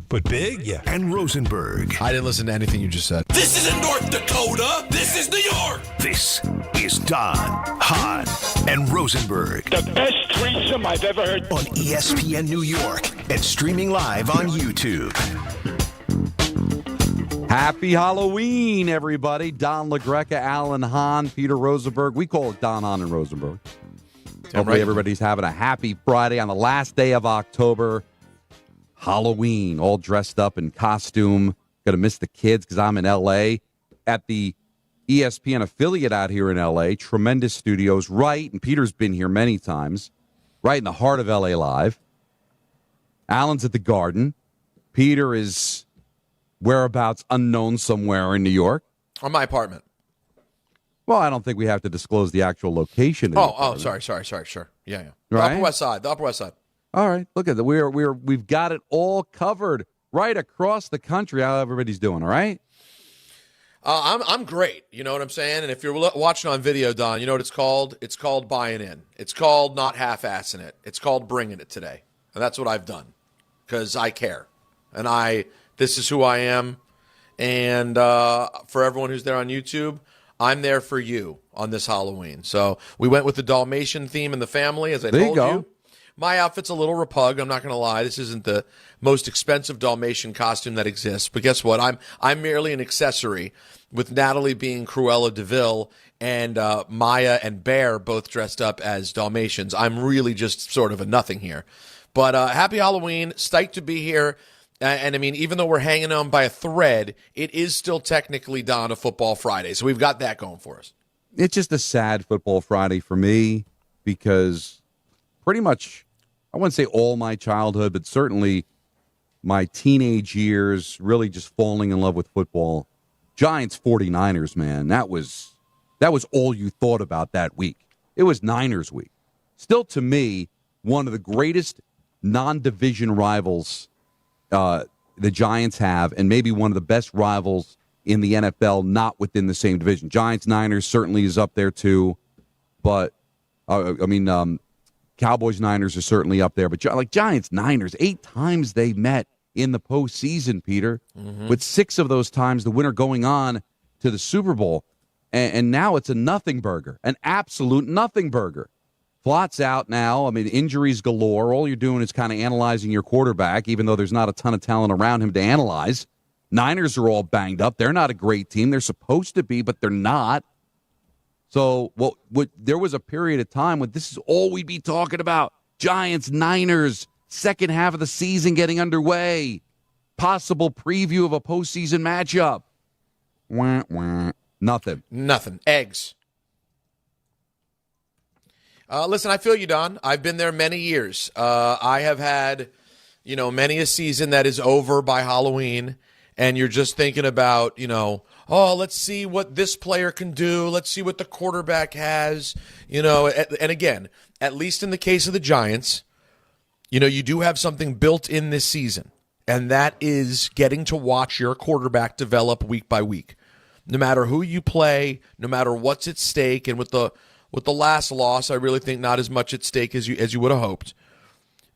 But big, yeah. And Rosenberg. I didn't listen to anything you just said. This isn't North Dakota. This is New York. This is Don, Hahn, and Rosenberg. The best threesome I've ever heard. On ESPN New York and streaming live on YouTube. Happy Halloween, everybody. Don LaGreca, Alan Hahn, Peter Rosenberg. We call it Don, Hahn, and Rosenberg. Hopefully everybody's having a happy Friday on the last day of October. Halloween, all dressed up in costume. Going to miss the kids because I'm in L.A. at the ESPN affiliate out here in L.A. Tremendous studios, right, and Peter's been here many times, right in the heart of L.A. Live. Alan's at the Garden. Peter is whereabouts unknown somewhere in New York. Or my apartment. Well, I don't think we have to disclose the actual location. Sorry, sure. Yeah. Right? The Upper West Side. All right, look at that. We've got it all covered right across the country. How everybody's doing? All right. I'm great. You know what I'm saying? And if you're watching on video, Don, you know what it's called? It's called buying in. It's called not half-assing it. It's called bringing it today, and that's what I've done because I care, and this is who I am. And for everyone who's there on YouTube, I'm there for you on this Halloween. So we went with the Dalmatian theme in the family, as I told you. My outfit's a little repug. I'm not going to lie. This isn't the most expensive Dalmatian costume that exists. But guess what? I'm merely an accessory, with Natalie being Cruella DeVille and Maya and Bear both dressed up as Dalmatians. I'm really just sort of a nothing here. But happy Halloween. Stoked to be here. And, I mean, even though we're hanging on by a thread, it is still technically, Don, a Football Friday. So we've got that going for us. It's just a sad Football Friday for me because pretty much, I wouldn't say all my childhood, but certainly my teenage years, really just falling in love with football. Giants 49ers, man, that was all you thought about that week. It was Niners week. Still, to me, one of the greatest non-division rivals the Giants have, and maybe one of the best rivals in the NFL, not within the same division. Giants-Niners certainly is up there, too. But, Cowboys-Niners are certainly up there. But, like, Giants-Niners, 8 times they met in the postseason, Peter, with 6 of those times the winner going on to the Super Bowl. And now it's a nothing burger, an absolute nothing burger. Flott's out now. I mean, injuries galore. All you're doing is kind of analyzing your quarterback, even though there's not a ton of talent around him to analyze. Niners are all banged up. They're not a great team. They're supposed to be, but they're not. So there was a period of time when this is all we'd be talking about. Giants, Niners, second half of the season getting underway. Possible preview of a postseason matchup. Wah, wah. Nothing. Eggs. Listen, I feel you, Don. I've been there many years. I have had, many a season that is over by Halloween, and you're just thinking about, let's see what this player can do. Let's see what the quarterback has, and again, at least in the case of the Giants, you do have something built in this season, and that is getting to watch your quarterback develop week by week. No matter who you play, no matter what's at stake, and with the last loss, I really think not as much at stake as you would have hoped.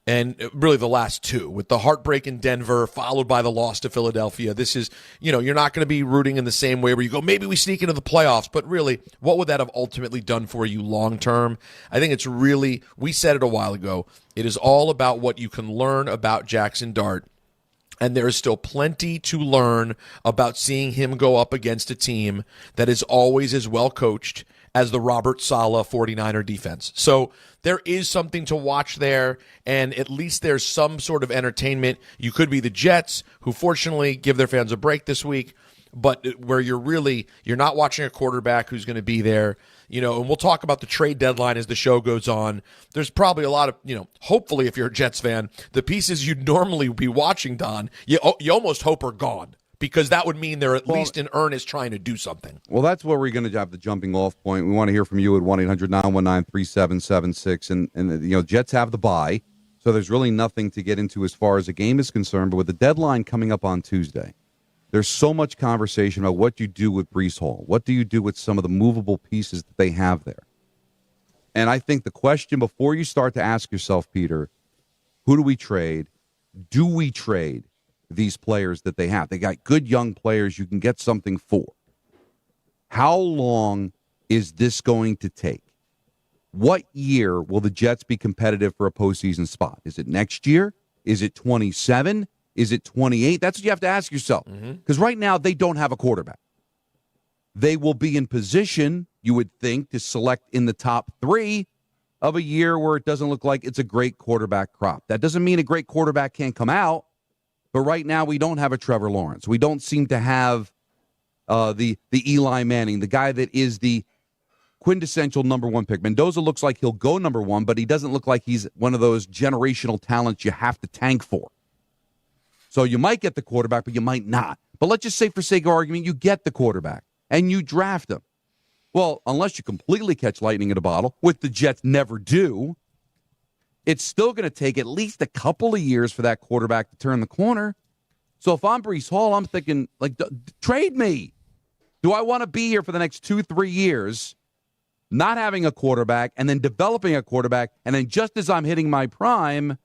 And really the last 2, with the heartbreak in Denver, followed by the loss to Philadelphia. This is, you're not going to be rooting in the same way where you go, maybe we sneak into the playoffs. But really, what would that have ultimately done for you long term? I think it's really, we said it a while ago, it is all about what you can learn about Jackson Dart. And there is still plenty to learn about seeing him go up against a team that is always as well coached as the Robert Saleh 49er defense. So there is something to watch there, and at least there's some sort of entertainment. You could be the Jets, who fortunately give their fans a break this week, but where you're not watching a quarterback who's going to be there, and we'll talk about the trade deadline as the show goes on. There's probably a lot of, hopefully if you're a Jets fan, the pieces you'd normally be watching, Don, you almost hope are gone, because that would mean they're at least in earnest trying to do something. Well, that's where we're going to have the jumping off point. We want to hear from you at 1-800-919-3776. And Jets have the bye, so there's really nothing to get into as far as the game is concerned. But with the deadline coming up on Tuesday, there's so much conversation about what you do with Breece Hall. What do you do with some of the movable pieces that they have there? And I think the question before you start to ask yourself, Peter, who do we trade? Do we trade these players that they have. They got good young players you can get something for. How long is this going to take? What year will the Jets be competitive for a postseason spot? Is it next year? Is it 27? Is it 28? That's what you have to ask yourself. Because right now, they don't have a quarterback. They will be in position, you would think, to select in the top 3 of a year where it doesn't look like it's a great quarterback crop. That doesn't mean a great quarterback can't come out, but right now we don't have a Trevor Lawrence. We don't seem to have the Eli Manning, the guy that is the quintessential number 1 pick. Mendoza looks like he'll go number 1, but he doesn't look like he's one of those generational talents you have to tank for. So you might get the quarterback, but you might not. But let's just say, for sake of argument, you get the quarterback and you draft him. Well, unless you completely catch lightning in a bottle, which the Jets never do, it's still going to take at least a couple of years for that quarterback to turn the corner. So if I'm Breece Hall, I'm thinking, like, trade me. Do I want to be here for the next 2-3 years, not having a quarterback, and then developing a quarterback, and then just as I'm hitting my prime,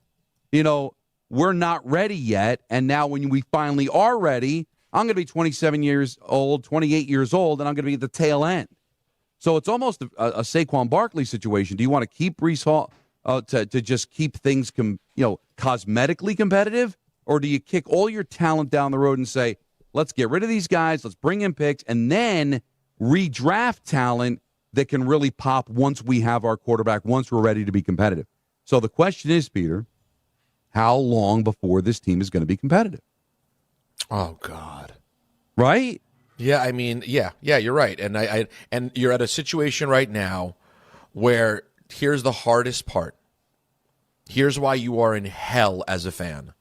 we're not ready yet, and now when we finally are ready, I'm going to be 27 years old, 28 years old, and I'm going to be at the tail end. So it's almost a Saquon Barkley situation. Do you want to keep Breece Hall to just keep things cosmetically competitive, or do you kick all your talent down the road and say, let's get rid of these guys, let's bring in picks, and then redraft talent that can really pop once we have our quarterback, once we're ready to be competitive? So the question is, Peter, how long before this team is going to be competitive? Oh, God. Right? Yeah, I mean, yeah, you're right. And you're at a situation right now where here's the hardest part. Here's why you are in hell as a fan.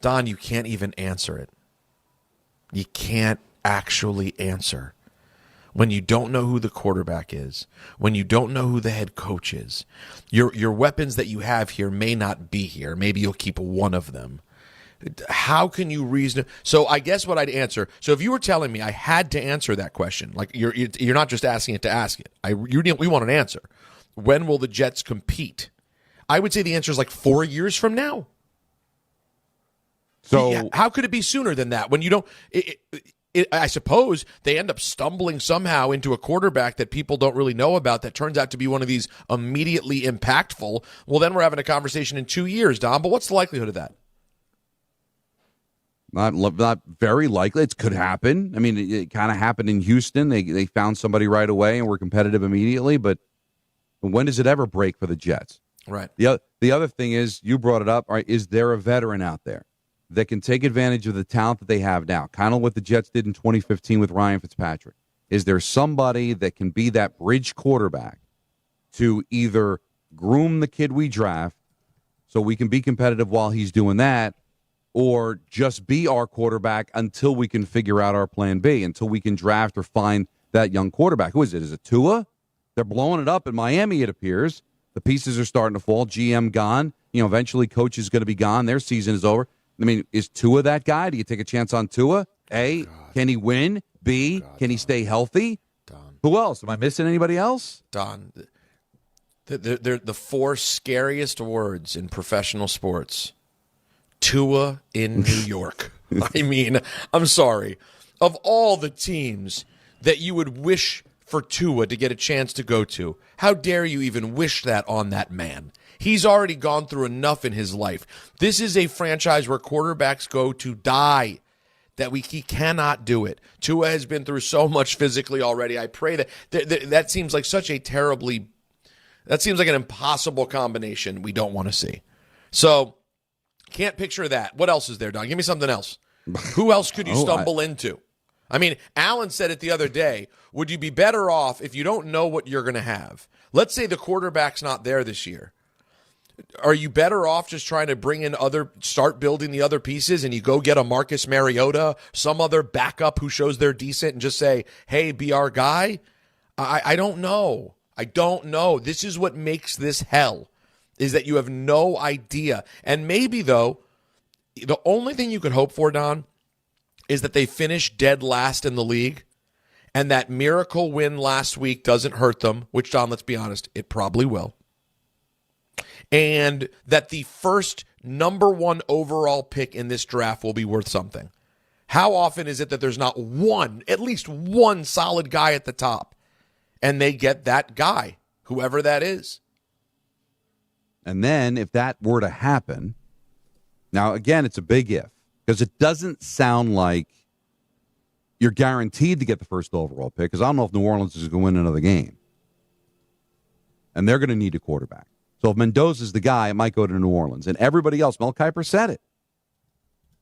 Don, you can't even answer it. You can't actually answer. When you don't know who the quarterback is, when you don't know who the head coach is, your weapons that you have here may not be here. Maybe you'll keep one of them. How can you reason? So I guess what I'd answer. So if you were telling me I had to answer that question, like you're not just asking it to ask it. We want an answer. When will the Jets compete? I would say the answer is like 4 years from now. So how could it be sooner than that? When you don't, I suppose they end up stumbling somehow into a quarterback that people don't really know about that turns out to be one of these immediately impactful. Well, then we're having a conversation in 2 years, Don. But what's the likelihood of that? Not very likely. It could happen. I mean, it kind of happened in Houston. They found somebody right away and were competitive immediately. But when does it ever break for the Jets? Right. The other thing is, you brought it up. All right, is there a veteran out there that can take advantage of the talent that they have now? Kind of what the Jets did in 2015 with Ryan Fitzpatrick. Is there somebody that can be that bridge quarterback to either groom the kid we draft so we can be competitive while he's doing that, or just be our quarterback until we can figure out our plan B, until we can draft or find that young quarterback? Who is it? Is it Tua? They're blowing it up in Miami, it appears. The pieces are starting to fall. GM gone. Eventually coach is going to be gone. Their season is over. I mean, is Tua that guy? Do you take a chance on Tua? A, can he win? B, can he stay healthy? Don. Who else? Am I missing anybody else? Don, they're the 4 scariest words in professional sports. Tua in New York. I mean, I'm sorry. Of all the teams that you would wish for Tua to get a chance to go to, how dare you even wish that on that man? He's already gone through enough in his life. This is a franchise where quarterbacks go to die, he cannot do it. Tua has been through so much physically already. I pray that seems like that seems like an impossible combination we don't want to see. So, can't picture that. What else is there, Don? Give me something else. Who else could you stumble into? I mean, Allen said it the other day. Would you be better off if you don't know what you're going to have? Let's say the quarterback's not there this year. Are you better off just trying to start building the other pieces, and you go get a Marcus Mariota, some other backup who shows they're decent, and just say, hey, be our guy? I don't know. I don't know. This is what makes this hell, is that you have no idea. And maybe, though, the only thing you could hope for, Don, is that they finish dead last in the league, and that miracle win last week doesn't hurt them, which, Don, let's be honest, it probably will. and that the first number 1 overall pick in this draft will be worth something. How often is it that there's not at least one solid guy at the top, and they get that guy, whoever that is? And then if that were to happen, now again, it's a big if, because it doesn't sound like you're guaranteed to get the first overall pick, because I don't know if New Orleans is going to win another game. And they're going to need a quarterback. So if Mendoza's the guy, it might go to New Orleans. And everybody else, Mel Kiper said it,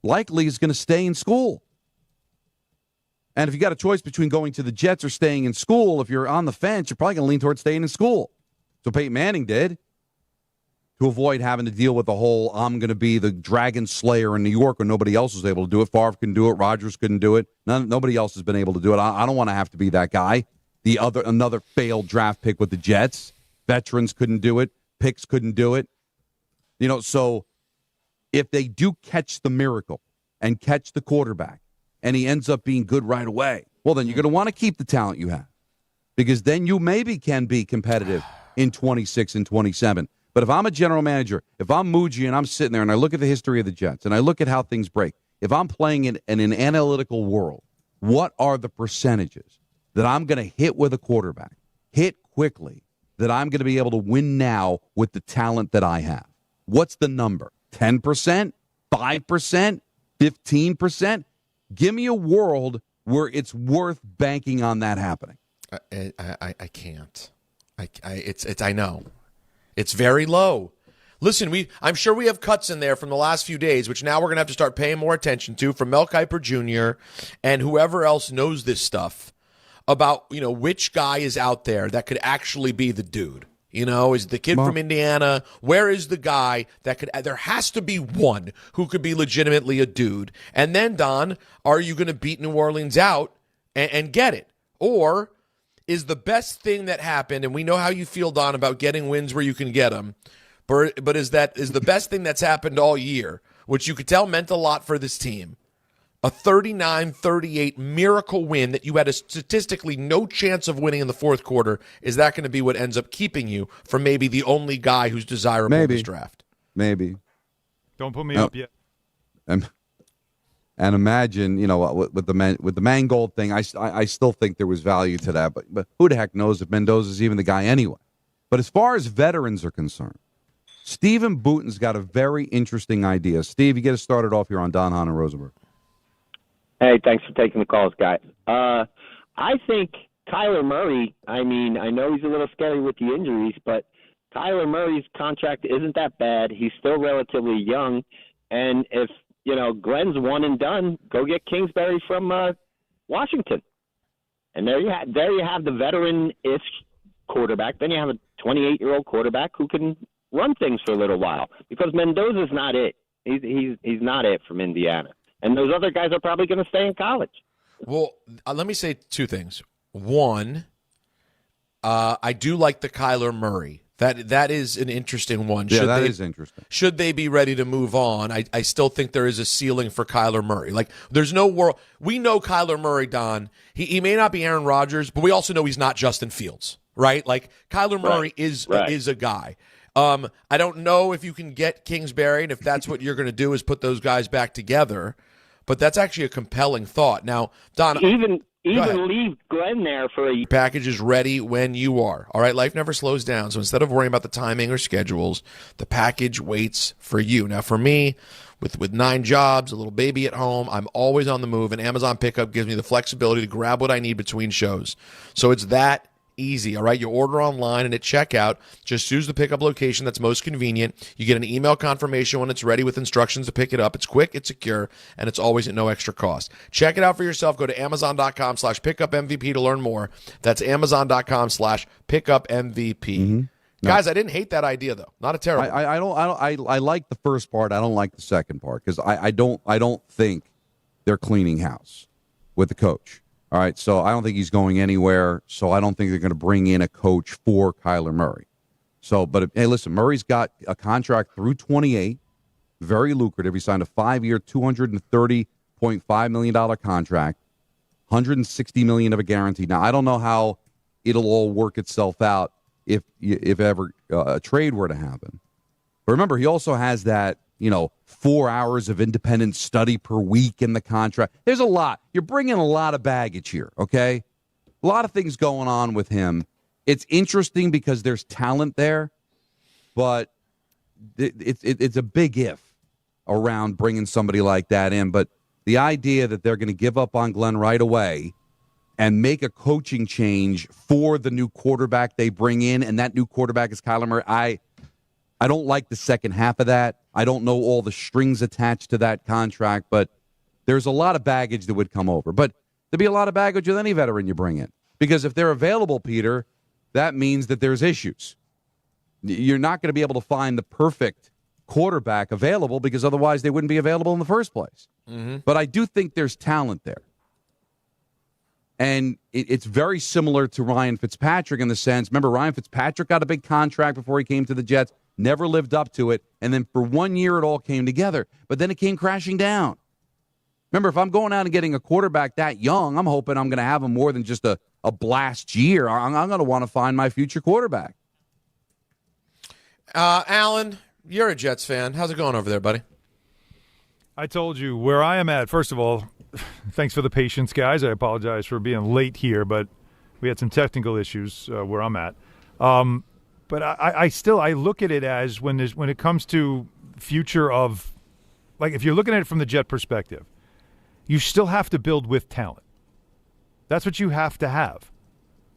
likely is going to stay in school. And if you got a choice between going to the Jets or staying in school, if you're on the fence, you're probably going to lean towards staying in school. So Peyton Manning did, to avoid having to deal with the whole, I'm going to be the dragon slayer in New York when nobody else was able to do it. Favre couldn't do it. Rodgers couldn't do it. Nobody else has been able to do it. I don't want to have to be that guy. Another failed draft pick with the Jets. Veterans couldn't do it. Picks couldn't do it. So if they do catch the miracle and catch the quarterback and he ends up being good right away, well, then you're going to want to keep the talent you have, because then you maybe can be competitive in 26 and 27. But if I'm a general manager, if I'm Muji and I'm sitting there and I look at the history of the Jets and I look at how things break, if I'm playing in an analytical world, what are the percentages that I'm going to hit with a quarterback, hit quickly, that I'm going to be able to win now with the talent that I have? What's the number? 10%? 5%? 15%? Give me a world where it's worth banking on that happening. I can't. I know. It's very low. Listen, I'm sure we have cuts in there from the last few days, which now we're going to have to start paying more attention to, from Mel Kiper Jr. and whoever else knows this stuff about, which guy is out there that could actually be the dude. Is the kid from Indiana? Where is the guy that could? There has to be one who could be legitimately a dude. And then, Don, are you going to beat New Orleans out and get it? Or is the best thing that happened, and we know how you feel, Don, about getting wins where you can get them, but is the best thing that's happened all year, which you could tell meant a lot for this team, a 39-38 miracle win that you had a statistically no chance of winning in the fourth quarter? Is that going to be what ends up keeping you from maybe the only guy who's desirable in this draft? Maybe. Don't put me up yet. And imagine, with the Mangold thing, I still think there was value to that. But who the heck knows if Mendoza's even the guy anyway? But as far as veterans are concerned, Stephen Bouton's got a very interesting idea. Steve, you get us started off here on Don, Hahn, and Rosenberg. Hey, thanks for taking the calls, guys. I think Kyler Murray, I know he's a little scary with the injuries, but Kyler Murray's contract isn't that bad. He's still relatively young. And if Glenn's one and done, go get Kingsbury from Washington. And there you have the veteran-ish quarterback. Then you have a 28-year-old quarterback who can run things for a little while, because Mendoza's not it. He's not it from Indiana. And those other guys are probably going to stay in college. Well, let me say two things. One, I do like the Kyler Murray. That is an interesting one. That is interesting. Should they be ready to move on? I still think there is a ceiling for Kyler Murray. Like, there's no world. We know Kyler Murray, Don. He may not be Aaron Rodgers, but we also know he's not Justin Fields, right? Like, Kyler Murray is a guy. I don't know if you can get Kingsbury, and if that's what you're going to do is put those guys back together. But that's actually a compelling thought. Now, Don, even leave Glenn there for a package is ready when you are. All right, life never slows down. So instead of worrying about the timing or schedules, the package waits for you. Now, for me, with 9 jobs, a little baby at home, I'm always on the move, and Amazon Pickup gives me the flexibility to grab what I need between shows. So it's that easy, all right? You order online, and at checkout, just choose the pickup location that's most convenient. You get an email confirmation when it's ready with instructions to pick it up. It's quick, it's secure, and it's always at no extra cost. Check it out for yourself. Go to Amazon.com/pickupMVP to learn more. That's Amazon.com/pickupMVP. Mm-hmm. Guys, I didn't hate that idea, though. Not a terrible. I like the first part. I don't like the second part, because I don't think they're cleaning house with the coach. All right, so I don't think he's going anywhere, so I don't think they're going to bring in a coach for Kyler Murray. So, but hey, listen, Murray's got a contract through 28, very lucrative. He signed a 5-year, $230.5 million contract, $160 million of a guarantee. Now, I don't know how it'll all work itself out if ever a trade were to happen. But remember, he also has that, 4 hours of independent study per week in the contract. There's a lot. You're bringing a lot of baggage here, okay? A lot of things going on with him. It's interesting because there's talent there, but it's a big if around bringing somebody like that in. But the idea that they're going to give up on Glenn right away and make a coaching change for the new quarterback they bring in, and that new quarterback is Kyler Murray, I don't like the second half of that. I don't know all the strings attached to that contract, but there's a lot of baggage that would come over. But there'd be a lot of baggage with any veteran you bring in. Because if they're available, Peter, that means that there's issues. You're not going to be able to find the perfect quarterback available because otherwise they wouldn't be available in the first place. Mm-hmm. But I do think there's talent there. And it's very similar to Ryan Fitzpatrick in the sense, remember, Ryan Fitzpatrick got a big contract before he came to the Jets, never lived up to it, and then for 1 year it all came together. But then it came crashing down. Remember, if I'm going out and getting a quarterback that young, I'm hoping I'm going to have him more than just a blast year. I'm going to want to find my future quarterback. Alan, you're a Jets fan. How's it going over there, buddy? I told you where I am at. First of all, thanks for the patience, guys. I apologize for being late here, but we had some technical issues where I'm at. But I look at it as when it comes to future of, like, if you're looking at it from the Jet perspective, you still have to build with talent. That's what you have to have.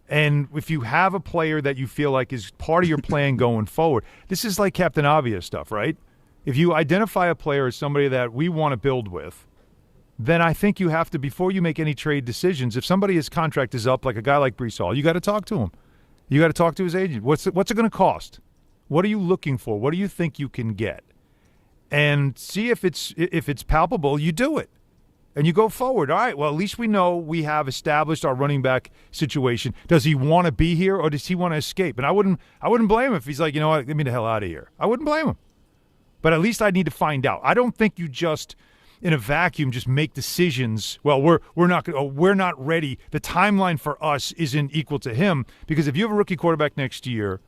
And if you have a player that you feel like is part of your plan going forward, this is like Captain Obvious stuff, right? If you identify a player as somebody that we want to build with, then I think you have to, before you make any trade decisions, if somebody's contract is up, like a guy like Breece Hall, you got to talk to him. You got to talk to his agent. What's it going to cost? What are you looking for? What do you think you can get? And see if it's palpable, you do it. And you go forward. All right, well, at least we know we have established our running back situation. Does he want to be here or does he want to escape? And I wouldn't blame him if he's like, you know what, get me the hell out of here. I wouldn't blame him. But at least I need to find out. I don't think you just, in a vacuum, just make decisions. Well, we're not ready. The timeline for us isn't equal to him, because if you have a rookie quarterback next year,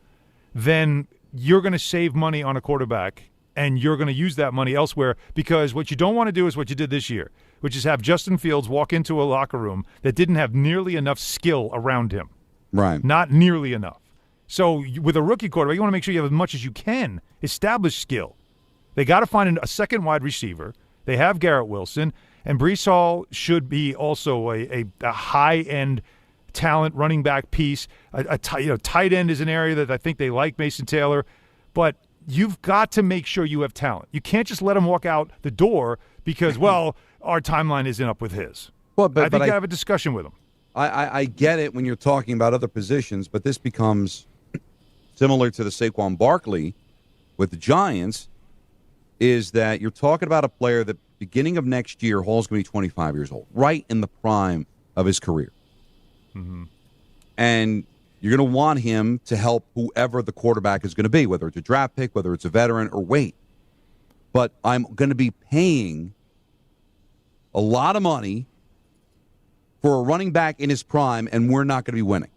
then you're going to save money on a quarterback and you're going to use that money elsewhere, because what you don't want to do is what you did this year, which is have Justin Fields walk into a locker room that didn't have nearly enough skill around him. Right. Not nearly enough. So with a rookie quarterback, you want to make sure you have as much as you can establish skill. They got to find a second wide receiver. They have Garrett Wilson, and Breece Hall should be also a high-end talent running back piece. Tight end is an area that I think they like, Mason Taylor. But you've got to make sure you have talent. You can't just let him walk out the door because, well, our timeline isn't up with his. Well, I think you have a discussion with him. I get it when you're talking about other positions, but this becomes similar to the Saquon Barkley with the Giants, is that you're talking about a player that beginning of next year, Hall's going to be 25 years old, right in the prime of his career. Mm-hmm. And you're going to want him to help whoever the quarterback is going to be, whether it's a draft pick, whether it's a veteran, or wait. But I'm going to be paying a lot of money for a running back in his prime, and we're not going to be winning.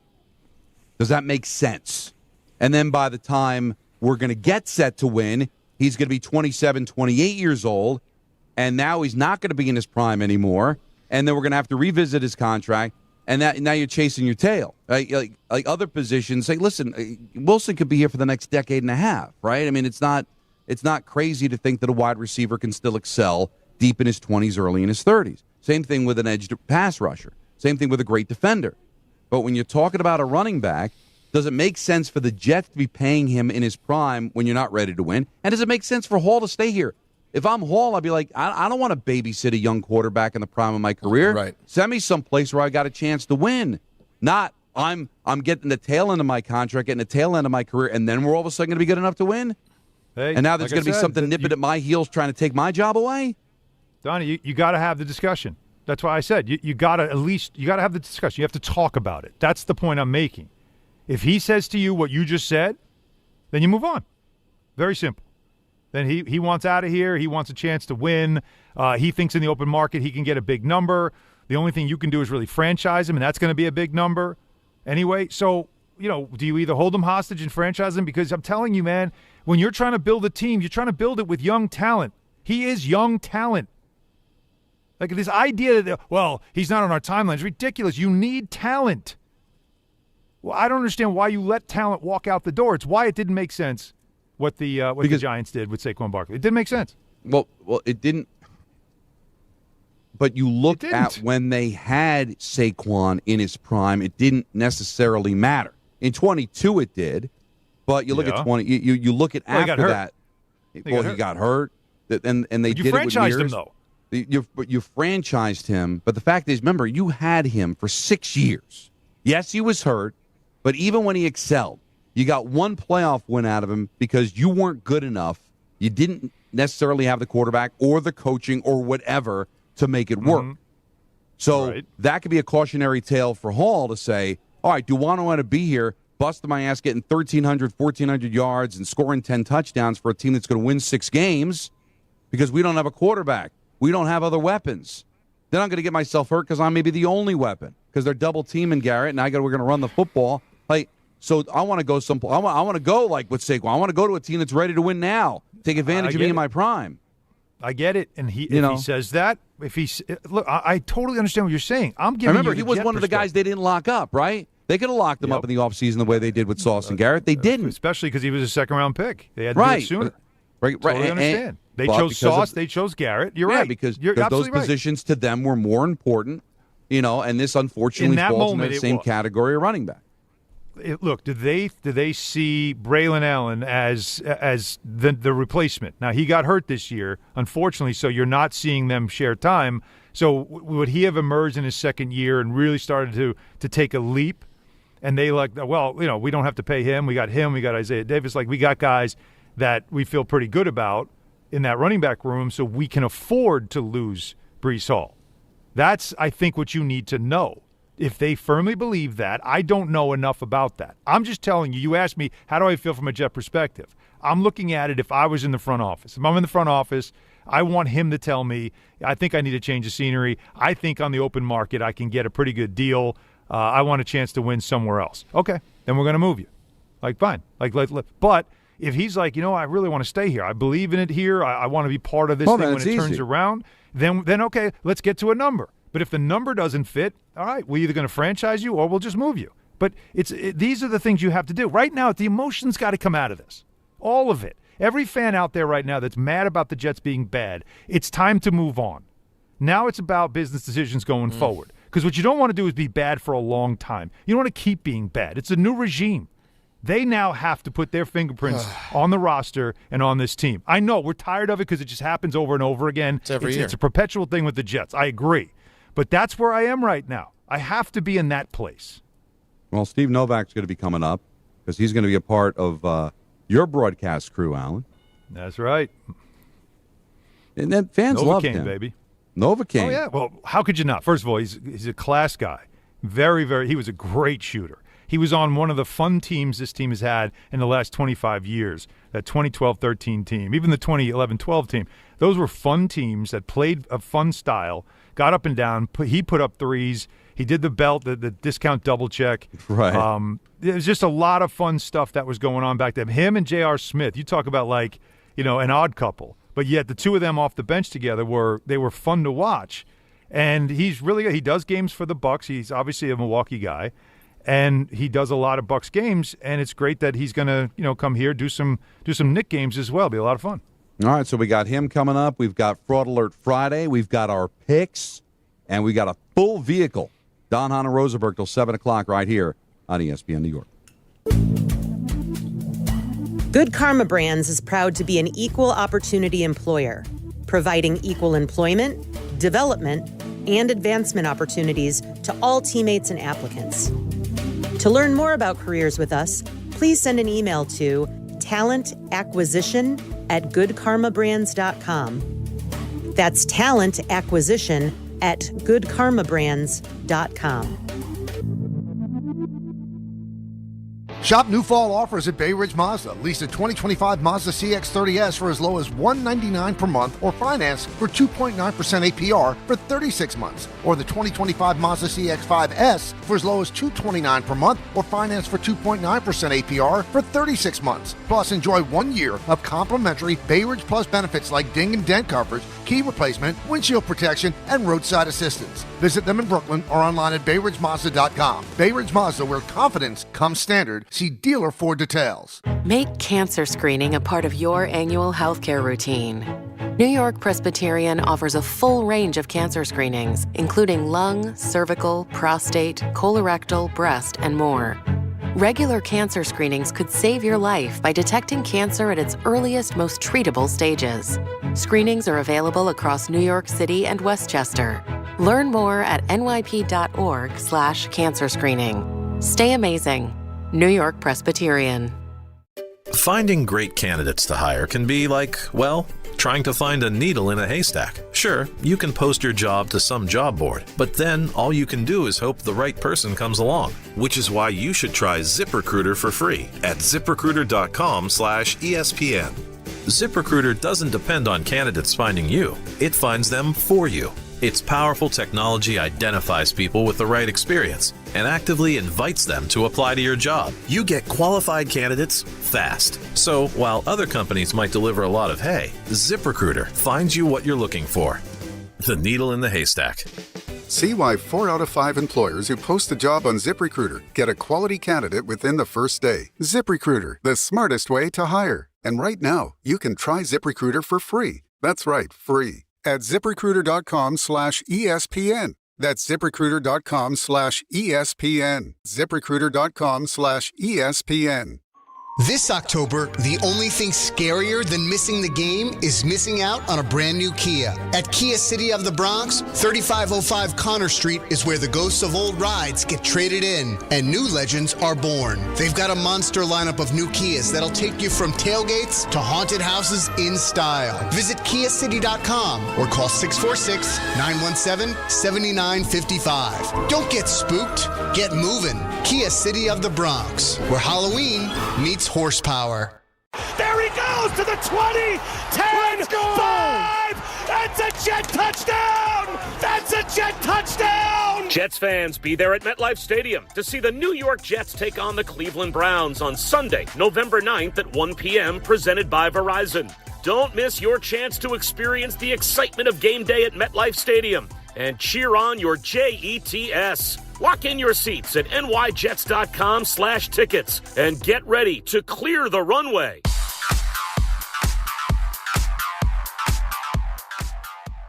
Does that make sense? And then by the time we're going to get set to win, he's going to be 27, 28 years old, and now he's not going to be in his prime anymore, and then we're going to have to revisit his contract, and now you're chasing your tail. Like other positions, say, listen, Wilson could be here for the next decade and a half, right? I mean, it's not crazy to think that a wide receiver can still excel deep in his 20s, early in his 30s. Same thing with an edge pass rusher. Same thing with a great defender. But when you're talking about a running back, does it make sense for the Jets to be paying him in his prime when you're not ready to win? And does it make sense for Hall to stay here? If I'm Hall, I'd be like, I don't want to babysit a young quarterback in the prime of my career. Right. Send me someplace where I got a chance to win. Not I'm getting the tail end of my contract, getting the tail end of my career, and then we're all of a sudden going to be good enough to win? Hey, and now there's going to be something nipping at my heels trying to take my job away? Donnie, you got to have the discussion. That's why I said you got to have the discussion. You have to talk about it. That's the point I'm making. If he says to you what you just said, then you move on. Very simple. Then he wants out of here. He wants a chance to win. He thinks in the open market he can get a big number. The only thing you can do is really franchise him, and that's going to be a big number anyway. So do you either hold him hostage and franchise him? Because I'm telling you, man, when you're trying to build a team, you're trying to build it with young talent. He is young talent. Like this idea that, he's not on our timeline is ridiculous. You need talent. Well, I don't understand why you let talent walk out the door. It's why it didn't make sense what the Giants did with Saquon Barkley. It didn't make sense. Well, it didn't. But you look at when they had Saquon in his prime, it didn't necessarily matter. In 22, it did. But you look at 20. You look at after that. He got hurt. And they did it with franchised him, though. You franchised him, but the fact is, remember, you had him for 6 years. Yes, he was hurt, but even when he excelled, you got one playoff win out of him because you weren't good enough. You didn't necessarily have the quarterback or the coaching or whatever to make it work. Mm-hmm. So that could be a cautionary tale for Hall to say, all right, do I want to be here, busting my ass, getting 1,300, 1,400 yards and scoring 10 touchdowns for a team that's going to win 6 games because we don't have a quarterback. We don't have other weapons. Then I'm going to get myself hurt because I'm maybe the only weapon because they're double teaming Garrett, and we're going to run the football. So I want to go I want to go like with Saquon. I want to go to a team that's ready to win now. Take advantage of me in my prime. I get it, and he says that, look, I totally understand what you're saying. I'm giving. Remember, he was one of the guys they didn't lock up, right? They could have locked him up in the offseason the way they did with Sauce and Garrett. They didn't, especially because he was a second-round pick. They had to do it sooner. Right. Totally understand. They chose Sauce. They chose Garrett. You're right. Because you're those positions to them were more important, and this unfortunately falls in the same category of running back. Look, did they see Braylon Allen as the replacement? Now, he got hurt this year, unfortunately, so you're not seeing them share time. So would he have emerged in his second year and really started to take a leap? And they we don't have to pay him. We got him. We got Isaiah Davis. We got guys that we feel pretty good about in that running back room, so we can afford to lose Breece Hall. That's, I think, what you need to know. If they firmly believe that, I don't know enough about that. I'm just telling you. You asked me, how do I feel from a Jet perspective? I'm looking at it if I was in the front office. If I'm in the front office, I want him to tell me, I think I need a change of scenery. I think on the open market I can get a pretty good deal. I want a chance to win somewhere else. Okay, then we're going to move you. Fine. But if he's like, I really want to stay here. I believe in it here. I want to be part of this thing when it turns around. Then okay, let's get to a number. But if the number doesn't fit, all right, we're either going to franchise you or we'll just move you. But these are the things you have to do. Right now, the emotions got to come out of this. All of it. Every fan out there right now that's mad about the Jets being bad, it's time to move on. Now it's about business decisions going forward. Because what you don't want to do is be bad for a long time. You don't want to keep being bad. It's a new regime. They now have to put their fingerprints on the roster and on this team. I know we're tired of it because it just happens over and over again. It's every year. It's a perpetual thing with the Jets. I agree. But that's where I am right now. I have to be in that place. Well, Steve Novak's going to be coming up because he's going to be a part of your broadcast crew, Alan. That's right. And then fans love him, baby. Novocaine. Oh yeah. Well, how could you not? First of all, he's a class guy. Very, very. He was a great shooter. He was on one of the fun teams this team has had in the last 25 years, that 2012-13 team, even the 2011-12 team. Those were fun teams that played a fun style, got up and down. He put up threes. He did the belt, the discount double check. Right. There was just a lot of fun stuff that was going on back then. Him and J.R. Smith, you talk about an odd couple. But yet the two of them off the bench together were fun to watch. And he's really good. He does games for the Bucks. He's obviously a Milwaukee guy. And he does a lot of Bucks games, and it's great that he's going to, come here, do some Knick games as well. Be a lot of fun. All right, so we got him coming up. We've got Fraud Alert Friday. We've got our picks, and we got a full vehicle. Don, Hahn, and Rosenberg till 7 o'clock right here on ESPN New York. Good Karma Brands is proud to be an equal opportunity employer, providing equal employment, development, and advancement opportunities to all teammates and applicants. To learn more about careers with us, please send an email to talentacquisition@goodkarmabrands.com. That's talentacquisition@goodkarmabrands.com. Shop new fall offers at Bay Ridge Mazda. Lease a 2025 Mazda CX-30S for as low as $199 per month or finance for 2.9% APR for 36 months. Or the 2025 Mazda CX-5S for as low as $229 per month or finance for 2.9% APR for 36 months. Plus, enjoy 1 year of complimentary Bay Ridge Plus benefits like ding and dent coverage, key replacement, windshield protection, and roadside assistance. Visit them in Brooklyn or online at BayRidgeMazda.com. Bay Ridge Mazda, where confidence comes standard. See dealer for details. Make cancer screening a part of your annual healthcare routine. New York Presbyterian offers a full range of cancer screenings, including lung, cervical, prostate, colorectal, breast, and more. Regular cancer screenings could save your life by detecting cancer at its earliest, most treatable stages. Screenings are available across New York City and Westchester. Learn more at nyp.org/cancer screening. Stay amazing. New York Presbyterian. Finding great candidates to hire can be like, well, trying to find a needle in a haystack. Sure, you can post your job to some job board, but then all you can do is hope the right person comes along, which is why you should try ZipRecruiter for free at ZipRecruiter.com/ESPN. ZipRecruiter doesn't depend on candidates finding you. It finds them for you. Its powerful technology identifies people with the right experience and actively invites them to apply to your job. You get qualified candidates fast. So while other companies might deliver a lot of hay, ZipRecruiter finds you what you're looking for. The needle in the haystack. See why 4 out of 5 employers who post a job on ZipRecruiter get a quality candidate within the first day. ZipRecruiter, the smartest way to hire. And right now, you can try ZipRecruiter for free. That's right, free. At ZipRecruiter.com/ESPN. That's ZipRecruiter.com/ESPN. ZipRecruiter.com/ESPN. This October, the only thing scarier than missing the game is missing out on a brand new Kia. At Kia City of the Bronx, 3505 Connor Street is where the ghosts of old rides get traded in and new legends are born. They've got a monster lineup of new Kias that'll take you from tailgates to haunted houses in style. Visit KiaCity.com or call 646-917-7955. Don't get spooked, get moving. Kia City of the Bronx, where Halloween meets horsepower. There he goes to the 20, 10, 5. That's a Jet touchdown. That's a Jet touchdown. Jets fans, be there at MetLife Stadium to see the New York Jets take on the Cleveland Browns on Sunday, November 9th at 1 p.m., presented by Verizon. Don't miss your chance to experience the excitement of game day at MetLife Stadium and cheer on your Jets. Lock in your seats at nyjets.com/tickets and get ready to clear the runway.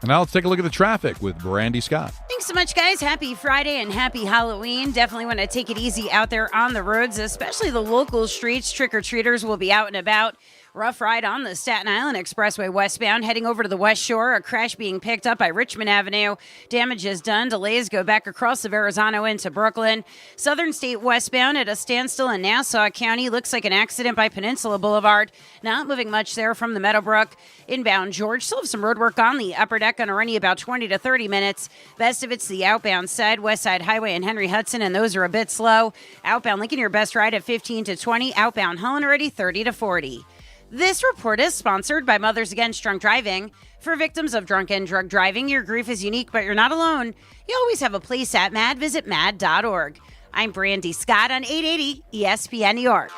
And now let's take a look at the traffic with Brandy Scott. Thanks so much, guys. Happy Friday and happy Halloween. Definitely want to take it easy out there on the roads, especially the local streets. Trick-or-treaters will be out and about. Rough ride on the Staten Island Expressway westbound, heading over to the West Shore. A crash being picked up by Richmond Avenue. Damage is done. Delays go back across the Verrazano into Brooklyn. Southern State westbound at a standstill in Nassau County. Looks like an accident by Peninsula Boulevard. Not moving much there from the Meadowbrook. Inbound George. Still have some road work on the upper deck. Going to run you about 20 to 30 minutes. Best of it's the outbound side, West Side Highway and Henry Hudson, and those are a bit slow. Outbound Lincoln, your best ride at 15 to 20. Outbound Holland already 30 to 40. This report is sponsored by Mothers Against Drunk Driving. For victims of drunk and drug driving, your grief is unique, but you're not alone. You always have a place at MAD. Visit MAD.org. I'm Brandy Scott on 880 ESPN New York.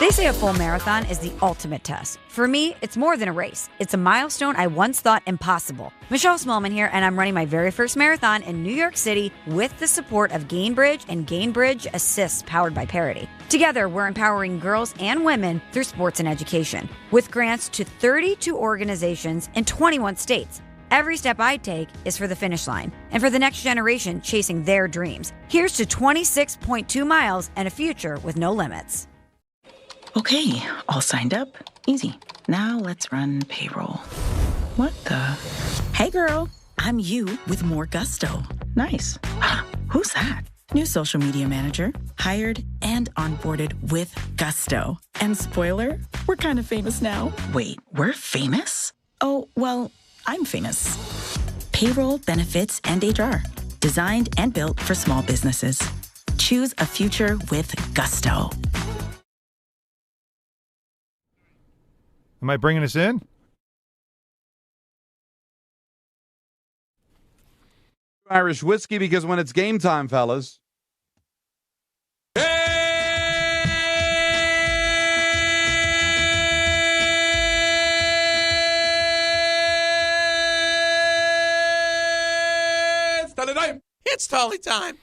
They say a full marathon is the ultimate test. For me, it's more than a race. It's a milestone I once thought impossible. Michelle Smallman here, and I'm running my very first marathon in New York City with the support of Gainbridge and Gainbridge Assists powered by Parity. Together, we're empowering girls and women through sports and education, with grants to 32 organizations in 21 states. Every step I take is for the finish line and for the next generation chasing their dreams. Here's to 26.2 miles and a future with no limits. Okay, all signed up. Easy. Now let's run payroll. What the? Hey girl, I'm you with more gusto. Nice. Who's that? New social media manager, hired and onboarded with gusto. And spoiler, we're kind of famous now. Wait, we're famous? Oh, well, I'm famous. Payroll, benefits, and HR. Designed and built for small businesses. Choose a future with gusto. Am I bringing us in? Irish whiskey, because when it's game time, fellas. It's Tolly time.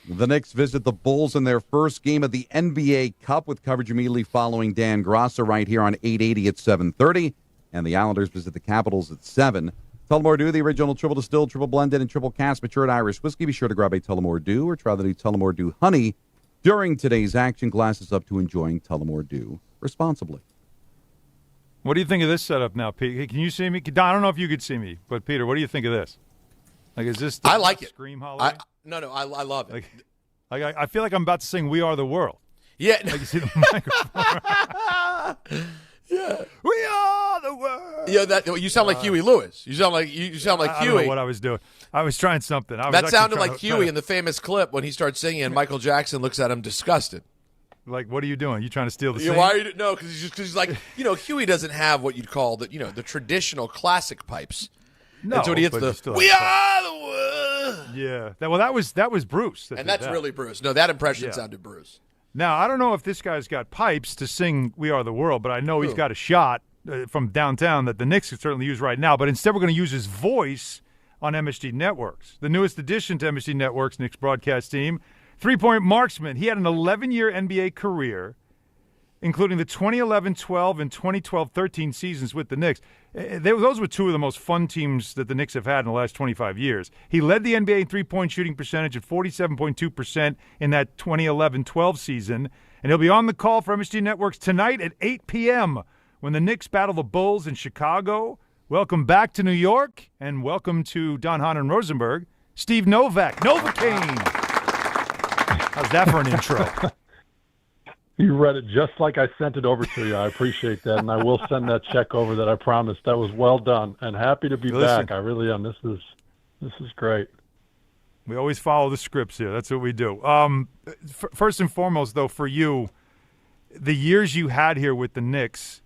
The Knicks visit the Bulls in their first game of the NBA Cup with coverage immediately following Dan Grosser right here on 880 at 7:30. And the Islanders visit the Capitals at 7. Tullamore Dew, the original triple distilled, triple blended, and triple cast matured Irish whiskey. Be sure to grab a Tullamore Dew or try the new Tullamore Dew Honey during today's action. Glasses up to enjoying Tullamore Dew responsibly. What do you think of this setup now, Pete? Hey, can you see me? Don, I don't know if you could see me, but Peter, what do you think of this? Like, is this? I like it. Scream Holiday? I love it. Like, I feel like I'm about to sing "We Are the World." Yeah. Like you see the microphone. Yeah. We are the world. Yeah, you sound like Huey Lewis. You sound like Huey. I don't know what I was doing. I was trying something. That sounded like Huey in the famous clip when he starts singing and Michael Jackson looks at him disgusted. Like, what are you doing? You trying to steal the scene? Why are you? No, because he's like, Huey doesn't have what you'd call the traditional classic pipes. No, and so when he hits the "We are the world." Yeah. That was Bruce. And that's really Bruce. No, that impression sounded Bruce. Now, I don't know if this guy's got pipes to sing "We Are the World," but I know he's got a shot from downtown that the Knicks could certainly use right now. But instead, we're going to use his voice on MSG Networks, the newest addition to MSG Networks' Knicks broadcast team. Three-point marksman. He had an 11-year NBA career, including the 2011-12 and 2012-13 seasons with the Knicks. Those were two of the most fun teams that the Knicks have had in the last 25 years. He led the NBA in three-point shooting percentage at 47.2% in that 2011-12 season. And he'll be on the call for MSG Networks tonight at 8 p.m. when the Knicks battle the Bulls in Chicago. Welcome back to New York, and welcome to Don, Hahn, and Rosenberg, Steve Novak, Novocaine. How's that for an intro? You read it just like I sent it over to you. I appreciate that, and I will send that check over that I promised. That was well done, and happy to be back. I really am. This is great. We always follow the scripts here. That's what we do. First and foremost, though, for you, the years you had here with the Knicks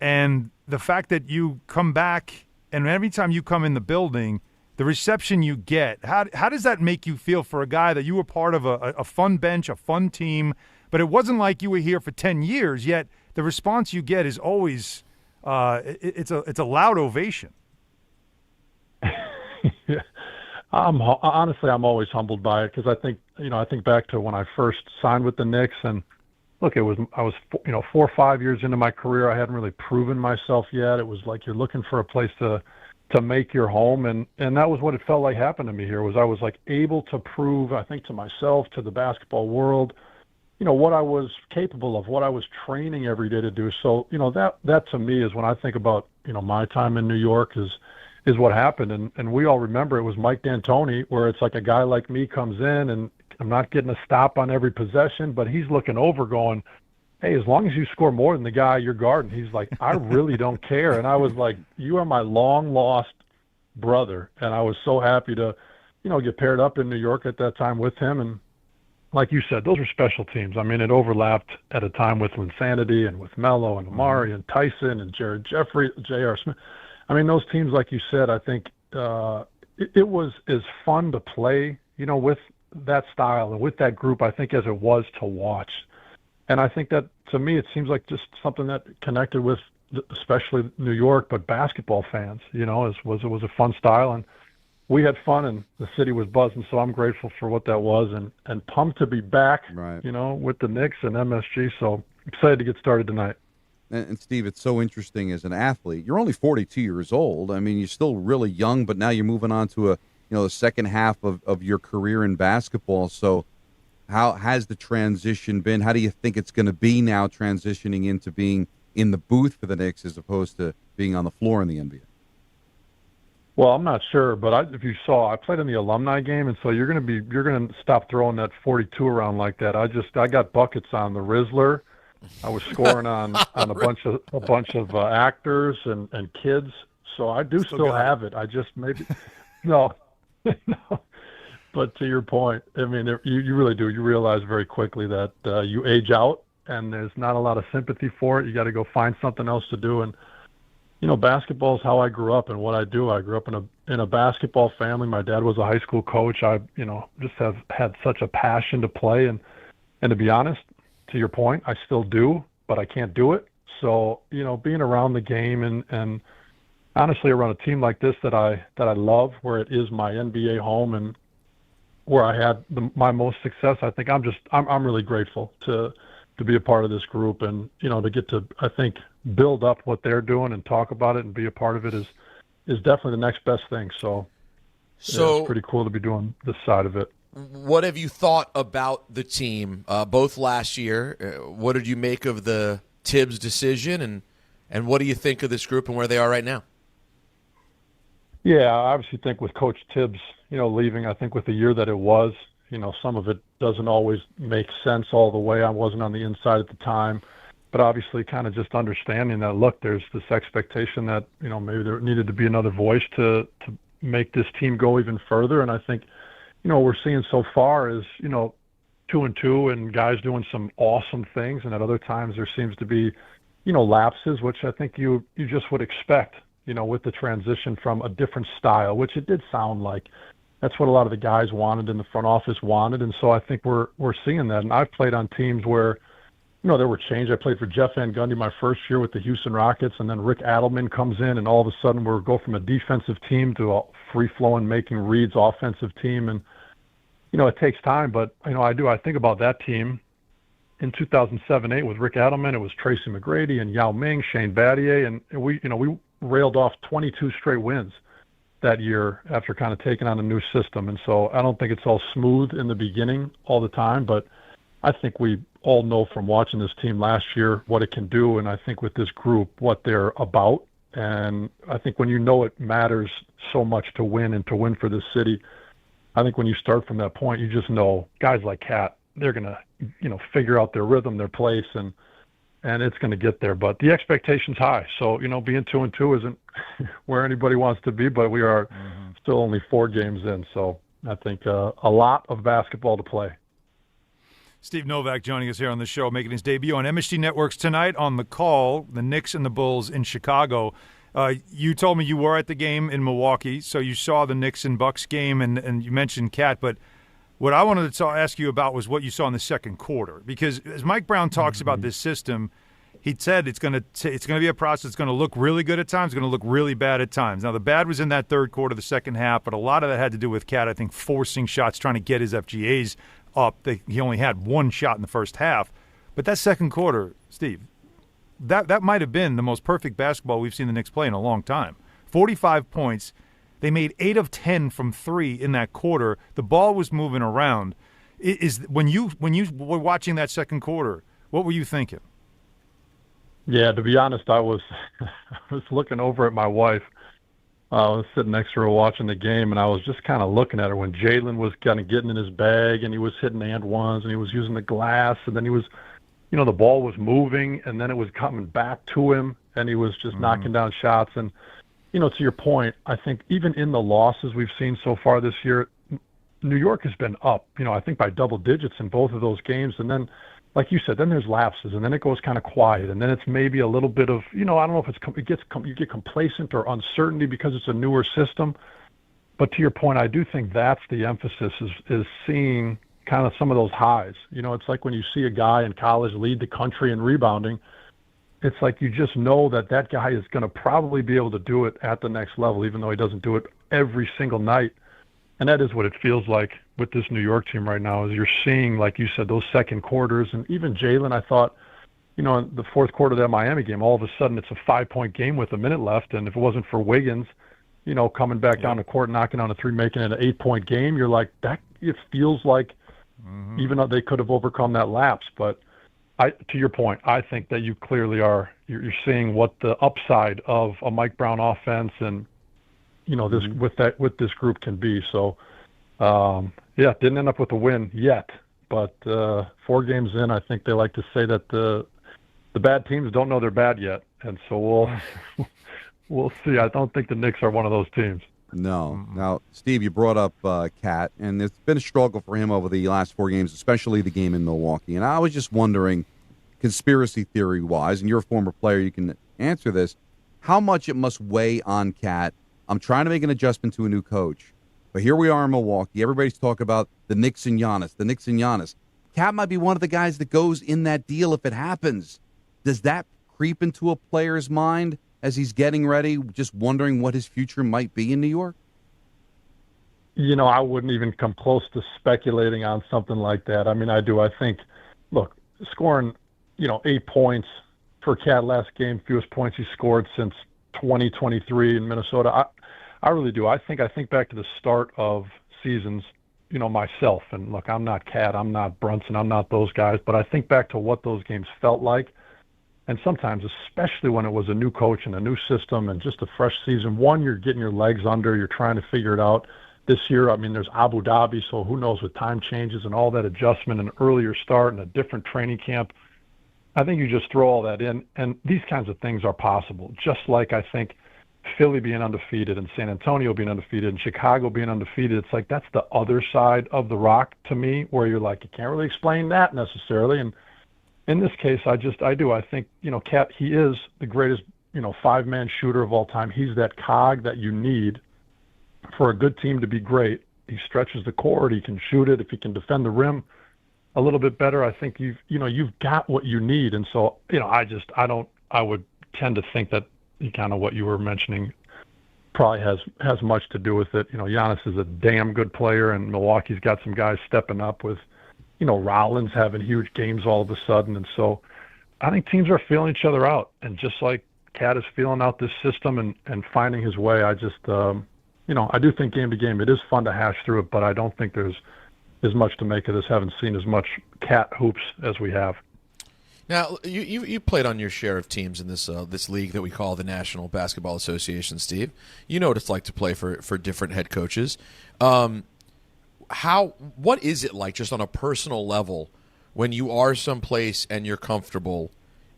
and the fact that you come back and every time you come in the building, the reception you get, how does that make you feel for a guy that you were part of a fun bench, a fun team, but it wasn't like you were here for 10 years, yet the response you get is always it's a loud ovation. Yeah. Honestly, I'm always humbled by it because I think back to when I first signed with the Knicks, and look, I was 4 or 5 years into my career. I hadn't really proven myself yet. It was like you're looking for a place to make your home, and that was what it felt like happened to me here. Was I was like able to prove, I think, to myself, to the basketball world, what I was capable of, what I was training every day to do. So that to me is when I think about my time in New York is what happened, and we all remember it was Mike D'Antoni, where it's like a guy like me comes in and I'm not getting a stop on every possession, but he's looking over going, hey, as long as you score more than the guy you're guarding, he's like, I really don't care. And I was like, you are my long lost brother. And I was so happy to, get paired up in New York at that time with him. And like you said, those were special teams. I mean, it overlapped at a time with Linsanity and with Melo and Amari and Tyson and Jared Jeffrey, J.R. Smith. I mean, those teams, like you said, I think it was as fun to play, with that style and with that group, I think, as it was to watch. And I think that, to me, it seems like just something that connected with, especially New York, but basketball fans, it was a fun style. And we had fun, and the city was buzzing, so I'm grateful for what that was and pumped to be back, right, with the Knicks and MSG. So excited to get started tonight. And Steve, it's so interesting as an athlete. You're only 42 years old. I mean, you're still really young, but now you're moving on to the second half of your career in basketball. So how has the transition been? How do you think it's going to be now transitioning into being in the booth for the Knicks as opposed to being on the floor in the NBA? Well, I'm not sure, but if you saw, I played in the alumni game, and so you're going to stop throwing that 42 around like that. I got buckets on the Rizzler. I was scoring on a bunch of actors and kids. So I do still have it. I just maybe no. But to your point, I mean, you really do. You realize very quickly that you age out, and there's not a lot of sympathy for it. You got to go find something else to do. And basketball is how I grew up and what I do. I grew up in a basketball family. My dad was a high school coach. I, just have had such a passion to play. And to be honest, to your point, I still do, but I can't do it. So, being around the game and honestly around a team like this that I love, where it is my NBA home and where I had my most success, I think I'm really grateful to be a part of this group and, to get to, I think, build up what they're doing and talk about it and be a part of it is definitely the next best thing. So it's pretty cool to be doing this side of it. What have you thought about the team, both last year? What did you make of the Tibbs decision, and what do you think of this group and where they are right now? Yeah, I obviously think with Coach Tibbs, leaving, I think with the year that it was, some of it doesn't always make sense all the way. I wasn't on the inside at the time, but obviously kind of just understanding that, look, there's this expectation that, maybe there needed to be another voice to make this team go even further. And I think, what we're seeing so far is, 2-2 and guys doing some awesome things. And at other times there seems to be, lapses, which I think you just would expect, with the transition from a different style, which it did sound like. That's what a lot of the guys wanted and the front office wanted. And so I think we're seeing that. And I've played on teams where, there were changes. I played for Jeff Van Gundy my first year with the Houston Rockets, and then Rick Adelman comes in, and all of a sudden we go from a defensive team to a free-flowing, making reads offensive team. And, it takes time, but, I think about that team in 2007-8 with Rick Adelman. It was Tracy McGrady and Yao Ming, Shane Battier, and we railed off 22 straight wins that year after kind of taking on a new system. And so I don't think it's all smooth in the beginning all the time, but I think we all know from watching this team last year what it can do, and I think with this group what they're about. And I think when it matters so much to win and to win for this city, I think when you start from that point, you just know guys like Cat, they're going to, figure out their rhythm, their place, and it's going to get there. But the expectation's high. So, being 2-2 isn't where anybody wants to be, but we are still only 4 games in. So I think a lot of basketball to play. Steve Novak joining us here on the show, making his debut on MSG Networks tonight on The Call, the Knicks and the Bulls in Chicago. You told me you were at the game in Milwaukee, so you saw the Knicks and Bucks game, and you mentioned Cat, but what I wanted to ask you about was what you saw in the second quarter, because as Mike Brown talks about this system, he said it's going to be a process. It's going to look really good at times. It's going to look really bad at times. Now, the bad was in that third quarter, the second half, but a lot of that had to do with Cat, I think, forcing shots, trying to get his FGAs up. He only had one shot in the first half. But that second quarter, Steve, that might have been the most perfect basketball we've seen the Knicks play in a long time. 45 points. They made 8 of 10 from 3 in that quarter. The ball was moving around. When you were watching that second quarter, what were you thinking? Yeah, to be honest, I was looking over at my wife. I was sitting next to her watching the game, and I was just kind of looking at her when Jalen was kind of getting in his bag, and he was hitting and ones, and he was using the glass, and then he was, the ball was moving, and then it was coming back to him, and he was just knocking down shots. And, to your point, I think even in the losses we've seen so far this year, New York has been up, I think by double digits in both of those games. And then, like you said, then there's lapses, and then it goes kind of quiet, and then it's maybe a little bit of, I don't know if you get complacent or uncertainty because it's a newer system. But to your point, I do think that's the emphasis is seeing kind of some of those highs. It's like when you see a guy in college lead the country in rebounding, it's like you just know that guy is going to probably be able to do it at the next level, even though he doesn't do it every single night. And that is what it feels like with this New York team right now, is you're seeing, like you said, those second quarters. And even Jalen, I thought, in the fourth quarter of that Miami game, all of a sudden it's a 5-point game with a minute left. And if it wasn't for Wiggins, coming back down the court, knocking on a 3, making it an 8-point game, you're like, it feels like even though they could have overcome that lapse. But to your point, I think that you clearly are, you're seeing what the upside of a Mike Brown offense and, this with this group can be. So, didn't end up with a win yet, but 4 games in, I think they like to say that the bad teams don't know they're bad yet, and so we'll see. I don't think the Knicks are one of those teams. No. Now, Steve, you brought up Cat, and it's been a struggle for him over the last 4 games, especially the game in Milwaukee. And I was just wondering, conspiracy theory-wise, and you're a former player, you can answer this, how much it must weigh on Cat. I'm trying to make an adjustment to a new coach, but here we are in Milwaukee. Everybody's talking about the Knicks and Giannis. Cat might be one of the guys that goes in that deal if it happens. Does that creep into a player's mind as he's getting ready, just wondering what his future might be in New York? I wouldn't even come close to speculating on something like that. I mean, I do. I think, look, scoring, 8 points for Cat last game, fewest points he scored since 2023 in Minnesota. I really do. I think back to the start of seasons, myself. And look, I'm not Cat, I'm not Brunson, I'm not those guys. But I think back to what those games felt like. And sometimes, especially when it was a new coach and a new system and just a fresh season, one, you're getting your legs under, you're trying to figure it out. This year, I mean, there's Abu Dhabi, so who knows with time changes and all that adjustment and earlier start and a different training camp. I think you just throw all that in, and these kinds of things are possible. Just like I think Philly being undefeated and San Antonio being undefeated and Chicago being undefeated, it's like that's the other side of the rock to me where you're like, you can't really explain that necessarily. And in this case, I do. I think, Cat, he is the greatest, 5-man shooter of all time. He's that cog that you need for a good team to be great. He stretches the court. He can shoot it. If he can defend the rim a little bit better, I think you've got what you need. And so, I would tend to think that kind of what you were mentioning probably has much to do with it. Giannis is a damn good player, and Milwaukee's got some guys stepping up with, Rollins having huge games all of a sudden. And so I think teams are feeling each other out. And just like Cat is feeling out this system and finding his way, I just, I do think game to game, it is fun to hash through it, but I don't think there's as much to make of this. Haven't seen as much Cat hoops as we have. Now, you played on your share of teams in this league that we call the National Basketball Association, Steve. You know what it's like to play for different head coaches. What is it like just on a personal level when you are someplace and you're comfortable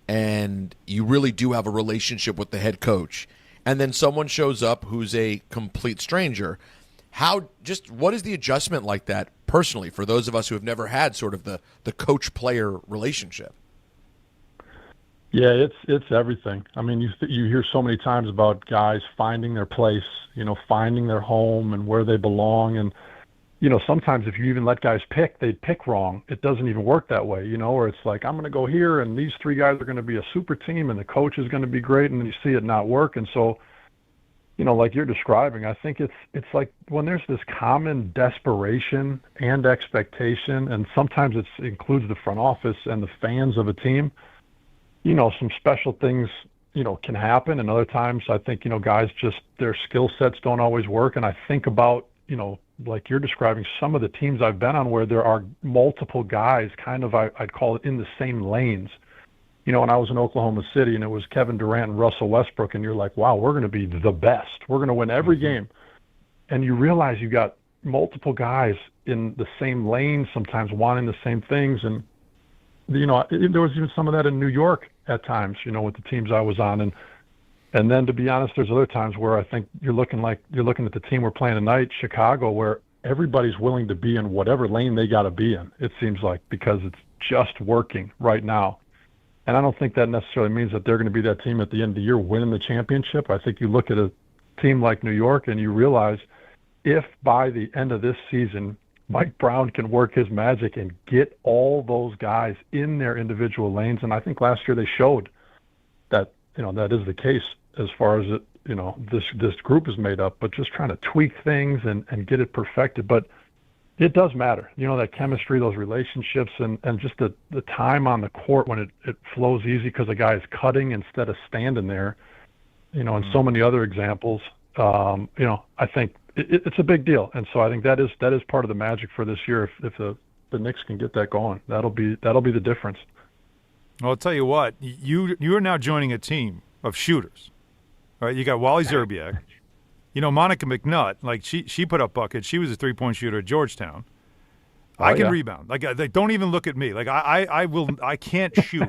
and you really do have a relationship with the head coach, and then someone shows up who's a complete stranger? What is the adjustment like that personally for those of us who have never had sort of the coach-player relationship? Yeah, it's everything. I mean, you hear so many times about guys finding their place, finding their home and where they belong. And, sometimes if you even let guys pick, they pick wrong. It doesn't even work that way, or it's like, I'm going to go here and these 3 guys are going to be a super team and the coach is going to be great, and then you see it not work. And so, like you're describing, I think it's like when there's this common desperation and expectation, and sometimes it includes the front office and the fans of a team, some special things, can happen. And other times I think, guys just, their skill sets don't always work. And I think about, like you're describing, some of the teams I've been on where there are multiple guys kind of, I'd call it in the same lanes. When I was in Oklahoma City and it was Kevin Durant and Russell Westbrook, and you're like, wow, we're going to be the best. We're going to win every game. And you realize you got multiple guys in the same lane, sometimes wanting the same things. And, there was even some of that in New York at times, with the teams I was on. And then, to be honest, there's other times where I think you're looking at the team we're playing tonight, Chicago, where everybody's willing to be in whatever lane they got to be in, it seems like, because it's just working right now. And I don't think that necessarily means that they're going to be that team at the end of the year winning the championship. I think you look at a team like New York and you realize if by the end of this season Mike Brown can work his magic and get all those guys in their individual lanes, and I think last year they showed that, that is the case as far as this group is made up, but just trying to tweak things and get it perfected. But it does matter, that chemistry, those relationships, and just the time on the court when it flows easy because a guy is cutting instead of standing there, and so many other examples. I think it's a big deal. And so I think that is part of the magic for this year. If the Knicks can get that going, that'll be the difference. Well, I'll tell you what, you are now joining a team of shooters. All right, you got Wally Zerbiak. Monica McNutt, like she put up buckets. She was a 3-point shooter at Georgetown. I can rebound. Like don't even look at me. Like I can't shoot.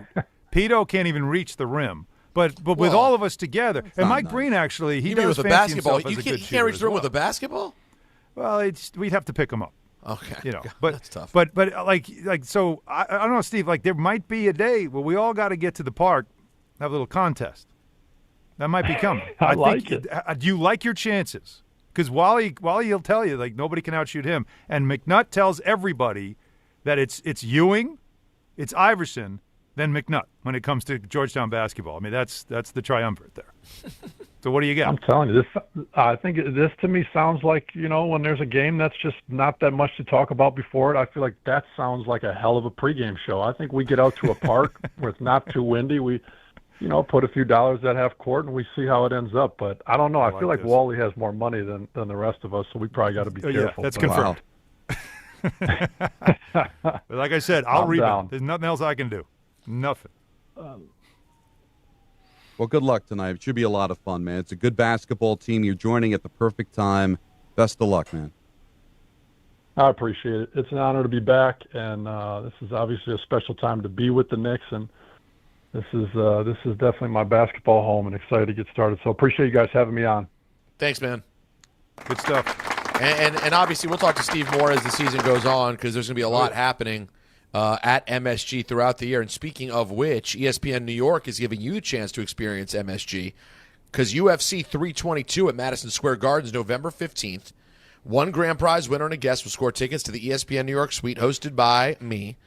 Pito can't even reach the rim. But with all of us together, and Mike Breen actually, he does with a fancy basketball. himself as a good shooter. Can't reach the rim well. with a basketball. Well, we'd have to pick him up. Okay, but that's tough. But so I don't know, Steve. Like there might be a day where we all got to get to the park, have a little contest. That might be coming. I think, like it. Do you like your chances? Because Wally will tell you, like, nobody can outshoot him. And McNutt tells everybody that it's Ewing, it's Iverson, then McNutt when it comes to Georgetown basketball. I mean, that's the triumvirate there. So what do you got? I'm telling you, I think this to me sounds like, when there's a game that's just not that much to talk about before it, I feel like that sounds like a hell of a pregame show. I think we get out to a park where it's not too windy. We, put a few dollars at half court and we see how it ends up. But I don't know. I feel like Wally has more money than the rest of us, so we probably got to be careful. Yeah, that's confirmed. But like I said, I'll rebound. There's nothing else I can do. Nothing. Well, good luck tonight. It should be a lot of fun, man. It's a good basketball team. You're joining at the perfect time. Best of luck, man. I appreciate it. It's an honor to be back, and this is obviously a special time to be with the Knicks, and this is definitely my basketball home, and excited to get started. So appreciate you guys having me on. Thanks, man. Good stuff. And obviously we'll talk to Steve more as the season goes on because there's going to be a lot happening at MSG throughout the year. And speaking of which, ESPN New York is giving you a chance to experience MSG because UFC 322 at Madison Square Gardens November 15th. One grand prize winner and a guest will score tickets to the ESPN New York suite hosted by me.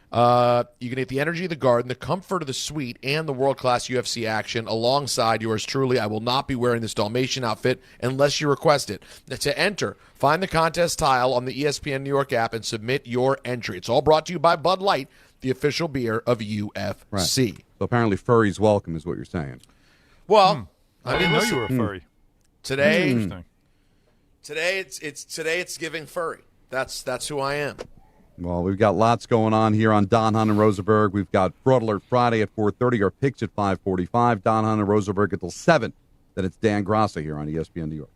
You can get the energy of the Garden, the comfort of the suite, and the world-class UFC action alongside yours truly. I will not be wearing this Dalmatian outfit unless you request it. To enter, find the contest tile on the ESPN New York app and submit your entry. It's all brought to you by Bud Light, the official beer of UFC. Right. So apparently furry's welcome is what you're saying. Well, I didn't know you were a furry. Today, Interesting. Today it's giving furry. That's who I am. Well, we've got lots going on here on Don, Hahn, and Rosenberg. We've got Fraud Alert Friday at 4:30, our picks at 5:45. Don, Hahn, and Rosenberg until 7. Then it's Dan Grassa here on ESPN New York.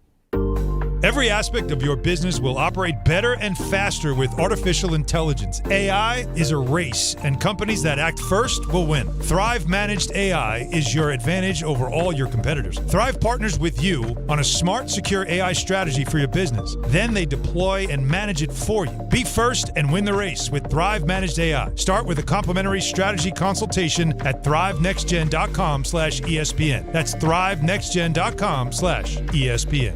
Every aspect of your business will operate better and faster with artificial intelligence. AI is a race, and companies that act first will win. Thrive Managed AI is your advantage over all your competitors. Thrive partners with you on a smart, secure AI strategy for your business. Then they deploy and manage it for you. Be first and win the race with Thrive Managed AI. Start with a complimentary strategy consultation at thrivenextgen.com/ESPN. That's thrivenextgen.com/ESPN.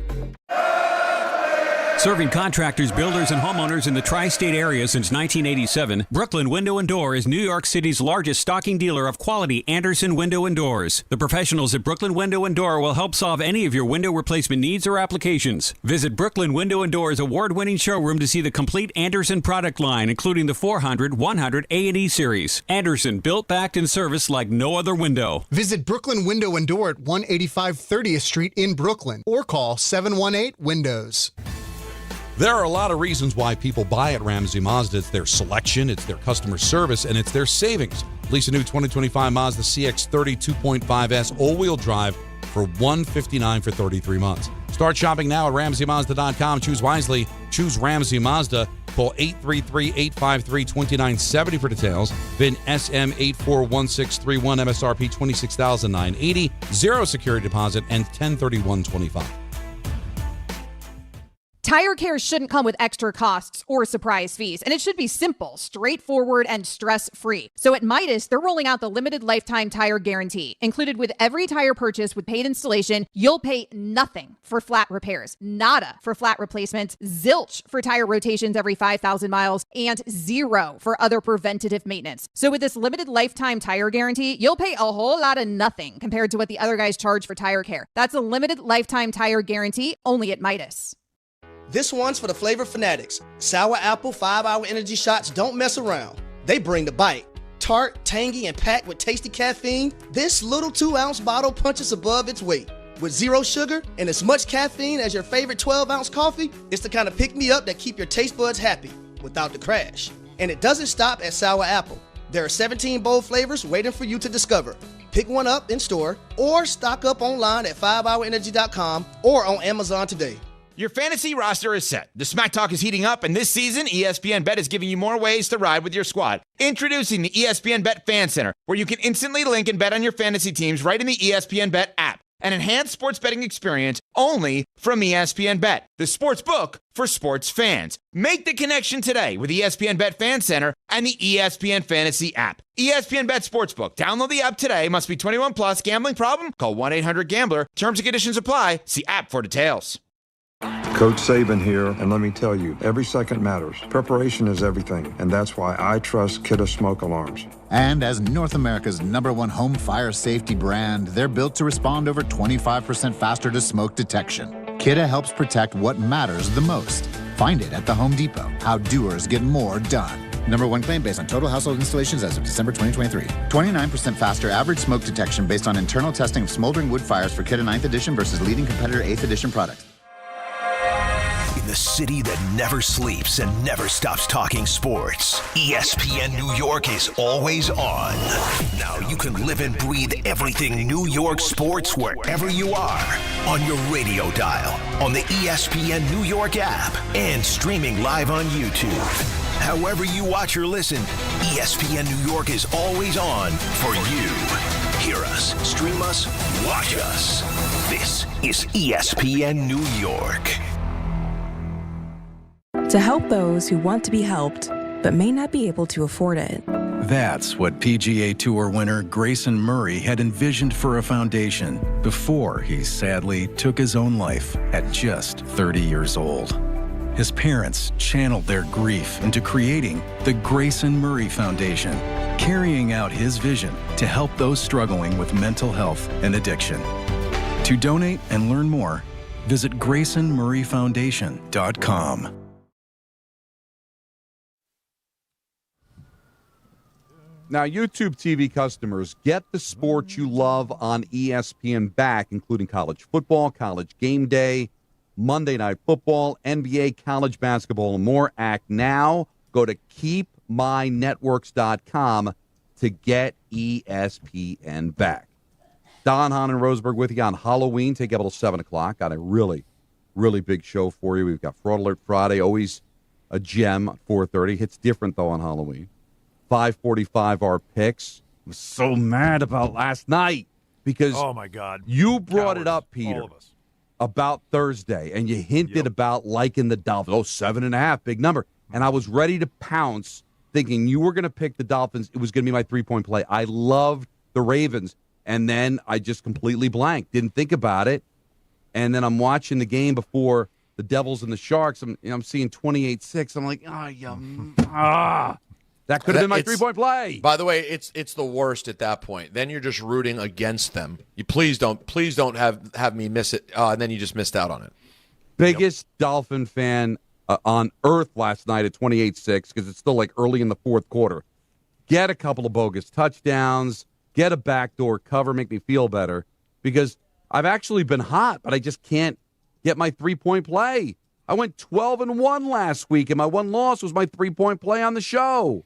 Serving contractors, builders, and homeowners in the tri-state area since 1987, Brooklyn Window & Door is New York City's largest stocking dealer of quality Andersen window and doors. The professionals at Brooklyn Window & Door will help solve any of your window replacement needs or applications. Visit Brooklyn Window & Door's award-winning showroom to see the complete Andersen product line, including the 400, 100, A&E series. Andersen, built, backed, and serviced like no other window. Visit Brooklyn Window & Door at 185 30th Street in Brooklyn or call 718-WINDOWS. There are a lot of reasons why people buy at Ramsey Mazda. It's their selection, it's their customer service, and it's their savings. Lease a new 2025 Mazda CX-30 2.5S all-wheel drive for $159 for 33 months. Start shopping now at RamseyMazda.com. Choose wisely. Choose Ramsey Mazda. Call 833-853-2970 for details. VIN SM841631, MSRP $26,980, 0 security deposit, and 1031.25. Tire care shouldn't come with extra costs or surprise fees, and it should be simple, straightforward, and stress-free. So at Midas, they're rolling out the limited lifetime tire guarantee. Included with every tire purchase with paid installation, you'll pay nothing for flat repairs, nada for flat replacements, zilch for tire rotations every 5,000 miles, and 0 for other preventative maintenance. So with this limited lifetime tire guarantee, you'll pay a whole lot of nothing compared to what the other guys charge for tire care. That's a limited lifetime tire guarantee only at Midas. This one's for the flavor fanatics. Sour apple 5-hour energy shots don't mess around. They bring the bite. Tart, tangy, and packed with tasty caffeine, this little 2-ounce bottle punches above its weight. With 0 sugar and as much caffeine as your favorite 12-ounce coffee, it's the kind of pick-me-up that keep your taste buds happy without the crash. And it doesn't stop at sour apple. There are 17 bold flavors waiting for you to discover. Pick one up in store or stock up online at 5hourenergy.com or on Amazon today. Your fantasy roster is set. The Smack Talk is heating up, and this season, ESPN Bet is giving you more ways to ride with your squad. Introducing the ESPN Bet Fan Center, where you can instantly link and bet on your fantasy teams right in the ESPN Bet app. An enhanced sports betting experience only from ESPN Bet, the sports book for sports fans. Make the connection today with ESPN Bet Fan Center and the ESPN Fantasy app. ESPN Bet Sportsbook. Download the app today. Must be 21 plus. Gambling problem? Call 1-800-GAMBLER. Terms and conditions apply. See app for details. Coach Saban here, and let me tell you, every second matters. Preparation is everything, and that's why I trust Kidde Smoke Alarms. And as North America's #1 home fire safety brand, they're built to respond over 25% faster to smoke detection. Kidde helps protect what matters the most. Find it at the Home Depot. How doers get more done. #1 claim based on total household installations as of December 2023. 29% faster average smoke detection based on internal testing of smoldering wood fires for Kidde 9th edition versus leading competitor 8th edition products. In the city that never sleeps and never stops talking sports, ESPN New York is always on. Now you can live and breathe everything New York sports wherever you are. On your radio dial, on the ESPN New York app, and streaming live on YouTube. However you watch or listen, ESPN New York is always on for you. Hear us, stream us, watch us. This is ESPN New York. To help those who want to be helped, but may not be able to afford it. That's what PGA Tour winner Grayson Murray had envisioned for a foundation before he sadly took his own life at just 30 years old. His parents channeled their grief into creating the Grayson Murray Foundation, carrying out his vision to help those struggling with mental health and addiction. To donate and learn more, visit GraysonMurrayFoundation.com. Now, YouTube TV customers, get the sports you love on ESPN back, including college football, college game day, Monday Night Football, NBA, college basketball, and more. Act now. Go to keepmynetworks.com to get ESPN back. Don, Hahn, and Rosenberg with you on Halloween. Take up until 7 o'clock. Got a really, really big show for you. We've got Fraud Alert Friday, always a gem at 4:30. Hits different, though, on Halloween. 5:45 our picks. I'm so mad about last night because oh my God, you brought it up, Peter, about Thursday, and you hinted about liking the Dolphins. 7.5, big number. And I was ready to pounce, thinking you were going to pick the Dolphins. It was going to be my 3-point play. I loved the Ravens, and then I just completely blanked. Didn't think about it. And then I'm watching the game before the Devils and the Sharks. I'm seeing 28-6. I'm like, that could have been my 3-point play. By the way, it's the worst at that point. Then you're just rooting against them. You please don't have me miss it, and then you just missed out on it. Biggest Dolphin fan on earth last night at 28-6 because it's still like early in the fourth quarter. Get a couple of bogus touchdowns, get a backdoor cover, make me feel better because I've actually been hot, but I just can't get my 3-point play. I went 12-1 last week, and my one loss was my 3-point play on the show.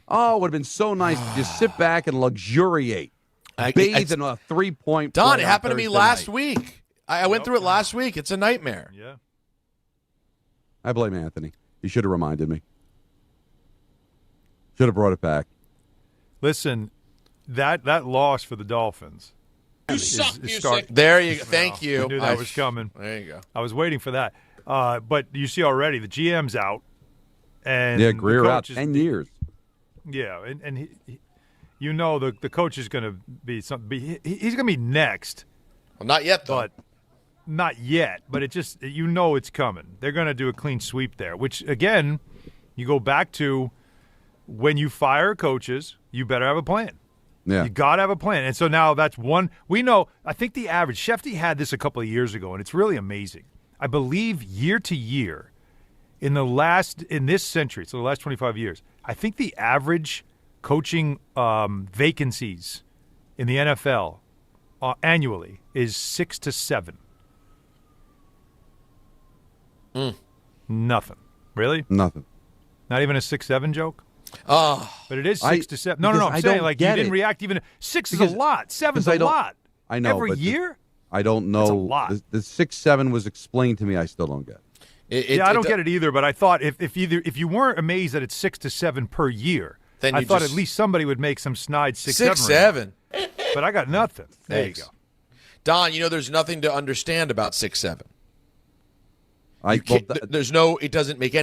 Oh, it would have been so nice to just sit back and luxuriate, bathe in a 3-point play. Don, it happened to me last week. I went through it last week. It's a nightmare. Yeah. I blame Anthony. He should have reminded me. Should have brought it back. Listen, that loss for the Dolphins. There you go. Thank you. I knew that was coming. There you go. I was waiting for that. But you see already, the GM's out. And yeah, Greer out 10 years. Yeah, and he the coach is going to be something. He's going to be next. Well, not yet, though. But not yet. But it just it's coming. They're going to do a clean sweep there. Which again, you go back to when you fire coaches, you better have a plan. Yeah, you got to have a plan. And so now that's one. We know. I think the average. Shefty had this a couple of years ago, and it's really amazing. I believe year to year, in this century, so the last 25 years. I think the average coaching vacancies in the NFL annually is 6 to 7. Nothing. Really? Nothing. Not even a 6-7 joke? Oh. But it is 6 to 7. No. I'm saying you didn't react even. 6 is a lot. 7's a lot. I know. Every year? I don't know. It's a lot. The 6-7 was explained to me. I still don't get. I don't get it either. But I thought if you weren't amazed that it's 6 to 7 per year, then I thought at least somebody would make some snide 6-7. 6-7. But I got nothing. There you go. Don, there's nothing to understand about 6'7". It doesn't make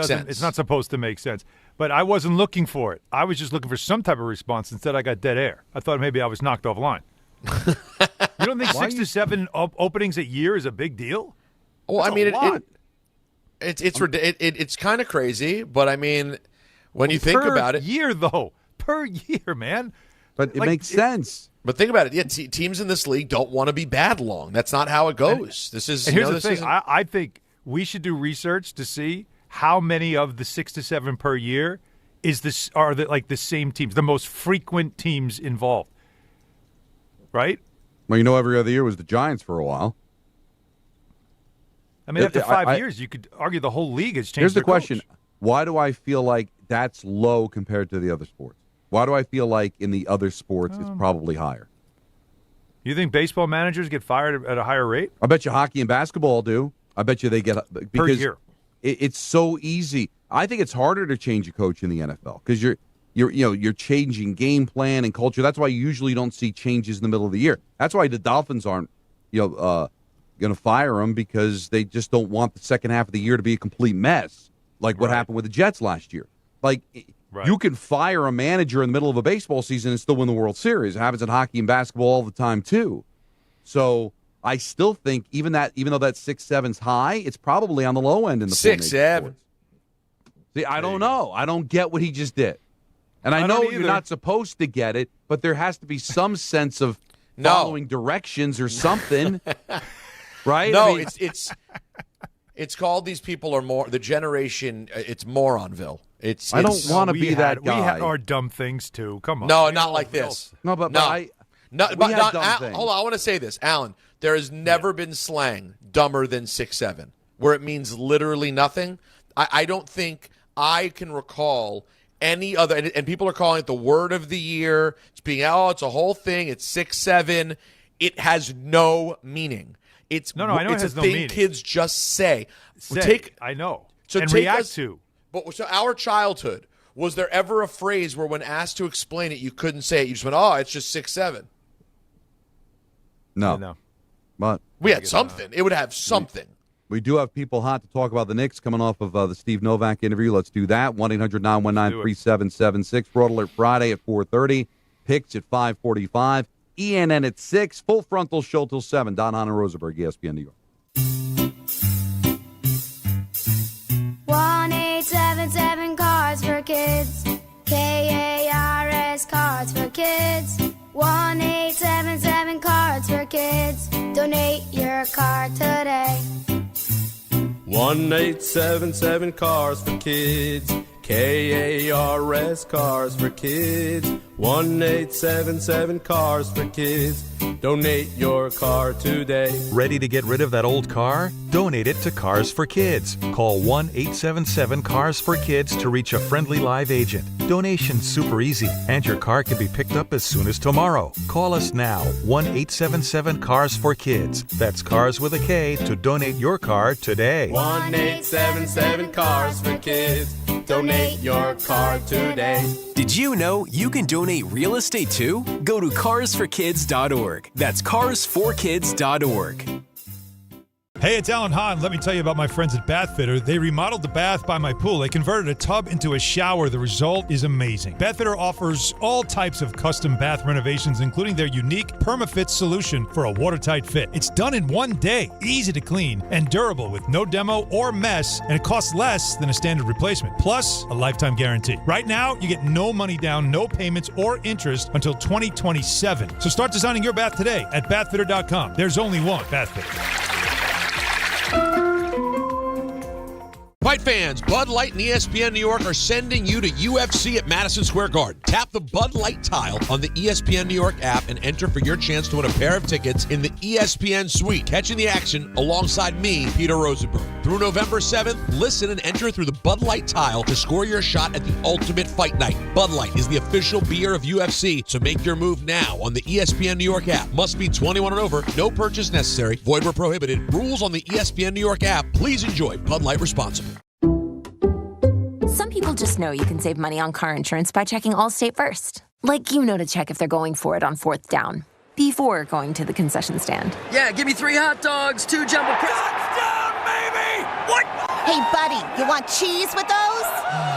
sense. It's not supposed to make sense. But I wasn't looking for it. I was just looking for some type of response. Instead, I got dead air. I thought maybe I was knocked offline. You don't think 6 to 7 openings a year is a big deal? Well, I mean, it's kind of crazy, but I mean, when you think about it, per year, man. But it makes sense. But think about it. Yeah, teams in this league don't want to be bad long. That's not how it goes. Here's the thing. I think we should do research to see how many of the 6 to 7 per year are the same teams, the most frequent teams involved. Right? Well, every other year was the Giants for a while. I mean, after 5 years, you could argue the whole league has changed. Here's the their question. coach. Why do I feel like that's low compared to the other sports? Why do I feel like in the other sports it's probably higher? You think baseball managers get fired at a higher rate? I bet you hockey and basketball do. I bet you they get because per year. It's so easy. I think it's harder to change a coach in the NFL because you're changing game plan and culture. That's why you usually don't see changes in the middle of the year. That's why the Dolphins aren't going to fire him, because they just don't want the second half of the year to be a complete mess, like what happened with the Jets last year. Like, you can fire a manager in the middle of a baseball season and still win the World Series. It happens in hockey and basketball all the time, too. So I still think even though that 6'7's high, it's probably on the low end in the 6'7". See, I don't know. I don't get what he just did. And I know you're not supposed to get it, but there has to be some sense of following directions or something. Right? No, I mean, it's called, these people are more the generation. It's Moronville. I don't want to be that guy. We had our dumb things too. Come on. No, not like this. No, but hold on. I want to say this, Alan. There has never been slang dumber than 6'7", where it means literally nothing. I don't think I can recall any other, and people are calling it the word of the year. It's a whole thing. It's 6'7". It has no meaning. I know it's it has a no thing meaning. Kids just say. I know. So and take react us, to. But so our childhood, was there ever a phrase where when asked to explain it, you couldn't say it? You just went, it's just 6'7". No. But we had something. It would have something. We do have people hot to talk about the Knicks coming off of the Steve Novak interview. Let's do that. 1-800-919-3776. Broad Alert Friday at 4:30. Picks at 5:45. ENN at 6. Full frontal show till 7. Don, Hahn, and Rosenberg, ESPN New York. 1-877 Cards for Kids. KARS Cards for Kids. 1-877 Cards for Kids. Donate your card today. 1-877 Cars for Kids. KARS Cars for Kids. 1-877 Cars for Kids. Donate your car today. Ready to get rid of that old car? Donate it to Cars for Kids. Call 1-877 Cars for Kids to reach a friendly live agent. Donation's super easy, and your car can be picked up as soon as tomorrow. Call us now, 1-877 Cars for Kids. That's Cars with a K to donate your car today. 1-877 Cars for Kids. Donate your car today. Did you know you can donate real estate too? Go to carsforkids.org. That's carsforkids.org. Hey, it's Alan Hahn. Let me tell you about my friends at Bathfitter. They remodeled the bath by my pool. They converted a tub into a shower. The result is amazing. Bathfitter offers all types of custom bath renovations, including their unique PermaFit solution for a watertight fit. It's done in one day, easy to clean, and durable with no demo or mess, and it costs less than a standard replacement. Plus, a lifetime guarantee. Right now, you get no money down, no payments or interest until 2027. So start designing your bath today at bathfitter.com. There's only one Bathfitter. Fight fans, Bud Light and ESPN New York are sending you to UFC at Madison Square Garden. Tap the Bud Light tile on the ESPN New York app and enter for your chance to win a pair of tickets in the ESPN suite. Catching the action alongside me, Peter Rosenberg. Through November 7th, listen and enter through the Bud Light tile to score your shot at the ultimate fight night. Bud Light is the official beer of UFC, so make your move now on the ESPN New York app. Must be 21 and over. No purchase necessary. Void where prohibited. Rules on the ESPN New York app. Please enjoy Bud Light responsibly. Some people just know you can save money on car insurance by checking Allstate first. Like, to check if they're going for it on 4th down. before going to the concession stand. Yeah, give me 3 hot dogs, 2 jumbo Touchdown, baby! What? Hey, buddy, you want cheese with those?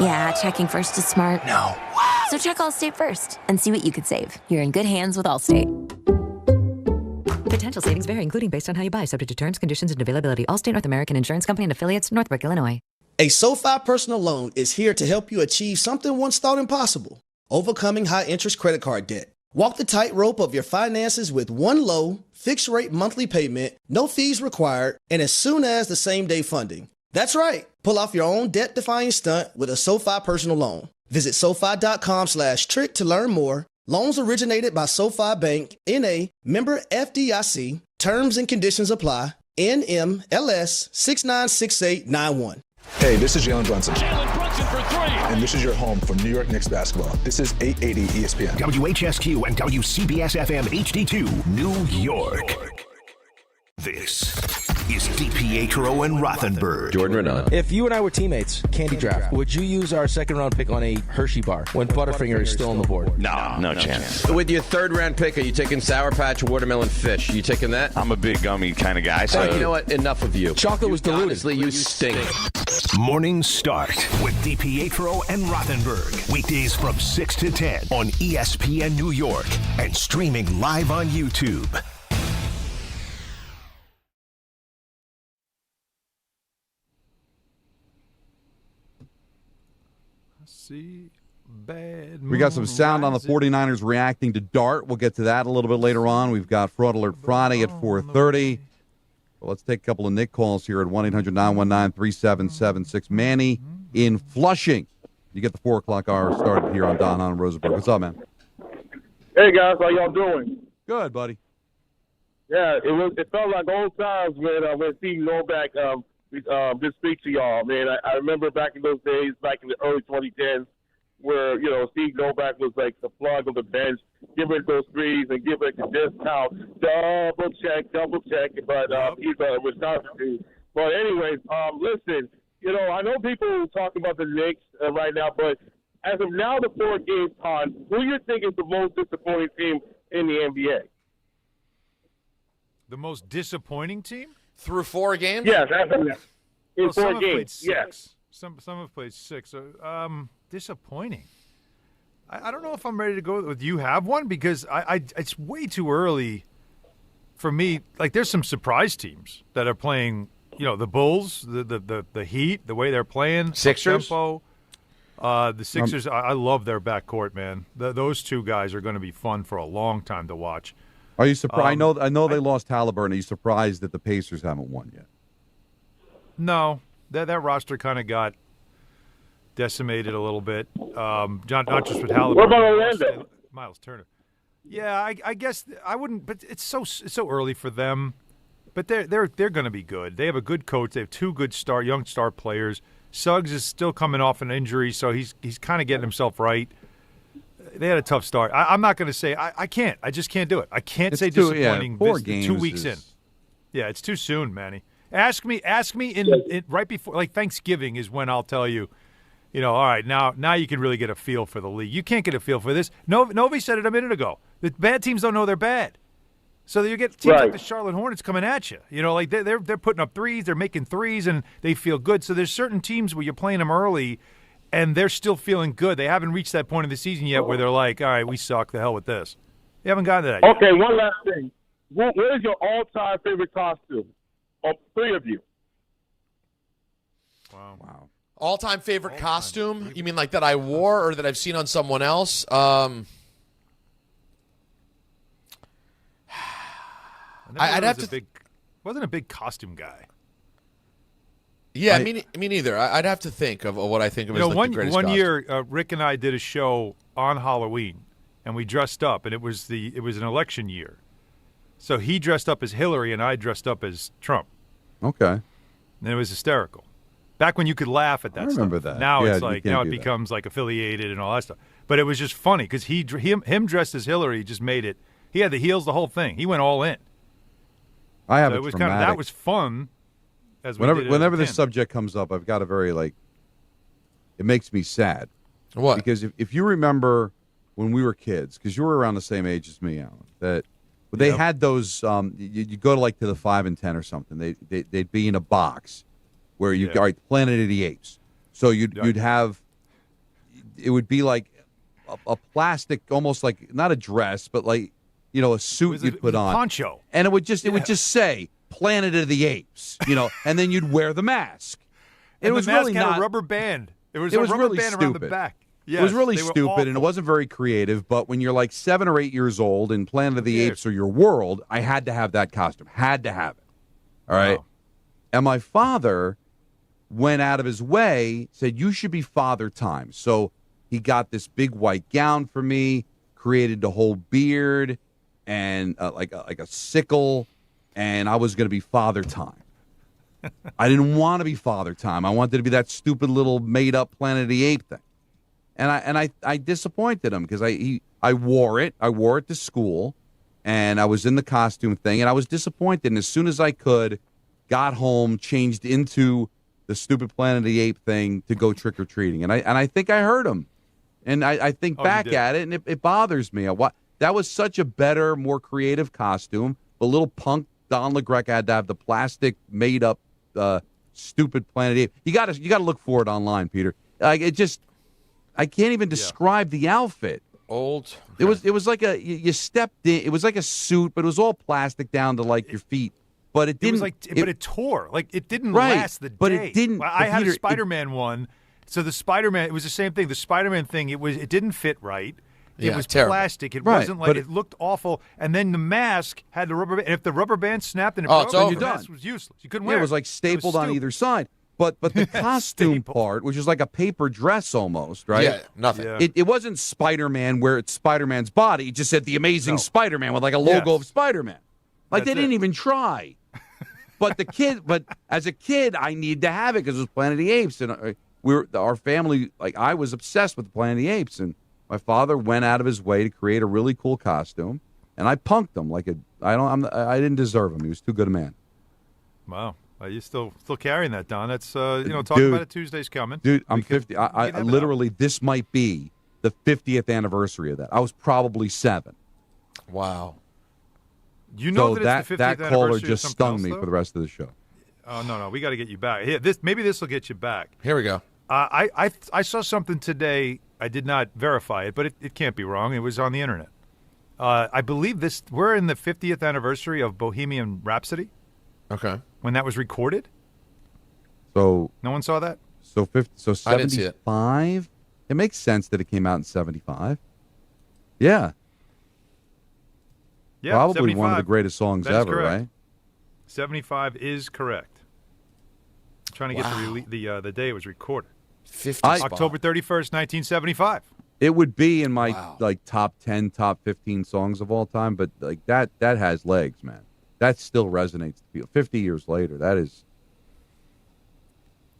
Yeah, checking first is smart. No. So check Allstate first and see what you could save. You're in good hands with Allstate. Potential savings vary, including based on how you buy, subject to terms, conditions, and availability. Allstate North American Insurance Company and affiliates, Northbrook, Illinois. A SoFi personal loan is here to help you achieve something once thought impossible: overcoming high-interest credit card debt. Walk the tightrope of your finances with one low, fixed-rate monthly payment, no fees required, and as soon as the same-day funding. That's right. Pull off your own debt-defying stunt with a SoFi personal loan. Visit SoFi.com/trick to learn more. Loans originated by SoFi Bank, N.A., member FDIC. Terms and conditions apply. NMLS 696891. Hey, this is Jalen Brunson. Jalen Brunson for 3. And this is your home for New York Knicks basketball. This is 880 ESPN. WHSQ and WCBS-FM HD2, New York. This is DiPietro and Rothenberg. Jordan Renaud. If you and I were teammates, candy draft, would you use our second-round pick on a Hershey bar when Butterfinger is still on the board? No chance. With your third-round pick, are you taking Sour Patch or Watermelon Fish? You taking that? I'm a big gummy kind of guy. So you know what? Enough of you. Chocolate was diluted. Honestly, you stink. Morning Start with DiPietro and Rothenberg. Weekdays from 6 to 10 on ESPN New York and streaming live on YouTube. We got some sound on the 49ers reacting to Dart. We'll get to that a little bit later on. We've got Fraud Alert Friday at 4:30. Well, let's take a couple of Nick calls here at 1-800-919-3776. Manny in Flushing. You get the 4 o'clock hour started here on Don, Hahn, and Rosenberg. What's up, man? Hey, guys. How y'all doing? Good, buddy. Yeah, it felt like old times when Steve Novak did speak to y'all, man. I remember back in those days, back in the early 2010s, where, Steve Novak was like the plug of the bench, giving those threes and giving the discount, double check. But he's a Wisconsin dude. But anyways, listen, I know people talk about the Knicks right now, but as of now, the 4 games on, who you think is the most disappointing team in the NBA? The most disappointing team? Through 4 games? Yes, in 4 games. Yes. Some have played 6. Disappointing. I don't know if I'm ready to go. Do you have one? Because it's way too early for me. Like, there's some surprise teams that are playing. The Bulls, the Heat, the way they're playing, Sixers. Tempo. The Sixers. I love their backcourt, man. Those 2 guys are going to be fun for a long time to watch. Are you surprised? I know they lost Halliburton. Are you surprised that the Pacers haven't won yet? No, that roster kind of got decimated a little bit. Not just with Halliburton. What about Orlando? Miles Turner. Yeah, I guess I wouldn't. But it's so early for them. But they're going to be good. They have a good coach. They have 2 good young star players. Suggs is still coming off an injury, so he's kind of getting himself right. They had a tough start. I'm not going to say I can't. I just can't do it. I can't say disappointing. 4 games 2 weeks in. Yeah, it's too soon, Manny. Ask me in right before, like, Thanksgiving is when I'll tell you. All right, now you can really get a feel for the league. You can't get a feel for this. Novi said it a minute ago. The bad teams don't know they're bad. So you get teams like the Charlotte Hornets coming at you. Like they're putting up threes, they're making threes, and they feel good. So there's certain teams where you're playing them early, and they're still feeling good. They haven't reached that point of the season yet where they're like, all right, we suck. The hell with this. You haven't gotten to that yet. Okay, one last thing. What is your all-time favorite costume? 3 of you. Wow. All-time favorite costume? You mean like that I wore or that I've seen on someone else? I'd have to. Wasn't a big costume guy. Yeah, me neither. I'd have to think of what I think of as the greatest one costume. year, Rick and I did a show on Halloween, and we dressed up, and it was an election year, so he dressed up as Hillary, and I dressed up as Trump. Okay. And it was hysterical. Back when you could laugh at that. I remember stuff. that. Now Yeah, it's like you can't now it do becomes like affiliated and all that stuff. But it was just funny because him dressed as Hillary just made it. He had the heels, the whole thing. He went all in. I have so a it was traumatic. that was fun. As Whenever this subject comes up, I've got a very it makes me sad. What? Because if you remember when we were kids, because you were around the same age as me, Alan, that They had those. You go to the 5 and 10 or something. They'd be in a box where you all right, Planet of the Apes. So you'd have. It would be like a plastic, almost like not a dress, but like a suit you'd put on, poncho, and it would just say Planet of the Apes, and then you'd wear the mask. And it was the mask really had not a rubber band. It was really rubber band stupid. around the back. Yes, it was really they were stupid, awful. and it wasn't very creative. But when you're like 7 or 8 years old and Planet of the Apes are your world, I had to have that costume. Had to have it. All right. Wow. And my father went out of his way, said, you should be Father Time. So he got this big white gown for me, created the whole beard and like a sickle, and I was going to be Father Time. I didn't want to be Father Time. I wanted to be that stupid little made-up Planet of the Ape thing. And I disappointed him because I wore it. I wore it to school, and I was in the costume thing, and I was disappointed. And as soon as I could, got home, changed into the stupid Planet of the Ape thing to go trick-or-treating. And I think I hurt him. And I think back at it, and it bothers me. That was such a better, more creative costume. The little punk Don LeGrec had to have the plastic made-up stupid Planet of the Ape. You got to look for it online, Peter. I can't even describe the outfit. Old. It was like you stepped in. It was like a suit, but it was all plastic down to like your feet. But it didn't. But it tore. Like it didn't Right, last the day. but it didn't- I but had Peter, a Spider-Man one. So the Spider-Man, it was the same thing. The Spider-Man thing, it didn't fit right. It Yeah, was terrible. plastic. It Right, wasn't like but it looked awful. And then the mask had the rubber band. And if the rubber band snapped and it Oh, broke, it's then over. the You're mask done. was useless. You couldn't Yeah, wear it was like stapled on stupid. either side. But the costume part, which is like a paper dress almost, right? Yeah, nothing. Yeah. It wasn't Spider-Man where it's Spider-Man's body. It just said the Amazing Spider-Man with like a logo of Spider-Man. Like they That's didn't it. even try. But as a kid, I needed to have it because it was Planet of the Apes, and our family, like I was obsessed with Planet of the Apes, and my father went out of his way to create a really cool costume, and I punked him I didn't deserve him. He was too good a man. Wow. You still carrying that, Don. That's talking Dude. about it. Tuesday's coming. Dude, I'm We could- 50. we could I have it literally, this might be the 50th anniversary of that. I was probably 7. Wow. You know So that it's the 50th that caller anniversary of just something stung else, me though? for the rest of the show. Oh no, we got to get you back. Here, maybe this will get you back. Here we go. I saw something today. I did not verify it, but it can't be wrong. It was on the internet. I believe we're in the 50th anniversary of Bohemian Rhapsody. Okay. When that was recorded. So No one saw that? So 75. I didn't see it. It makes sense that it came out in 75. Yeah. Yeah, Probably one of 75. the greatest songs That is ever, correct. right? 75 is correct. I'm trying to get the day it was recorded. 50 October 31st, 1975. It would be in my top 10, top 15 songs of all time, but like that has legs, man. That still resonates to people. 50 years later, that's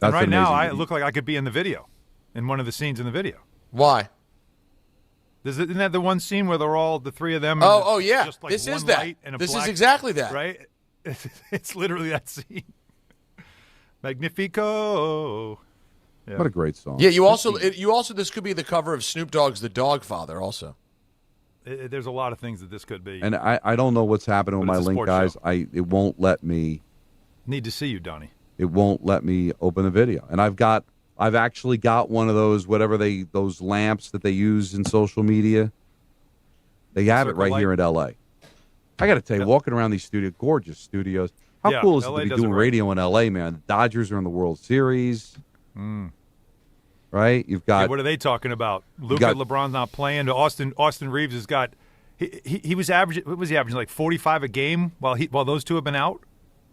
And right now, I amazing. look like I could be in the video, in one of the scenes in the video. Why? Isn't that the one scene where they're all the three of them? Oh, yeah. Just like This one is that. light and a This is black- exactly that. Right? It's literally that scene. Magnifico. Yeah. What a great song. Yeah, you also this could be the cover of Snoop Dogg's The Dogfather also. There's a lot of things that this could be. And I don't know what's happening with But my it's a link, sports guys. It won't let me. Need to see you, Donnie. It won't let me open the video, and I've actually got one of those those lamps that they use in social media. They have it Circle right light? here in L.A. I got to tell you, walking around these gorgeous studios, how Yeah, cool is it LA to be does it doing right. radio in L.A., man? The Dodgers are in the World Series, right? You've got What are they talking about? Luka, got- LeBron's not playing. Austin Reeves has got. He was averaging. What was he averaging? Like 45 a game while those two have been out.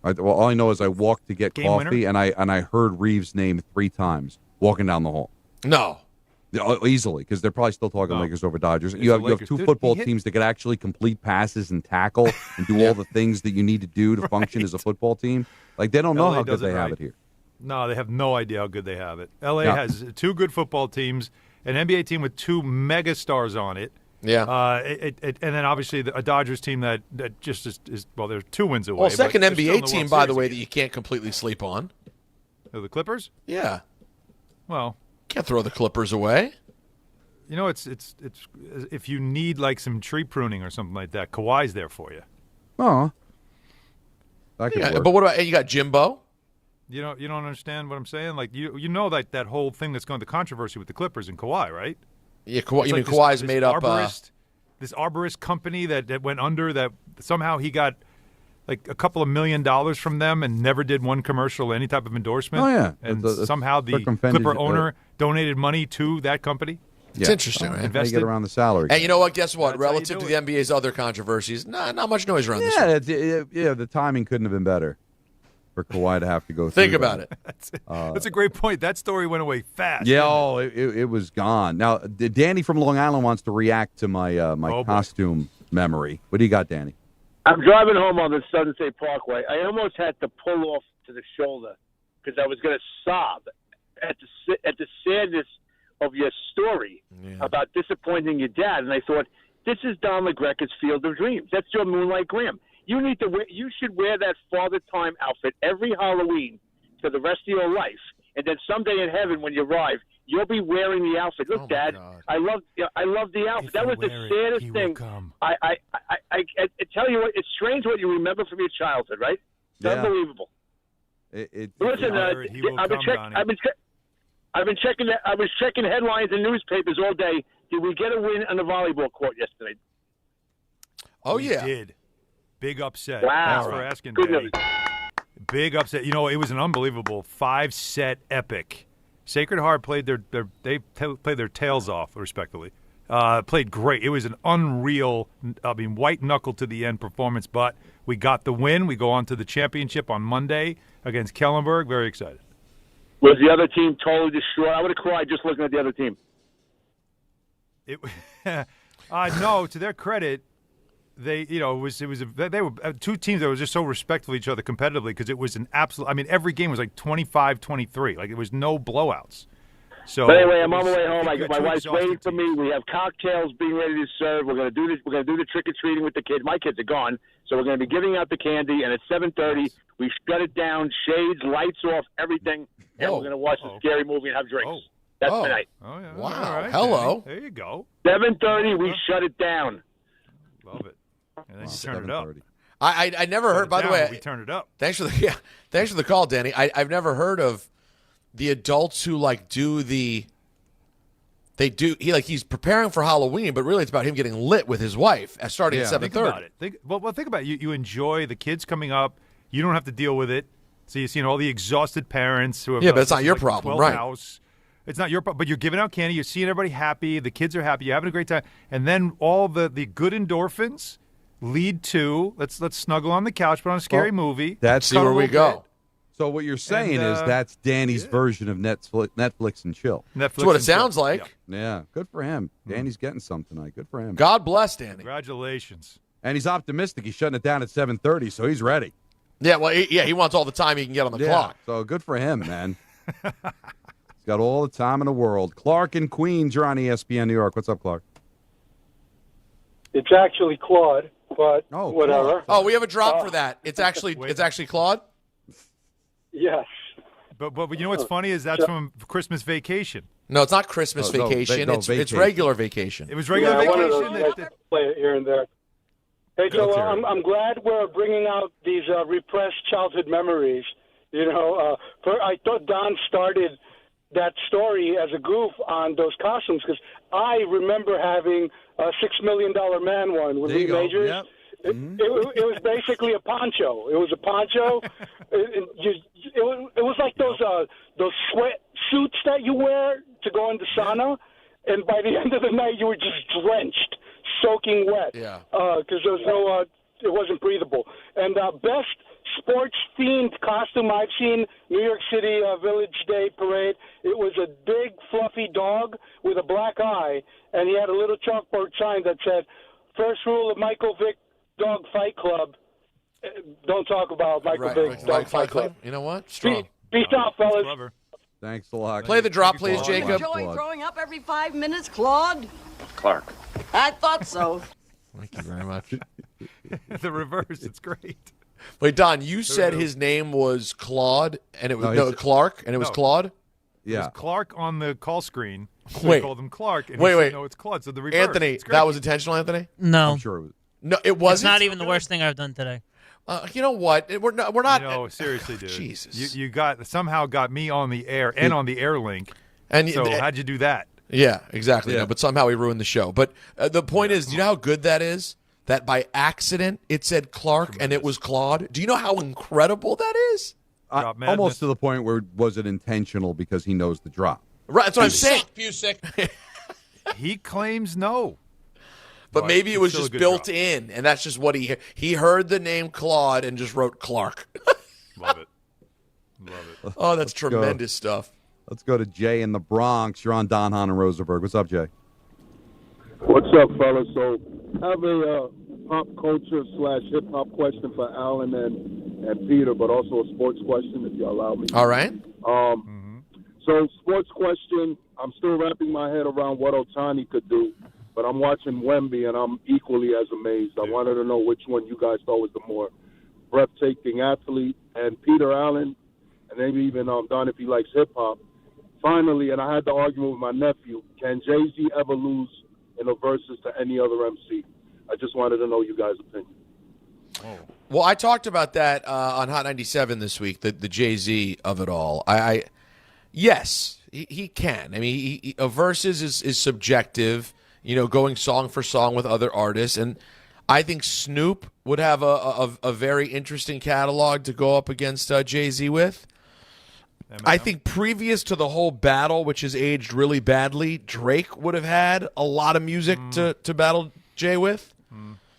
all I know is I walked to get Game coffee, winner? and I heard Reeves' name 3 times walking down the hall. No. Yeah, easily, because they're probably still talking No. Lakers over Dodgers. It's You the have 2 Lakers. Dude, football he hit- teams that could actually complete passes and tackle and do all the things that you need to do to function as a football team. Like, they don't know LA how good does it they have right. it here. No, they have no idea how good they have it. LA Yeah. has 2 good football teams, an NBA team with 2 mega stars on it. Yeah. And then obviously a Dodgers team that just is well, they're 2 wins away. Well, but second they're still in NBA the team, World by the Series way, again. that you can't completely sleep on. The Clippers? Yeah. Well, Can't throw the Clippers away. You know, it's if you need like some tree pruning or something like that, Kawhi's there for you. Oh, that could work. But what about you got Jimbo? You don't understand what I'm saying? Like you know that whole thing that's going to controversy with the Clippers and Kawhi, right? Yeah, Kawhi, It's Kawhi's made up this arborist company that went under, that somehow he got like a couple of $1 million from them and never did one commercial, any type of endorsement. Oh yeah, and somehow the Clipper owner donated money to that company. It's interesting, man. They get around the salary. And you know what? Guess what? Relative to the NBA's other controversies, not much noise around this one. Yeah, the timing couldn't have been better for Kawhi to have to go through. Think about it. That's a great point. That story went away fast. Yeah, it was gone. Now, Danny from Long Island wants to react to my costume memory. What do you got, Danny? I'm driving home on the Southern State Parkway. I almost had to pull off to the shoulder because I was going to sob at the sadness of your story about disappointing your dad. And I thought, this is Don LaGreca's Field of Dreams. That's your Moonlight Graham. You should wear that Father Time outfit every Halloween for the rest of your life. And then someday in heaven, when you arrive, you'll be wearing the outfit. Look, Dad, I love the outfit. That was the saddest thing. I tell you what, it's strange what you remember from your childhood, right? It's unbelievable. Listen, I've been checking. I was checking headlines and newspapers all day. Did we get a win on the volleyball court yesterday? Oh We did. Big upset. Wow. Thanks for asking, Good Danny. news. Big upset. You know, it was an unbelievable 5-set epic. Sacred Heart played played their tails off, respectively. Played great. It was an unreal, white knuckle to the end performance. But we got the win. We go on to the championship on Monday against Kellenberg. Very excited. Was the other team totally destroyed? I would have cried just looking at the other team. No, to their credit, they were two teams that were just so respectful of each other competitively, because it was an absolute. I mean, every game was like 25-23. Like, it was no blowouts. So, but anyway, I'm on the way home. My wife's waiting for me. We have cocktails being ready to serve. We're going to do this. We're going to do the trick or treating with the kids. My kids are gone, so we're going to be giving out the candy. And at 7:30, we shut it down, shades, lights off, everything, and we're going to watch a scary movie and have drinks. That's tonight. Oh yeah! Wow! All right, Hello. There you go. 7:30, we shut it down. Love it. And then you turn it up. I never heard. By the way, we turned it up. Thanks for the call, Danny. I've never heard of the adults who he's preparing for Halloween, but really it's about him getting lit with his wife starting at 7:30. Think about it. Think about it. You enjoy the kids coming up. You don't have to deal with it. So you've seen all the exhausted parents who have but it's not your problem, right? House. It's not your problem, but you're giving out candy. You're seeing everybody happy. The kids are happy. You're having a great time. And then all the good endorphins lead to let's snuggle on the couch, put on a scary movie. That's see where we go. So what you're saying is that's Danny's version of Netflix and chill. That's what it sounds like. Yeah, good for him. Danny's getting some tonight. Good for him. God bless Danny. Congratulations. And he's optimistic. He's shutting it down at 7:30, so he's ready. Yeah, well, he wants all the time he can get on the clock. So good for him, man. He's got all the time in the world. Clark in Queens, you're on ESPN New York. What's up, Clark? It's actually Claude, but whatever. Oh, we have a drop for that. It's actually Claude? Yes. But you know what's funny is that's from Christmas Vacation. No, it's not Christmas Vacation. It's regular vacation. It was regular vacation. Play it here and there. Hey, so I'm glad we're bringing out these repressed childhood memories. You know, I thought Don started that story as a goof on those costumes, because I remember having a $6 Million Man one with Lee Majors. Yep. It was basically a poncho. It was a poncho. It was like those sweat suits that you wear to go in the sauna, and by the end of the night you were just drenched, soaking wet. Yeah. Because there was no, it wasn't breathable. And best sports-themed costume I've seen, New York City Village Day Parade. It was a big, fluffy dog with a black eye, and he had a little chalkboard sign that said, "First rule of Michael Vick Dog Fight Club, don't talk about Michael Vick Dog Fight Club." You know what? Strong. Peace out, fellas. Thanks a lot. Play the drop, please, Jacob. Enjoy throwing up every 5 minutes, Claude? Clark. I thought so. Thank you very much. The reverse, it's great. Wait, Don, you said his name was Claude, and it was Clark, and it was Claude? It was Clark on the call screen. So Wait. he called him Clark. And Wait. he said, no, it's Claude. So the reverse. Anthony, that was intentional, Anthony? No. I'm sure it was. No, it wasn't. It's not even the worst thing I've done today. You know what? We're not. No, seriously, dude. Jesus. You somehow got me on the air and on the air link. And so how'd you do that? Yeah, exactly. Yeah. No, but somehow he ruined the show. But the point is, do you know how good that is? That by accident it said Clark and it was Claude. Do you know how incredible that is? Almost to the point where was it intentional because he knows the drop. Right, that's what I'm saying. He claims no. But maybe it was still a just good built drop. in, and that's just what he heard the name Claude and just wrote Clark. Love it. Oh, that's tremendous stuff. Let's go to Jay in the Bronx. You're on Don, Hahn, and Rosenberg. What's up, Jay? What's up, fellas? So, I have a pop culture / hip hop question for Alan and Peter, but also a sports question, if you allow me. All right. So, sports question. I'm still wrapping my head around what Ohtani could do, but I'm watching Wemby, and I'm equally as amazed. I wanted to know which one you guys thought was the more breathtaking athlete. And Peter Allen, and maybe even Don if he likes hip hop. Finally, and I had the argument with my nephew, can Jay-Z ever lose in a versus to any other MC? I just wanted to know you guys' opinion. Well, I talked about that on Hot 97 this week, the Jay-Z of it all. Yes, he can. I mean, a versus is subjective, going song for song with other artists. And I think Snoop would have a very interesting catalog to go up against Jay-Z with. I think previous to the whole battle, which has aged really badly, Drake would have had a lot of music to battle Jay with.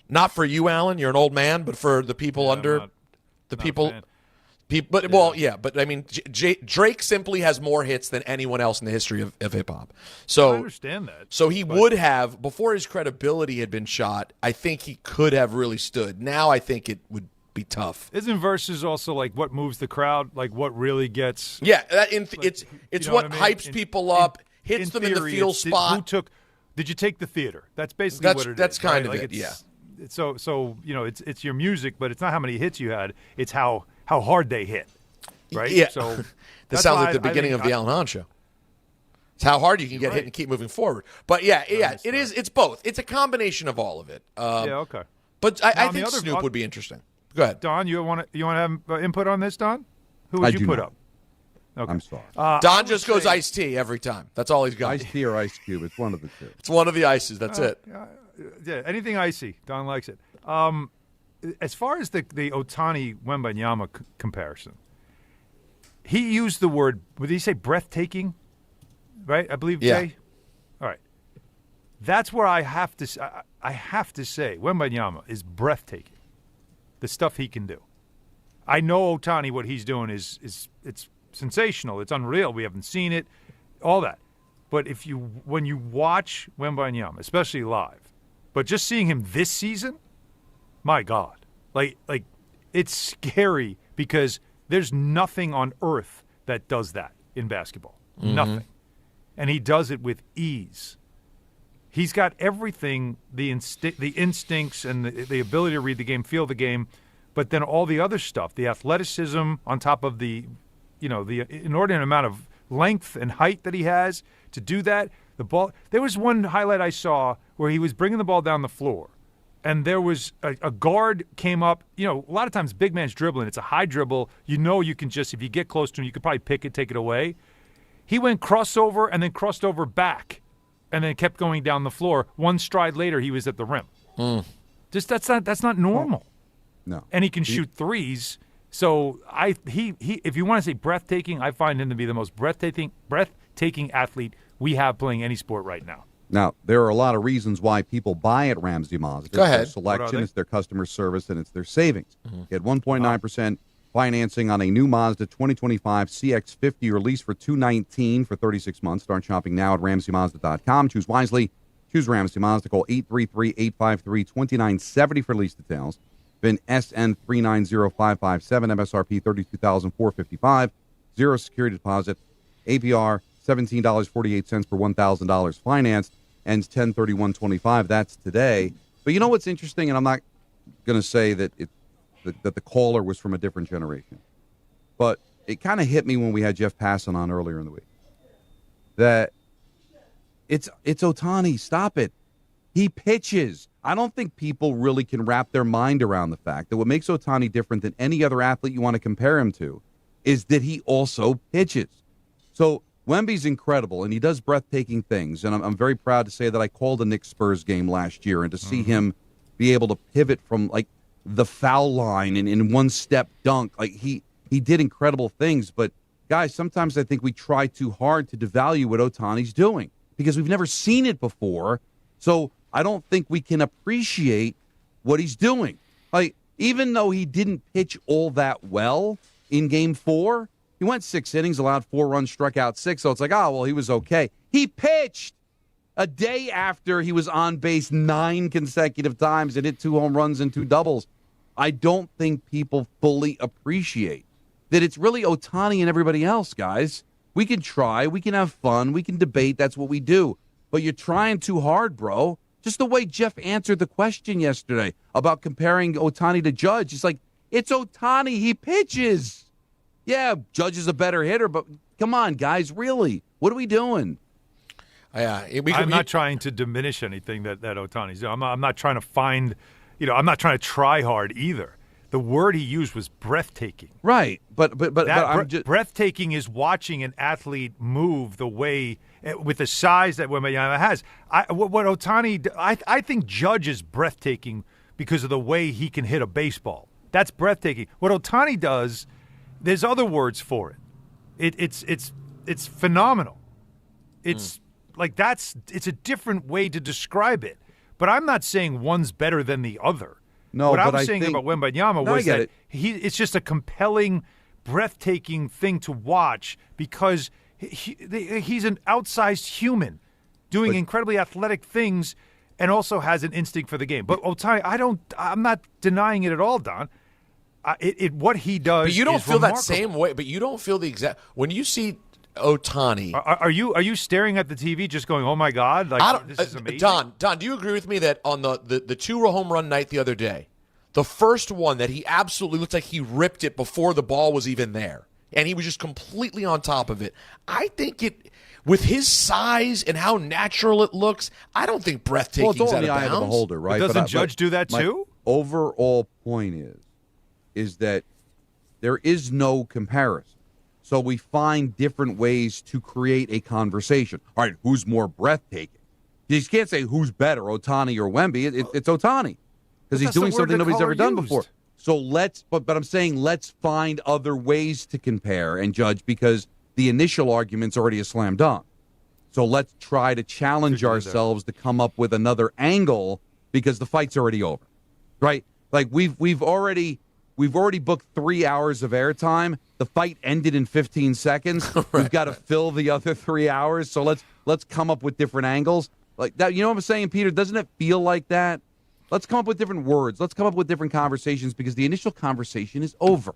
Not for you, Alan. You're an old man, but for the people people. But I mean, Drake simply has more hits than anyone else in the history of hip hop. So I understand that. So he would have, before his credibility had been shot, I think he could have really stood. Now I think it would be tough. Isn't versus also like what moves the crowd, like what really gets? Yeah, it's what hypes people up, hits them in the feel spot. Did you take the theater? That's basically what it is. That's kind right? of it. Yeah. So it's your music, but it's not how many hits you had. It's how hard they hit. Right. Yeah. So that sounds like the beginning of the Alan Hahn show. It's how hard you can get hit and keep moving forward. But yeah, it is. It's both. It's a combination of all of it. Okay. But I think Snoop would be interesting. Go ahead, Don. You want to have input on this, Don? Who would you put up? Okay. I'm sorry. Don just goes Ice-T every time. That's all he's got. Ice-T or Ice Cube. It's one of the two. It's one of the ices. That's it. Yeah, anything icy. Don likes it. As far as the Ohtani Wembanyama comparison, he used the word. Did he say breathtaking? Right, I believe. Yeah. Jay? All right. That's where I have to say Wembanyama is breathtaking. The stuff he can do. I know Ohtani, what he's doing is it's sensational. It's unreal. We haven't seen it, all that. But when you watch Wembanyama, especially live, but just seeing him this season, my God, like it's scary because there's nothing on earth that does that in basketball. Mm-hmm. Nothing, and he does it with ease. He's got everything, the instincts and the ability to read the game, feel the game, but then all the other stuff, the athleticism on top of the inordinate amount of length and height that he has to do that. The ball. There was one highlight I saw where he was bringing the ball down the floor, and there was a guard came up. A lot of times big man's dribbling. It's a high dribble. You can just, if you get close to him, you could probably pick it, take it away. He went crossover and then crossed over back. And then kept going down the floor. One stride later, he was at the rim. Just that's not normal. No. And he can shoot threes. So if you want to say breathtaking, I find him to be the most breathtaking athlete we have playing any sport right now. Now, there are a lot of reasons why people buy at Ramsey Mazda. Go ahead. It's their selection, it's their customer service, and it's their savings. Get 1.9% financing on a new Mazda 2025 CX-50 released for $219 for 36 months. Start shopping now at RamseyMazda.com. Choose wisely. Choose Ramsey Mazda. Call 833-853-2970 for lease details. VIN SN390557. MSRP $32,455. Zero security deposit. APR $17.48 per $1,000 financed. Ends 10/31/25. That's today. But you know what's interesting, and I'm not going to say that that the caller was from a different generation. But it kind of hit me when we had Jeff Passan on earlier in the week. that it's Ohtani. Stop it. He pitches. I don't think people really can wrap their mind around the fact that what makes Ohtani different than any other athlete you want to compare him to is that he also pitches. So Wemby's incredible, and he does breathtaking things. And I'm very proud to say that I called a Knicks-Spurs game last year, and to see him be able to pivot from, like, the foul line and in one-step dunk, like, he did incredible things. But, guys, sometimes I think we try too hard to devalue what Ohtani's doing because we've never seen it before. So I don't think we can appreciate what he's doing. Like, even though he didn't pitch all that well in Game 4, he went 6 innings, allowed 4 runs, struck out 6. So it's like, oh, well, he was okay. He pitched a day after he was on base 9 consecutive times and hit 2 home runs and 2 doubles. I don't think people fully appreciate that it's really Ohtani and everybody else, guys. We can try. We can have fun. We can debate. That's what we do. But you're trying too hard, bro. Just the way Jeff answered the question yesterday about comparing Ohtani to Judge. It's like, it's Ohtani. He pitches. Yeah, Judge is a better hitter, but come on, guys, really? What are we doing? I'm not trying to diminish anything that Ohtani's doing. I'm not trying to find, I'm not trying to try hard either. The word he used was breathtaking. Right, but I'm just breathtaking is watching an athlete move the way with the size that Wembanyama has. What Ohtani, I think Judge is breathtaking because of the way he can hit a baseball. That's breathtaking. What Ohtani does, there's other words for it. It's phenomenal. It's it's a different way to describe it. But I'm not saying one's better than the other. No, what but I'm saying about Wembanyama was that it's just a compelling, breathtaking thing to watch because he's an outsized human doing incredibly athletic things and also has an instinct for the game. But Ohtani, I'm not denying it at all, Don. What he does, but you don't feel remarkable. that same way. But you don't feel the exact when you see Ohtani. Are you staring at the TV just going, "Oh my God, this is amazing"? Don, do you agree with me that on the 2 home run night the other day, the first one that he absolutely looked like he ripped it before the ball was even there, and he was just completely on top of it. I think with his size and how natural it looks, I don't think breathtaking is out of bounds. Well, it's all in the eye of the beholder, right? But doesn't Judge do that too? Overall point is that there is no comparison. So we find different ways to create a conversation. All right, who's more breathtaking? You just can't say who's better, Ohtani or Wemby. It's Ohtani because he's doing something nobody's ever done before. So but I'm saying let's find other ways to compare and judge because the initial argument's already a slam dunk. So let's try to challenge ourselves to come up with another angle because the fight's already over, right? Like we've already booked 3 hours of airtime. The fight ended in 15 seconds. We've got to fill the other 3 hours. So let's come up with different angles. Like that, you know what I'm saying, Peter? Doesn't it feel like that? Let's come up with different words. Let's come up with different conversations because the initial conversation is over.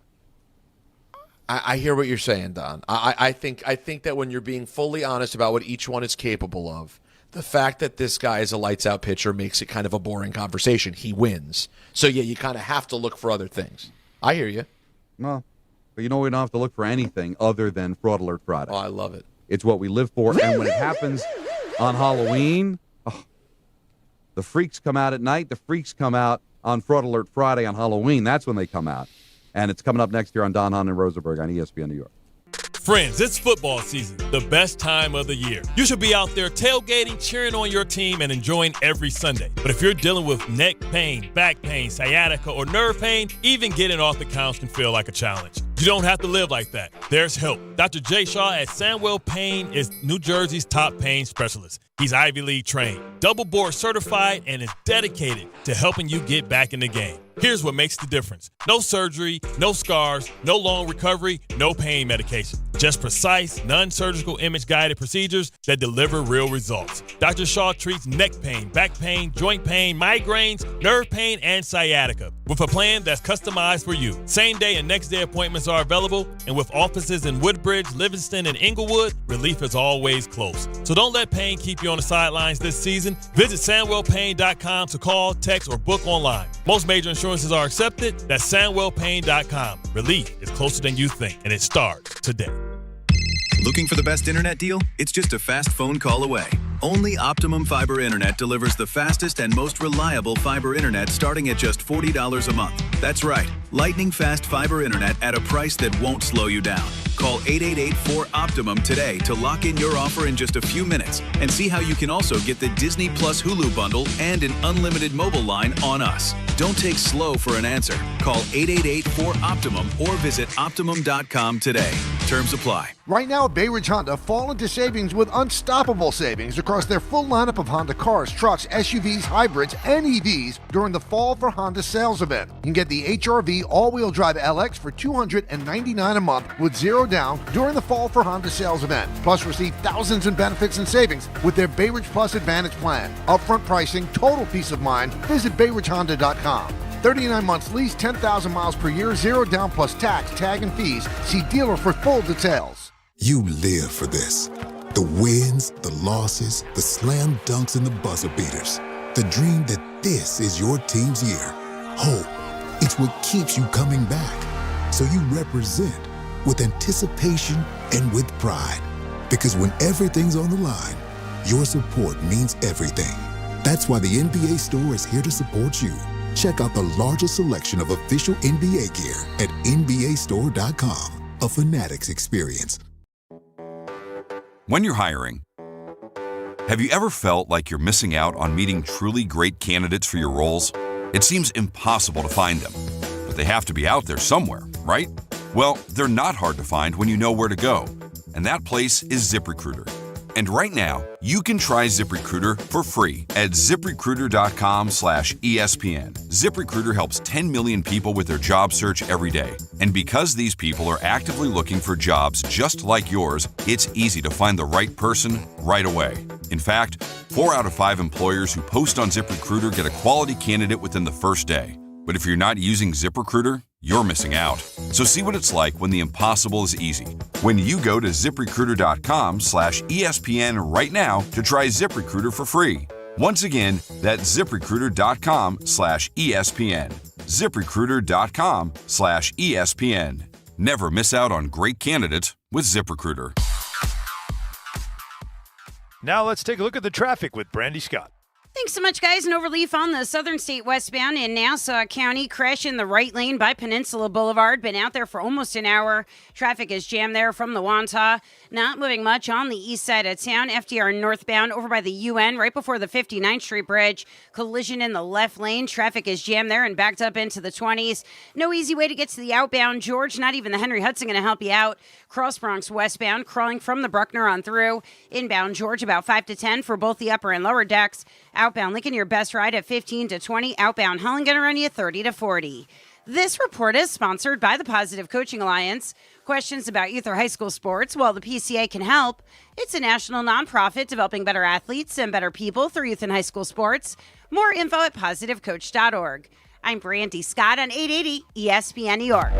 I hear what you're saying, Don. I think that when you're being fully honest about what each one is capable of, the fact that this guy is a lights-out pitcher makes it kind of a boring conversation. He wins. So, yeah, you kind of have to look for other things. I hear you. Well, but we don't have to look for anything other than Fraud Alert Friday. Oh, I love it. It's what we live for. And when it happens on Halloween, the freaks come out at night. The freaks come out on Fraud Alert Friday on Halloween. That's when they come out. And it's coming up next year on Hahn and Rosenberg on ESPN New York. Friends, it's football season, the best time of the year. You should be out there tailgating, cheering on your team, and enjoying every Sunday. But if you're dealing with neck pain, back pain, sciatica, or nerve pain, even getting off the couch can feel like a challenge. You don't have to live like that. There's help. Dr. Jay Shaw at Sandwell Pain is New Jersey's top pain specialist. He's Ivy League trained, double board certified, and is dedicated to helping you get back in the game. Here's what makes the difference. No surgery, no scars, no long recovery, no pain medication. Just precise, non-surgical image-guided procedures that deliver real results. Dr. Shaw treats neck pain, back pain, joint pain, migraines, nerve pain, and sciatica with a plan that's customized for you. Same-day and next-day appointments are available, and with offices in Woodbridge, Livingston, and Inglewood, relief is always close. So don't let pain keep you on the sidelines this season. Visit SandwellPain.com to call, text, or book online. Most major insurances are accepted. That's SandwellPain.com. Relief is closer than you think, and it starts today. Looking for the best internet deal? It's just a fast phone call away. Only Optimum Fiber Internet delivers the fastest and most reliable fiber internet starting at just $40 a month. That's right, lightning fast fiber internet at a price that won't slow you down. Call 888-4OPTIMUM today to lock in your offer in just a few minutes and see how you can also get the Disney Plus Hulu bundle and an unlimited mobile line on us. Don't take slow for an answer. Call 888-4OPTIMUM or visit Optimum.com today. Terms apply. Right now at Bay Ridge Honda, fall into savings with unstoppable savings across their full lineup of Honda cars, trucks, SUVs, hybrids, and EVs during the Fall for Honda sales event. You can get the HR-V all-wheel drive LX for $299 a month with zero down during the Fall for Honda sales event. Plus, receive thousands in benefits and savings with their Bay Ridge Plus Advantage plan. Upfront pricing, total peace of mind. Visit BayRidgeHonda.com. 39 months lease, 10,000 miles per year, zero down plus tax, tag, and fees. See dealer for full details. You live for this. The wins, the losses, the slam dunks, and the buzzer beaters. The dream that this is your team's year. Hope. It's what keeps you coming back. So you represent with anticipation and with pride. Because when everything's on the line, your support means everything. That's why the NBA Store is here to support you. Check out the largest selection of official NBA gear at NBAstore.com. A Fanatics experience. When you're hiring, have you ever felt like you're missing out on meeting truly great candidates for your roles? It seems impossible to find them, but they have to be out there somewhere, right? Well, they're not hard to find when you know where to go, and that place is ZipRecruiter. And right now, you can try ZipRecruiter for free at ZipRecruiter.com/ESPN. ZipRecruiter helps 10 million people with their job search every day. And because these people are actively looking for jobs just like yours, it's easy to find the right person right away. In fact, 4 out of 5 employers who post on ZipRecruiter get a quality candidate within the first day. But if you're not using ZipRecruiter, you're missing out. So see what it's like when the impossible is easy. When you go to ZipRecruiter.com/ESPN right now to try ZipRecruiter for free. Once again, that's ZipRecruiter.com/ESPN. ZipRecruiter.com/ESPN. Never miss out on great candidates with ZipRecruiter. Now let's take a look at the traffic with Brandy Scott. Thanks so much, guys. An overleaf on the Southern State westbound in Nassau County. Crash in the right lane by Peninsula Boulevard. Been out there for almost an hour. Traffic is jammed there from the Wantagh. Not moving much on the east side of town. FDR northbound over by the UN right before the 59th Street Bridge. Collision in the left lane. Traffic is jammed there and backed up into the 20s. No easy way to get to the outbound George. Not even the Henry Hudson going to help you out. Cross Bronx westbound. Crawling from the Bruckner on through. Inbound George about 5 to 10 for both the upper and lower decks. Outbound Lincoln, your best ride at 15 to 20. Outbound Holland going to run you 30 to 40. This report is sponsored by the Positive Coaching Alliance. Questions about youth or high school sports? Well, the PCA can help. It's a national nonprofit developing better athletes and better people through youth and high school sports. More info at positivecoach.org. I'm Brandy Scott on 880 ESPN New York.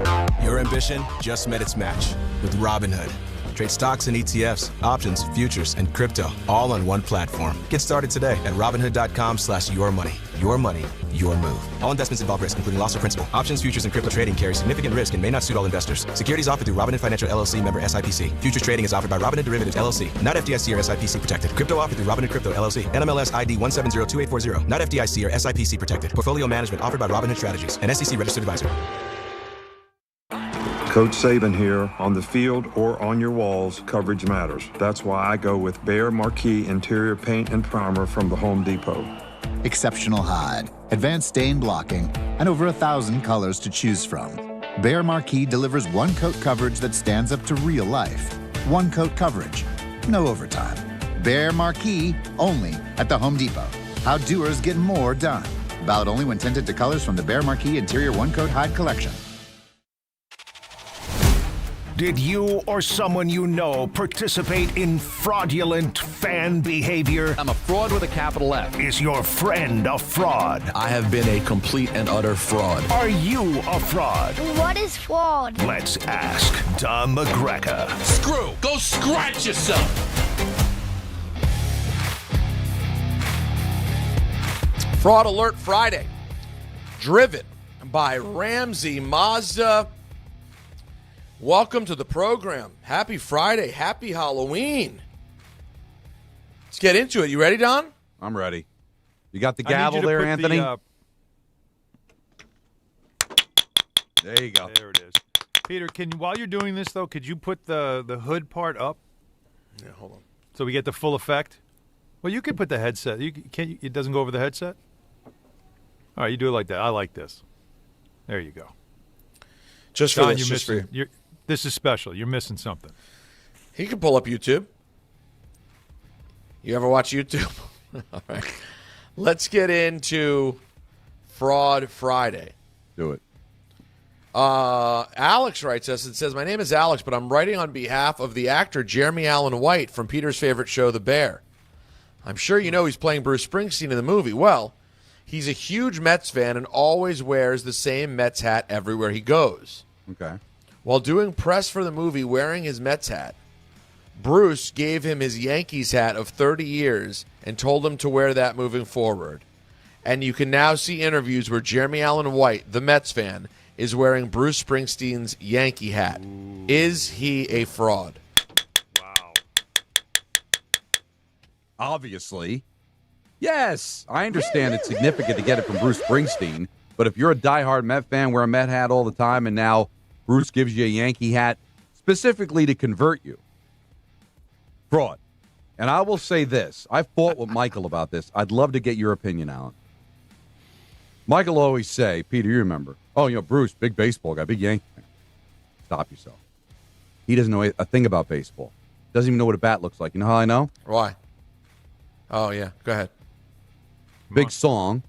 Your ambition just met its match with Robinhood. Trade stocks and ETFs, options, futures, and crypto all on one platform. Get started today at Robinhood.com/yourmoney. Your money, your move. All investments involve risk, including loss of principal. Options, futures, and crypto trading carry significant risk and may not suit all investors. Securities offered through Robinhood Financial LLC, member SIPC. Futures trading is offered by Robinhood Derivatives LLC, not FDIC or SIPC protected. Crypto offered through Robinhood Crypto LLC, NMLS ID 1702840, not FDIC or SIPC protected. Portfolio management offered by Robinhood Strategies, an SEC registered advisor. Coach Saban here. On the field or on your walls, coverage matters. That's why I go with Behr Marquee Interior Paint and Primer from the Home Depot. Exceptional hide, advanced stain blocking, and over 1,000 colors to choose from. Behr Marquee delivers one-coat coverage that stands up to real life. One-coat coverage, no overtime. Behr Marquee, only at the Home Depot. How doers get more done. Valid only when tinted to colors from the Behr Marquee Interior One-Coat Hide Collection. Did you or someone you know participate in fraudulent fan behavior? I'm a fraud with a capital F. Is your friend a fraud? I have been a complete and utter fraud. Are you a fraud? What is fraud? Let's ask Don McGregor. Screw! Go scratch yourself! Fraud Alert Friday. Driven by Ramsey Mazda. Welcome to the program. Happy Friday. Happy Halloween. Let's get into it. You ready, Don? I'm ready. You got the gavel there, Anthony? There you go. There it is. Peter, while you're doing this, though, could you put the hood part up? Yeah, hold on. So we get the full effect? Well, you can put the headset. It doesn't go over the headset? All right, you do it like that. I like this. There you go. Just for Don, this. you're Just missing, for you. This is special. You're missing something. He can pull up YouTube. You ever watch YouTube? All right. Let's get into Fraud Friday. Do it. Alex writes us and says, my name is Alex, but I'm writing on behalf of the actor Jeremy Allen White from Peter's favorite show, The Bear. I'm sure you know he's playing Bruce Springsteen in the movie. Well, he's a huge Mets fan and always wears the same Mets hat everywhere he goes. Okay. While doing press for the movie wearing his Mets hat, Bruce gave him his Yankees hat of 30 years and told him to wear that moving forward. And you can now see interviews where Jeremy Allen White, the Mets fan, is wearing Bruce Springsteen's Yankee hat. Ooh. Is he a fraud? Wow. Obviously. Yes. I understand it's significant to get it from Bruce Springsteen, but if you're a diehard Met fan, wear a Met hat all the time, and now Bruce gives you a Yankee hat specifically to convert you. Fraud. And I will say this. I fought with Michael about this. I'd love to get your opinion, Alan. Michael will always say, Peter, you remember, Bruce, big baseball guy, big Yankee fan. Stop yourself. He doesn't know a thing about baseball. Doesn't even know what a bat looks like. You know how I know? Why? Oh, yeah. Go ahead. Big song.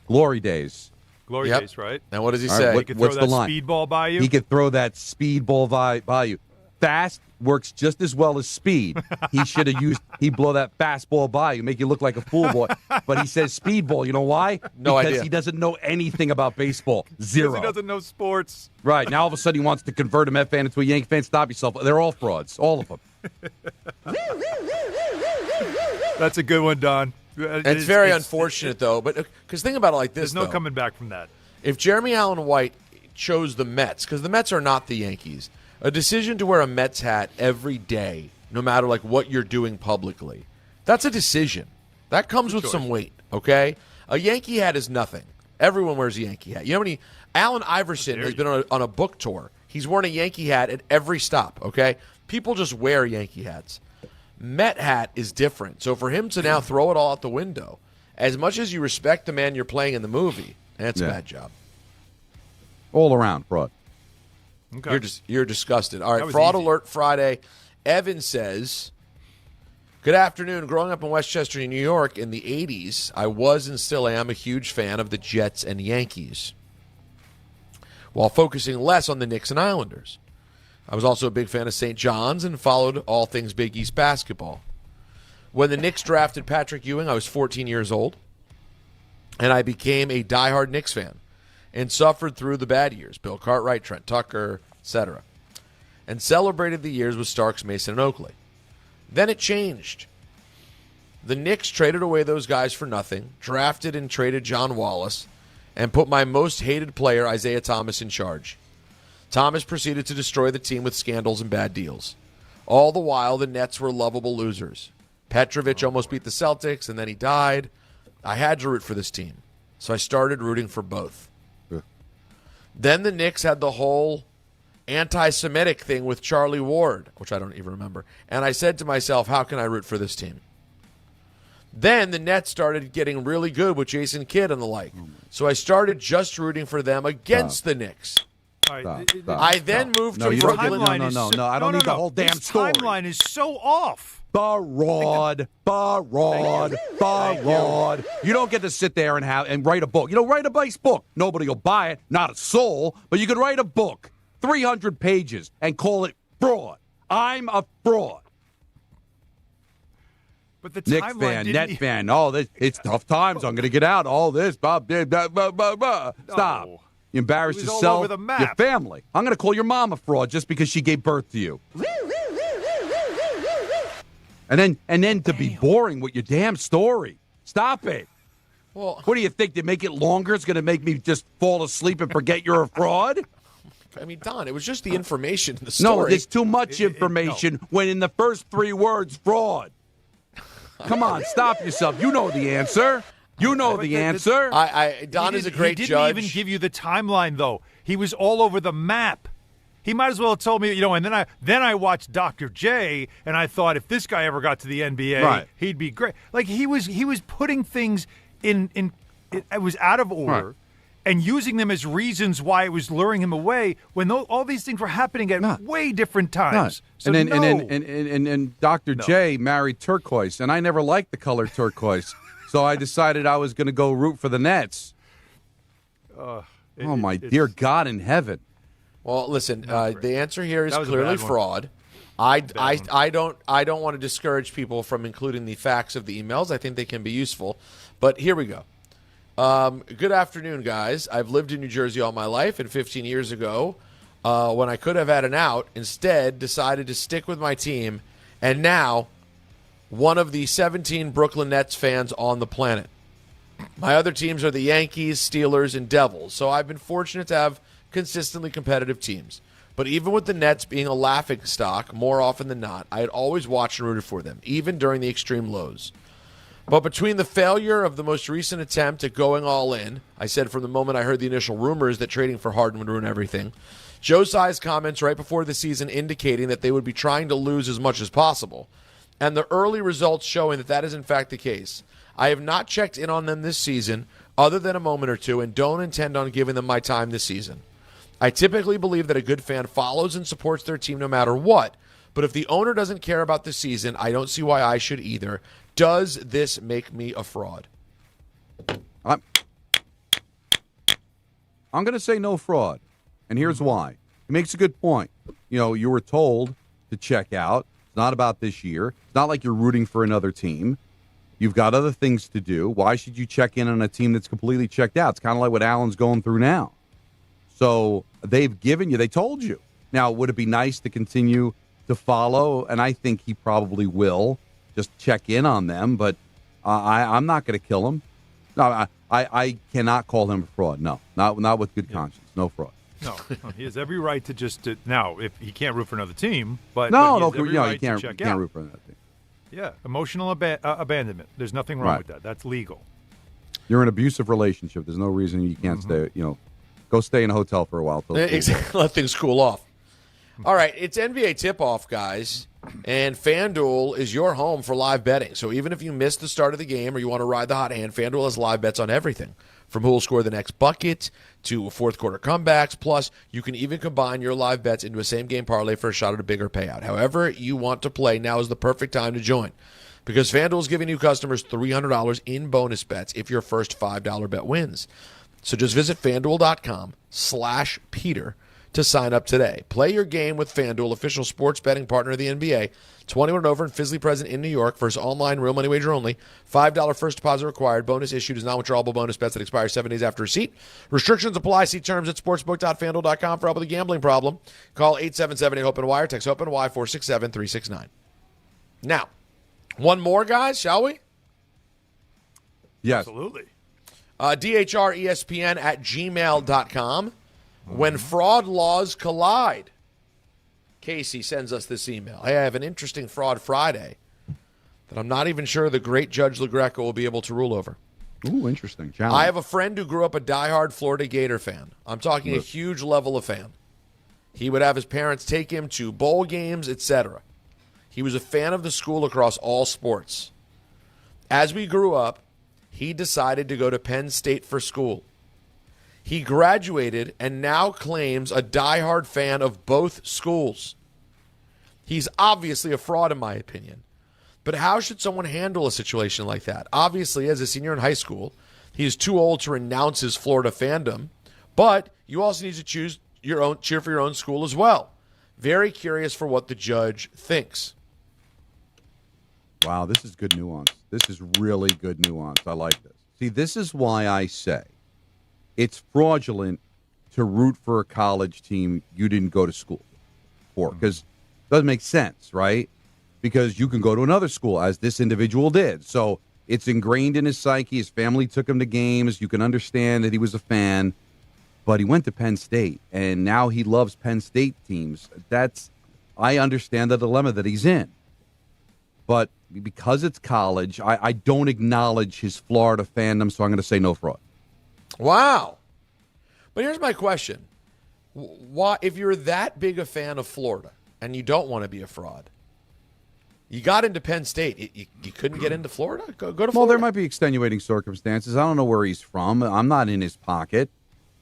Glory Days. Glory Days, right? And what does he say? He could throw that speedball by you? He could throw that speedball by you. Fast works just as well as speed. He'd blow that fastball by you, make you look like a fool boy. But he says speedball. You know why? No idea. Because he doesn't know anything about baseball. Zero. Because he doesn't know sports. Right. Now all of a sudden he wants to convert a Met fan into a Yankee fan. Stop yourself. They're all frauds. All of them. That's a good one, Don. It's very unfortunate, though. But because think about it like this, there's no coming back from that. If Jeremy Allen White chose the Mets, because the Mets are not the Yankees, a decision to wear a Mets hat every day, no matter like what you're doing publicly, that's a decision. That comes with some weight, okay? A Yankee hat is nothing. Everyone wears a Yankee hat. You know how many? Allen Iverson has been on a book tour. He's worn a Yankee hat at every stop, okay? People just wear Yankee hats. Met hat is different. So for him to now throw it all out the window, as much as you respect the man you're playing in the movie, that's a bad job. All around fraud. Okay. You're disgusted. All right, Fraud Alert Friday. Evan says, good afternoon. Growing up in Westchester, New York in the 80s, I was and still am a huge fan of the Jets and Yankees, while focusing less on the Knicks and Islanders. I was also a big fan of St. John's and followed all things Big East basketball. When the Knicks drafted Patrick Ewing, I was 14 years old, and I became a diehard Knicks fan and suffered through the bad years, Bill Cartwright, Trent Tucker, etc., and celebrated the years with Starks, Mason, and Oakley. Then it changed. The Knicks traded away those guys for nothing, drafted and traded John Wallace, and put my most hated player, Isaiah Thomas, in charge. Thomas proceeded to destroy the team with scandals and bad deals. All the while, the Nets were lovable losers. Petrovic almost beat the Celtics, and then he died. I had to root for this team, so I started rooting for both. Then the Knicks had the whole anti-Semitic thing with Charlie Ward, which I don't even remember. And I said to myself, how can I root for this team? Then the Nets started getting really good with Jason Kidd and the like. So I started just rooting for them against the Knicks. I then moved to Brooklyn. No. I don't need the whole damn story. The timeline is so off. Barod. You don't get to sit there and write a book. Write a nice book. Nobody will buy it, not a soul, but you could write a book, 300 pages, and call it fraud. I'm a fraud. But the Knicks fan, Net fan. Oh, it's tough times. I'm going to get out. All this. Stop. No. You embarrass It was all yourself, over the map. your family. I'm going to call your mom a fraud just because she gave birth to you. And then to be boring with your damn story. Stop it. Well, what do you think? To make it longer, it's going to make me just fall asleep and forget you're a fraud? I mean, Don, it was just the information in the story. No, there's too much information when in the first 3 words, fraud. Come on, stop yourself. You know the answer. You know the answer. Don is a great judge. He didn't even give you the timeline, though. He was all over the map. He might as well have told me, and then I watched Dr. J, and I thought if this guy ever got to the NBA, he'd be great. Like he was putting things in it was out of order. Right. And using them as reasons why it was luring him away when all these things were happening at way different times. So and then Dr. J married turquoise, and I never liked the color turquoise, so I decided I was going to go root for the Nets. Oh my dear God in heaven! Well, listen, the answer here is clearly fraud. I don't want to discourage people from including the facts of the emails. I think they can be useful, but here we go. Good afternoon, guys. I've lived in New Jersey all my life, and 15 years ago, when I could have had an out, instead decided to stick with my team, and now one of the 17 Brooklyn Nets fans on the planet. My other teams are the Yankees, Steelers, and Devils, so I've been fortunate to have consistently competitive teams. But even with the Nets being a laughingstock more often than not, I had always watched and rooted for them, even during the extreme lows. But between the failure of the most recent attempt at going all in, I said from the moment I heard the initial rumors that trading for Harden would ruin everything, Joe Tsai's comments right before the season indicating that they would be trying to lose as much as possible, and the early results showing that is in fact the case, I have not checked in on them this season other than a moment or two and don't intend on giving them my time this season. I typically believe that a good fan follows and supports their team no matter what, but if the owner doesn't care about the season, I don't see why I should either. Does this make me a fraud? I'm going to say no fraud, and here's why. He makes a good point. You were told to check out. It's not about this year. It's not like you're rooting for another team. You've got other things to do. Why should you check in on a team that's completely checked out? It's kind of like what Allen's going through now. So they've given you, they told you. Now, would it be nice to continue to follow? And I think he probably will. Just check in on them, but I'm not going to kill him. No, I cannot call him a fraud. No, not with good conscience. No fraud. No, he has every right to just now. If he can't root for another team, you can't root for another team. Yeah, emotional abandonment. There's nothing wrong with that. That's legal. You're in an abusive relationship. There's no reason you can't stay. Go stay in a hotel for a while. Exactly. Let things cool off. All right, it's NBA tip-off, guys, and FanDuel is your home for live betting. So even if you missed the start of the game or you want to ride the hot hand, FanDuel has live bets on everything, from who will score the next bucket to fourth-quarter comebacks. Plus, you can even combine your live bets into a same-game parlay for a shot at a bigger payout. However you want to play, now is the perfect time to join, because FanDuel is giving new customers $300 in bonus bets if your first $5 bet wins. So just visit FanDuel.com/Peter to sign up today. Play your game with FanDuel, official sports betting partner of the NBA. 21 and over and physically present in New York. First online, real money wager only. $5 first deposit required. Bonus issued is non-withdrawable bonus bets that expire 7 days after receipt. Restrictions apply. See terms at sportsbook.fanduel.com for help with a gambling problem. Call 877-8-HOPE-NY. Text HOPE-NY 467-369. Now, one more, guys, shall we? Yes. Absolutely. DHRESPN@gmail.com. When fraud laws collide, Casey sends us this email. Hey, I have an interesting Fraud Friday that I'm not even sure the great Judge LaGreca will be able to rule over. Ooh, interesting. Challenge. I have a friend who grew up a diehard Florida Gator fan. I'm talking a huge level of fan. He would have his parents take him to bowl games, etc. He was a fan of the school across all sports. As we grew up, he decided to go to Penn State for school. He graduated and now claims a diehard fan of both schools. He's obviously a fraud in my opinion. But how should someone handle a situation like that? Obviously, as a senior in high school, he is too old to renounce his Florida fandom, but you also need to cheer for your own school as well. Very curious for what the judge thinks. Wow, this is good nuance. This is really good nuance. I like this. See, this is why I say it's fraudulent to root for a college team you didn't go to school for, because it doesn't make sense, right? Because you can go to another school, as this individual did. So it's ingrained in his psyche. His family took him to games. You can understand that he was a fan. but he went to Penn State, and now he loves Penn State teams. I understand the dilemma that he's in. But because it's college, I don't acknowledge his Florida fandom, so I'm going to say no fraud. Wow. But here's my question. Why, if you're that big a fan of Florida and you don't want to be a fraud, you got into Penn State. You couldn't get into Florida? Go to Florida. Well, there might be extenuating circumstances. I don't know where he's from. I'm not in his pocket.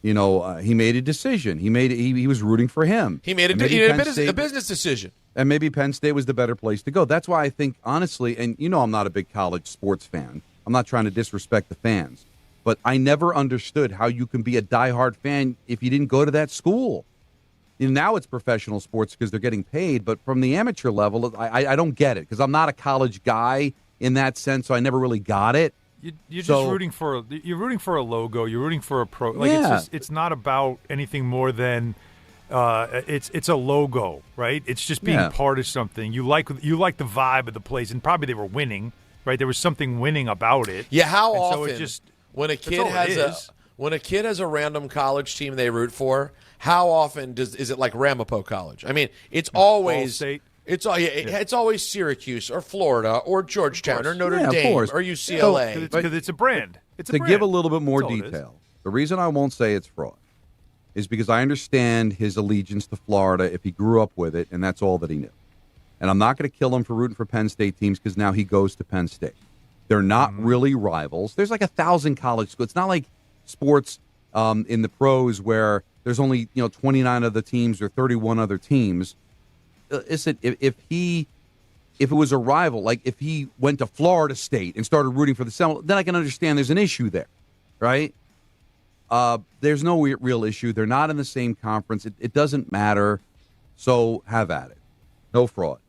He made a decision. He was rooting for him. He made a business decision. And maybe Penn State was the better place to go. That's why I think, honestly, and I'm not a big college sports fan. I'm not trying to disrespect the fans. But I never understood how you can be a diehard fan if you didn't go to that school. Now it's professional sports because they're getting paid, but from the amateur level, I don't get it because I'm not a college guy in that sense, so I never really got it. You're just rooting for a logo. You're rooting for a pro. Like it's not about anything more than it's a logo, right? It's just being part of something. You like the vibe of the place, and probably they were winning, right? There was something winning about it. Yeah, how often? So it just when a kid has a random college team they root for, how often is it like Ramapo College? I mean, it's always it's always Syracuse or Florida or Georgetown or Notre Dame or UCLA. Because it's a brand. Give a little bit more detail, the reason I won't say it's fraud is because I understand his allegiance to Florida if he grew up with it, and that's all that he knew. And I'm not going to kill him for rooting for Penn State teams because now he goes to Penn State. They're not really rivals. There's like 1,000 college schools. It's not like sports in the pros where there's only 29 other teams or 31 other teams. Listen, if it was a rival, like if he went to Florida State and started rooting for the Seminoles, then I can understand there's an issue there, right? There's no real issue. They're not in the same conference. It doesn't matter. So have at it. No fraud.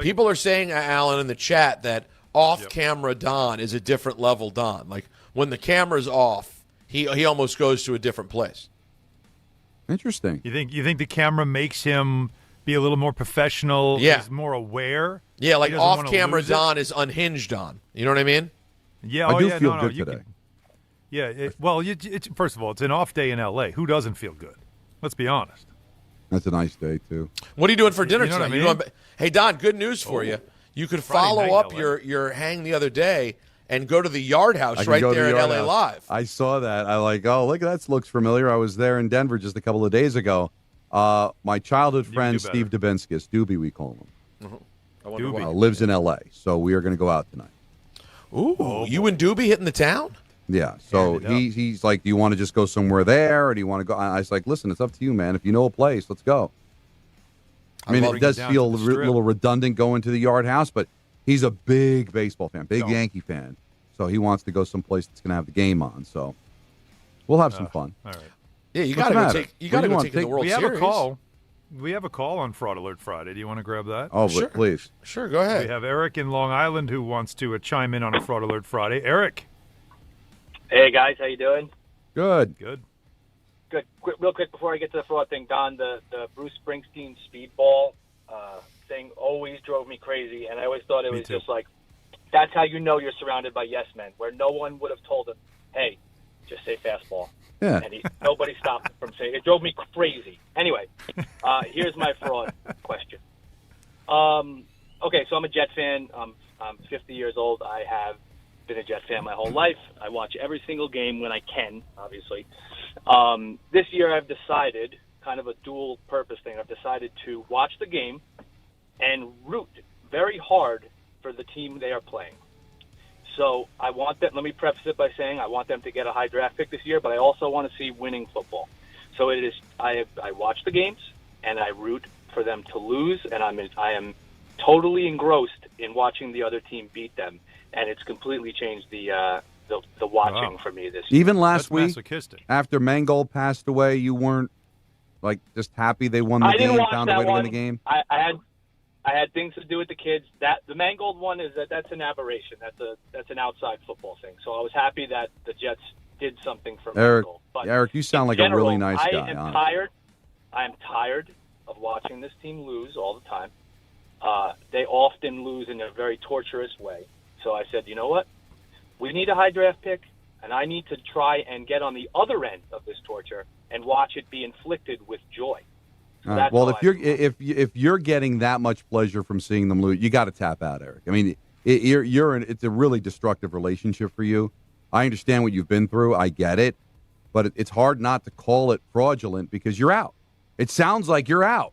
People are saying, Alan, in the chat that off-camera Don is a different level Don. Like when the camera's off, he almost goes to a different place. Interesting. You think the camera makes him be a little more professional? Yeah. He's more aware? Yeah, like off-camera Don is unhinged on. You know what I mean? Yeah. I do feel good today. First of all, it's an off day in L.A. Who doesn't feel good? Let's be honest. That's a nice day, too. What are you doing for dinner know tonight? what I mean? Hey, Don, good news for you. You could follow up your hang the other day and go to the Yard House right there at LA Live. I saw that. I look at that. Looks familiar. I was there in Denver just a couple of days ago. My childhood friend, Steve Dubinskas, Doobie we call him, lives in L.A., so we are going to go out tonight. Ooh, you and Doobie hitting the town? Yeah, so he's like, do you want to just go somewhere there, or do you want to go? I was like, listen, it's up to you, man. If you know a place, let's go. I mean, it does feel a little redundant going to the Yard House, but he's a big baseball fan, big Yankee fan, so he wants to go someplace that's going to have the game on. So we'll have some fun. All right. Yeah, you got to go take. You got to go take the World Series. We have a call on Fraud Alert Friday. Do you want to grab that? Oh, sure. Please. Sure, go ahead. We have Eric in Long Island who wants to chime in on a Fraud Alert Friday. Eric. Hey, guys. How you doing? Good. Real quick before I get to the fraud thing, Don, the Bruce Springsteen speedball thing always drove me crazy, and I always thought it was just like, that's how you know you're surrounded by yes men, where no one would have told him, hey, just say fastball. Yeah. And nobody stopped him from saying it. Drove me crazy. Anyway, here's my fraud question. Okay, so I'm a Jet fan. I'm 50 years old. I have been a Jet fan my whole life. I watch every single game when I can, obviously. This year I've decided, kind of a dual purpose thing, I've decided to watch the game and root very hard for the team they are playing. So I want them, let me preface it by saying I want them to get a high draft pick this year, but I also want to see winning football. So it is, I watch the games and I root for them to lose, and I am totally engrossed in watching the other team beat them, and it's completely changed the watching for me this year. Even last week, after Mangold passed away, you weren't like just happy they won the game, found a way to win the game? I had things to do with the kids. That the Mangold one that's an aberration. That's an outside football thing. So I was happy that the Jets did something for Mangold. But Eric, you sound like a really nice guy. I am tired of watching this team lose all the time. They often lose in a very torturous way. So I said, you know what? We need a high draft pick. And I need to try and get on the other end of this torture and watch it be inflicted with joy. So all right. Well, if you're getting that much pleasure from seeing them lose, you got to tap out, Eric. I mean, it's a really destructive relationship for you. I understand what you've been through. I get it, but it's hard not to call it fraudulent because you're out. It sounds like you're out.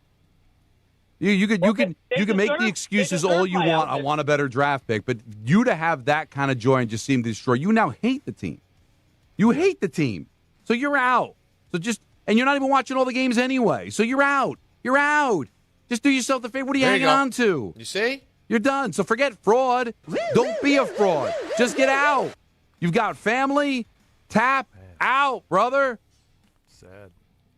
You can make the excuses all you want. I want a better draft pick, but you to have that kind of joy and just seem to destroy. You now hate the team. You hate the team, so you're out. And you're not even watching all the games anyway. So you're out. You're out. Just do yourself the favor. What are you hanging on to? You see? You're done. So forget fraud. Don't be a fraud. Just get out. You've got family. Tap out, brother. Sad.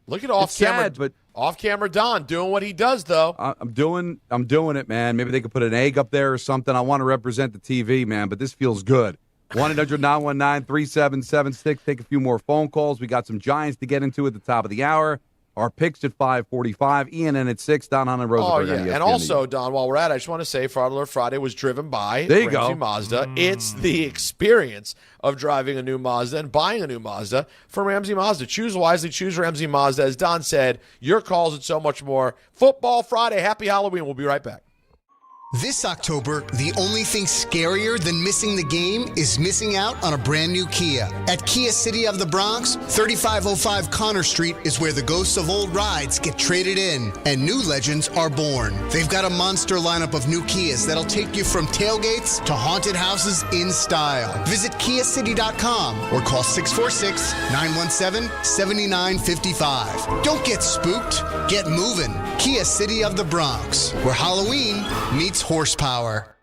Look at off-camera Don doing what he does, though. I'm doing it, man. Maybe they could put an egg up there or something. I want to represent the TV, man, but this feels good. 1-800-919-3776. Take a few more phone calls. We got some Giants to get into at the top of the hour. Our picks at 5:45. ENN at 6. Don, Hahn, and Rosenberg. Oh, yeah. And also, Don, while we're at it, I just want to say Fraud Alert Friday was driven by Ramsey Mazda. It's the experience of driving a new Mazda and buying a new Mazda from Ramsey Mazda. Choose wisely. Choose Ramsey Mazda. As Don said, your calls and so much more. Football Friday. Happy Halloween. We'll be right back. This October, the only thing scarier than missing the game is missing out on a brand new Kia. At Kia City of the Bronx, 3505 Connor Street is where the ghosts of old rides get traded in and new legends are born. They've got a monster lineup of new Kias that'll take you from tailgates to haunted houses in style. Visit KiaCity.com or call 646-917-7955. Don't get spooked, get moving. Kia City of the Bronx, where Halloween meets horsepower.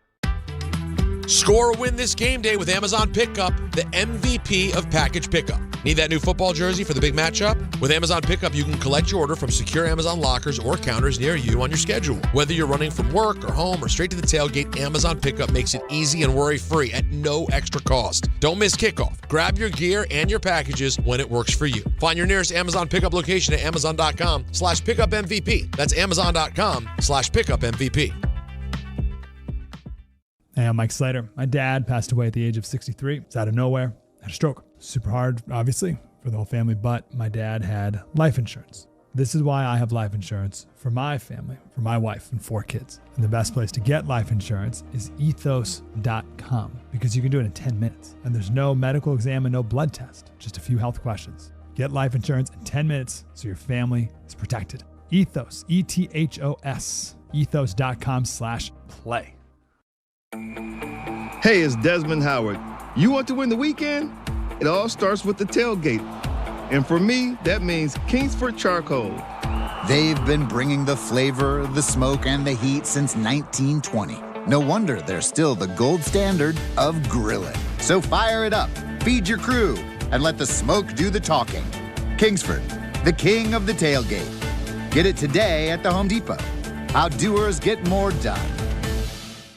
Score a win this game day with Amazon Pickup, the MVP of package pickup. Need that new football jersey for the big matchup? With Amazon Pickup, you can collect your order from secure Amazon lockers or counters near you on your schedule. Whether you're running from work or home or straight to the tailgate, Amazon Pickup makes it easy and worry-free at no extra cost. Don't miss kickoff. Grab your gear and your packages when it works for you. Find your nearest Amazon Pickup location at amazon.com/pickupmvp. That's amazon.com/pickupmvp. Hey, I'm Mike Slater. My dad passed away at the age of 63. It's out of nowhere. Had a stroke. Super hard, obviously, for the whole family, but my dad had life insurance. This is why I have life insurance for my family, for my wife and 4 kids. And the best place to get life insurance is ethos.com because you can do it in 10 minutes. And there's no medical exam and no blood test, just a few health questions. Get life insurance in 10 minutes so your family is protected. Ethos, ETHOS, ethos.com/play. Hey, it's Desmond Howard. You want to win the weekend? It all starts with the tailgate. And for me, that means Kingsford Charcoal. They've been bringing the flavor, the smoke, and the heat since 1920. No wonder they're still the gold standard of grilling. So fire it up, feed your crew, and let the smoke do the talking. Kingsford, the king of the tailgate. Get it today at the Home Depot. How doers get more done.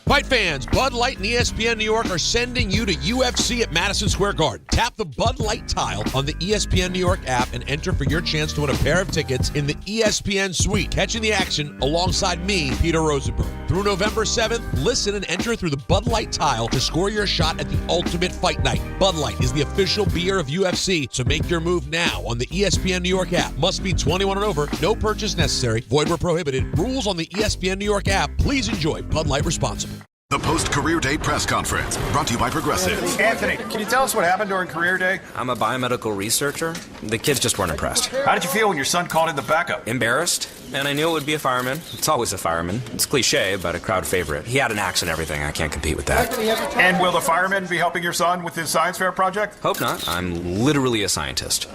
Fight fans, Bud Light and ESPN New York are sending you to UFC at Madison Square Garden. Tap the Bud Light tile on the ESPN New York app and enter for your chance to win a pair of tickets in the ESPN suite. Catching the action alongside me, Peter Rosenberg. Through November 7th, listen and enter through the Bud Light tile to score your shot at the ultimate fight night. Bud Light is the official beer of UFC, so make your move now on the ESPN New York app. Must be 21 and over, no purchase necessary, void where prohibited. Rules on the ESPN New York app. Please enjoy Bud Light responsibly. The post-career day press conference, brought to you by Progressive. Anthony, can you tell us what happened during career day? I'm a biomedical researcher. The kids just weren't impressed. How did you feel when your son called in the backup? Embarrassed, and I knew it would be a fireman. It's always a fireman. It's cliche, but a crowd favorite. He had an axe and everything. I can't compete with that. And will the fireman be helping your son with his science fair project? Hope not. I'm literally a scientist.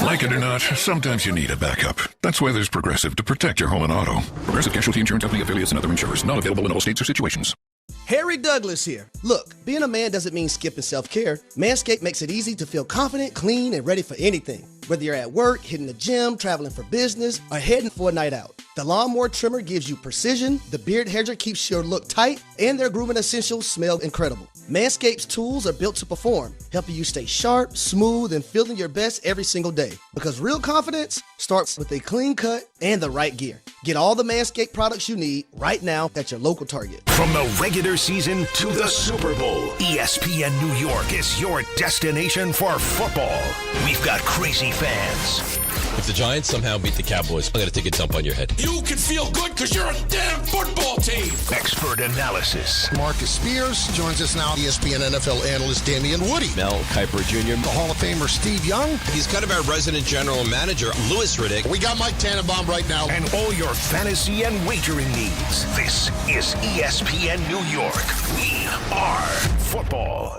Like it or not, sometimes you need a backup. That's why there's Progressive to protect your home and auto. Progressive Casualty Insurance Company affiliates and other insurers. Not available in all states or situations. Harry Douglas here. Look, being a man doesn't mean skipping self-care. Manscaped makes it easy to feel confident, clean, and ready for anything. Whether you're at work, hitting the gym, traveling for business, or heading for a night out, the Lawnmower Trimmer gives you precision, the Beard Hedger keeps your look tight, and their grooming essentials smell incredible. Manscaped's tools are built to perform, helping you stay sharp, smooth, and feeling your best every single day. Because real confidence starts with a clean cut and the right gear. Get all the Manscaped products you need right now at your local Target. From the regular season to the Super Bowl, ESPN New York is your destination for football. We've got crazy fans. If the Giants somehow beat the Cowboys, I'm going to take a dump on your head. You can feel good because you're a damn football team. Expert analysis. Marcus Spears joins us now. ESPN NFL analyst Damian Woody. Mel Kiper Jr. The Hall of Famer Steve Young. He's kind of our resident general manager, Louis Riddick. We got Mike Tannenbaum right now. And all your fantasy and wagering needs. This is ESPN New York. We are football.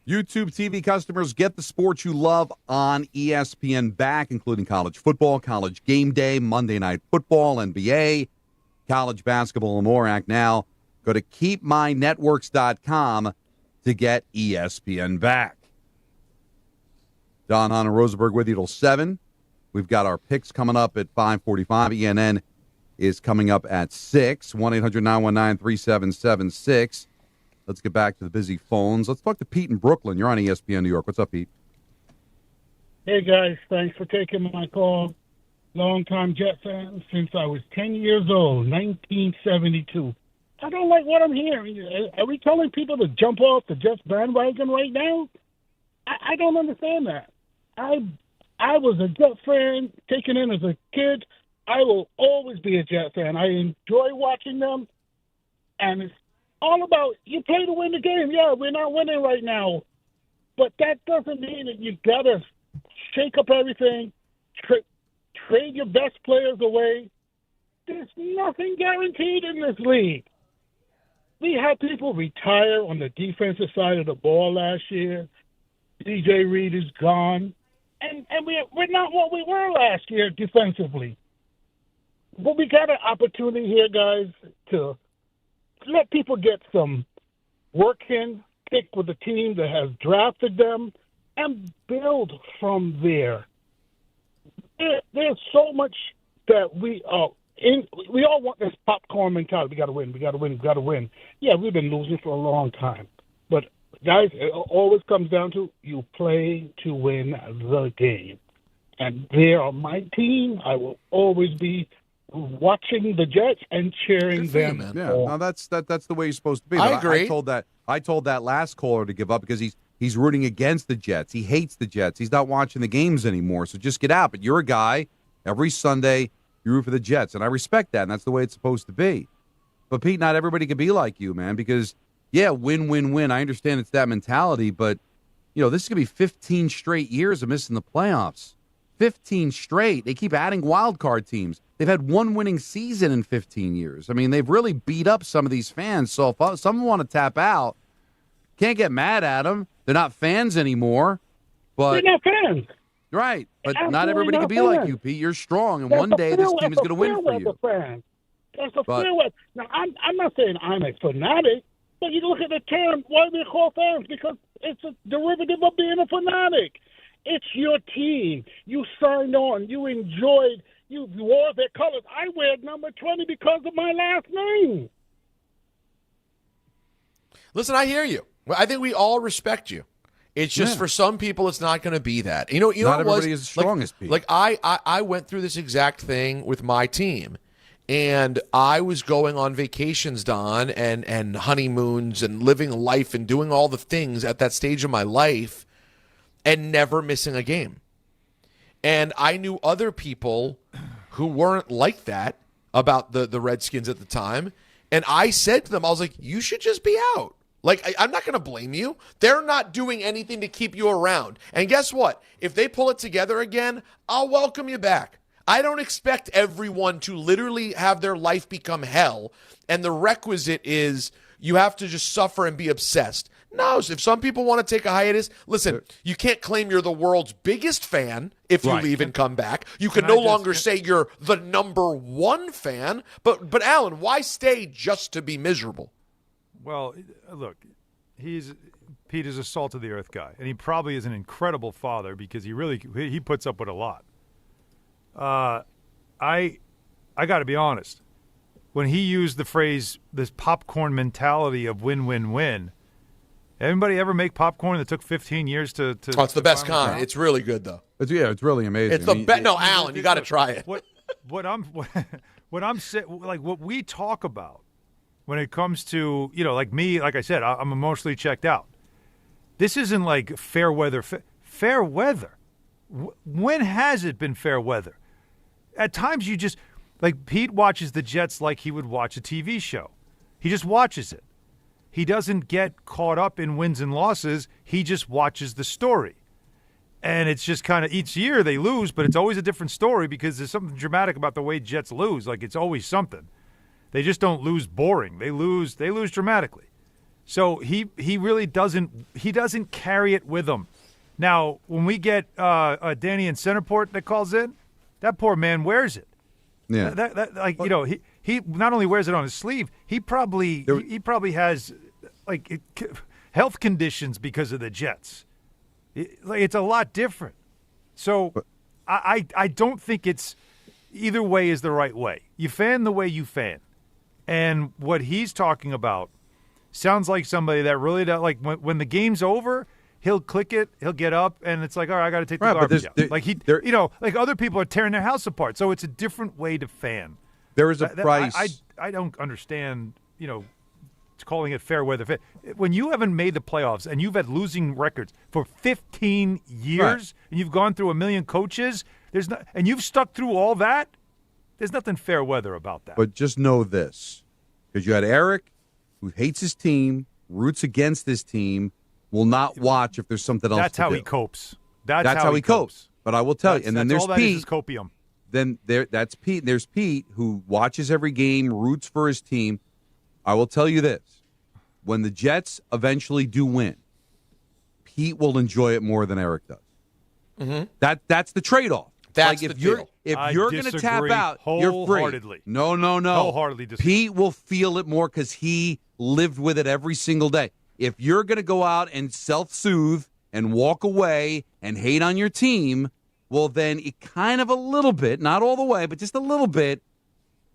YouTube TV customers, get the sports you love on ESPN back, including college football, college game day, Monday Night Football, NBA, college basketball, and more. Act now. Go to keepmynetworks.com to get ESPN back. Don, Hahn, and Rosenberg with you till 7. We've got our picks coming up at 5:45. ENN is coming up at 6. 1-800-919-3776. Let's get back to the busy phones. Let's talk to Pete in Brooklyn. You're on ESPN New York. What's up, Pete? Hey, guys. Thanks for taking my call. Longtime Jet fan since I was 10 years old, 1972. I don't like what I'm hearing. Are we telling people to jump off the Jets bandwagon right now? I don't understand that. I was a Jet fan, taken in as a kid. I will always be a Jet fan. I enjoy watching them, and it's all about you play to win the game. Yeah, we're not winning right now, but that doesn't mean that you gotta shake up everything, trade your best players away. There's nothing guaranteed in this league. We had people retire on the defensive side of the ball last year. DJ Reed is gone, and we're not what we were last year defensively. But we got an opportunity here, guys, to let people get some work in, stick with the team that has drafted them, and build from there. There's so much that we all want this popcorn mentality. We got to win, we got to win, we got to win. Yeah, we've been losing for a long time. But, guys, it always comes down to you play to win the game. And they are my team. I will always be watching the Jets and cheering them. Yeah, no, that's the way you're supposed to be. I agree. I told that last caller to give up because he's rooting against the Jets. He hates the Jets. He's not watching the games anymore. So just get out. But you're a guy every Sunday you root for the Jets, and I respect that. And that's the way it's supposed to be. But Pete, not everybody can be like you, man. Because win, win, win. I understand it's that mentality, but this is gonna be 15 straight years of missing the playoffs. 15 straight. They keep adding wild card teams. They've had one winning season in 15 years. I mean, they've really beat up some of these fans. So if someone want to tap out, can't get mad at them. They're not fans anymore. But they're not fans. Right. But Absolutely not everybody can be fans. like you, Pete. You're strong, and one day this team is going to win for you. That's a fair way. Now, I'm not saying I'm a fanatic, but you look at the term, why we call fans? Because it's a derivative of being a fanatic. It's your team. You signed on. You enjoyed. You wore their colors. I wear number 20 because of my last name. Listen, I hear you. I think we all respect you. It's just for some people, it's not going to be that. You know not everybody is as strong as Pete. Like I went through this exact thing with my team, and I was going on vacations, Don, and honeymoons and living life and doing all the things at that stage of my life and never missing a game. And I knew other people who weren't like that about the Redskins at the time. And I said to them, I was like, you should just be out. Like, I'm not going to blame you. They're not doing anything to keep you around. And guess what? If they pull it together again, I'll welcome you back. I don't expect everyone to literally have their life become hell. And the requisite is you have to just suffer and be obsessed. No, if some people want to take a hiatus, listen, you can't claim you're the world's biggest fan if you leave and come back. You can no longer say you're the number one fan. But Alan, why stay just to be miserable? Well, look, Pete is a salt-of-the-earth guy, and he probably is an incredible father because he puts up with a lot. I got to be honest. When he used the phrase, this popcorn mentality of win-win-win, anybody ever make popcorn that took 15 years to it's the best kind. It's really good, though. It's really amazing. It's the best. No, Alan, you got to try it. What I'm saying, like what we talk about when it comes to, like me, like I said, I'm emotionally checked out. This isn't like fair weather. Fair weather. When has it been fair weather? At times you just, like Pete watches the Jets like he would watch a TV show. He just watches it. He doesn't get caught up in wins and losses. He just watches the story. And it's just kind of each year they lose, but it's always a different story because there's something dramatic about the way Jets lose. Like it's always something. They just don't lose boring. They lose dramatically. So he really doesn't carry it with him. Now, when we get Danny in Centerport that calls in, that poor man wears it. Yeah. He not only wears it on his sleeve, he probably has health conditions because of the Jets. It's a lot different. So I don't think it's either way is the right way. You fan the way you fan. And what he's talking about sounds like somebody that really does, like when the game's over, he'll click it, he'll get up, and it's like, all right, I got to take the garbage out. Like other people are tearing their house apart. So it's a different way to fan. There is a price. I don't understand, calling it fair weather. When you haven't made the playoffs and you've had losing records for 15 years and you've gone through a million coaches, and you've stuck through all that, there's nothing fair weather about that. But just know this, because you had Eric, who hates his team, roots against his team, will not watch if there's something else to do. That's how he copes. That's how he copes. But I will tell you, and then there's all that Pete. Is copium. Then that's Pete. There's Pete, who watches every game, roots for his team. I will tell you this. When the Jets eventually do win, Pete will enjoy it more than Eric does. Mm-hmm. That's the trade-off. That's like if you're going to tap out, you're free. No. Wholeheartedly disagree. Pete will feel it more because he lived with it every single day. If you're going to go out and self-soothe and walk away and hate on your team, well, then it kind of a little bit, not all the way, but just a little bit,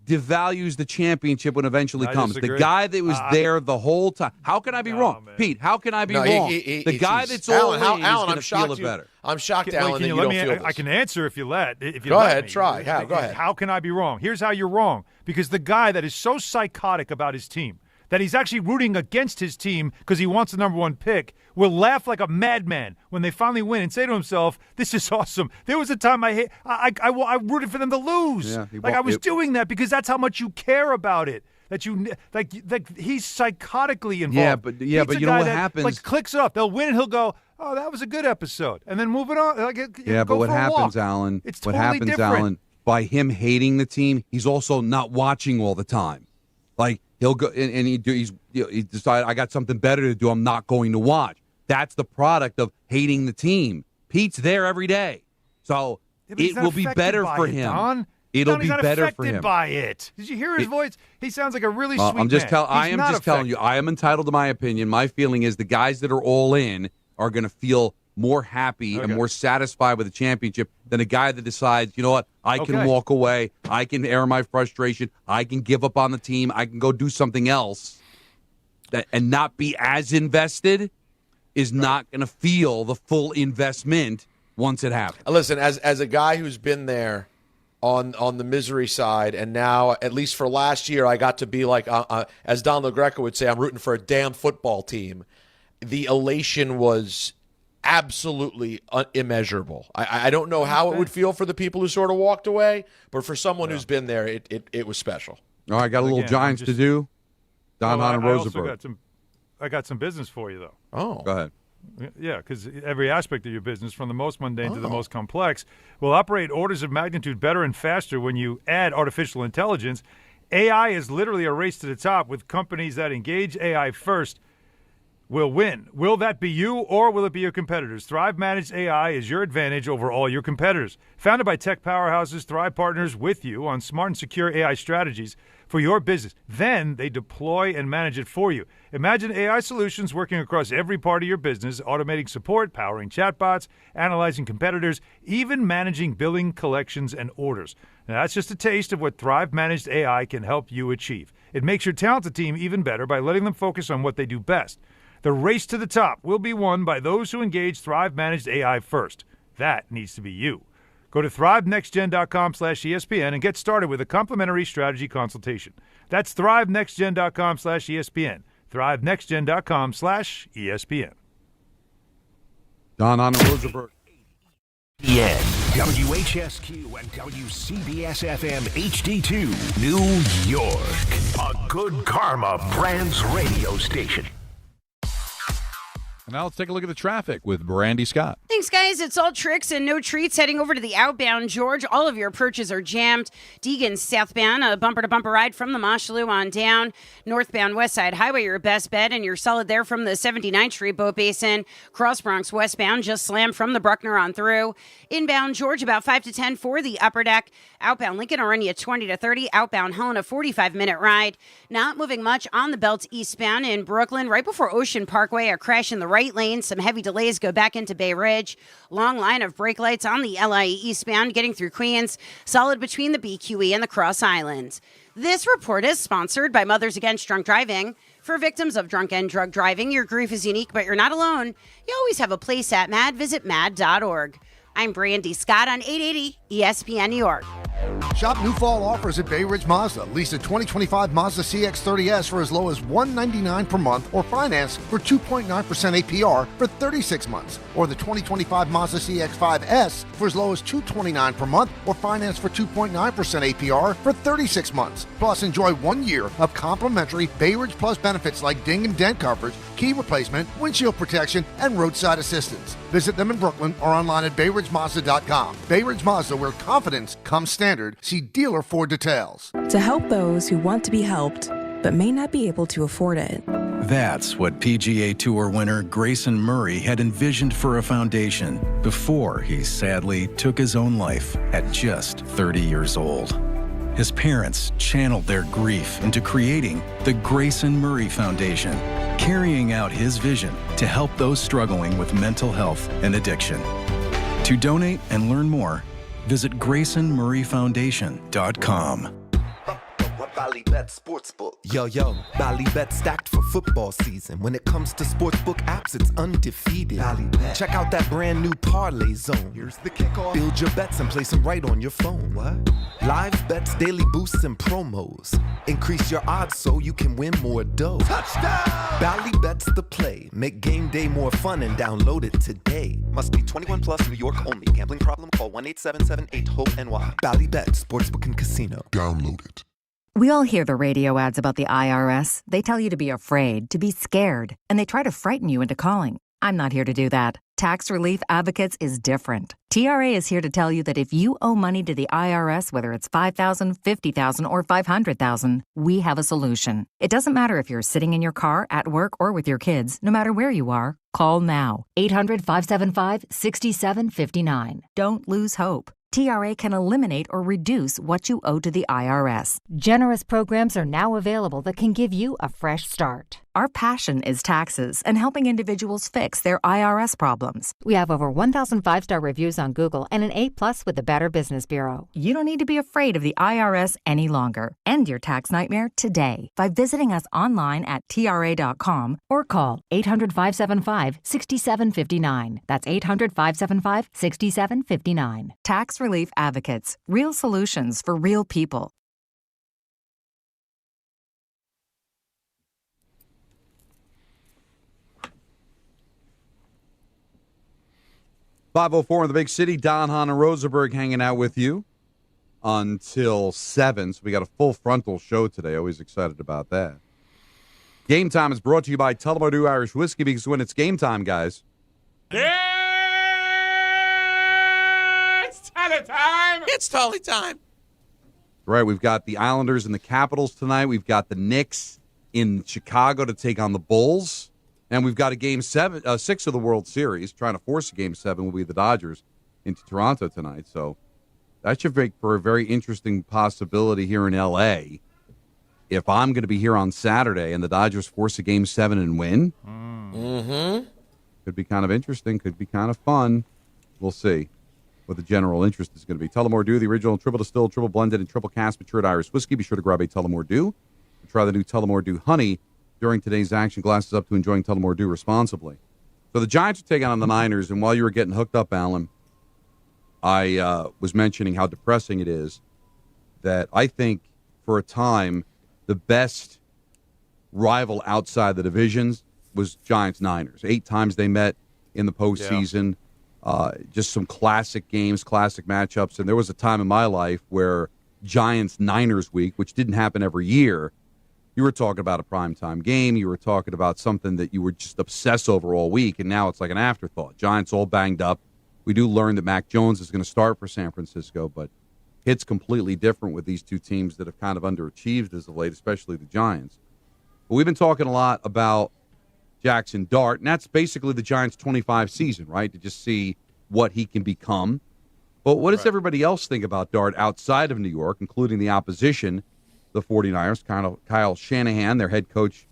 devalues the championship when it eventually comes. Disagree. The guy that was there the whole time. How can I be wrong? Man. Pete, how can I be wrong? The guy that's all in is going to feel it better. I'm shocked, Alan, that you don't feel this. I can answer if you let. Go ahead, try. Go ahead. How can I be wrong? Here's how you're wrong. Because the guy that is so psychotic about his team, that he's actually rooting against his team because he wants the number one pick, will laugh like a madman when they finally win and say to himself, "This is awesome." There was a time I rooted for them to lose. Yeah, I was doing that because that's how much you care about it. That you like he's psychotically involved. But you know what happens? Like clicks up, they'll win and he'll go, "Oh, that was a good episode," and then moving on. But what happens, Alan? It's what totally happens, different. Alan? By him hating the team, he's also not watching all the time. Like he'll go and he decide I got something better to do. I'm not going to watch. That's the product of hating the team. Pete's there every day, so it will be better for him. Don. It'll be better for him. Affected by it. Did you hear his voice? He sounds like a really sweet I'm just man. I am just telling you. I am entitled to my opinion. My feeling is the guys that are all in are going to feel more happy and more satisfied with the championship than a guy that decides, you know what, I can walk away, I can air my frustration, I can give up on the team, I can go do something else, and not be as invested is not going to feel the full investment once it happens. Listen, as a guy who's been there on the misery side, and now, at least for last year, I got to be like, as Don LaGreca would say, I'm rooting for a damn football team. The elation was absolutely immeasurable. I don't know how it would feel for the people who sort of walked away, but for someone who's been there, it was special. All right, I got a little Giants to do. Don, Hahn, and Rosenberg. I got some business for you, though. Oh. Go ahead. Yeah, because every aspect of your business, from the most mundane to the most complex, will operate orders of magnitude better and faster when you add artificial intelligence. AI is literally a race to the top with companies that engage AI first. will win. Will that be you, or will it be your competitors? Thrive Managed AI is your advantage over all your competitors. Founded by tech powerhouses, Thrive partners with you on smart and secure AI strategies for your business. Then they deploy and manage it for you. Imagine AI solutions working across every part of your business, automating support, powering chatbots, analyzing competitors, even managing billing, collections, and orders. Now, that's just a taste of what Thrive Managed AI can help you achieve. It makes your talented team even better by letting them focus on what they do best. The race to the top will be won by those who engage Thrive Managed AI first. That needs to be you. Go to thrivenextgen.com/ESPN and get started with a complimentary strategy consultation. That's thrivenextgen.com/ESPN. thrivenextgen.com/ESPN. Don Hahn and Rosenberg. ESPN, WHSQ, and WCBS-FM HD2, New York. A Good Karma Brands radio station. Now let's take a look at the traffic with Brandy Scott. Thanks, guys. It's all tricks and no treats heading over to the outbound George. All of your approaches are jammed. Deegan southbound, a bumper-to-bumper ride from the Mosholu on down. Northbound West Side Highway, your best bet, and you're solid there from the 79th Street Boat Basin. Cross Bronx westbound, just slammed from the Bruckner on through. Inbound George, about 5 to 10 for the upper deck. Outbound Lincoln, Orange, 20 to 30. Outbound Helena, 45-minute ride. Not moving much on the belt eastbound in Brooklyn. Right before Ocean Parkway, a crash in the right lane. Some heavy delays go back into Bay Ridge. Long line of brake lights on the LIE eastbound getting through Queens. Solid between the BQE and the Cross Islands. This report is sponsored by Mothers Against Drunk Driving. For victims of drunk and drug driving, your grief is unique, but you're not alone. You always have a place at MAD. Visit MAD.org. I'm Brandy Scott on 880 ESPN New York. Shop new fall offers at Bay Ridge Mazda. Lease a 2025 Mazda CX-30S for as low as $199 per month or finance for 2.9% APR for 36 months. Or the 2025 Mazda CX-5S for as low as $229 per month or finance for 2.9% APR for 36 months. Plus, enjoy 1 year of complimentary Bay Ridge Plus benefits like ding and dent coverage, key replacement, windshield protection, and roadside assistance. Visit them in Brooklyn or online at BayRidgeMazda.com. Bay Ridge Mazda, where confidence comes standard. See dealer for details. To help those who want to be helped, but may not be able to afford it. That's what PGA Tour winner Grayson Murray had envisioned for a foundation before he sadly took his own life at just 30 years old. His parents channeled their grief into creating the Grayson Murray Foundation, carrying out his vision to help those struggling with mental health and addiction. To donate and learn more, visit GraysonMurrayFoundation.com. Ballybet Sportsbook. Yo, Ballybet stacked for football season. When it comes to sportsbook apps, it's undefeated. Ballybet. Check out that brand new parlay zone. Here's the kickoff. Build your bets and place them right on your phone. What? Live bets, daily boosts, and promos. Increase your odds so you can win more dough. Touchdown! Ballybet's the play. Make game day more fun and download it today. Must be 21 plus, New York only. Gambling problem? Call 1-877-8-HOPE-NY. Ballybet Sportsbook and Casino. Download it. We all hear the radio ads about the IRS. They tell you to be afraid, to be scared, and they try to frighten you into calling. I'm not here to do that. Tax Relief Advocates is different. TRA is here to tell you that if you owe money to the IRS, whether it's $5,000, $50,000, or $500,000, we have a solution. It doesn't matter if you're sitting in your car, at work, or with your kids. No matter where you are, call now. 800-575-6759. Don't lose hope. TRA can eliminate or reduce what you owe to the IRS. Generous programs are now available that can give you a fresh start. Our passion is taxes and helping individuals fix their IRS problems. We have over 1,000 5-star reviews on Google and an A+ with the Better Business Bureau. You don't need to be afraid of the IRS any longer. End your tax nightmare today by visiting us online at TRA.com or call 800-575-6759. That's 800-575-6759. Tax Relief Advocates. Real solutions for real people. .504 in the big city. Don Hahn and Rosenberg hanging out with you until 7. So we got a full frontal show today. Always excited about that. Game Time is brought to you by Tullamore Irish Whiskey, because when it's game time, guys. It's Tully time. It's Tully time. Right, we've got the Islanders and the Capitals tonight. We've got the Knicks in Chicago to take on the Bulls. And we've got a Game 6 of the World Series. Trying to force a Game 7 will be the Dodgers into Toronto tonight. So that should make for a very interesting possibility here in L.A. If I'm going to be here on Saturday and the Dodgers force a Game 7 and win, could be kind of interesting, could be kind of fun. We'll see what the general interest is going to be. Tullamore Dew, the original triple distilled, triple blended, and triple cast matured Irish whiskey. Be sure to grab a Tullamore Dew. Try the new Tullamore Dew Honey during today's action. Glasses up to enjoying Tullamore Dew responsibly. So the Giants are taking on the Niners, and while you were getting hooked up, Alan, I was mentioning how depressing it is that I think for a time the best rival outside the divisions was Giants-Niners. 8 times they met in the postseason. Just some classic games, classic matchups. And there was a time in my life where Giants-Niners week, which didn't happen every year, you were talking about a primetime game. You were talking about something that you were just obsess over all week, and now it's like an afterthought. Giants all banged up. We do learn that Mac Jones is going to start for San Francisco, but it's completely different with these two teams that have kind of underachieved as of late, especially the Giants. But we've been talking a lot about Jackson Dart, and that's basically the Giants' 25 season, right, to just see what he can become. But what does everybody else think about Dart outside of New York, including the opposition, the 49ers? Kyle Shanahan, their head coach,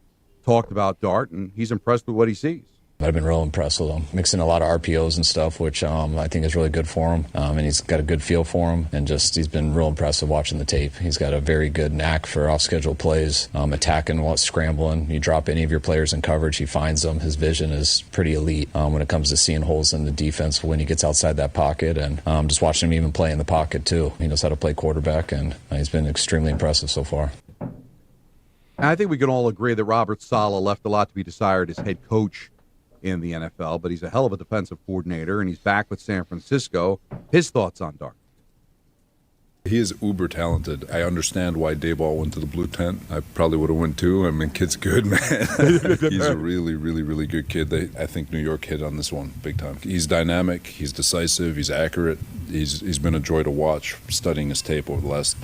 talked about Dart, and he's impressed with what he sees. I've been real impressed with him, mixing a lot of RPOs and stuff, which I think is really good for him. And he's got a good feel for him, and just he's been real impressive watching the tape. He's got a very good knack for off-schedule plays, attacking while scrambling. You drop any of your players in coverage, he finds them. His vision is pretty elite when it comes to seeing holes in the defense when he gets outside that pocket, and just watching him even play in the pocket too. He knows how to play quarterback, and he's been extremely impressive so far. I think we can all agree that Robert Saleh left a lot to be desired as head coach in the NFL, but he's a hell of a defensive coordinator, and he's back with San Francisco. His thoughts on Dart? He is uber talented. I understand why Dayball went to the blue tent. I probably would have went too. I mean, kid's good, man. He's a really, really, really good kid. I think New York hit on this one big time. He's dynamic. He's decisive. He's accurate. He's been a joy to watch studying his tape over the last,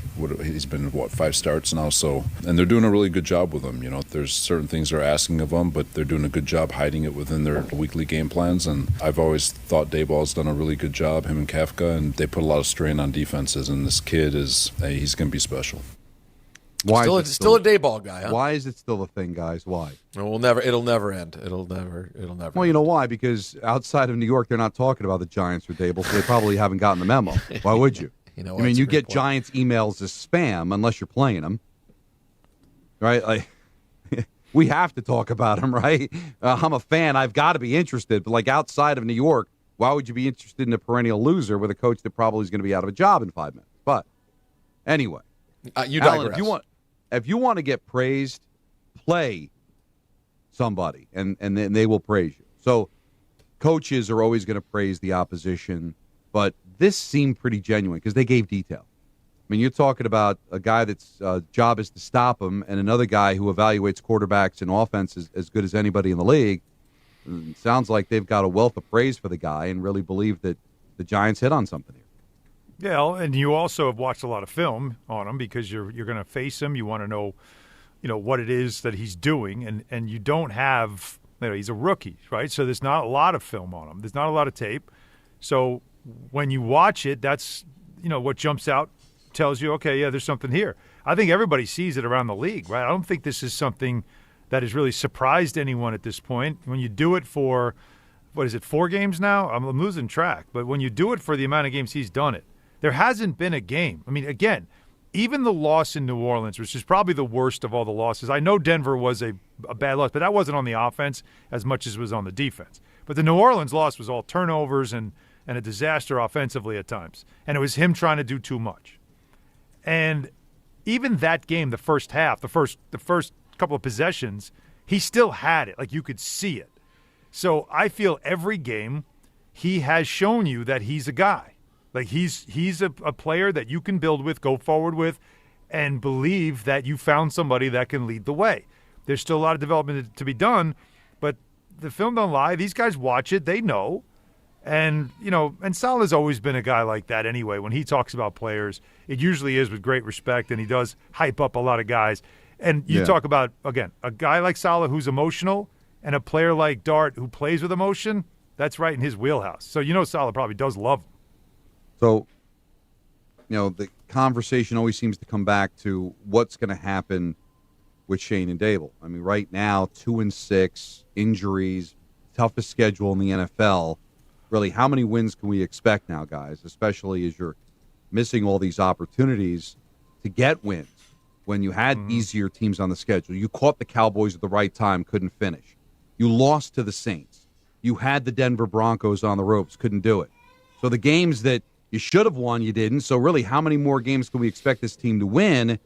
he's been, 5 starts now. So, and they're doing a really good job with him. You know, there's certain things they're asking of him, but they're doing a good job hiding it within their weekly game plans. And I've always thought Dayball's done a really good job, him and Kafka, and they put a lot of strain on defenses. And this kid he's going to be special. Why still a Dayball guy, huh? Why is it still a thing, guys? Why? It'll never end. It'll never. Well, you know why? Because outside of New York, they're not talking about the Giants or Dayball, so they probably haven't gotten the memo. Why would you? You mean, you get Giants emails as spam unless you're playing them, right? Like, we have to talk about them, right? I'm a fan. I've got to be interested. But like outside of New York, why would you be interested in a perennial loser with a coach that probably is going to be out of a job in 5 minutes? But anyway, you Alan, digress. if you want to get praised, play somebody, and then they will praise you. So coaches are always going to praise the opposition, but this seemed pretty genuine because they gave detail. I mean, you're talking about a guy that's job is to stop him, and another guy who evaluates quarterbacks and offense as good as anybody in the league. It sounds like they've got a wealth of praise for the guy and really believe that the Giants hit on something here. Yeah, and you also have watched a lot of film on him because you're going to face him. You want to know, what it is that he's doing, and you don't have, he's a rookie, right? So there's not a lot of film on him. There's not a lot of tape. So when you watch it, that's, what jumps out, tells you, okay, yeah, there's something here. I think everybody sees it around the league, right? I don't think this is something that has really surprised anyone at this point. When you do it for, 4 games now? I'm losing track. But when you do it for the amount of games he's done it, there hasn't been a game. I mean, again, even the loss in New Orleans, which is probably the worst of all the losses. I know Denver was a bad loss, but that wasn't on the offense as much as it was on the defense. But the New Orleans loss was all turnovers and a disaster offensively at times. And it was him trying to do too much. And even that game, the first half, the first couple of possessions, he still had it. Like, you could see it. So I feel every game he has shown you that he's a guy. Like, he's a player that you can build with, go forward with, and believe that you found somebody that can lead the way. There's still a lot of development to be done, but the film don't lie. These guys watch it. They know. And, and Saleh's always been a guy like that anyway. When he talks about players, it usually is with great respect, and he does hype up a lot of guys. And you talk about, again, a guy like Saleh who's emotional and a player like Dart who plays with emotion, that's right in his wheelhouse. So Saleh probably does love him. So, the conversation always seems to come back to what's going to happen with Shane and Dable. I mean, right now, 2-6, injuries, toughest schedule in the NFL. Really, how many wins can we expect now, guys, especially as you're missing all these opportunities to get wins when you had easier teams on the schedule? You caught the Cowboys at the right time, couldn't finish. You lost to the Saints. You had the Denver Broncos on the ropes, couldn't do it. So the games that you should have won, you didn't. So really, how many more games can we expect this team to win?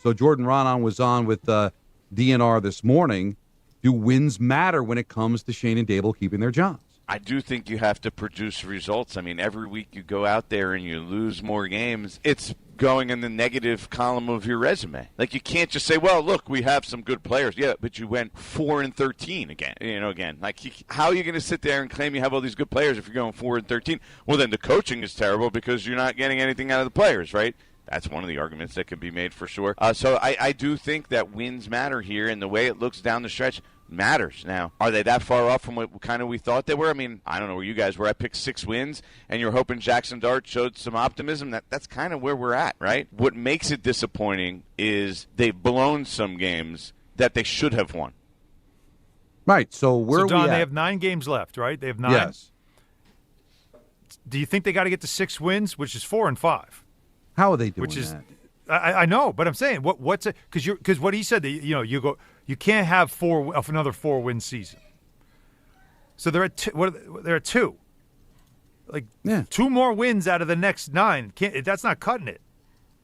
So Jordan Raanan was on with DNR this morning. Do wins matter when it comes to Shane and Dable keeping their jobs? I do think you have to produce results. I mean, every week you go out there and you lose more games, it's going in the negative column of your resume. Like, you can't just say, well, look, we have some good players. Yeah, but you went 4-13 again. Like, how are you going to sit there and claim you have all these good players if you're going 4-13? Well, then the coaching is terrible because you're not getting anything out of the players, right? That's one of the arguments that can be made for sure. So I do think that wins matter here, and the way it looks down the stretch matters. Now, are they that far off from what kind of we thought they were? I mean, I don't know where you guys were. I picked 6 wins, and you're hoping Jackson Dart showed some optimism. That's kind of where we're at, right? What makes it disappointing is they've blown some games that they should have won. Right, so Don, we they at? have 9 games left, right? They have 9? Yes. Do you think they got to get to 6 wins, which is 4 and 5? How are they doing that? I know, but I'm saying what's it? Because what he said, you can't have another 4-win season. So they're at 2. They're at 2. Like 2 more wins out of the next 9. That's not cutting it.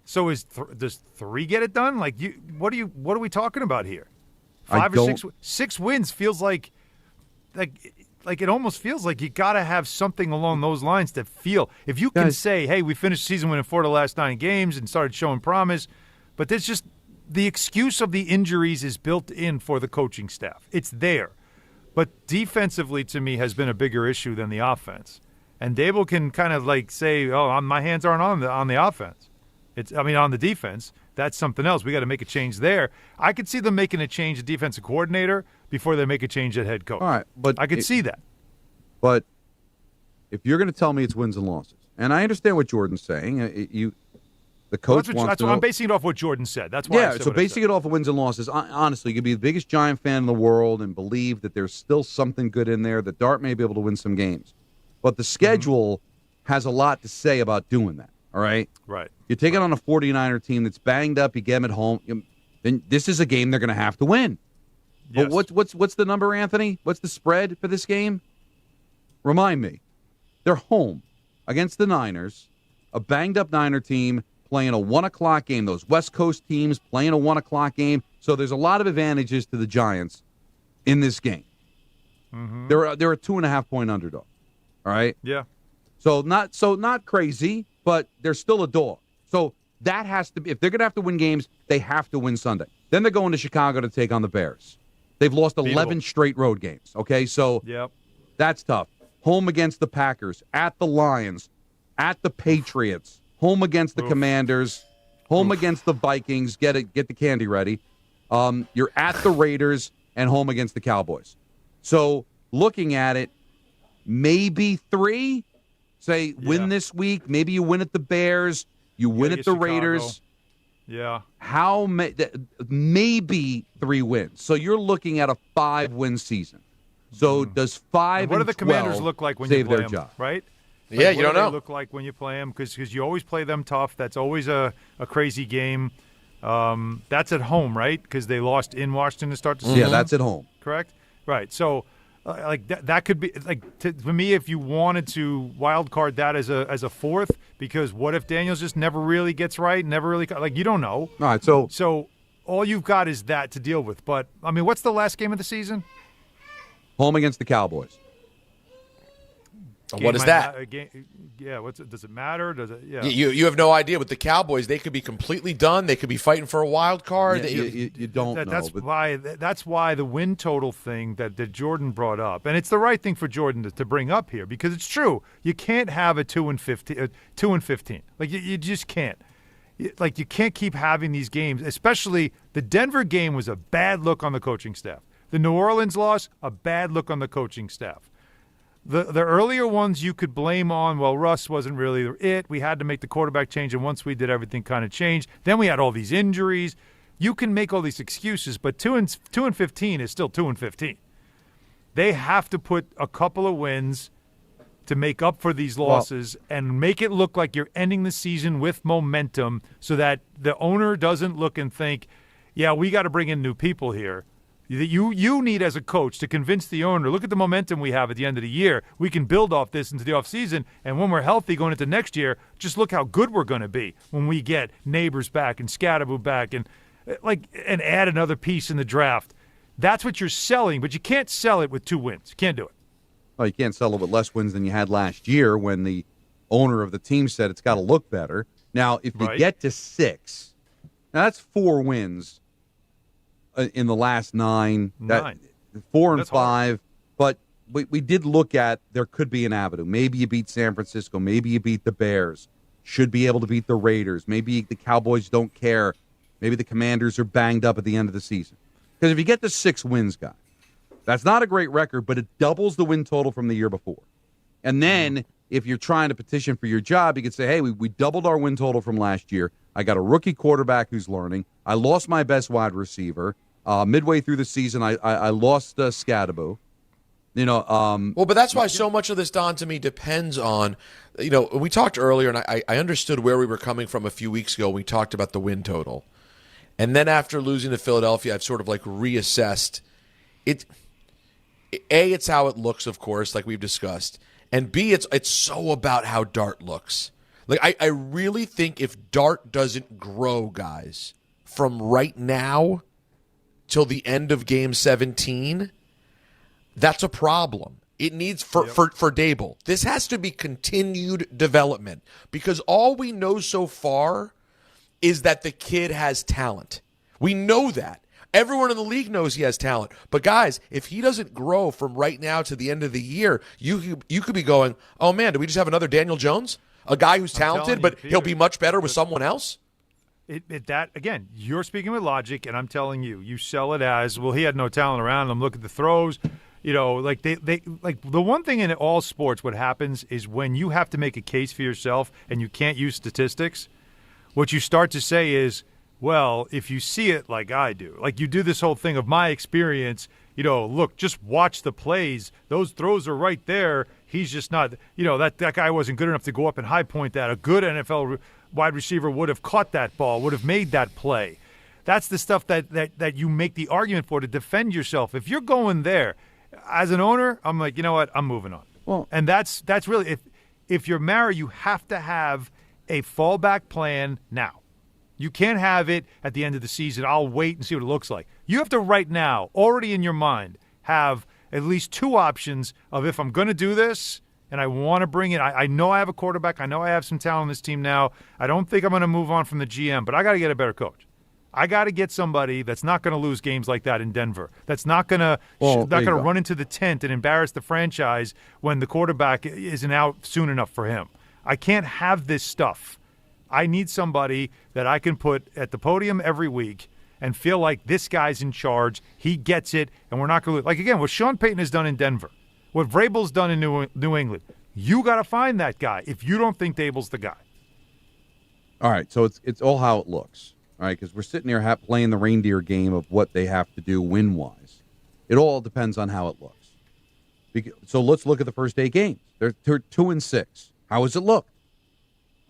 So does 3 get it done? Like what are we talking about here? 5 or 6? 6 wins feels like it almost feels like you got to have something along those lines to feel. If you can say, hey, we finished the season winning 4 of the last 9 games and started showing promise, but there's just the excuse of the injuries is built in for the coaching staff. It's there. But defensively, to me, has been a bigger issue than the offense. And Dable can kind of like say, oh, my hands aren't on the offense. On the defense. That's something else. We got to make a change there. I could see them making a change at defensive coordinator before they make a change at head coach. All right, but I could see that. But if you're going to tell me it's wins and losses, and I understand what Jordan's saying, the coach wants to know. I'm basing it off what Jordan said. That's why. Yeah, so basing it off of wins and losses, honestly, you could be the biggest Giant fan in the world and believe that there's still something good in there, that Dart may be able to win some games. But the schedule has a lot to say about doing that, all right? Right. You take it on a 49er team that's banged up, you get them at home, then this is a game they're going to have to win. Yes. But what's the number, Anthony? What's the spread for this game? Remind me. They're home against the Niners, a banged-up Niner team playing a 1 o'clock game. Those West Coast teams playing a 1 o'clock game. So there's a lot of advantages to the Giants in this game. Mm-hmm. They're a 2.5-point underdog. All right? Yeah. So not crazy, but they're still a dog. So that has to be, if they're going to have to win games, they have to win Sunday. Then they're going to Chicago to take on the Bears. They've lost 11 straight road games. Okay, so that's tough. Home against the Packers, at the Lions, at the Patriots, home against the Commanders, home against the Vikings. Get the candy ready. You're at the Raiders and home against the Cowboys. So looking at it, maybe 3. Say win this week. Maybe you win at the Bears. You win at the Chicago. Raiders. Yeah. Maybe 3 wins. So you're looking at a 5-win season. So does 5 what and do the 12 Commanders look like when you save play their them, job? right? Yeah, you don't know. What do they look like when you play them? Because you always play them tough. That's always a crazy game. That's at home, right? Because they lost in Washington to start the season. Yeah, that's at home. Correct? Right. So, that could be for me if you wanted to wild card that as a 4th, because what if Daniels just never really gets right, never really you don't know. All right, so all you've got is that to deal with. But I mean, what's the last game of the season? Home against the Cowboys. What is that? Does it matter? Does it? Yeah. You have no idea. With the Cowboys, they could be completely done. They could be fighting for a wild card. Yeah, you don't know. That's why the win total thing that Jordan brought up, and it's the right thing for Jordan to bring up here, because it's true. You can't have a 2-15. Like you just can't. You can't keep having these games. Especially the Denver game was a bad look on the coaching staff. The New Orleans loss, a bad look on the coaching staff. The earlier ones you could blame on, well, Russ wasn't really it. We had to make the quarterback change, and once we did, everything kind of changed. Then we had all these injuries. You can make all these excuses, but 2-15 is still 2-15. They have to put a couple of wins to make up for these losses and make it look like you're ending the season with momentum so that the owner doesn't look and think, yeah, we got to bring in new people here. You need as a coach to convince the owner, look at the momentum we have at the end of the year. We can build off this into the offseason, and when we're healthy going into next year, just look how good we're going to be when we get Neighbors back and Scadaboo back and add another piece in the draft. That's what you're selling, but you can't sell it with 2 wins. You can't do it. Well, you can't sell it with less wins than you had last year when the owner of the team said it's got to look better. Now, if you get to 6, now that's 4 wins in the last 9. 4 and 5. Hard. But we did look at there could be an avenue. Maybe you beat San Francisco. Maybe you beat the Bears. Should be able to beat the Raiders. Maybe the Cowboys don't care. Maybe the Commanders are banged up at the end of the season. Because if you get to 6 wins, guys, that's not a great record, but it doubles the win total from the year before. And then if you're trying to petition for your job, you could say, hey, we doubled our win total from last year. I got a rookie quarterback who's learning. I lost my best wide receiver. Midway through the season, I lost Scadaboo. Well, but that's why so much of this, Don, to me, depends on, we talked earlier, and I understood where we were coming from a few weeks ago when we talked about the win total. And then after losing to Philadelphia, I've sort of reassessed it. A, it's how it looks, of course, like we've discussed. And B, it's so about how Dart looks. I really think if Dart doesn't grow, guys, from right now till the end of Game 17, that's a problem. It needs for Dable. This has to be continued development because all we know so far is that the kid has talent. We know that. Everyone in the league knows he has talent. But, guys, if he doesn't grow from right now to the end of the year, you could be going, oh, man, do we just have another Daniel Jones? A guy who's talented, but Peter, he'll be much better with someone else? Again, you're speaking with logic, and I'm telling you, you sell it as, well, he had no talent around him. Look at the throws. The one thing in all sports, what happens is when you have to make a case for yourself and you can't use statistics, what you start to say is, well, if you see it like I do, like you do this whole thing of my experience, look, just watch the plays. Those throws are right there. He's just not, that guy wasn't good enough to go up and high point that. A good NFL wide receiver would have caught that ball, would have made that play. That's the stuff that you make the argument for to defend yourself. If you're going there, as an owner, I'm like, you know what, I'm moving on. Well, and that's really, if you're married, you have to have a fallback plan now. You can't have it at the end of the season. I'll wait and see what it looks like. You have to right now, already in your mind, have at least 2 options of if I'm going to do this and I want to bring it. I know I have a quarterback. I know I have some talent on this team now. I don't think I'm going to move on from the GM, but I got to get a better coach. I got to get somebody that's not going to lose games like that in Denver. That's not going to run into the tent and embarrass the franchise when the quarterback isn't out soon enough for him. I can't have this stuff. I need somebody that I can put at the podium every week and feel like this guy's in charge. He gets it, and we're not going to – like, again, what Sean Payton has done in Denver, what Vrabel's done in New England, you got to find that guy if you don't think Dable's the guy. All right, so it's all how it looks, all right, because we're sitting here playing the reindeer game of what they have to do win-wise. It all depends on how it looks. So let's look at the first 8 games. They're 2-6. How does it look?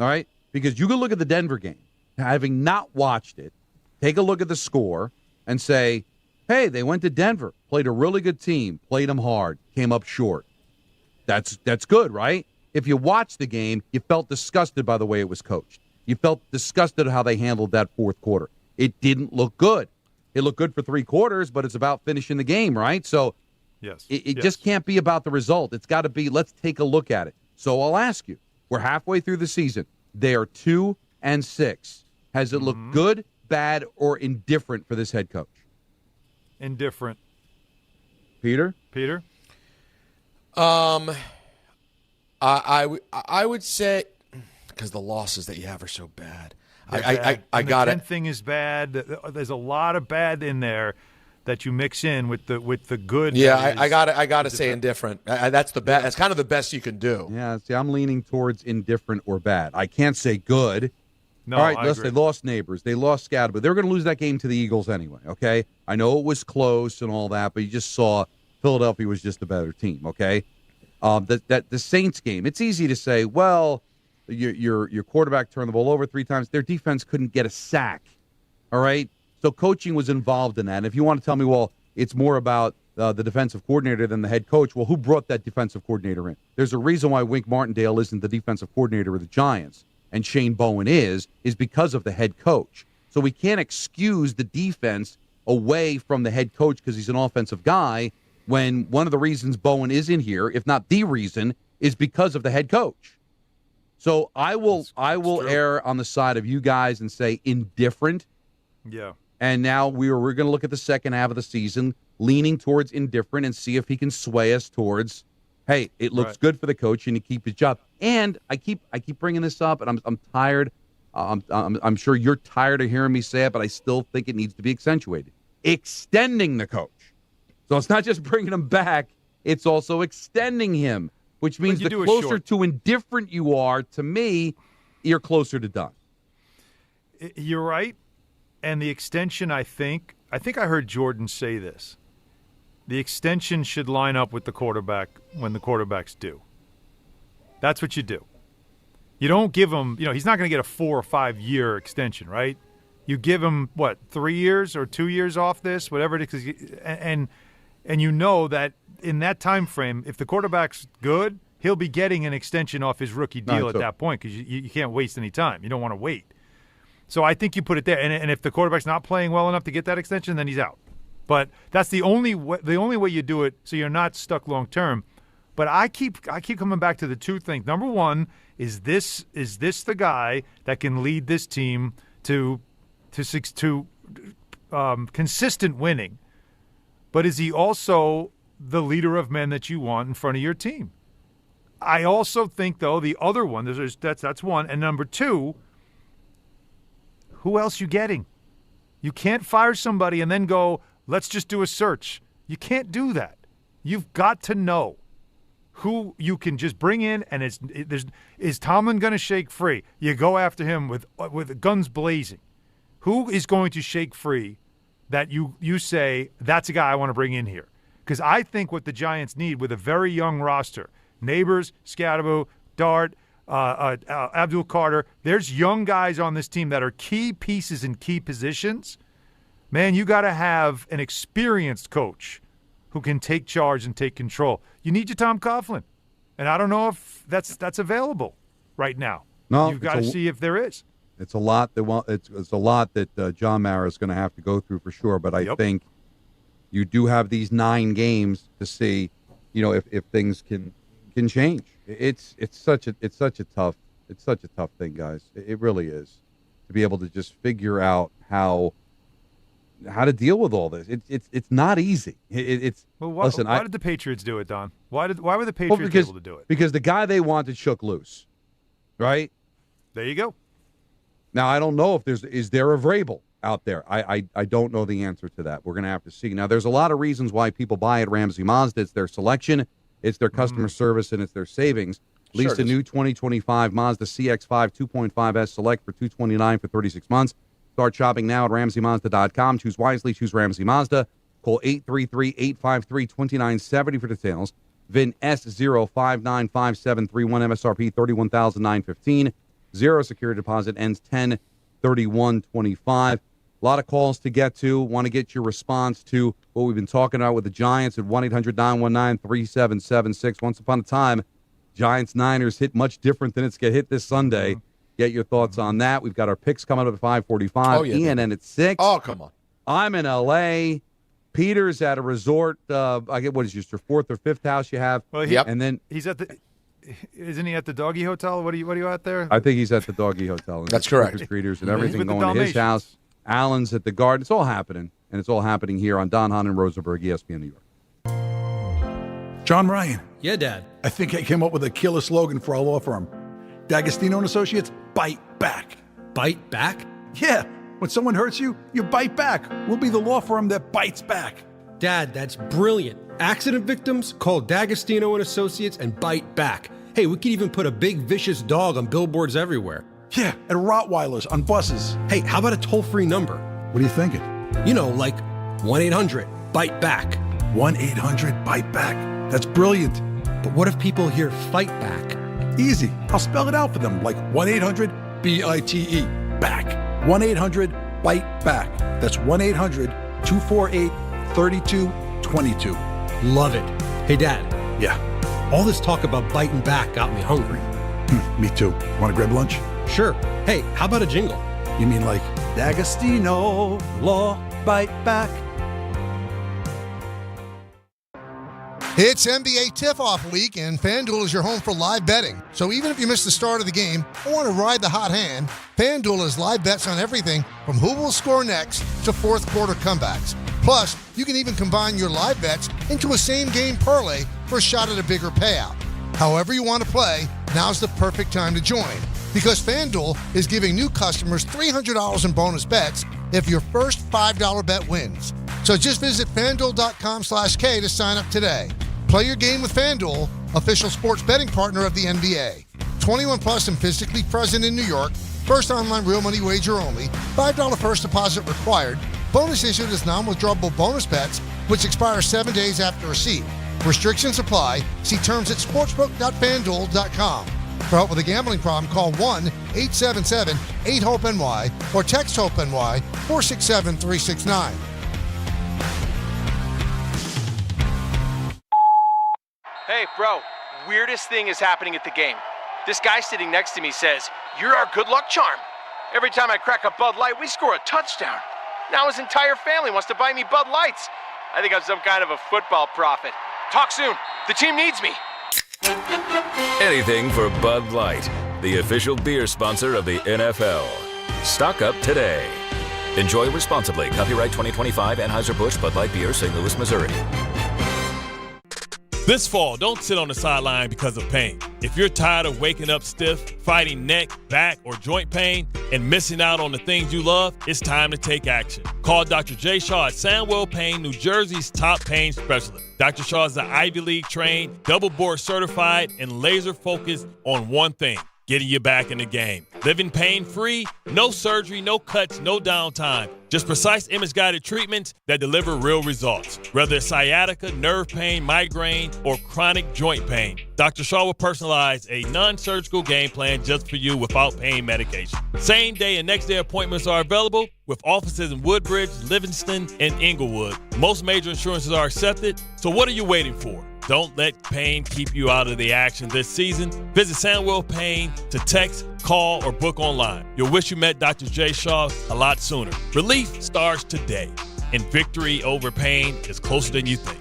All right? Because you can look at the Denver game, having not watched it, take a look at the score, and say, hey, they went to Denver, played a really good team, played them hard, came up short. That's good, right? If you watched the game, you felt disgusted by the way it was coached. You felt disgusted at how they handled that fourth quarter. It didn't look good. It looked good for 3 quarters, but it's about finishing the game, right? So yes, it just can't be about the result. It's got to be, let's take a look at it. So I'll ask you, we're halfway through the season. They are 2-6. Has it looked good, bad, or indifferent for this head coach? Indifferent. Peter? I would say because the losses that you have are so bad. I got it. The 10th thing is bad. There's a lot of bad in there. that you mix in with the good. Yeah, I gotta say indifferent. That's the best. That's kind of the best you can do. Yeah, see, I'm leaning towards indifferent or bad. I can't say good. No, all right, I listen, agree. they lost Neighbors. They lost Scad, but they're going to lose that game to the Eagles anyway, okay? I know it was close and all that, but you just saw Philadelphia was just a better team, okay? The Saints game, it's easy to say, well, your quarterback turned the ball over 3 times. Their defense couldn't get a sack, all right? So coaching was involved in that. And if you want to tell me, well, it's more about the defensive coordinator than the head coach, well, who brought that defensive coordinator in? There's a reason why Wink Martindale isn't the defensive coordinator of the Giants, and Shane Bowen is because of the head coach. So we can't excuse the defense away from the head coach because he's an offensive guy when one of the reasons Bowen is in here, if not the reason, is because of the head coach. So I will err on the side of you guys and say indifferent. Yeah. And now we're going to look at the second half of the season, leaning towards indifferent and see if he can sway us towards, hey, it looks good for the coach and he keep his job. And I keep bringing this up, and I'm tired. I'm sure you're tired of hearing me say it, but I still think it needs to be accentuated. Extending the coach. So it's not just bringing him back, it's also extending him, which means the closer to indifferent you are, to me, you're closer to done. You're right. And the extension, I think I heard Jordan say this. The extension should line up with the quarterback when the quarterback's due. That's what you do. You don't give him, he's not going to get a 4 or 5 year extension, right? You give him, 3 years or 2 years off this, whatever it is. And you know that in that time frame, if the quarterback's good, he'll be getting an extension off his rookie deal at that point because you can't waste any time. You don't want to wait. So I think you put it there. And if the quarterback's not playing well enough to get that extension, then he's out. But that's the only way you do it so you're not stuck long term. But I keep coming back to the two things. Number one, is this the guy that can lead this team to consistent winning? But is he also the leader of men that you want in front of your team? I also think, though, the other one, that's one. And number two, who else you getting? You can't fire somebody and then go, let's just do a search. You can't do that. You've got to know who you can just bring in, and is Tomlin going to shake free? You go after him with guns blazing. Who is going to shake free that you say, that's a guy I want to bring in here? Because I think what the Giants need with a very young roster, Neighbors, Scadaboo, Dart, Abdul Carter, there's young guys on this team that are key pieces in key positions. Man, you got to have an experienced coach who can take charge and take control. You need your Tom Coughlin. And I don't know if that's available right now. No, you've got to see if there is. It's a lot it's a lot that John Mara is going to have to go through for sure. But I think you do have these 9 games to see, if things can change. It's such a tough thing, guys. It really is, to be able to just figure out how to deal with all this. It's not easy. Why did the Patriots do it, Don? Why were the Patriots able to do it? Because the guy they wanted shook loose, right? There you go. Now I don't know if is there a Vrabel out there. I don't know the answer to that. We're going to have to see. Now there's a lot of reasons why people buy at Ramsey Mazda. It's their selection, it's their customer service, and it's their savings. Lease a new 2025 Mazda CX-5 2.5S Select for $229 for 36 months. Start shopping now at RamseyMazda.com. Choose wisely. Choose Ramsey Mazda. Call 833-853-2970 for details. VIN S059573 MSRP $31,915. 0 security deposit ends 10/31/25. A lot of calls to get to. Want to get your response to what we've been talking about with the Giants at 1-800-919-3776. Once upon a time, Giants-Niners hit much different than it's get hit this Sunday. Get your thoughts on that. We've got our picks coming up at 5:45. ENN at 6. Oh, come on. I'm in L.A. Peter's at a resort. I get what is your 4th or 5th house you have? Well, and then he's at the. Isn't he at the Doggy Hotel? What are you at there? I think he's at the Doggy Hotel. And that's correct. Trick-or-treaters and everything going to his house. Allen's at the Garden. It's all happening, and it's all happening here on Don Hahn and Rosenberg, ESPN New York. John Ryan. Yeah, Dad. I think I came up with a killer slogan for our law firm. D'Agostino and Associates, bite back. Bite back? Yeah. When someone hurts you, you bite back. We'll be the law firm that bites back. Dad, that's brilliant. Accident victims, call D'Agostino & Associates and bite back. Hey, we could even put a big vicious dog on billboards everywhere. Yeah, and Rottweilers on buses. Hey, how about a toll-free number? What are you thinking? You know, like 1-800-BITE-BACK. 1-800-BITE-BACK. That's brilliant. But what if people hear fight back? Easy. I'll spell it out for them, like 1-800-BITE. Back. 1-800-BITE-BACK. That's 1-800-248-3222. Love it. Hey, Dad. Yeah. All this talk about biting back got me hungry. Me too. Want to grab lunch? Sure. Hey, how about a jingle? You mean like D'Agostino, law, bite back? It's NBA tip-off week, and FanDuel is your home for live betting. So even if you miss the start of the game or want to ride the hot hand, FanDuel has live bets on everything from who will score next to fourth quarter comebacks. Plus, you can even combine your live bets into a same-game parlay for a shot at a bigger payout. However you want to play, now's the perfect time to join, because FanDuel is giving new customers $300 in bonus bets if your first $5 bet wins. So just visit FanDuel.com/K to sign up today. Play your game with FanDuel, official sports betting partner of the NBA. 21 plus and physically present in New York. First online real money wager only. $5 first deposit required. Bonus issued as non-withdrawable bonus bets, which expire 7 days after receipt. Restrictions apply. See terms at sportsbook.fanduel.com. For help with a gambling problem, call 1-877-8-HOPE-NY or text HOPE-NY 467-369. Hey, bro, weirdest thing is happening at the game. This guy sitting next to me says, "You're our good luck charm." Every time I crack a Bud Light, we score a touchdown. Now his entire family wants to buy me Bud Lights. I think I'm some kind of a football prophet. Talk soon. The team needs me. Anything for Bud Light, the official beer sponsor of the NFL. Stock up today. Enjoy responsibly. Copyright 2025 Anheuser-Busch Bud Light Beer, St. Louis, Missouri. This fall, don't sit on the sideline because of pain. If you're tired of waking up stiff, fighting neck, back, or joint pain, and missing out on the things you love, it's time to take action. Call Dr. Jay Shaw at Sandwell Pain, New Jersey's top pain specialist. Dr. Shaw is the Ivy League trained, double board certified, and laser focused on one thing: getting you back in the game. Living pain-free, no surgery, no cuts, no downtime. Just precise image-guided treatments that deliver real results. Whether it's sciatica, nerve pain, migraine, or chronic joint pain, Dr. Shaw will personalize a non-surgical game plan just for you without pain medication. Same-day and next-day appointments are available with offices in Woodbridge, Livingston, and Inglewood. Most major insurances are accepted, so what are you waiting for? Don't let pain keep you out of the action this season. Visit Sandwell Pain to text, call, or book online. You'll wish you met Dr. Jay Shaw a lot sooner. Relief starts today, and victory over pain is closer than you think.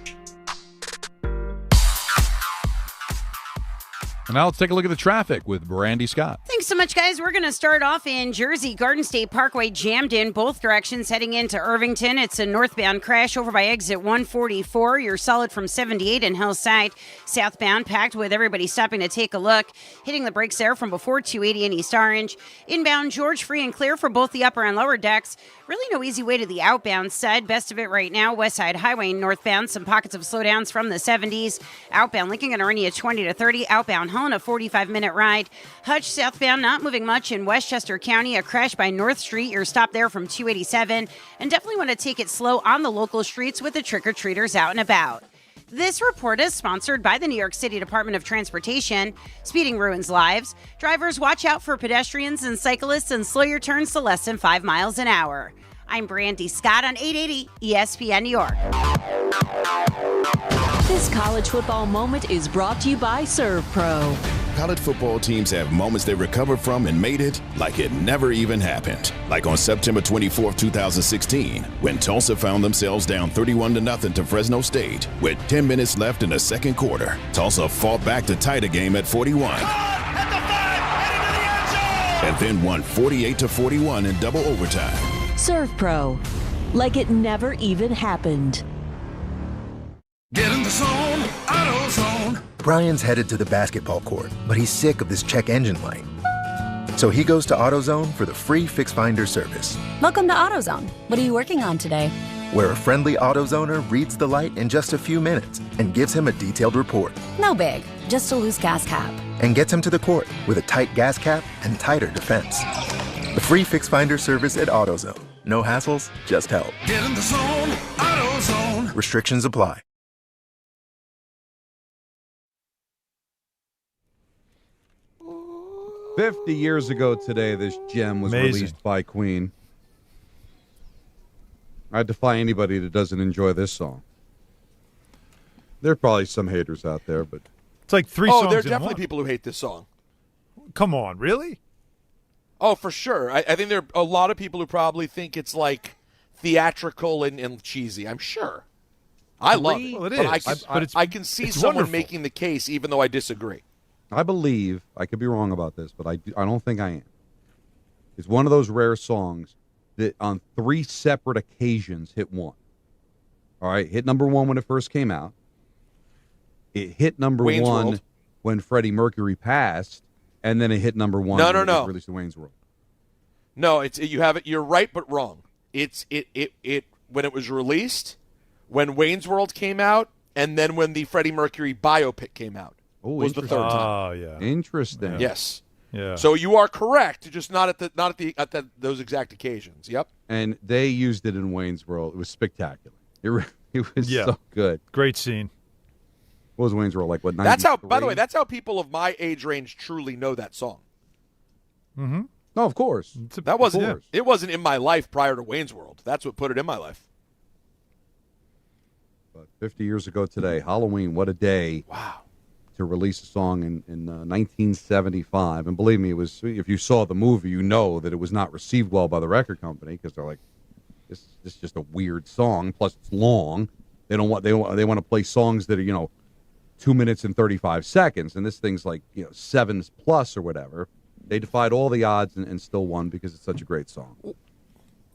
And now let's take a look at the traffic with Brandy Scott. Thanks so much, guys. We're going to start off in Jersey. Garden State Parkway jammed in both directions heading into Irvington. It's a northbound crash over by exit 144. You're solid from 78 in Hillside. Southbound packed with everybody stopping to take a look. Hitting the brakes there from before 280 in East Orange. Inbound George free and clear for both the upper and lower decks. Really no easy way to the outbound side. Best of it right now. West Side Highway northbound. Some pockets of slowdowns from the 70s. Outbound Lincoln going to run you 20 to 30. Outbound Helen, a 45-minute ride. Hutch southbound not moving much in Westchester County. A crash by North Street. You're stopped there from 287. And definitely want to take it slow on the local streets with the trick-or-treaters out and about. This report is sponsored by the New York City Department of Transportation. Speeding ruins lives. Drivers, watch out for pedestrians and cyclists and slow your turns to less than 5 miles an hour. I'm Brandy Scott on 880 ESPN New York. This college football moment is brought to you by Serve Pro. College football teams have moments they recovered from and made it like it never even happened. Like on September 24, 2016, when Tulsa found themselves down 31-0 to Fresno State with 10 minutes left in the second quarter. Tulsa fought back to tie the game at 41. And then won 48-41 in double overtime. Serve Pro, like it never even happened. Get in the zone, AutoZone. Brian's headed to the basketball court, but he's sick of this check engine light. So he goes to AutoZone for the free Fix Finder service, Welcome to AutoZone. What are you working on today? where a friendly AutoZoner reads the light in just a few minutes and gives him a detailed report. No big, just a loose gas cap. And gets him to the court with a tight gas cap and tighter defense. The free Fix Finder service at AutoZone. No hassles, just help. Get in the zone, AutoZone. Restrictions apply. "50 years ago today, this gem was Amazing. released by Queen. I defy anybody that doesn't enjoy this song. There are probably some haters out there, but It's like three Oh, songs there are in definitely one. people who hate this song. Come on, really? Oh, for sure. I think there are a lot of people who probably think it's like theatrical and cheesy. I'm sure. I love it. Well, it but is. I can see it's someone wonderful. making the case, even though I disagree. I believe, I could be wrong about this, but I don't think I am. It's one of those rare songs that on 3 separate occasions hit one. All right, hit number 1 when it first came out. It hit number Wayne's 1 World. when Freddie Mercury passed, and then it hit number 1 No, when no, it no. was released in Wayne's World. No, you have it. You're right, but wrong. It when it was released, when Wayne's World came out, and then when the Freddie Mercury biopic came out was the third time. Oh, yeah. Interesting. Yes. Yeah. So you are correct, just not at those exact occasions. Yep. And they used it in Wayne's World. It was spectacular. It was Yeah. so good. Great scene. What was Wayne's World like? What? That's how. By the 93? way, that's how people of my age range truly know that song. Mm-hmm. No, of course. That wasn't. Of course. It wasn't in my life prior to Wayne's World. That's what put it in my life. But 50 years ago today, Halloween, what a day. Wow. To release a song in 1975. And believe me, it was. If you saw the movie, you know that it was not received well by the record company because they're like, this is just a weird song. Plus, it's long. They want to play songs that are 2 minutes and 35 seconds, and this thing's like 7 plus or whatever. They defied all the odds and still won because it's such a great song.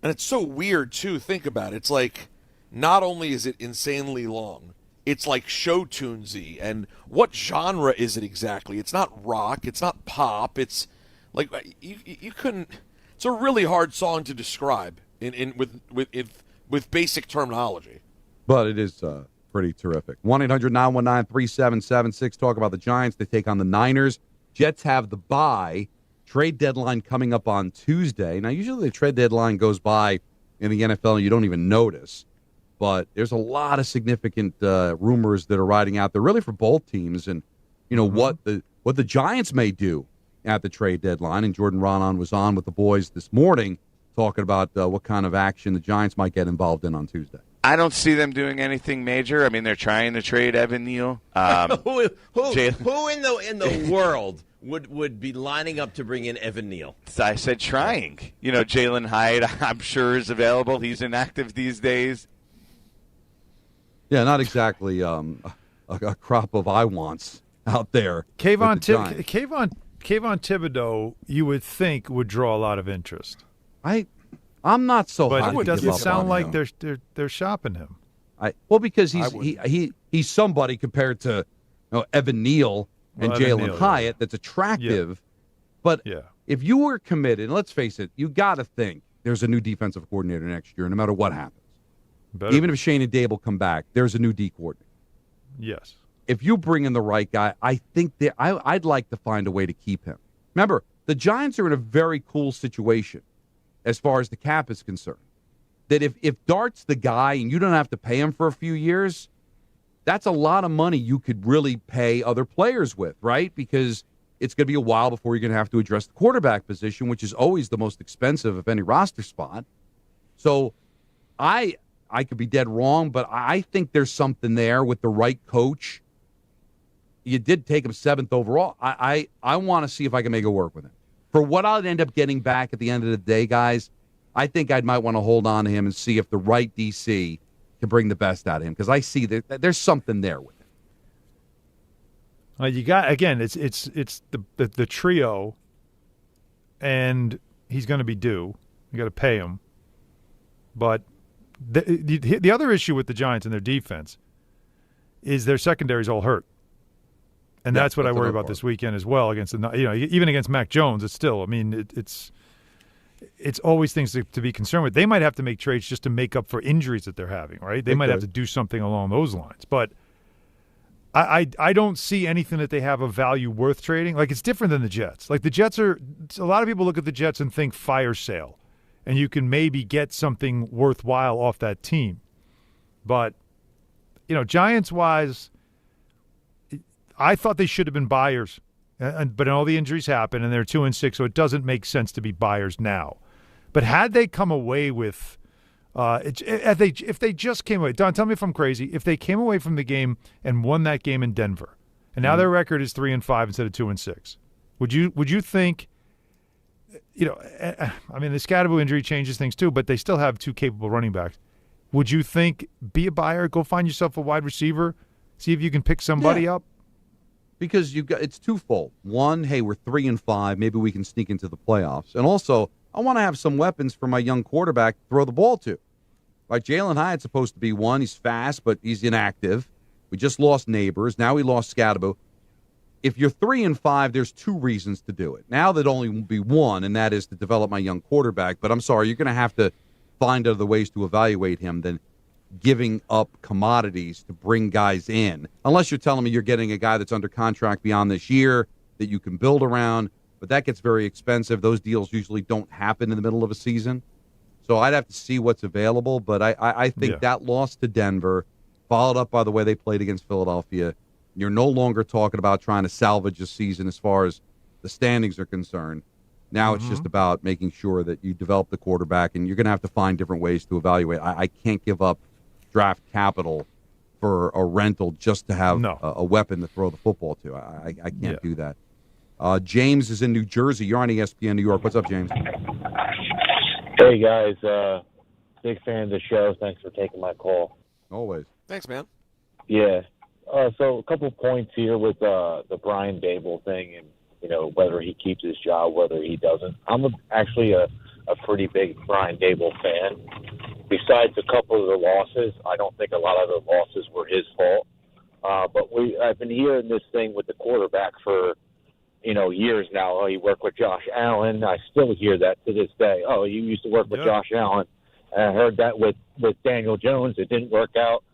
And it's so weird too. Think about it. It's like not only is it insanely long, it's like show tunesy. And what genre is it exactly? It's not rock. It's not pop. It's like you couldn't. It's a really hard song to describe with basic terminology. But it is pretty terrific. 1-800-919-3776. Talk about the Giants. They take on the Niners. Jets have the bye. Trade deadline coming up on Tuesday. Now, usually the trade deadline goes by in the NFL and you don't even notice. But there's a lot of significant rumors that are riding out there, really for both teams, and what the Giants may do at the trade deadline. And Jordan Ronan was on with the boys this morning talking about what kind of action the Giants might get involved in on Tuesday. I don't see them doing anything major. I mean, they're trying to trade Evan Neal. Who in the world would be lining up to bring in Evan Neal? I said trying. Jalen Hyatt, I'm sure, is available. He's inactive these days. Yeah, not exactly a crop of I wants out there. Kayvon Thibodeau, you would think would draw a lot of interest. I'm not so. But hot it to doesn't give up sound on like him. they're shopping him. Because he's somebody compared to Evan Neal and Evan Jalen Neal, Hyatt that's attractive. Yeah. But Yeah. if you were committed, and let's face it, you got to think there's a new defensive coordinator next year, no matter what happens. Even if Shane and Dable come back, there's a new D coordinator. Yes. If you bring in the right guy, I think that I'd like to find a way to keep him. Remember, the Giants are in a very cool situation as far as the cap is concerned. That if Dart's the guy and you don't have to pay him for a few years, that's a lot of money you could really pay other players with, right? Because it's going to be a while before you're going to have to address the quarterback position, which is always the most expensive of any roster spot. So I could be dead wrong, but I think there's something there with the right coach. You did take him 7th overall. I want to see if I can make it work with him. For what I'd end up getting back at the end of the day, guys, I think I might want to hold on to him and see if the right DC can bring the best out of him, because I see that there's something there with him. You got, again, it's the trio, and he's going to be due. You got to pay him. But the other issue with the Giants and their defense is their secondary's all hurt. And that's what I worry about this weekend as well against even against Mac Jones. It's still, I mean, it's always things to be concerned with. They might have to make trades just to make up for injuries that they're having, right? They might have to do something along those lines. But I don't see anything that they have of value worth trading. Like, it's different than the Jets. Like, the Jets are – a lot of people look at the Jets and think fire sale, and you can maybe get something worthwhile off that team. But, Giants-wise, I thought they should have been buyers. But all the injuries happen, and they're 2-6, so it doesn't make sense to be buyers now. But had they come away with if they just came away, Don, tell me if I'm crazy. If they came away from the game and won that game in Denver, and now their record is 3-5 instead of 2-6, would you think? I mean, the Scadaboo injury changes things too, but they still have two capable running backs. Would you think be a buyer, go find yourself a wide receiver, see if you can pick somebody up? Because it's twofold. One, hey, we're 3-5. Maybe we can sneak into the playoffs. And also, I want to have some weapons for my young quarterback to throw the ball to. Right, Jalen Hyatt's supposed to be one. He's fast, but he's inactive. We just lost Neighbors. Now we lost Scadaboo. If you're 3-5, there's two reasons to do it. Now there'd only be one, and that is to develop my young quarterback. But I'm sorry, you're going to have to find other ways to evaluate him than giving up commodities to bring guys in. Unless you're telling me you're getting a guy that's under contract beyond this year that you can build around. But that gets very expensive. Those deals usually don't happen in the middle of a season. So I'd have to see what's available. But I think that loss to Denver, followed up by the way they played against Philadelphia, you're no longer talking about trying to salvage a season as far as the standings are concerned. Now it's just about making sure that you develop the quarterback, and you're going to have to find different ways to evaluate. I can't give up draft capital for a rental just to have a weapon to throw the football to. I can't do that. James is in New Jersey. You're on ESPN New York. What's up, James? Hey, guys. Big fan of the show. Thanks for taking my call. Always. Thanks, man. Yeah. So a couple points here with the Brian Dable thing and, whether he keeps his job, whether he doesn't. I'm actually a pretty big Brian Dable fan. Besides a couple of the losses, I don't think a lot of the losses were his fault. But I've been hearing this thing with the quarterback for, years now. Oh, he worked with Josh Allen. I still hear that to this day. Oh, you used to work with Josh Allen. And I heard that with Daniel Jones. It didn't work out.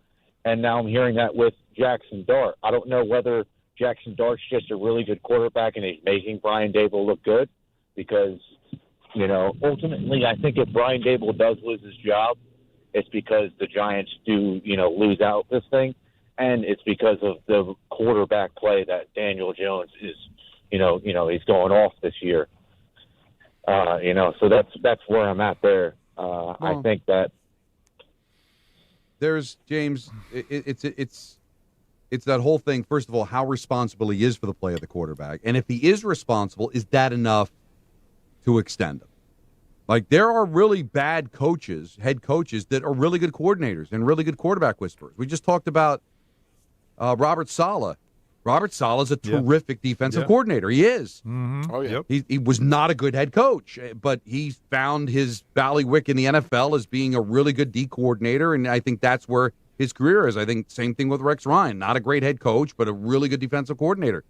And now I'm hearing that with Jackson Dart. I don't know whether Jackson Dart's just a really good quarterback and he's making Brian Dable look good because, ultimately I think if Brian Dable does lose his job, it's because the Giants do, lose out this thing. And it's because of the quarterback play that Daniel Jones is, he's going off this year. So that's where I'm at there. I think that there's James. It's that whole thing. First of all, how responsible he is for the play of the quarterback, and if he is responsible, is that enough to extend him? Like, there are really bad coaches, head coaches, that are really good coordinators and really good quarterback whisperers. We just talked about Robert Saleh. Robert Saleh is a terrific defensive coordinator. He is. Mm-hmm. Oh, yeah. He was not a good head coach, but he found his ballywick in the NFL as being a really good D coordinator, and I think that's where his career is. I think same thing with Rex Ryan. Not a great head coach, but a really good defensive coordinator.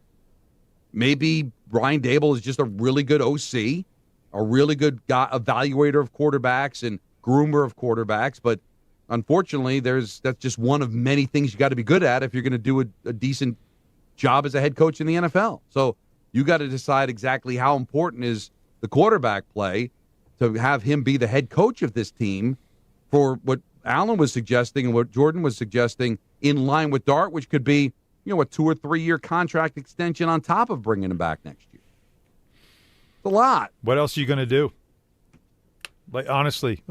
Maybe Brian Dable is just a really good OC, a really good evaluator of quarterbacks and groomer of quarterbacks, but unfortunately, that's just one of many things you got to be good at if you're going to do a decent job as a head coach in the NFL. So you got to decide exactly how important is the quarterback play to have him be the head coach of this team for what Allen was suggesting and what Jordan was suggesting in line with Dart, which could be, a 2 or 3 year contract extension on top of bringing him back next year. It's a lot. What else are you going to do? Like, honestly,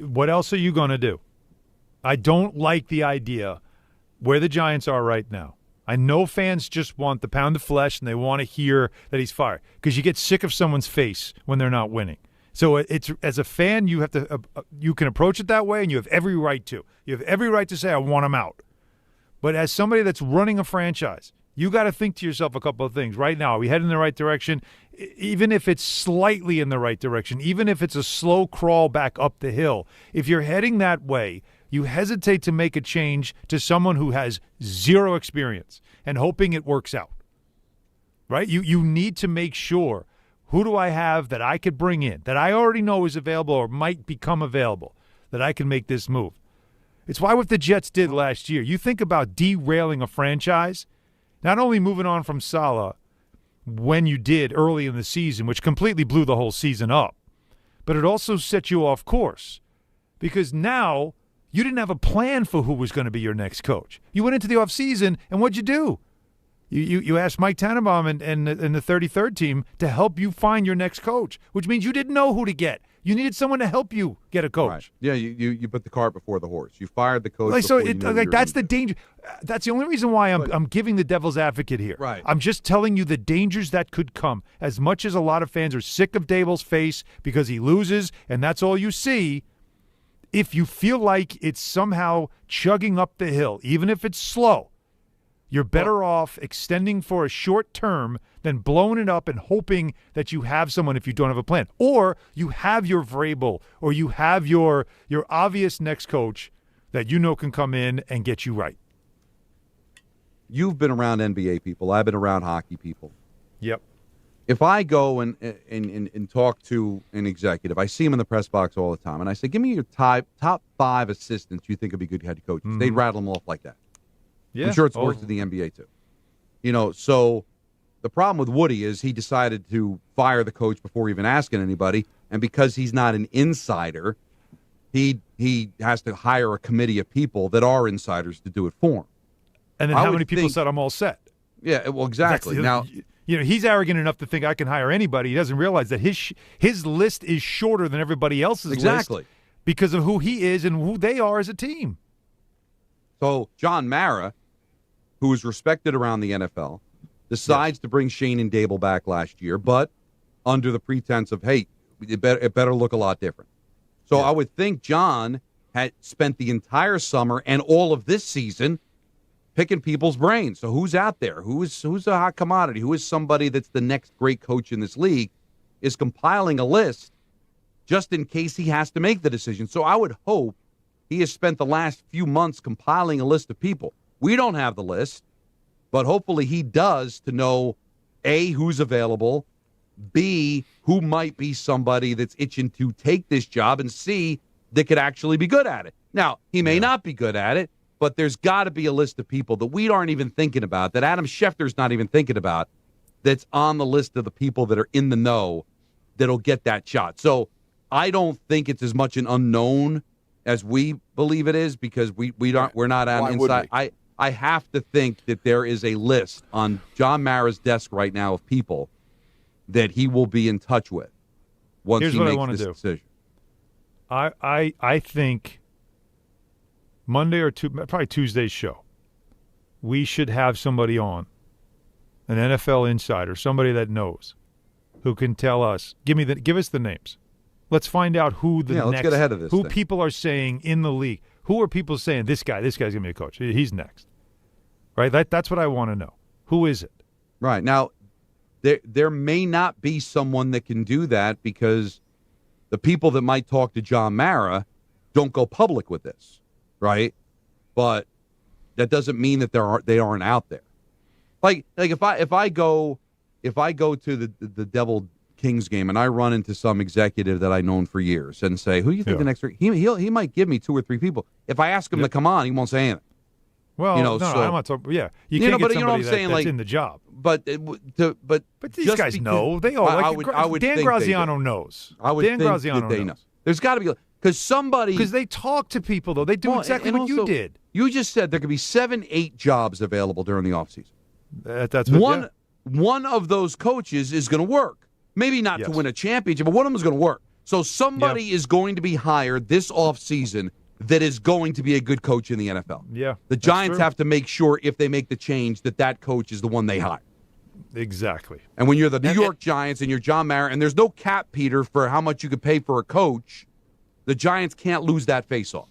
what else are you going to do? I don't like the idea where the Giants are right now. I know fans just want the pound of flesh and they want to hear that he's fired because you get sick of someone's face when they're not winning. So it's, as a fan, you have to you can approach it that way, and you have every right to. You have every right to say, I want him out. But as somebody that's running a franchise, you got to think to yourself a couple of things. Right now, are we heading in the right direction? Even if it's slightly in the right direction, even if it's a slow crawl back up the hill, if you're heading that way, you hesitate to make a change to someone who has zero experience and hoping it works out. Right? You need to make sure, who do I have that I could bring in, that I already know is available or might become available, that I can make this move. It's why what the Jets did last year. You think about derailing a franchise, not only moving on from Saleh when you did early in the season, which completely blew the whole season up, but it also set you off course because now you didn't have a plan for who was going to be your next coach. You went into the offseason, and what'd you do? You asked Mike Tannenbaum and the 33rd team to help you find your next coach, which means you didn't know who to get. You needed someone to help you get a coach. Right. Yeah, you put the cart before the horse. You fired the coach. That's the danger. That's the only reason why I'm giving the devil's advocate here. Right. I'm just telling you the dangers that could come. As much as a lot of fans are sick of Dable's face because he loses and that's all you see, if you feel like it's somehow chugging up the hill, even if it's slow, you're better off extending for a short term than blowing it up and hoping that you have someone if you don't have a plan. Or you have your Vrabel or you have your obvious next coach that you know can come in and get you right. You've been around NBA people. I've been around hockey people. Yep. If I go and talk to an executive, I see him in the press box all the time, and I say, give me your top 5 assistants you think would be good head coaches. They'd rattle them off like that. Yeah. I'm sure it's worked in the NBA too. So the problem with Woody is he decided to fire the coach before even asking anybody, and because he's not an insider, he has to hire a committee of people that are insiders to do it for him. And then how many people said I'm all set? Yeah, well, exactly. Now, he's arrogant enough to think I can hire anybody. He doesn't realize that his list is shorter than everybody else's list because of who he is and who they are as a team. So John Mara, who is respected around the NFL, decides to bring Shane and Dable back last year, but under the pretense of, hey, it better look a lot different. So I would think John had spent the entire summer and all of this season picking people's brains. So who's out there? Who's a hot commodity? Who is somebody that's the next great coach in this league? Is compiling a list just in case he has to make the decision. So I would hope he has spent the last few months compiling a list of people. We don't have the list, but hopefully he does to know, A, who's available, B, who might be somebody that's itching to take this job, and C, that could actually be good at it. Now, he may not be good at it, but there's got to be a list of people that we aren't even thinking about, that Adam Schefter's not even thinking about, that's on the list of the people that are in the know that'll get that shot. So I don't think it's as much an unknown as we believe it is, because we're not on inside. I have to think that there is a list on John Mara's desk right now of people that he will be in touch with once he makes this decision. I think Monday or probably Tuesday's show, we should have somebody on, an NFL insider, somebody that knows, who can tell us, give us the names. Let's find out who let's get ahead of this. Who people are saying in the league. Who are people saying this guy's going to be a coach? He's next. Right? That's what I want to know. Who is it? Right. Now, there may not be someone that can do that because the people that might talk to John Mara don't go public with this, right? But that doesn't mean that they aren't out there. Like if I go to the Devil Kings game and I run into some executive that I've known for years and say, who do you think the next week? He might give me 2 or 3 people. If I ask him to come on, he won't say anything. Well, I'm not talking. Yeah, you can't get somebody that's in the job. But these guys know. They all. I would Dan Graziano knows. I would think that they know. There's got to be because they talk to people though. They do exactly what you did. You just said there could be 7, 8 jobs available during the offseason. That's what, one of those coaches is going to work. Maybe not to win a championship, but one of them is going to work. So somebody is going to be hired this offseason that is going to be a good coach in the NFL. Yeah. The Giants have to make sure if they make the change that coach is the one they hire. Exactly. And when you're the New York Giants and you're John Mara, and there's no cap, Peter, for how much you could pay for a coach, the Giants can't lose that face-off.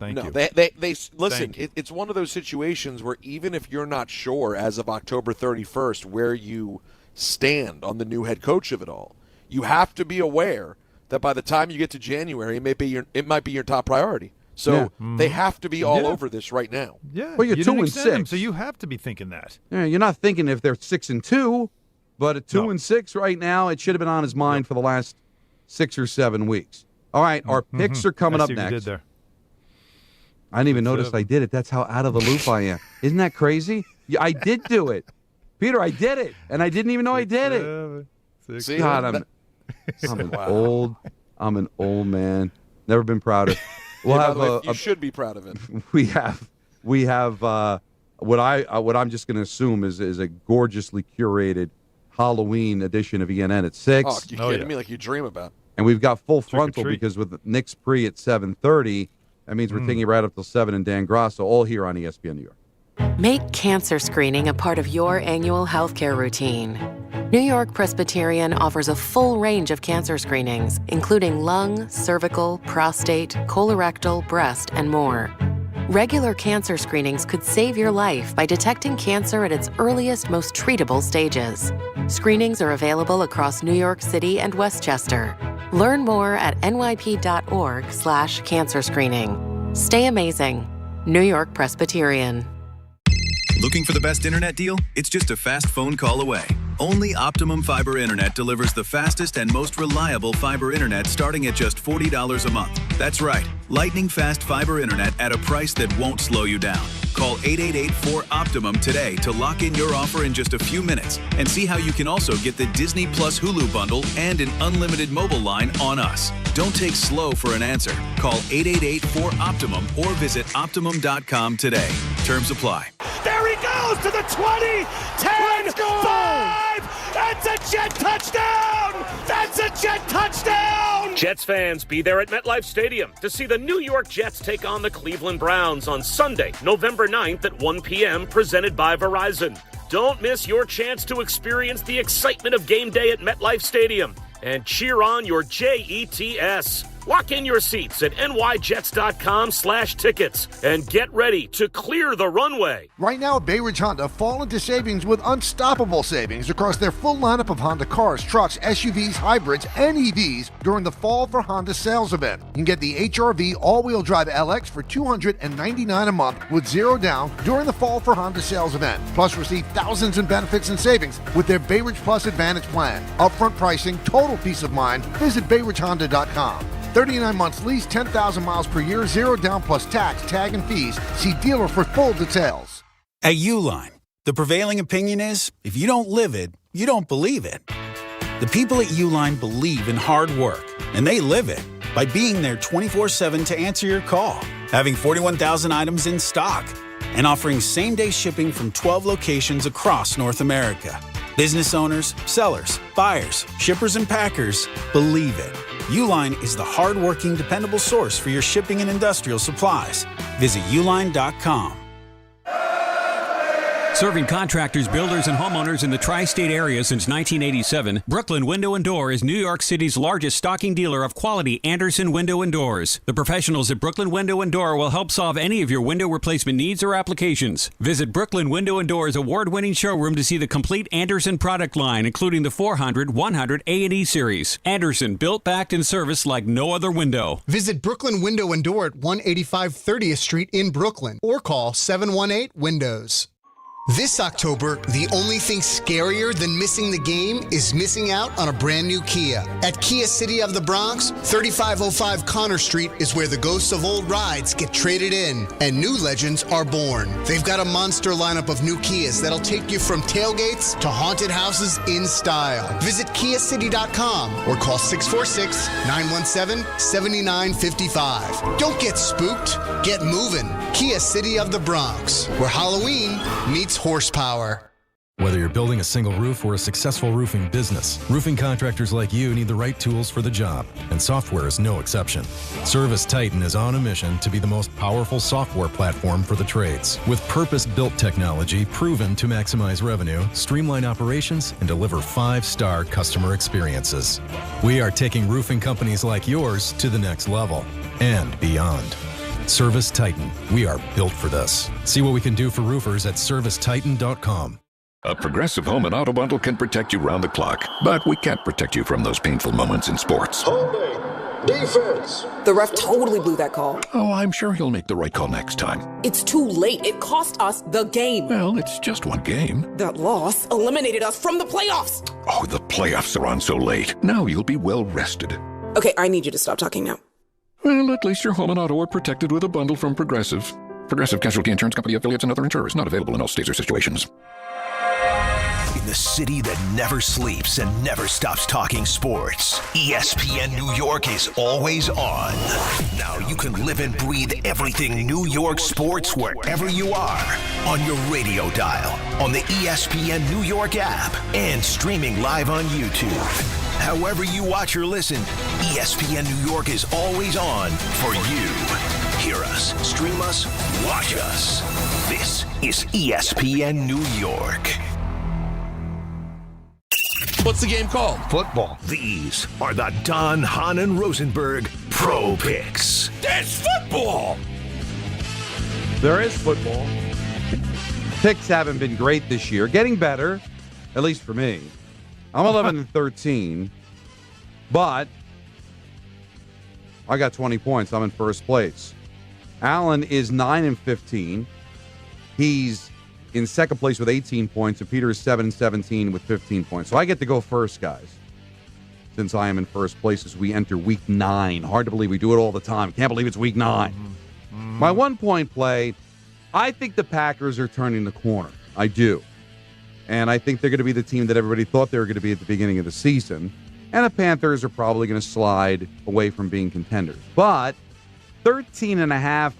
Thank you. They listen, it's one of those situations where even if you're not sure as of October 31st where you stand on the new head coach of it all, you have to be aware that by the time you get to January, it might be your top priority. So they have to be all over this right now. Yeah, well, you're you 2-6, so you have to be thinking that. Yeah, you're not thinking if they're 6-2, but at 2-6 right now, it should have been on his mind for the last 6 or 7 weeks. All right, our picks are coming up next. You did there. I didn't even notice I did it. That's how out of the loop I am. Isn't that crazy? Yeah, I did do it. Peter, I did it, and I didn't even know I did it. See, God, I'm an old man. Never been prouder. We'll have you should be proud of it. We have what I'm just going to assume is a gorgeously curated Halloween edition of ENN at 6. Oh, you kidding me? Like you dream about. And we've got full frontal because with Knicks pre at 7:30, that means we're taking it right up till 7 and Dan Grasso, all here on ESPN New York. Make cancer screening a part of your annual healthcare routine. New York Presbyterian offers a full range of cancer screenings, including lung, cervical, prostate, colorectal, breast, and more. Regular cancer screenings could save your life by detecting cancer at its earliest, most treatable stages. Screenings are available across New York City and Westchester. Learn more at nyp.org/cancer screening. Stay amazing. New York Presbyterian. Looking for the best internet deal? It's just a fast phone call away. Only Optimum Fiber Internet delivers the fastest and most reliable fiber internet starting at just $40 a month. That's right, lightning fast fiber internet at a price that won't slow you down. Call 888-4OPTIMUM today to lock in your offer in just a few minutes and see how you can also get the Disney Plus Hulu bundle and an unlimited mobile line on us. Don't take slow for an answer. Call 888-4OPTIMUM or visit Optimum.com today. Terms apply. There he goes to the 20, 10, 5. That's a Jet touchdown. That's a Jet touchdown. Jets fans, be there at MetLife Stadium to see the New York Jets take on the Cleveland Browns on Sunday, November 9th at 1 p.m., presented by Verizon. Don't miss your chance to experience the excitement of game day at MetLife Stadium and cheer on your Jets. Lock in your seats at nyjets.com/tickets and get ready to clear the runway. Right now at Bay Ridge Honda, fall into savings with unstoppable savings across their full lineup of Honda cars, trucks, SUVs, hybrids, and EVs during the Fall for Honda sales event. You can get the HR-V all-wheel drive LX for $299 a month with 0 down during the Fall for Honda sales event. Plus, receive thousands in benefits and savings with their Bay Ridge Plus Advantage plan. Upfront pricing, total peace of mind. Visit BayRidgeHonda.com. 39 months lease, 10,000 miles per year, 0 down plus tax, tag, and fees. See dealer for full details. At Uline, the prevailing opinion is, if you don't live it, you don't believe it. The people at Uline believe in hard work, and they live it by being there 24/7 to answer your call, having 41,000 items in stock, and offering same-day shipping from 12 locations across North America. Business owners, sellers, buyers, shippers, and packers believe it. Uline is the hard-working, dependable source for your shipping and industrial supplies. Visit uline.com. Serving contractors, builders, and homeowners in the tri-state area since 1987, Brooklyn Window & Door is New York City's largest stocking dealer of quality Andersen window & doors. The professionals at Brooklyn Window & Door will help solve any of your window replacement needs or applications. Visit Brooklyn Window & Door's award-winning showroom to see the complete Andersen product line, including the 400, 100, A&E series. Andersen, built, backed, and serviced like no other window. Visit Brooklyn Window & Door at 185 30th Street in Brooklyn or call 718-WINDOWS. This October, the only thing scarier than missing the game is missing out on a brand new Kia. At Kia City of the Bronx, 3505 Connor Street is where the ghosts of old rides get traded in and new legends are born. They've got a monster lineup of new Kias that'll take you from tailgates to haunted houses in style. Visit KiaCity.com or call 646-917-7955. Don't get spooked, get moving. Kia City of the Bronx, where Halloween meets horsepower. Whether you're building a single roof or a successful roofing business, roofing contractors like you need the right tools for the job, and software is no exception. Service Titan is on a mission to be the most powerful software platform for the trades, with purpose-built technology proven to maximize revenue, streamline operations, and deliver 5-star customer experiences. We are taking roofing companies like yours to the next level and beyond. Service Titan. We are built for this. See what we can do for roofers at servicetitan.com. A Progressive Home and Auto Bundle can protect you round the clock, but we can't protect you from those painful moments in sports. Defense. The ref totally blew that call. Oh, I'm sure he'll make the right call next time. It's too late. It cost us the game. Well, it's just one game. That loss eliminated us from the playoffs. Oh, the playoffs are on so late. Now you'll be well rested. Okay, I need you to stop talking now. Well, at least your home and auto are protected with a bundle from Progressive. Progressive Casualty Insurance Company affiliates and other insurers. Not available in all states or situations. In the city that never sleeps and never stops talking sports, ESPN New York is always on. Now you can live and breathe everything New York sports wherever you are. On your radio dial, on the ESPN New York app, and streaming live on YouTube. However you watch or listen, ESPN New York is always on for you. Hear us, stream us, watch us. This is ESPN New York. What's the game called? Football. These are the Don, Hahn, and Rosenberg Pro Picks. That's football! There is football. Picks haven't been great this year. Getting better, at least for me. I'm 11-13, but I got 20 points. I'm in first place. Allen is 9-15. He's in second place with 18 points, and Peter is 7-17 with 15 points. So I get to go first, guys, since I am in first place as we enter week 9. Hard to believe we do it all the time. Can't believe it's week 9. My 1-point play, I think the Packers are turning the corner. I do. And I think they're going to be the team that everybody thought they were going to be at the beginning of the season. And the Panthers are probably going to slide away from being contenders. But 13.5,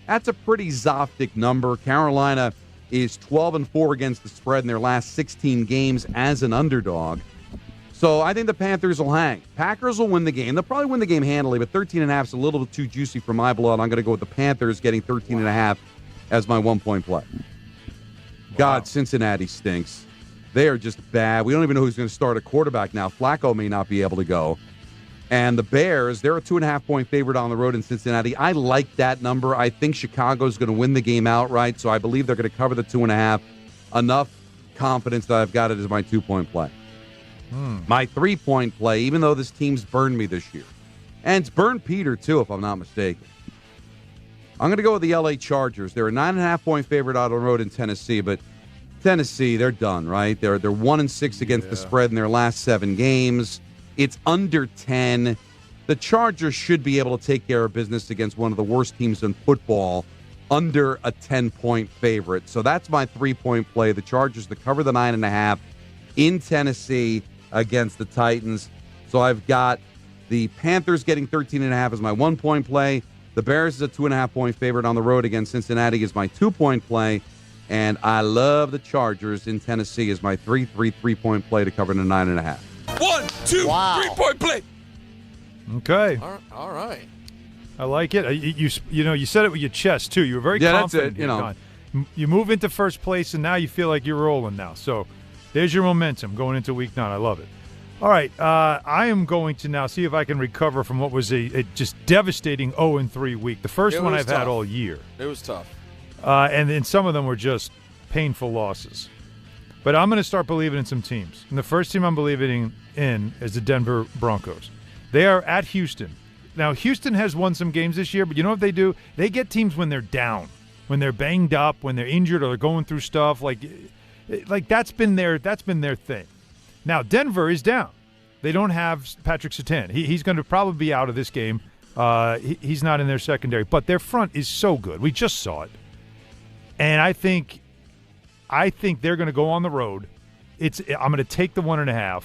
that's a pretty Zoftic number. Carolina is 12-4 against the spread in their last 16 games as an underdog. So I think the Panthers will hang. Packers will win the game. They'll probably win the game handily, but 13.5 is a little too juicy for my blood. I'm going to go with the Panthers getting 13.5 as my 1-point play. God, Cincinnati stinks. They are just bad. We don't even know who's going to start a quarterback now. Flacco may not be able to go. And the Bears, they're a 2.5-point favorite on the road in Cincinnati. I like that number. I think Chicago's going to win the game outright, so I believe they're going to cover the 2.5. Enough confidence that I've got it as my 2-point play. My 3-point play, even though this team's burned me this year. And it's burned Peter, too, if I'm not mistaken. I'm going to go with the L.A. Chargers. They're a 9.5-point favorite on the road in Tennessee, but Tennessee, they're done, right? They're 1-6 against the spread in their last 7 games. It's under 10. The Chargers should be able to take care of business against one of the worst teams in football under a 10-point favorite. So that's my 3-point play. The Chargers to cover the 9.5 in Tennessee against the Titans. So I've got the Panthers getting 13.5 as my 1-point play. The Bears is a 2.5-point favorite on the road against Cincinnati is my 2-point play. And I love the Chargers in Tennessee as my 3-point play to cover the 9.5. 1, 2, 3-point play. Okay. All right. I like it. You said it with your chest, too. You were very confident. That's it, You move into first place, and now you feel like you're rolling now. So there's your momentum going into week 9. I love it. All right. I am going to now see if I can recover from what was a just devastating 0-3 week. The first one I've had all year. It was tough. And then some of them were just painful losses. But I'm going to start believing in some teams. And the first team I'm believing in is the Denver Broncos. They are at Houston. Now, Houston has won some games this year, but you know what they do? They get teams when they're down, when they're banged up, when they're injured or they're going through stuff. Like that's been their thing. Now, Denver is down. They don't have Patrick Surtain. He's going to probably be out of this game. He's not in their secondary. But their front is so good. We just saw it. And I think they're going to go on the road. I'm going to take the 1.5,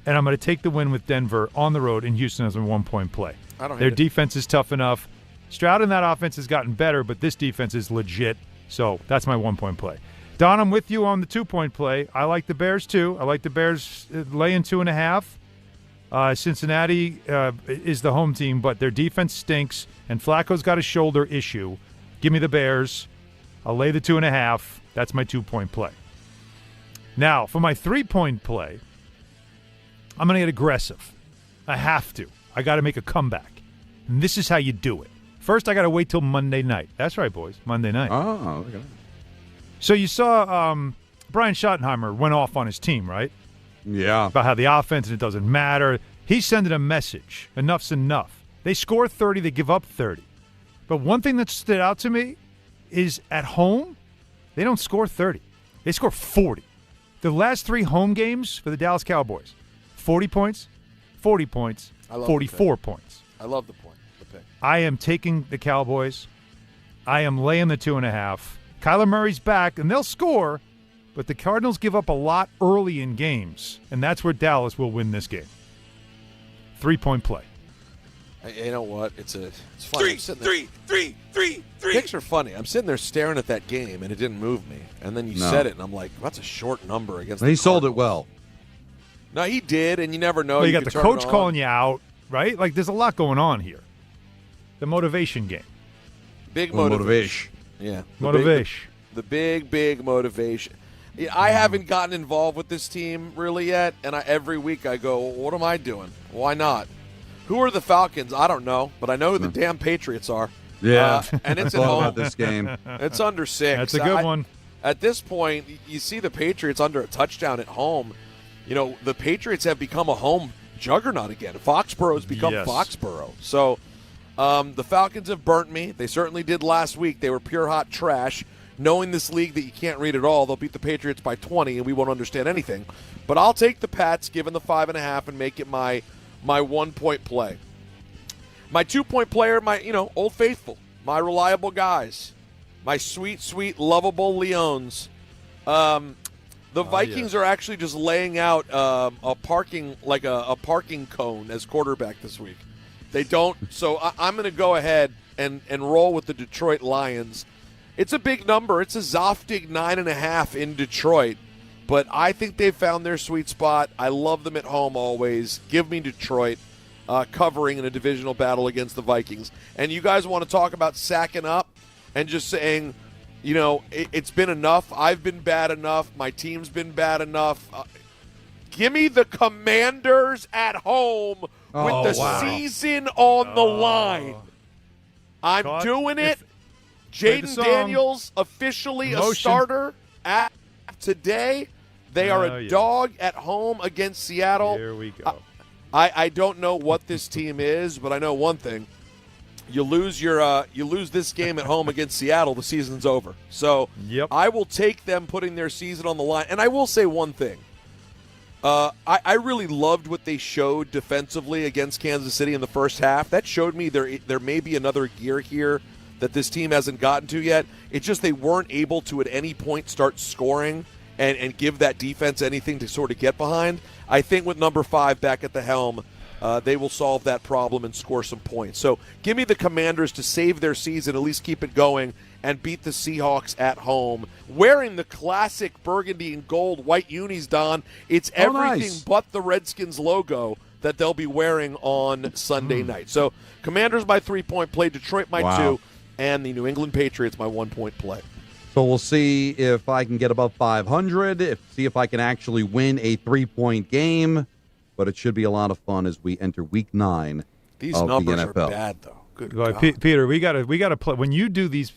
and I'm going to take the win with Denver on the road in Houston as a 1-point play. Their defense is tough enough. Stroud in that offense has gotten better, but this defense is legit. So that's my 1-point play. Don, I'm with you on the 2-point play. I like the Bears, too. I like the Bears laying 2.5. Cincinnati is the home team, but their defense stinks, and Flacco's got a shoulder issue. Give me the Bears. I'll lay the 2.5. That's my 2-point play. Now, for my 3-point play, I'm going to get aggressive. I have to. I got to make a comeback. And this is how you do it. First, I got to wait till Monday night. That's right, boys. Monday night. Oh, okay. So you saw Brian Schottenheimer went off on his team, right? Yeah. About how the offense, and it doesn't matter. He's sending a message. Enough's enough. They score 30, they give up 30. But one thing that stood out to me is at home, they don't score 30. They score 40. The last 3 home games for the Dallas Cowboys, 40 points, 40 points, 44 points. I love the pick. I am taking the Cowboys. I am laying the 2.5. Kyler Murray's back, and they'll score, but the Cardinals give up a lot early in games, and that's where Dallas will win this game. 3-point play. You know what? It's funny. Three. Picks are funny. I'm sitting there staring at that game, and it didn't move me. And then you said it, and I'm like, that's a short number against the He sold it Cardinals. well. No, he did, and you never know. Well, you got could the turn coach it on. calling you out, right? Like, there's a lot going on here. The motivation game. Big motivation. Yeah. Motivation. The big motivation. Yeah, I haven't gotten involved with this team really yet, and every week I go, what am I doing? Why not? Who are the Falcons? I don't know, but I know who the damn Patriots are. Yeah. And it's I at thought home. about this game. It's under 6. That's a good one. At this point, you see the Patriots under a touchdown at home. You know, the Patriots have become a home juggernaut again. Foxborough's become Foxborough. So the Falcons have burnt me. They certainly did last week. They were pure hot trash. Knowing this league that you can't read it all, they'll beat the Patriots by 20, and we won't understand anything. But I'll take the Pats, given the 5.5, and make it my 1-point play. My 2-point player, Old Faithful, my reliable guys, my sweet, lovable Leons. The Vikings are actually just laying out a parking cone as quarterback this week. They don't. So I'm going to go ahead and roll with the Detroit Lions. It's a big number. It's a Zoftig 9.5 in Detroit. But I think they've found their sweet spot. I love them at home always. Give me Detroit covering in a divisional battle against the Vikings. And you guys want to talk about sacking up and just saying, it's been enough. I've been bad enough. My team's been bad enough. Give me the Commanders at home with the season on the line. I'm doing it. Jaden Daniels officially a starter at today. They are a dog at home against Seattle. Here we go. I don't know what this team is, but I know one thing. You lose this game at home against Seattle, the season's over. So I will take them putting their season on the line. And I will say one thing. I really loved what they showed defensively against Kansas City in the first half. That showed me there may be another gear here that this team hasn't gotten to yet. It's just they weren't able to at any point start scoring and give that defense anything to sort of get behind. I think with number 5 back at the helm, they will solve that problem and score some points. So give me the Commanders to save their season, at least keep it going, and beat the Seahawks at home. Wearing the classic burgundy and gold white unis, Don. It's everything but the Redskins logo that they'll be wearing on Sunday night. So Commanders my 3-point play, Detroit my 2, and the New England Patriots my 1-point play. So we'll see if I can get above 500, see if I can actually win a 3-point game. But it should be a lot of fun as we enter Week 9 These of numbers the NFL. are bad, though. Good God. God. Peter, we gotta play. When you do these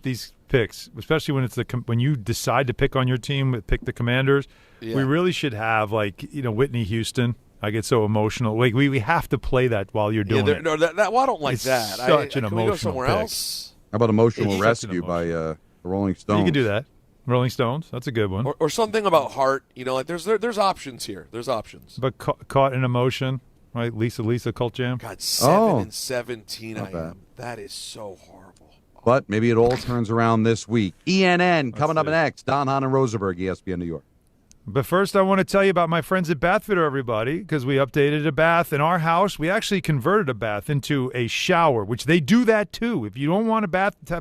picks, especially when it's when you decide to pick on your team, pick the Commanders, we really should have Whitney Houston. I get so emotional. We have to play that while you're doing it. No, I don't like it's that. Such an can we emotional go somewhere pick. else? How about Emotional Rescue by the Rolling Stones? You can do that. Rolling Stones, that's a good one. Or something about heart. There's options here. There's options. But caught in emotion, right? Lisa Cult Jam. God, 7-17 I am. That is so horrible. But maybe it all turns around this week. ENN coming up next. Don, Hahn, and Rosenberg, ESPN New York. But first, I want to tell you about my friends at Bathfitter, everybody, because we updated a bath in our house. We actually converted a bath into a shower, which they do that too. If you don't want a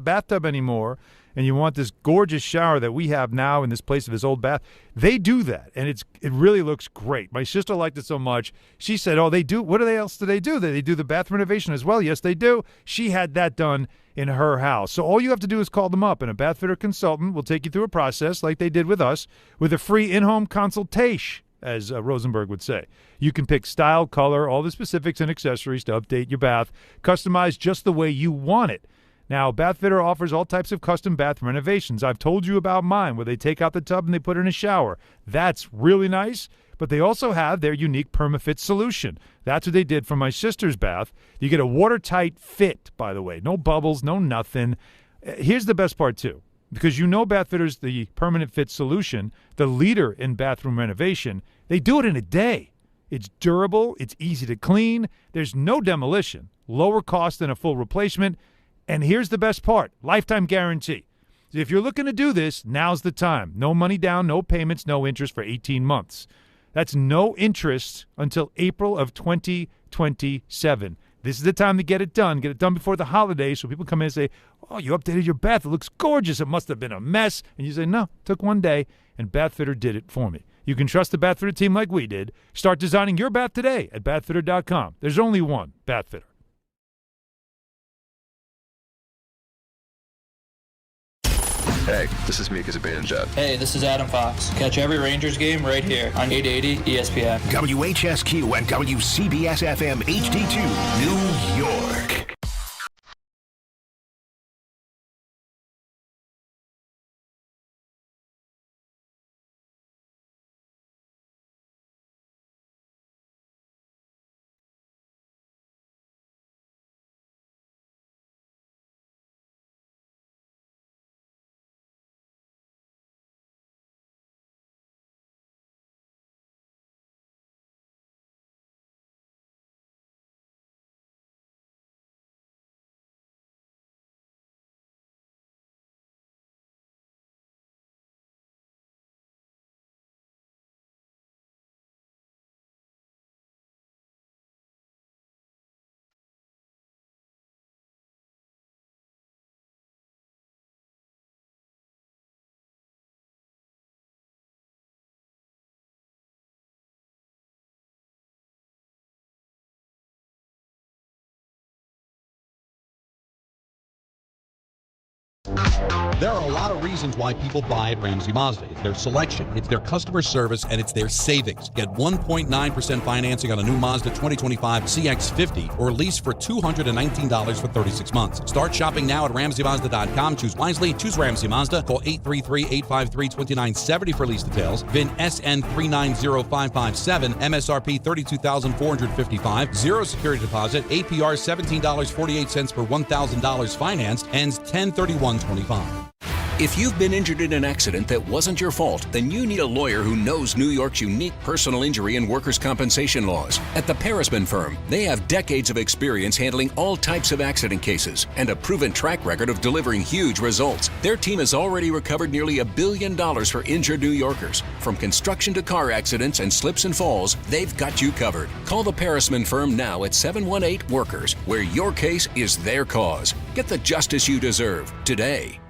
bathtub anymore and you want this gorgeous shower that we have now in this place of this old bath, they do that, and it really looks great. My sister liked it so much. She said, they do. What else do they do? They do the bath renovation as well. Yes, they do. She had that done in her house. So all you have to do is call them up, and a Bathfitter consultant will take you through a process like they did with us with a free in-home consultation, as Rosenberg would say. You can pick style, color, all the specifics and accessories to update your bath, customized just the way you want it. Now, Bathfitter offers all types of custom bath renovations. I've told you about mine, where they take out the tub and they put in a shower. That's really nice. but they also have their unique PermaFit solution. That's what they did for my sister's bath. You get a watertight fit, by the way. No bubbles, no nothing. Here's the best part, too. Because you know Bath Fitters, the permanent fit solution, the leader in bathroom renovation, they do it in a day. It's durable, it's easy to clean, there's no demolition, lower cost than a full replacement, and here's the best part, lifetime guarantee. If you're looking to do this, now's the time. No money down, no payments, no interest for 18 months. That's no interest until April of 2027. This is the time to get it done. Get it done before the holidays so people come in and say, oh, you updated your bath. It looks gorgeous. It must have been a mess. And you say, no, it took one day, and Bath Fitter did it for me. You can trust the Bath Fitter team like we did. Start designing your bath today at bathfitter.com. There's only one Bath Fitter. Hey, this is Mika Zibanejad. Hey, this is Adam Fox. Catch every Rangers game right here on 880 ESPN. WHSQ and WCBS-FM HD2, New York. There are a lot of reasons why people buy at Ramsey Mazda. It's their selection, it's their customer service, and it's their savings. Get 1.9% financing on a new Mazda 2025 CX-50 or lease for $219 for 36 months. Start shopping now at RamseyMazda.com. Choose wisely. Choose Ramsey Mazda. Call 833-853-2970 for lease details. VIN SN390557. MSRP $32,455. Zero security deposit. APR $17.48 per $1,000 financed. Ends 10/31/25. If you've been injured in an accident that wasn't your fault, then you need a lawyer who knows New York's unique personal injury and workers' compensation laws. At the Parisman Firm, they have decades of experience handling all types of accident cases and a proven track record of delivering huge results. Their team has already recovered nearly $1 billion for injured New Yorkers. From construction to car accidents and slips and falls, they've got you covered. Call the Parisman Firm now at 718-WORKERS, where your case is their cause. Get the justice you deserve today.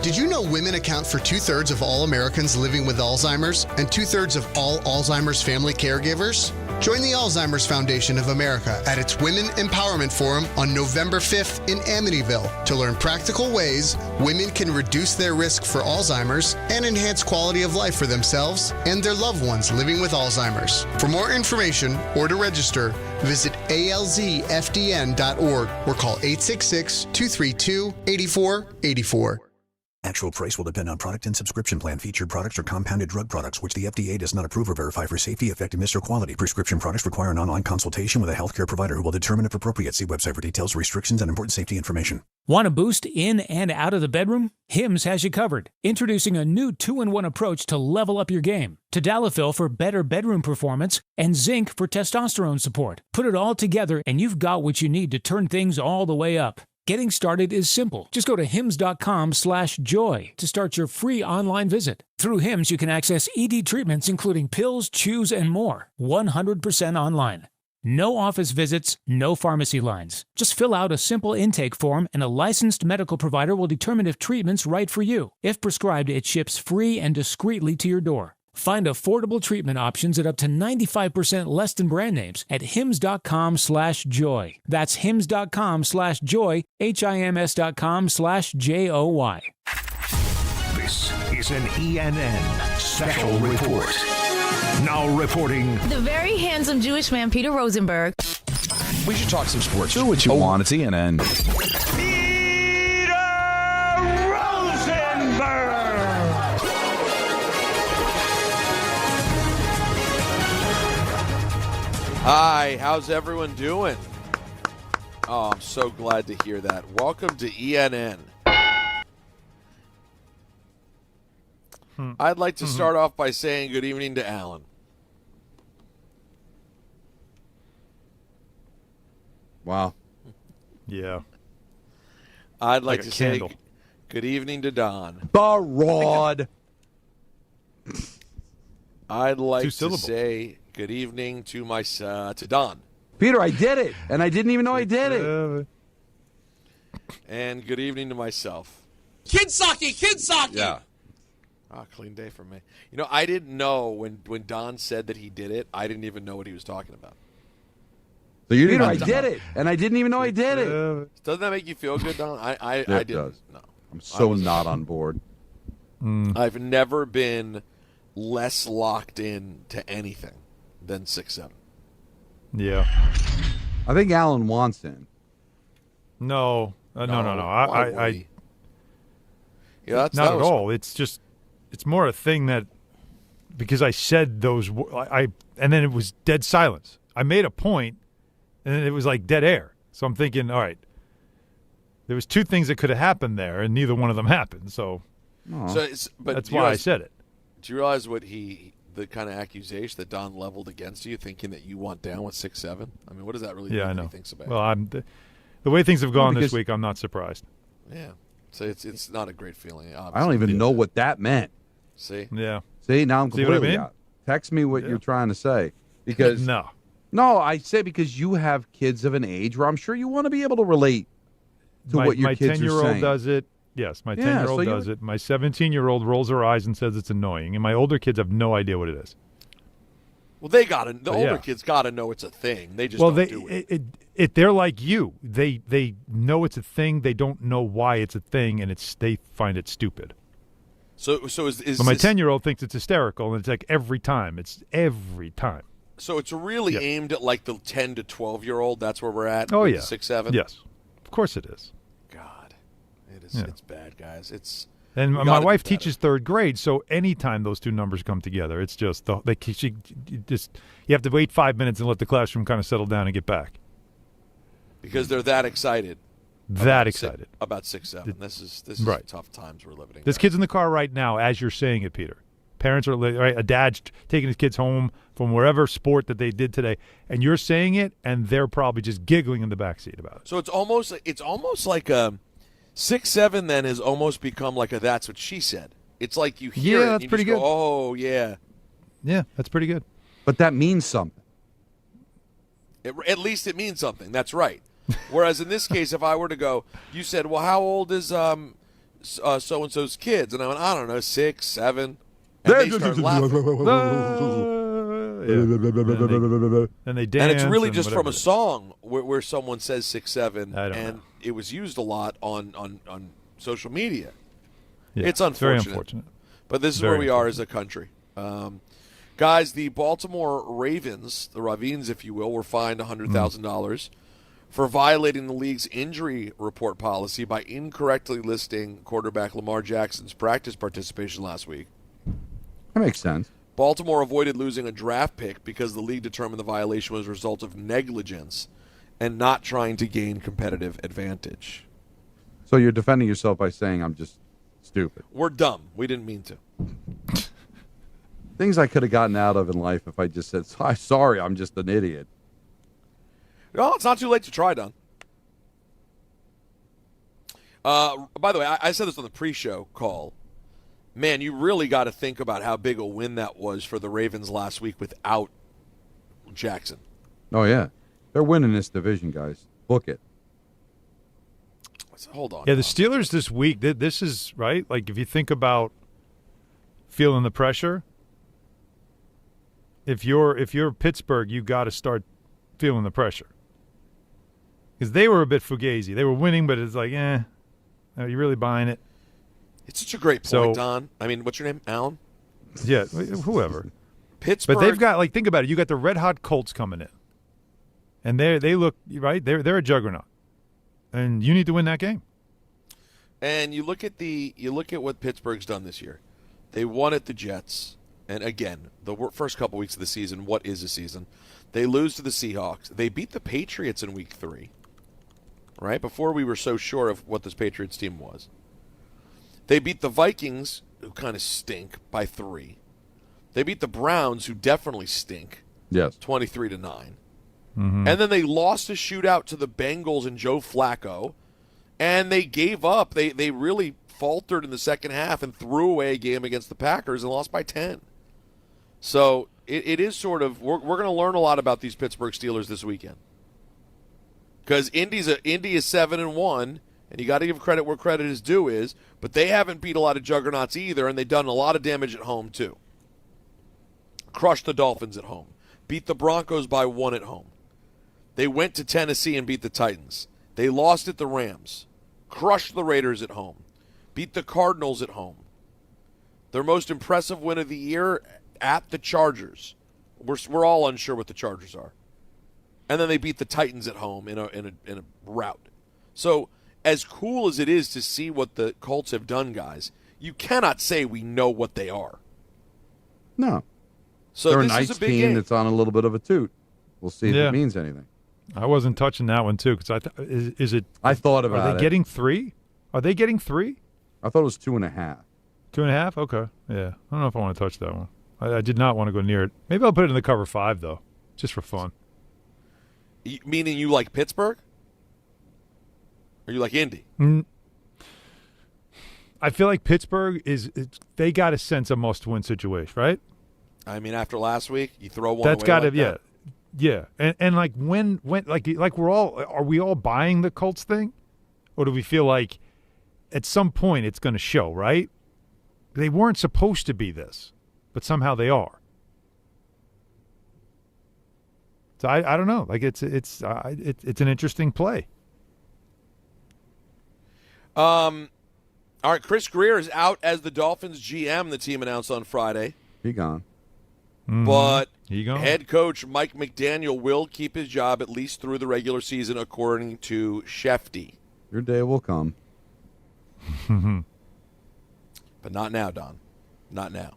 Did you know women account for 2/3 of all Americans living with Alzheimer's and 2/3 of all Alzheimer's family caregivers? Join the Alzheimer's Foundation of America at its Women Empowerment Forum on November 5th in Amityville to learn practical ways women can reduce their risk for Alzheimer's and enhance quality of life for themselves and their loved ones living with Alzheimer's. For more information or to register, visit alzfdn.org or call 866-232-8484. Actual price will depend on product and subscription plan. Featured products are compounded drug products, which the FDA does not approve or verify for safety, effectiveness, or quality. Prescription products require an online consultation with a healthcare provider who will determine if appropriate. See website for details, restrictions, and important safety information. Want a boost in and out of the bedroom? Hims has you covered. Introducing a new 2-in-1 approach to level up your game. Tadalafil for better bedroom performance and zinc for testosterone support. Put it all together and you've got what you need to turn things all the way up. Getting started is simple. Just go to hims.com/joy to start your free online visit. Through Hims, you can access ED treatments including pills, chews, and more. 100% online. No office visits, no pharmacy lines. Just fill out a simple intake form and a licensed medical provider will determine if treatment's right for you. If prescribed, it ships free and discreetly to your door. Find affordable treatment options at up to 95% less than brand names at hims.com/joy. That's hims.com/joy, HIMS.com/JOY. This is an ENN special report. Now reporting. The very handsome Jewish man, Peter Rosenberg. We should talk some sports. Do what you want. It's ENN. Hi, how's everyone doing? Oh, I'm so glad to hear that. Welcome to ENN. I'd like to start off by saying good evening to Alan. Wow. Yeah. I'd like to say candle. good evening to Don. The Rod. I'd like to syllables. say good evening to to Don. Peter, I did it, and I didn't even know I did it. And good evening to myself. Kid Saki! Yeah. Clean day for me. You know, I didn't know when Don said that he did it, I didn't even know what he was talking about. So you Peter, I did it, and I didn't even know I did it. Doesn't that make you feel good, Don? I It didn't. does. No. I'm so not on board. I've never been less locked in to anything than 6'7". Yeah. I think Alan wants in. No. No. I Yeah, that's not at all. It's just, it's more a thing that because I said those, and then it was dead silence. I made a point, and then it was like dead air. So I'm thinking, all right, there was two things that could have happened there, and neither one of them happened. So, But that's why I said it. Do you realize what the kind of accusation that Don leveled against you, thinking that you want down with 6'7"? I mean, what does that really mean? Yeah, I know. He thinks about Well, the way things have gone this week, I'm not surprised. Yeah. So it's not a great feeling. Obviously. I don't even know what that meant. See? Yeah. See, now I'm See what I completely mean? out. Text me what you're trying to say. Because No, I say because you have kids of an age where I'm sure you want to be able to relate to what your my kids are 10-year-old saying. does it. Yes, my 10-year-old does it. My 17-year-old rolls her eyes and says it's annoying, and my older kids have no idea what it is. Well, the older kids got to know it's a thing. They just don't do it. They're like you. They know it's a thing. They don't know why it's a thing, and they find it stupid. So is But my this, 10-year-old thinks it's hysterical, and it's like every time. It's every time. So it's really aimed at like the 10 to 12-year-old. That's where we're at. Oh with yeah, the 6'7". Yes, of course it is. God, it is. Yeah. It's bad, guys. It's. And you my gotta wife do better. teaches third grade, so anytime those two numbers come together, it's just you have to wait 5 minutes and let the classroom kind of settle down and get back. Because they're that excited. That excited about 6'7". This is right. tough times we're living in. There's kids in the car right now as you're saying it, Peter. Parents are right, a dad's taking his kids home from wherever sport that they did today, and you're saying it, and they're probably just giggling in the backseat about it. So it's almost like a 6'7". Then has almost become like a that's what she said. It's like you hear it. Yeah, that's and you pretty just good. Go, oh yeah. Yeah, that's pretty good. But that means something. At least it means something. That's right. Whereas in this case, if I were to go, you said, well, how old is so-and-so's kids? And I went, I don't know, 6, 7. And they start laughing. And they dance. And it's really and just whatever from a it is. song where someone says 6'7", I don't and know. it was used a lot on social media. Yeah, it's very unfortunate. unfortunate. But this is Very where we are as a country. Guys, the Baltimore Ravens, the Ravens, if you will, were fined $100,000 for violating the league's injury report policy by incorrectly listing quarterback Lamar Jackson's practice participation last week. That makes sense. Baltimore avoided losing a draft pick because the league determined the violation was a result of negligence and not trying to gain competitive advantage. So you're defending yourself by saying I'm just stupid. We're dumb. We didn't mean to. Things I could have gotten out of in life if I just said, sorry, I'm just an idiot. Well, it's not too late to try, Don. By the way, I said this on the pre-show call. Man, you really got to think about how big a win that was for the Ravens last week without Jackson. Oh, yeah. They're winning this division, guys. Book it. Hold on. Yeah, the Steelers this week, this is, right? Like, if you think about feeling the pressure, if you're Pittsburgh, you got to start feeling the pressure. Because they were a bit fugazi. They were winning, but it's like, are you really buying it? It's such a great point, Don. I mean, what's your name? Alan? Yeah, whoever. Pittsburgh. But they've got, like, think about it. You got the red-hot Colts coming in. And they look, right, they're a juggernaut. And you need to win that game. And you look at what Pittsburgh's done this year. They won at the Jets, and again, the first couple weeks of the season, what is a season? They lose to the Seahawks. They beat the Patriots in Week 3, right? Before we were so sure of what this Patriots team was. They beat the Vikings, who kind of stink, by 3. They beat the Browns, who definitely stink, 23-9. Mm-hmm. And then they lost a shootout to the Bengals and Joe Flacco, and they gave up. They really faltered in the second half and threw away a game against the Packers and lost by 10. So it is sort of, we're going to learn a lot about these Pittsburgh Steelers this weekend. Because Indy is 7-1, and you got to give credit where credit is due is, but they haven't beat a lot of juggernauts either, and they've done a lot of damage at home too. Crushed the Dolphins at home. Beat the Broncos by 1 at home. They went to Tennessee and beat the Titans. They lost at the Rams. Crushed the Raiders at home. Beat the Cardinals at home. Their most impressive win of the year at the Chargers. We're all unsure what the Chargers are. And then they beat the Titans at home in a rout. So as cool as it is to see what the Colts have done, guys, you cannot say we know what they are. No. So they're this a nice is a big team game. that's on a little bit of a toot. We'll see if Yeah. it means anything. I wasn't touching that one too because is it? I thought about it. Are they getting 3? Are they getting 3? I thought it was 2.5. 2.5? Okay. Yeah. I don't know if I want to touch that one. I did not want to go near it. Maybe I'll put it in the cover 5 though, just for fun. Meaning you like Pittsburgh? Or you like Indy? I feel like Pittsburgh they got a sense of must-win situation, right? I mean, after last week, you throw one That's away got to, like that. yeah. And like when like are we all buying the Colts thing, or do we feel like at some point it's going to show, right? They weren't supposed to be this, but somehow they are. So I don't know. Like it's an interesting play. All right, Chris Greer is out as the Dolphins GM, the team announced on Friday. He gone. Mm-hmm. But He gone. head coach Mike McDaniel will keep his job at least through the regular season, according to Shefty. Your day will come. But not now, Don. Not now.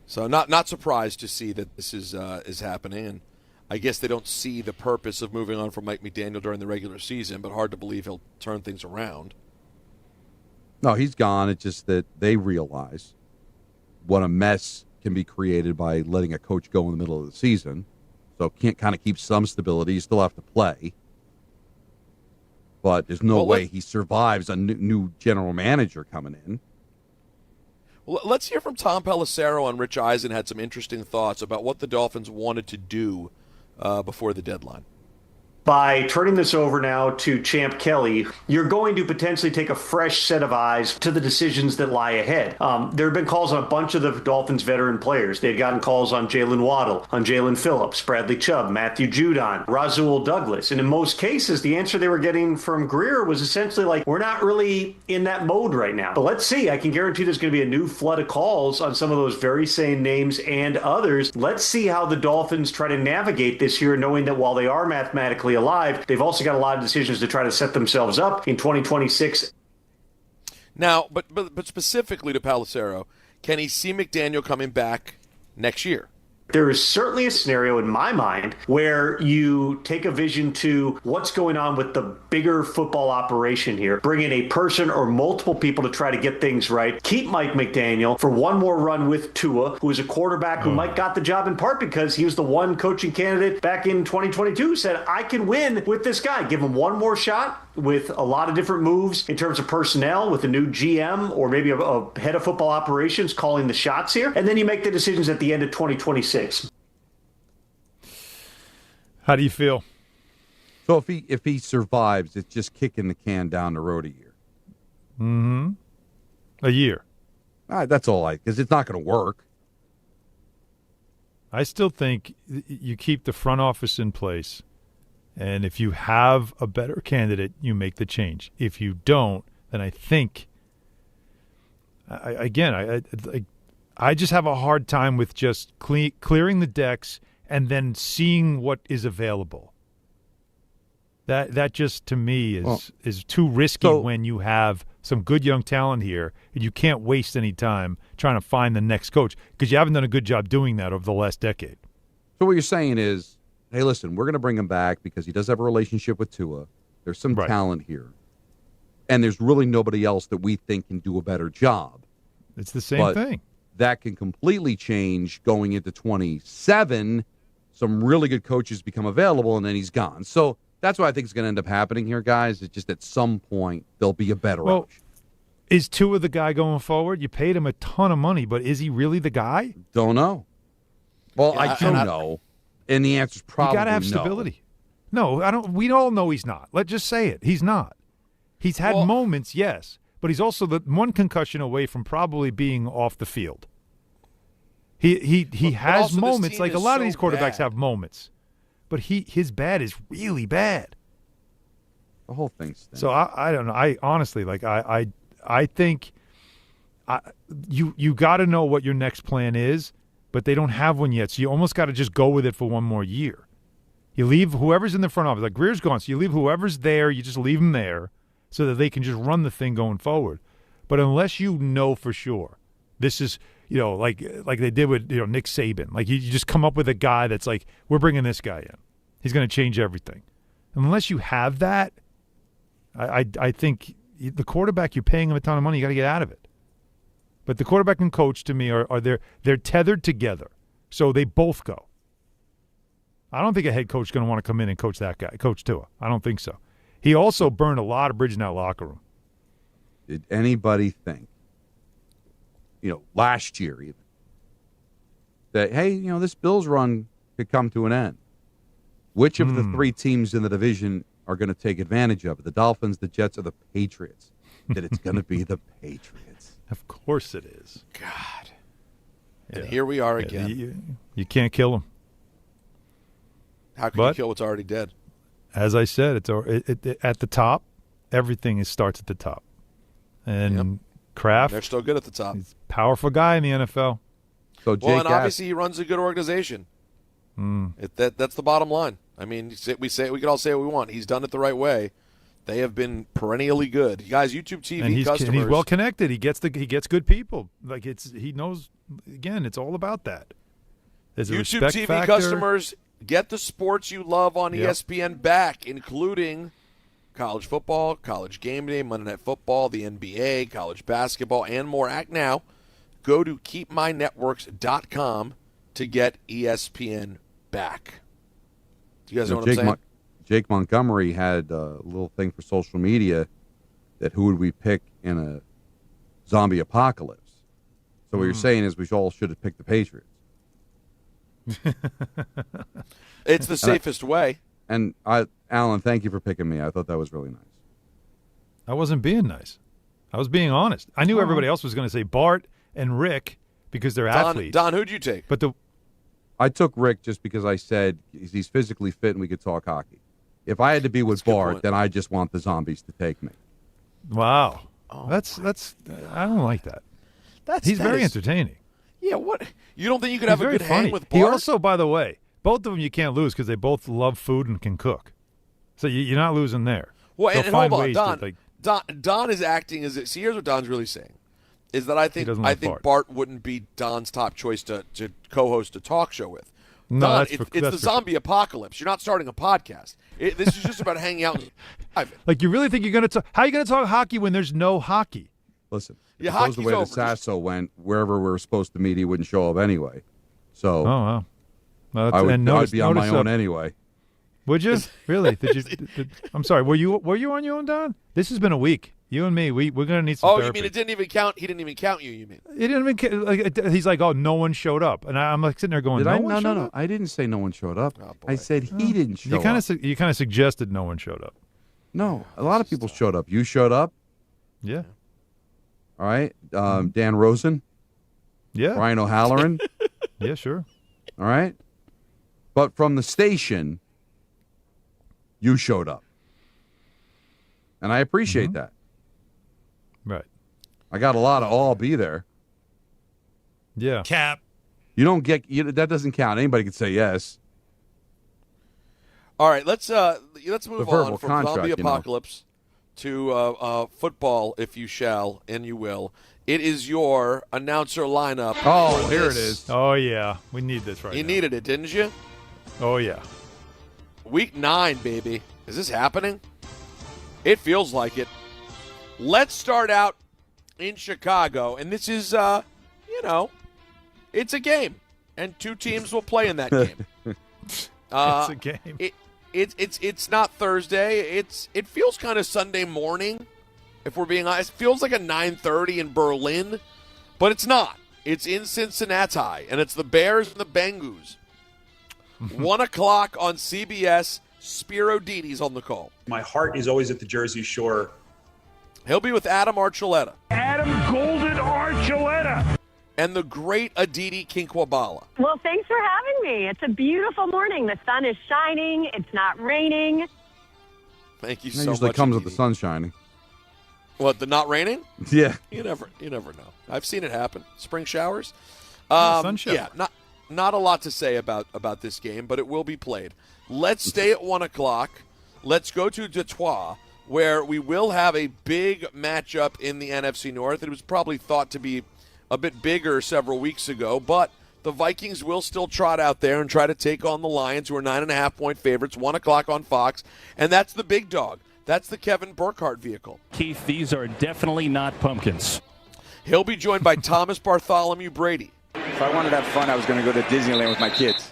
So not surprised to see that this is happening, and I guess they don't see the purpose of moving on from Mike McDaniel during the regular season, but hard to believe he'll turn things around. No, he's gone. It's just that they realize what a mess can be created by letting a coach go in the middle of the season. So can't kind of keep some stability. You still have to play. But there's no way he survives a new general manager coming in. Well, let's hear from Tom Pelissero on Rich Eisen had some interesting thoughts about what the Dolphins wanted to do before the deadline. By turning this over now to Champ Kelly, you're going to potentially take a fresh set of eyes to the decisions that lie ahead. There have been calls on a bunch of the Dolphins veteran players. They'd gotten calls on Jalen Waddle, on Jalen Phillips, Bradley Chubb, Matthew Judon, Rasul Douglas. And in most cases, the answer they were getting from Greer was essentially like, we're not really in that mode right now. But let's see. I can guarantee there's going to be a new flood of calls on some of those very same names and others. Let's see how the Dolphins try to navigate this year, knowing that while they are mathematically alive, they've also got a lot of decisions to try to set themselves up in 2026. Now, but specifically to Pelissero, can he see McDaniel coming back next year? There is certainly a scenario in my mind where you take a vision to what's going on with the bigger football operation here. Bring in a person or multiple people to try to get things right. Keep Mike McDaniel for one more run with Tua, who is a quarterback who Mike got the job in part because he was the one coaching candidate back in 2022 who said, I can win with this guy. Give him one more shot with a lot of different moves in terms of personnel with a new GM or maybe a head of football operations calling the shots here. And then you make the decisions at the end of 2026. How do you feel? So if he survives, it's just kicking the can down the road a year. Mm-hmm. A year. That's all because it's not going to work. I still think you keep the front office in place, and if you have a better candidate, you make the change. If you don't, then I think, I just have a hard time with just clearing the decks and then seeing what is available. That just, to me, is too risky when you have some good young talent here, and you can't waste any time trying to find the next coach because you haven't done a good job doing that over the last decade. So what you're saying is, hey, listen, we're going to bring him back because he does have a relationship with Tua. There's some talent here. And there's really nobody else that we think can do a better job. It's the same thing. That can completely change going into 27. Some really good coaches become available, and then he's gone. So that's what I think is going to end up happening here, guys. It's just at some point there'll be a better option. Is Tua the guy going forward? You paid him a ton of money, but is he really the guy? Don't know. Well, I do know, and the answer's probably you got to have stability. No, I don't. We all know he's not. Let's just say it. He's not. He's had moments, yes, but he's also the one concussion away from probably being off the field. He has moments like a lot of these quarterbacks have moments, but his bad is really bad. The whole thing stinks. So I don't know. I honestly I think you got to know what your next plan is, but they don't have one yet. So you almost got to just go with it for one more year. You leave whoever's in the front office. Like Greer's gone, so you leave whoever's there. You just leave them there so that they can just run the thing going forward. But unless you know for sure, this is like they did with Nick Saban. Like you just come up with a guy that's like, we're bringing this guy in. He's going to change everything. Unless you have that, I think the quarterback, you're paying him a ton of money. You got to get out of it. But the quarterback and coach, to me, are they're tethered together, so they both go. I don't think a head coach is going to want to come in and coach that guy, Coach Tua. I don't think so. He also burned a lot of bridges in that locker room. Did anybody think, last year even, that, hey, this Bills run could come to an end? Which of the three teams in the division are going to take advantage of it? The Dolphins, the Jets, or the Patriots? That it's going to be the Patriots. Of course it is. God. And here we are again. You can't kill them. How can you kill what's already dead? As I said, it's at the top. Everything starts at the top. And Kraft, they're still good at the top. He's a powerful guy in the NFL. So Jake obviously he runs a good organization. That's the bottom line. I mean, we can all say what we want. He's done it the right way. They have been perennially good. Guys, YouTube TV and customers. And he's well connected. He gets good people. Like he knows. Again, it's all about that. There's a YouTube respect TV factor. Customers, get the sports you love on ESPN back, including college football, college game day, Monday Night Football, the NBA, college basketball, and more. Act now. Go to keepmynetworks.com to get ESPN back. Do you guys know what I'm saying? Jake Montgomery had a little thing for social media that who would we pick in a zombie apocalypse. So what you're saying is we all should have picked the Patriots. It's the safest way. And Alan, thank you for picking me. I thought that was really nice. I wasn't being nice. I was being honest. I knew everybody else was going to say Bart and Rick because they're athletes. Don, who'd you take? But I took Rick just because I said he's physically fit and we could talk hockey. If I had to be with Bart, then I just want the zombies to take me. Wow. That's I don't like that. He's very entertaining. Yeah, what? You don't think you could have a good hang with Bart? He also, by the way, both of them you can't lose because they both love food and can cook. So you're not losing there. Well, and hold on, Don is acting as if. See, here's what Don's really saying: is that I think Bart wouldn't be Don's top choice to co-host a talk show with. No, Don, that's it's the zombie apocalypse. You're not starting a podcast. This is just about hanging out. Like you really think you're going to talk? How are you going to talk hockey when there's no hockey? Listen, yeah, hockey's the way that Sasso went. Wherever we were supposed to meet, he wouldn't show up anyway. So, wow. I would be on my own anyway. Would you really? I'm sorry. Were you on your own, Don? This has been a week. You and me, we're going to need some therapy. You mean it didn't even count? He didn't even count you, you mean? It didn't even like, he's like, oh, no one showed up. And I'm like sitting there going, No. I didn't say no one showed up. I said he didn't show up. You kind of suggested no one showed up. No, a lot of people showed up. You showed up. Yeah. All right. Dan Rosen. Yeah. Brian O'Halloran. Yeah, sure. All right. But from the station, you showed up. And I appreciate that. Right. I got a lot of I'll be there. Yeah. Cap. You don't get that doesn't count. Anybody can say yes. All right, let's move on from contract, zombie apocalypse to football, if you shall and you will. It is your announcer lineup. Oh, here it is. Oh, yeah. We need this right now. You needed it, didn't you? Oh, yeah. Week 9, baby. Is this happening? It feels like it. Let's start out in Chicago, and this is, it's a game, and 2 teams will play in that game. It's a game. It's not Thursday. It feels kind of Sunday morning, if we're being honest. It feels like a 9:30 in Berlin, but it's not. It's in Cincinnati, and it's the Bears and the Bengals. 1 o'clock on CBS. Spiro Dini's on the call. My heart is always at the Jersey Shore. He'll be with Adam Archuleta. Adam Golden Archuleta. And the great Aditi Kinkwabala. Well, thanks for having me. It's a beautiful morning. The sun is shining. It's not raining. Thank you It so much. usually comes Aditi. with the sun shining. What, the not raining? Yeah. You never know. I've seen it happen. Spring showers. Sun shower. Yeah, not a lot to say about this game, but it will be played. Let's stay at 1 o'clock. Let's go to Detroit, where we will have a big matchup in the NFC North. It was probably thought to be a bit bigger several weeks ago, but the Vikings will still trot out there and try to take on the Lions, who are 9.5-point favorites, 1 o'clock on Fox, and that's the big dog. That's the Kevin Burkhardt vehicle. Keith, these are definitely not pumpkins. He'll be joined by Thomas Bartholomew Brady. If I wanted to have fun, I was going to go to Disneyland with my kids.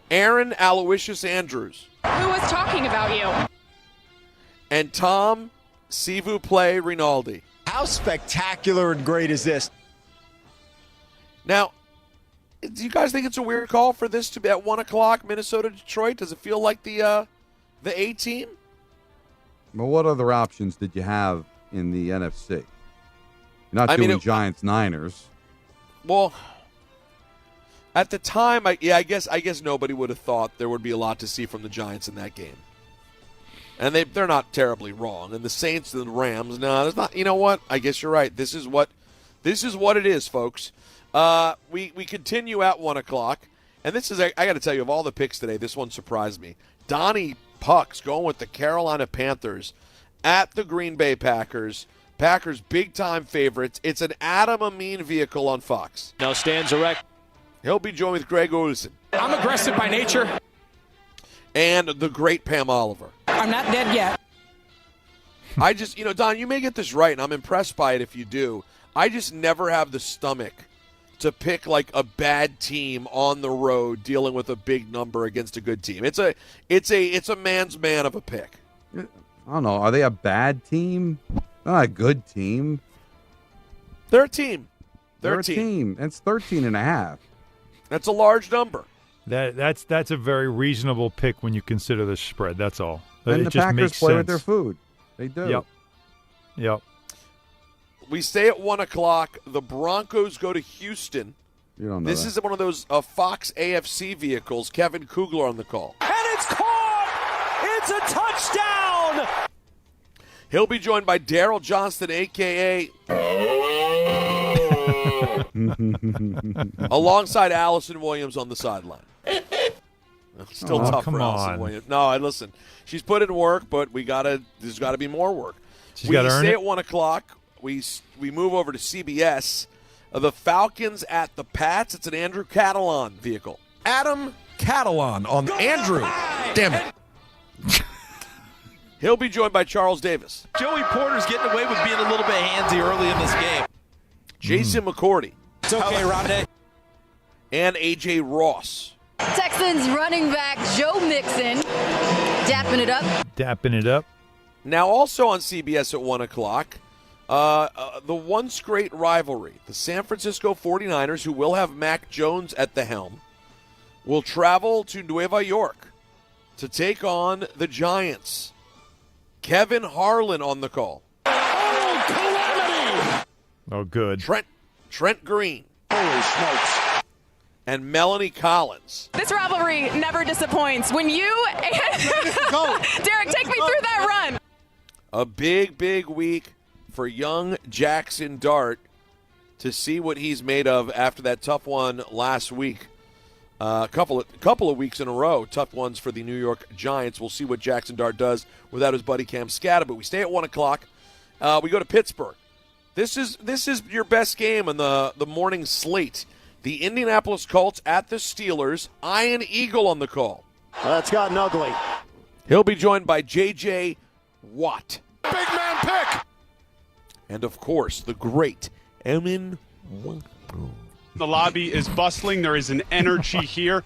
Aaron Aloysius Andrews. Who was talking about you? And Tom Sivu Play Rinaldi. How spectacular and great is this? Now, do you guys think it's a weird call for this to be at 1 o'clock, Minnesota-Detroit? Does it feel like the A team? Well, what other options did you have in the NFC? You're not doing Giants-Niners. Well, at the time, I guess nobody would have thought there would be a lot to see from the Giants in that game. And they're not terribly wrong. And the Saints and the Rams, no, there's not. You know what? I guess you're right. This is what it is, folks. We continue at 1 o'clock, and this is, I got to tell you, of all the picks today, this one surprised me. Donnie Puck's going with the Carolina Panthers at the Green Bay Packers. Packers big-time favorites. It's an Adam Amin vehicle on Fox. Now stands erect. He'll be joined with Greg Olsen. I'm aggressive by nature. And the great Pam Oliver. I'm not dead yet. I just, Don, you may get this right, and I'm impressed by it if you do. I just never have the stomach to pick like a bad team on the road dealing with a big number against a good team. It's a man's man of a pick. I don't know. Are they a bad team? They're not a good team. They're a team. They're a team. It's 13.5. That's a large number. That's a very reasonable pick when you consider the spread. That's all. And it the just Packers makes play sense. with their food. They do. Yep. We stay at 1 o'clock. The Broncos go to Houston. You don't know This is one of those Fox AFC vehicles. Kevin Kugler on the call. And it's caught! It's a touchdown! He'll be joined by Daryl Johnston, a.k.a. alongside Allison Williams on the sideline. Still tough for Allison Williams. No, listen. She's put in work, but there's got to be more work. We stay at 1 o'clock. We move over to CBS. The Falcons at the Pats. It's an Andrew Catalan vehicle. Adam Catalan on Andrew. Damn it. He'll be joined by Charles Davis. Joey Porter's getting away with being a little bit handsy early in this game. Jason McCourty. It's okay, Rondé. And A.J. Ross. Texans running back Joe Mixon dapping it up. Now also on CBS at 1 o'clock, the once great rivalry, the San Francisco 49ers, who will have Mac Jones at the helm, will travel to Nueva York to take on the Giants. Kevin Harlan on the call. Oh, calamity! Oh, good. Trent Green. Holy smokes. And Melanie Collins. This rivalry never disappoints. When you Derek, take me through that run. A big, big week for young Jackson Dart to see what he's made of after that tough one last week A couple of weeks in a row, tough ones for the New York Giants. We'll see what Jackson Dart does without his buddy Cam Scatta. But we stay at 1 o'clock. We go to Pittsburgh. This is your best game on the morning slate. The Indianapolis Colts at the Steelers. Ian Eagle on the call. That's gotten ugly. He'll be joined by J.J. Watt. Big man pick. And, of course, the great Emin. The lobby is bustling. There is an energy here.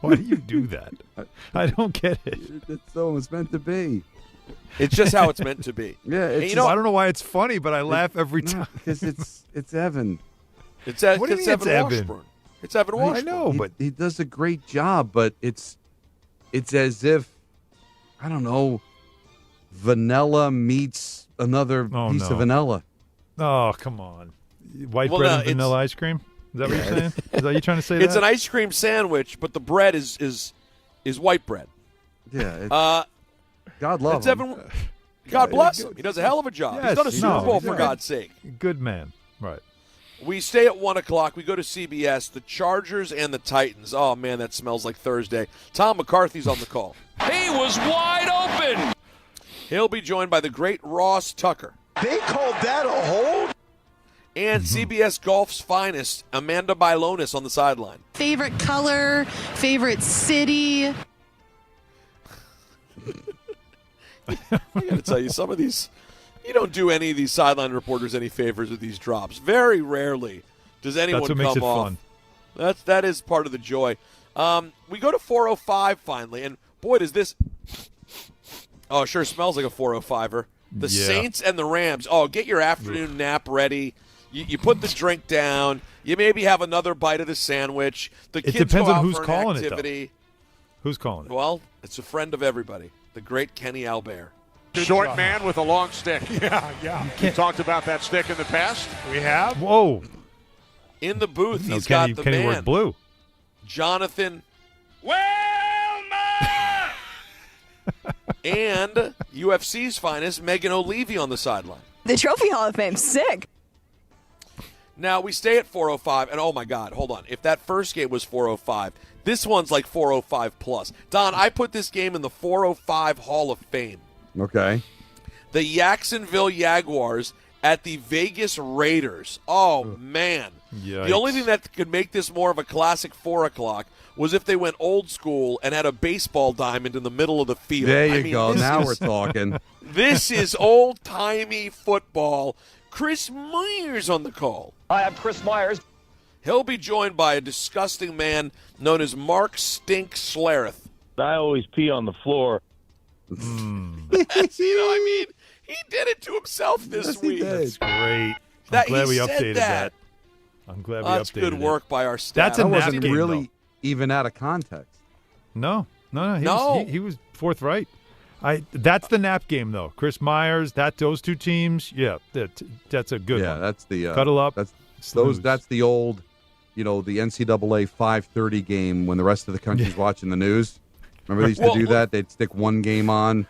Why do you do that? I don't get it. It's so it's meant to be. It's just how it's meant to be. Yeah, I don't know why it's funny, but I laugh every time. Because it's Evan. It's What do you mean it's Evan? Washburn. It's Evan Washburn. I know, but he does a great job. But it's as if I don't know, vanilla meets another piece of vanilla. Oh, come on. White bread and vanilla ice cream? Is that what you're saying? Is that what you're trying to say? It's an ice cream sandwich, but the bread is white bread. Yeah. God love him. God bless him. He does a hell of a job. Yes, He's done a Super Bowl, for God's sake. Good man. Right. We stay at 1 o'clock. We go to CBS. The Chargers and the Titans. Oh, man, that smells like Thursday. Tom McCarthy's on the call. He was wide open. He'll be joined by the great Ross Tucker. They called that a hold? And CBS Golf's finest, Amanda Bylonis, on the sideline. Favorite color, favorite city. I got to tell you, some of these, you don't do any of these sideline reporters any favors with these drops. Very rarely does anyone That's what come makes it off. fun. That is part of the joy. We go to 405 finally, and boy, does this. Oh, it sure smells like a 405er. The Saints and the Rams. Oh, get your afternoon nap ready. You put the drink down. You maybe have another bite of the sandwich. The kids depends go on out who's for an calling activity. it, though. Who's calling it? Well, it's a friend of everybody, the great Kenny Albert. Short man with a long stick. Yeah. We talked about that stick in the past. We have. Whoa. In the booth, he's Kenny, got the Kenny man. wears blue. Jonathan. Wilma! And UFC's finest, Megan O'Leary on the sideline. The Trophy Hall of Fame. Sick. Now, we stay at 405, and oh, my God, hold on. If that first game was 405, this one's like 405 plus. Don, I put this game in the 405 Hall of Fame. Okay. The Jacksonville Jaguars at the Vegas Raiders. Oh, man. Yikes. The only thing that could make this more of a classic 4 o'clock was if they went old school and had a baseball diamond in the middle of the field. There you go. Now we're talking. This is old-timey football. Chris Myers on the call. Hi, I'm Chris Myers. He'll be joined by a disgusting man known as Mark Stink Schlereth. I always pee on the floor. You know what I mean? He did it to himself this week. That's great. I'm glad we updated that. I'm glad we updated it. That's good work by our staff. That's a wasn't game, really though. even out of context. No. He was forthright. That's the nap game, though. Chris Myers, those two teams. Yeah, that's a good one. Yeah, that's the cuddle up. That's the old, the NCAA 5:30 game when the rest of the country's watching the news. Remember they used to do that? They'd stick one game on.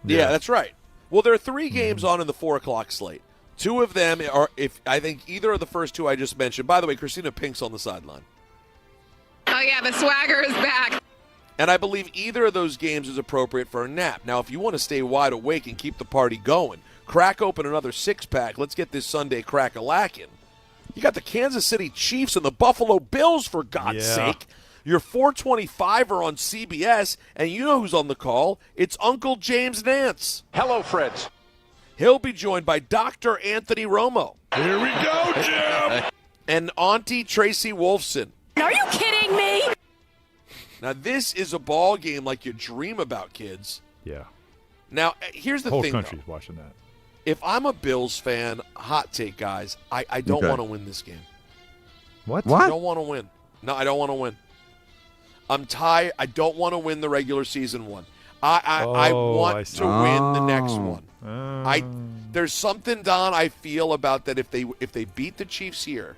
Yeah, that's right. Well, there are 3 games on in the 4 o'clock slate. 2 of them are, I think either of the first 2 I just mentioned. By the way, Christina Pink's on the sideline. Oh, yeah, the swagger is back. And I believe either of those games is appropriate for a nap. Now, if you want to stay wide awake and keep the party going, crack open another 6-pack. Let's get this Sunday crack-a-lackin'. You got the Kansas City Chiefs and the Buffalo Bills, for God's sake. Your 425er on CBS, and you know who's on the call. It's Uncle James Nance. Hello, friends. He'll be joined by Dr. Anthony Romo. Here we go, Jim. And Auntie Tracy Wolfson. Are you kidding me? Now, this is a ball game like you dream about, kids. Yeah. Now, here's the whole thing, country's though. watching that. If I'm a Bills fan, hot take, guys, I don't want to win this game. What? I don't want to win. No, I don't want to win. I'm tired. I don't want to win the regular season one. I want to win the next one. There's something, Don, I feel about that if they beat the Chiefs here,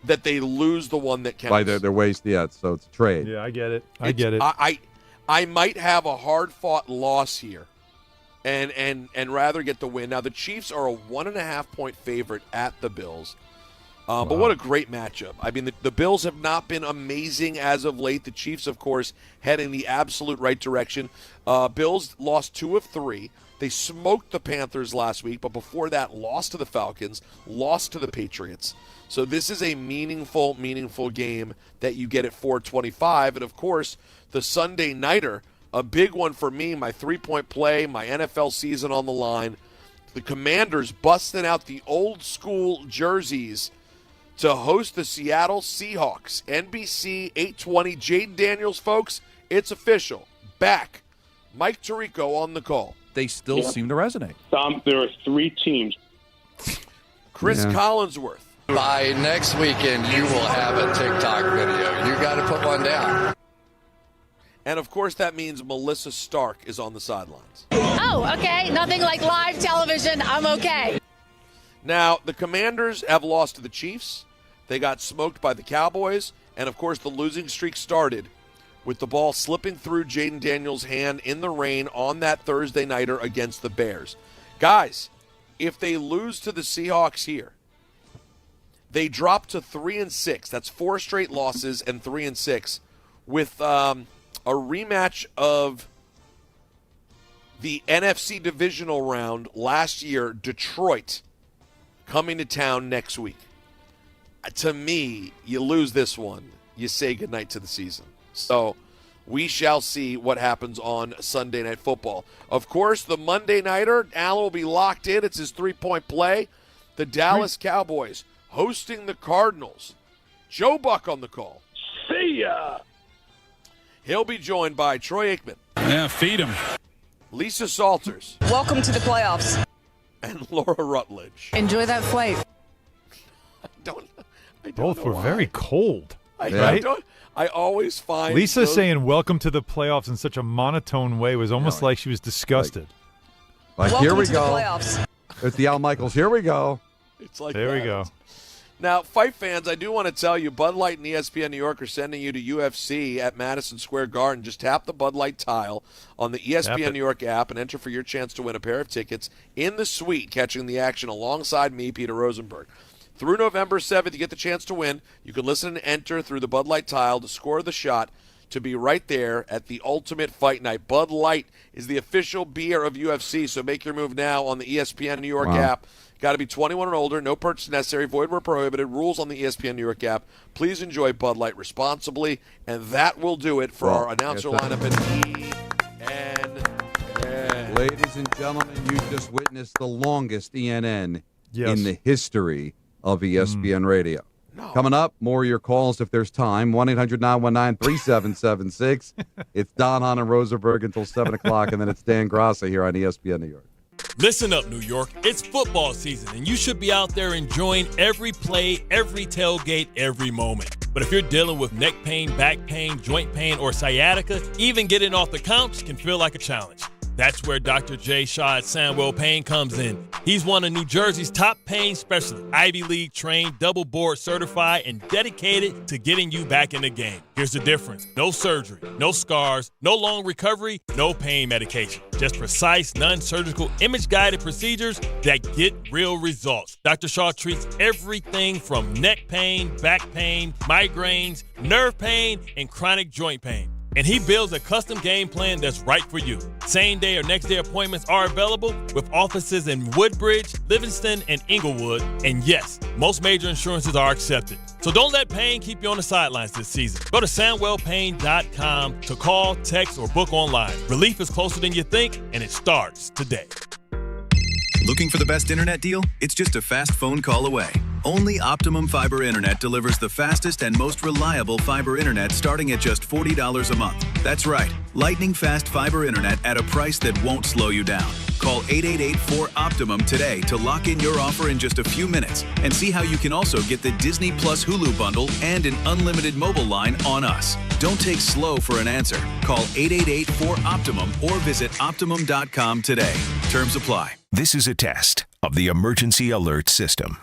that they lose the one that counts. By their ways, yeah, so it's a trade. Yeah, I get it. I get it. I might have a hard-fought loss here and rather get the win. Now, the Chiefs are a 1.5-point favorite at the Bills. But what a great matchup. I mean, the Bills have not been amazing as of late. The Chiefs, of course, head in the absolute right direction. Bills lost 2 of 3. They smoked the Panthers last week, but before that, lost to the Falcons, lost to the Patriots. So this is a meaningful game that you get at 425. And, of course, the Sunday Nighter, a big one for me, my three-point play, my NFL season on the line. The Commanders busting out the old-school jerseys to host the Seattle Seahawks. NBC 820. Jaden Daniels, folks, it's official. Back. Mike Tirico on the call. They still seem to resonate. There are 3 teams. Chris Collinsworth. By next weekend, you will have a TikTok video. You got to put one down. And, of course, that means Melissa Stark is on the sidelines. Oh, okay. Nothing like live television. I'm okay. Now, the Commanders have lost to the Chiefs. They got smoked by the Cowboys. And, of course, the losing streak started with the ball slipping through Jaden Daniels' hand in the rain on that Thursday nighter against the Bears. Guys, if they lose to the Seahawks here, they drop to 3-6. That's 4 straight losses and 3-6 with a rematch of the NFC divisional round last year, Detroit, coming to town next week. To me, you lose this one, you say goodnight to the season. So we shall see what happens on Sunday Night Football. Of course, the Monday Nighter, Allen will be locked in. It's his three-point play. The Dallas Cowboys hosting the Cardinals. Joe Buck on the call. See ya! He'll be joined by Troy Aikman. Yeah, feed him. Lisa Salters. Welcome to the playoffs. And Laura Rutledge. Enjoy that flight. I don't Both were why. very cold. I always find Lisa saying welcome to the playoffs in such a monotone way was almost like she was disgusted. Like Welcome here we to go. the playoffs. There's the Al Michaels. Here we go. It's like there that. we go. Now, fight fans, I do want to tell you, Bud Light and ESPN New York are sending you to UFC at Madison Square Garden. Just tap the Bud Light tile on the ESPN New York app and enter for your chance to win a pair of tickets in the suite, catching the action alongside me, Peter Rosenberg. Through November 7th, you get the chance to win. You can listen and enter through the Bud Light tile to score the shot to be right there at the ultimate fight night. Bud Light is the official beer of UFC, so make your move now on the ESPN New York app. Got to be 21 and older, no purchase necessary, void where prohibited, rules on the ESPN New York app. Please enjoy Bud Light responsibly, and that will do it for our announcer lineup at ENN. Ladies and gentlemen, you just witnessed the longest ENN Yes. in the history of ESPN Radio. Coming up, more of your calls if there's time. 1-800-919-3776. It's Don, Hahn, and Rosenberg until 7 o'clock, and then it's Dan Grassa here on ESPN New York. Listen up, New York. It's football season, and you should be out there enjoying every play, every tailgate, every moment. But if you're dealing with neck pain, back pain, joint pain, or sciatica, even getting off the couch can feel like a challenge. That's where Dr. Jay Shaw at Sandwell Pain comes in. He's one of New Jersey's top pain specialists, Ivy League trained, double board certified, and dedicated to getting you back in the game. Here's the difference. No surgery, no scars, no long recovery, no pain medication. Just precise, non-surgical, image-guided procedures that get real results. Dr. Shaw treats everything from neck pain, back pain, migraines, nerve pain, and chronic joint pain. And he builds a custom game plan that's right for you. Same day or next day appointments are available with offices in Woodbridge, Livingston, and Inglewood. And yes, most major insurances are accepted. So don't let pain keep you on the sidelines this season. Go to SandwellPain.com to call, text, or book online. Relief is closer than you think, and it starts today. Looking for the best internet deal? It's just a fast phone call away. Only Optimum Fiber Internet delivers the fastest and most reliable fiber internet starting at just $40 a month. That's right, lightning fast fiber internet at a price that won't slow you down. Call 888-4OPTIMUM today to lock in your offer in just a few minutes and see how you can also get the Disney Plus Hulu bundle and an unlimited mobile line on us. Don't take slow for an answer. Call 888-4OPTIMUM or visit Optimum.com today. Terms apply. This is a test of the emergency alert system.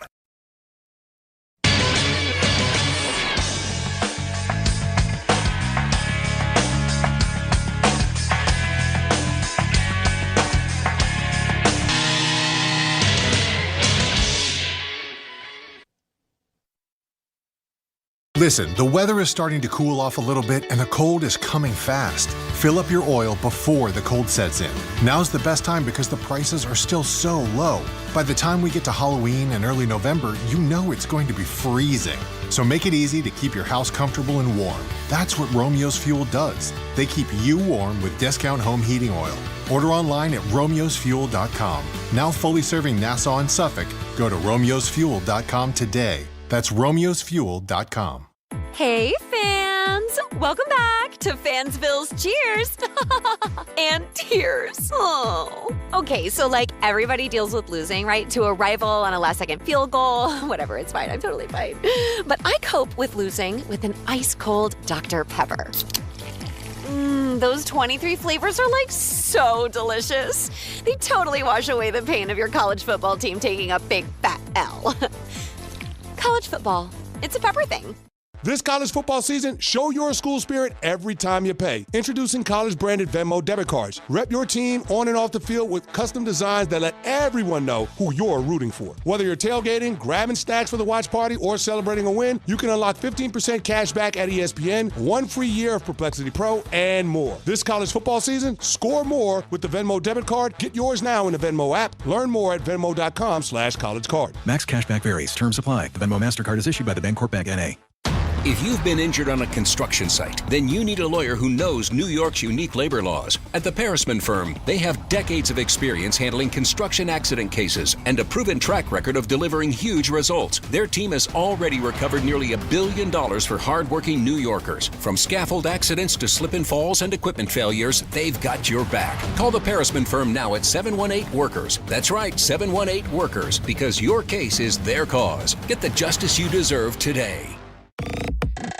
Listen, the weather is starting to cool off a little bit and the cold is coming fast. Fill up your oil before the cold sets in. Now's the best time because the prices are still so low. By the time we get to Halloween and early November, you know it's going to be freezing. So make it easy to keep your house comfortable and warm. That's what Romeo's Fuel does. They keep you warm with discount home heating oil. Order online at romeosfuel.com. Now fully serving Nassau and Suffolk, go to romeosfuel.com today. That's romeosfuel.com. Hey, fans! Welcome back to Fansville's Cheers and Tears. Oh. Okay, so like everybody deals with losing, right? To a rival on a last-second field goal. Whatever, it's fine. I'm totally fine. But I cope with losing with an ice-cold Dr. Pepper. Those 23 flavors are like so delicious. They totally wash away the pain of your college football team taking a big fat L. College football, it's a pepper thing. This college football season, show your school spirit every time you pay. Introducing college-branded Venmo debit cards. Rep your team on and off the field with custom designs that let everyone know who you're rooting for. Whether you're tailgating, grabbing snacks for the watch party, or celebrating a win, you can unlock 15% cash back at ESPN, 1 free year of Perplexity Pro, and more. This college football season, score more with the Venmo debit card. Get yours now in the Venmo app. Learn more at venmo.com/collegecard. Max cashback varies. Terms apply. The Venmo MasterCard is issued by the Bancorp Bank N.A. If you've been injured on a construction site, then you need a lawyer who knows New York's unique labor laws. At the Parisman Firm, they have decades of experience handling construction accident cases and a proven track record of delivering huge results. Their team has already recovered nearly $1 billion for hardworking New Yorkers. From scaffold accidents to slip and falls and equipment failures, they've got your back. Call the Parisman Firm now at 718-WORKERS. That's right, 718-WORKERS, because your case is their cause. Get the justice you deserve today.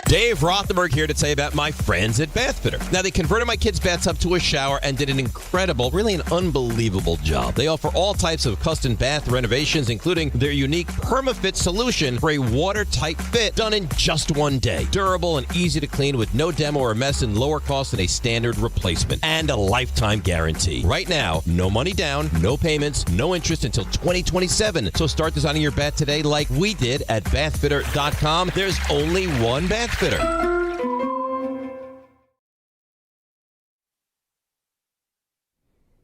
Dave Rothenberg here to tell you about my friends at Bathfitter. Now, they converted my kids' bathtub to a shower and did an incredible, really an unbelievable job. They offer all types of custom bath renovations, including their unique PermaFit solution for a watertight fit done in just 1 day. Durable and easy to clean with no demo or mess and lower cost than a standard replacement. And a lifetime guarantee. Right now, no money down, no payments, no interest until 2027. So start designing your bath today like we did at bathfitter.com. There's only one Bathfitter.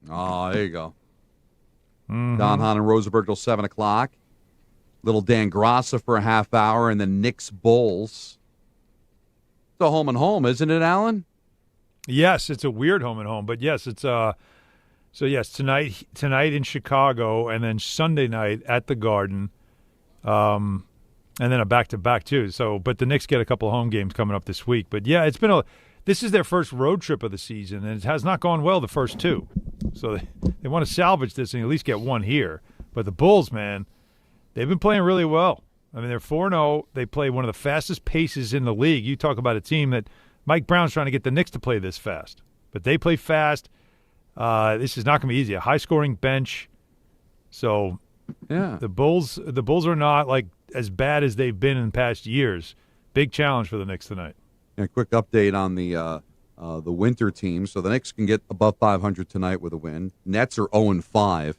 Oh, there you go. Don, Hahn, and Rosenberg till 7 o'clock. Little Dan Grassa for a half hour, and then Knicks-Bulls. It's a home and home, isn't it, Alan? Yes, it's a weird home and home, but yes, it's so yes, tonight in Chicago, and then Sunday night at the Garden. And then a back-to-back, too. So, but the Knicks get a couple of home games coming up this week. But, yeah, this is their first road trip of the season, and it has not gone well the first two. So they want to salvage this and at least get one here. But the Bulls, man, they've been playing really well. I mean, they're 4-0. They play one of the fastest paces in the league. You talk about a team that Mike Brown's trying to get the Knicks to play this fast. But they play fast. This is not going to be easy. A high-scoring bench. So yeah, the Bulls are not like as bad as they've been in past years. Big challenge for the Knicks tonight. A quick update on the winter team. So the Knicks can get above 500 tonight with a win. Nets are 0-5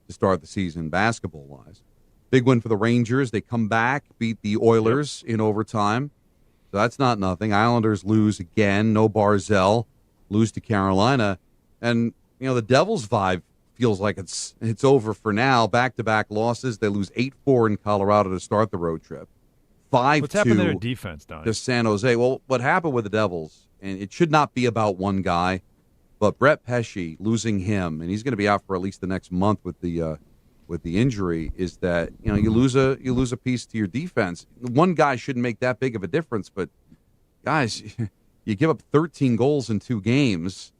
to start the season basketball-wise. Big win for the Rangers. They come back, beat the Oilers in overtime. So that's not nothing. Islanders lose again. No Barzell. Lose to Carolina. And, the Devils' vibe feels like it's over for now. Back-to-back losses. They lose 8-4 in Colorado to start the road trip. 5-2 What's happened to their defense, Donnie? To San Jose. Well, what happened with the Devils, and it should not be about one guy, but Brett Pesce, losing him, and he's going to be out for at least the next month with the injury, is that you lose a piece to your defense. One guy shouldn't make that big of a difference, but guys, you give up 13 goals in 2 games.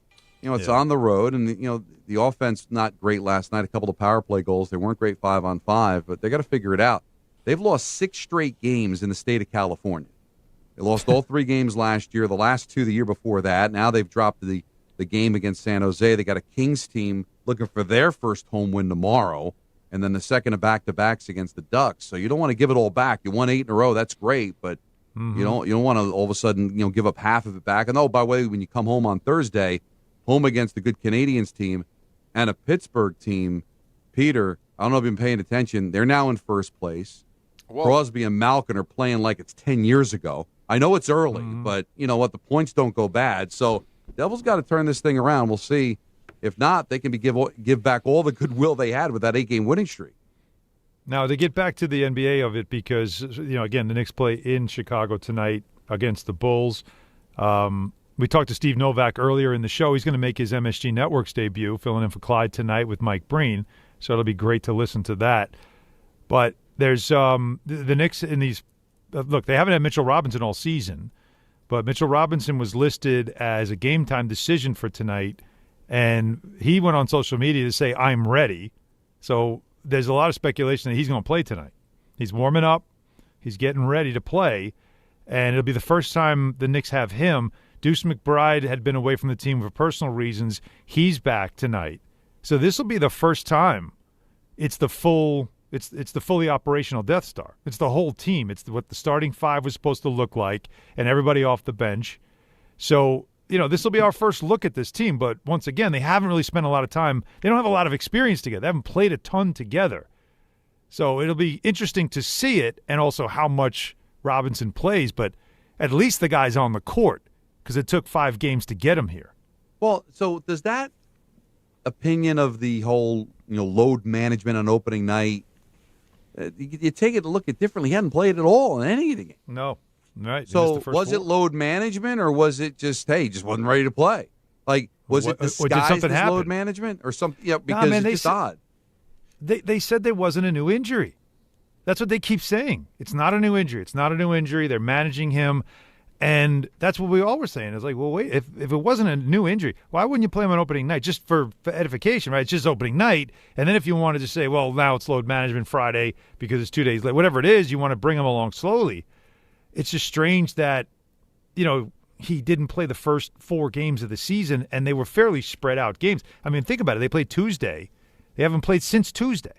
It's on the road, and the offense not great last night. A couple of power play goals. They weren't great 5-on-5, but they got to figure it out. They've lost 6 straight games in the state of California. They lost all 3 games last year, the last 2 the year before that. Now they've dropped the game against San Jose. They got a Kings team looking for their first home win tomorrow, and then the second of back-to-backs against the Ducks. So you don't want to give it all back. You won 8 in a row. That's great, but you don't want to all of a sudden give up half of it back. And by the way, when you come home on Thursday, home against a good Canadians team and a Pittsburgh team, Peter, I don't know if you've been paying attention. They're now in first place. Whoa. Crosby and Malkin are playing like it's 10 years ago. I know it's early, but you know what? The points don't go bad. So Devils got to turn this thing around. We'll see. If not, they can give back all the goodwill they had with that 8-game winning streak. Now, to get back to the NBA of it, because, again, the Knicks play in Chicago tonight against the Bulls. We talked to Steve Novak earlier in the show. He's going to make his MSG Networks debut, filling in for Clyde tonight with Mike Breen. So it'll be great to listen to that. But there's the Knicks in these look, they haven't had Mitchell Robinson all season, but Mitchell Robinson was listed as a game-time decision for tonight, and he went on social media to say, I'm ready. So there's a lot of speculation that he's going to play tonight. He's warming up. He's getting ready to play, and it'll be the first time the Knicks have him. Deuce McBride had been away from the team for personal reasons. He's back tonight. So this will be the first time it's the full it's the fully operational Death Star. It's the whole team. It's what the starting five was supposed to look like, and everybody off the bench. So, this will be our first look at this team. But once again, they haven't really spent a lot of time. They don't have a lot of experience together. They haven't played a ton together. So it'll be interesting to see it and also how much Robinson plays. But at least the guy's on the court because it took 5 games to get him here. Well, so does that opinion of the whole load management on opening night, you take it to look at differently. He hadn't played at all in any of the game. No. Right. So was it load management or was it just, hey, he just wasn't ready to play? Like, was it disguised as load management or something? Yeah, because it's just odd. They said there wasn't a new injury. That's what they keep saying. It's not a new injury. It's not a new injury. They're managing him. And that's what we all were saying. It's like, well, wait, if it wasn't a new injury, why wouldn't you play him on opening night? Just for edification, right? It's just opening night. And then if you wanted to say, well, now it's load management Friday because it's 2 days late, whatever it is, you want to bring him along slowly. It's just strange that, he didn't play the first 4 games of the season, and they were fairly spread out games. I mean, think about it. They played Tuesday. They haven't played since Tuesday.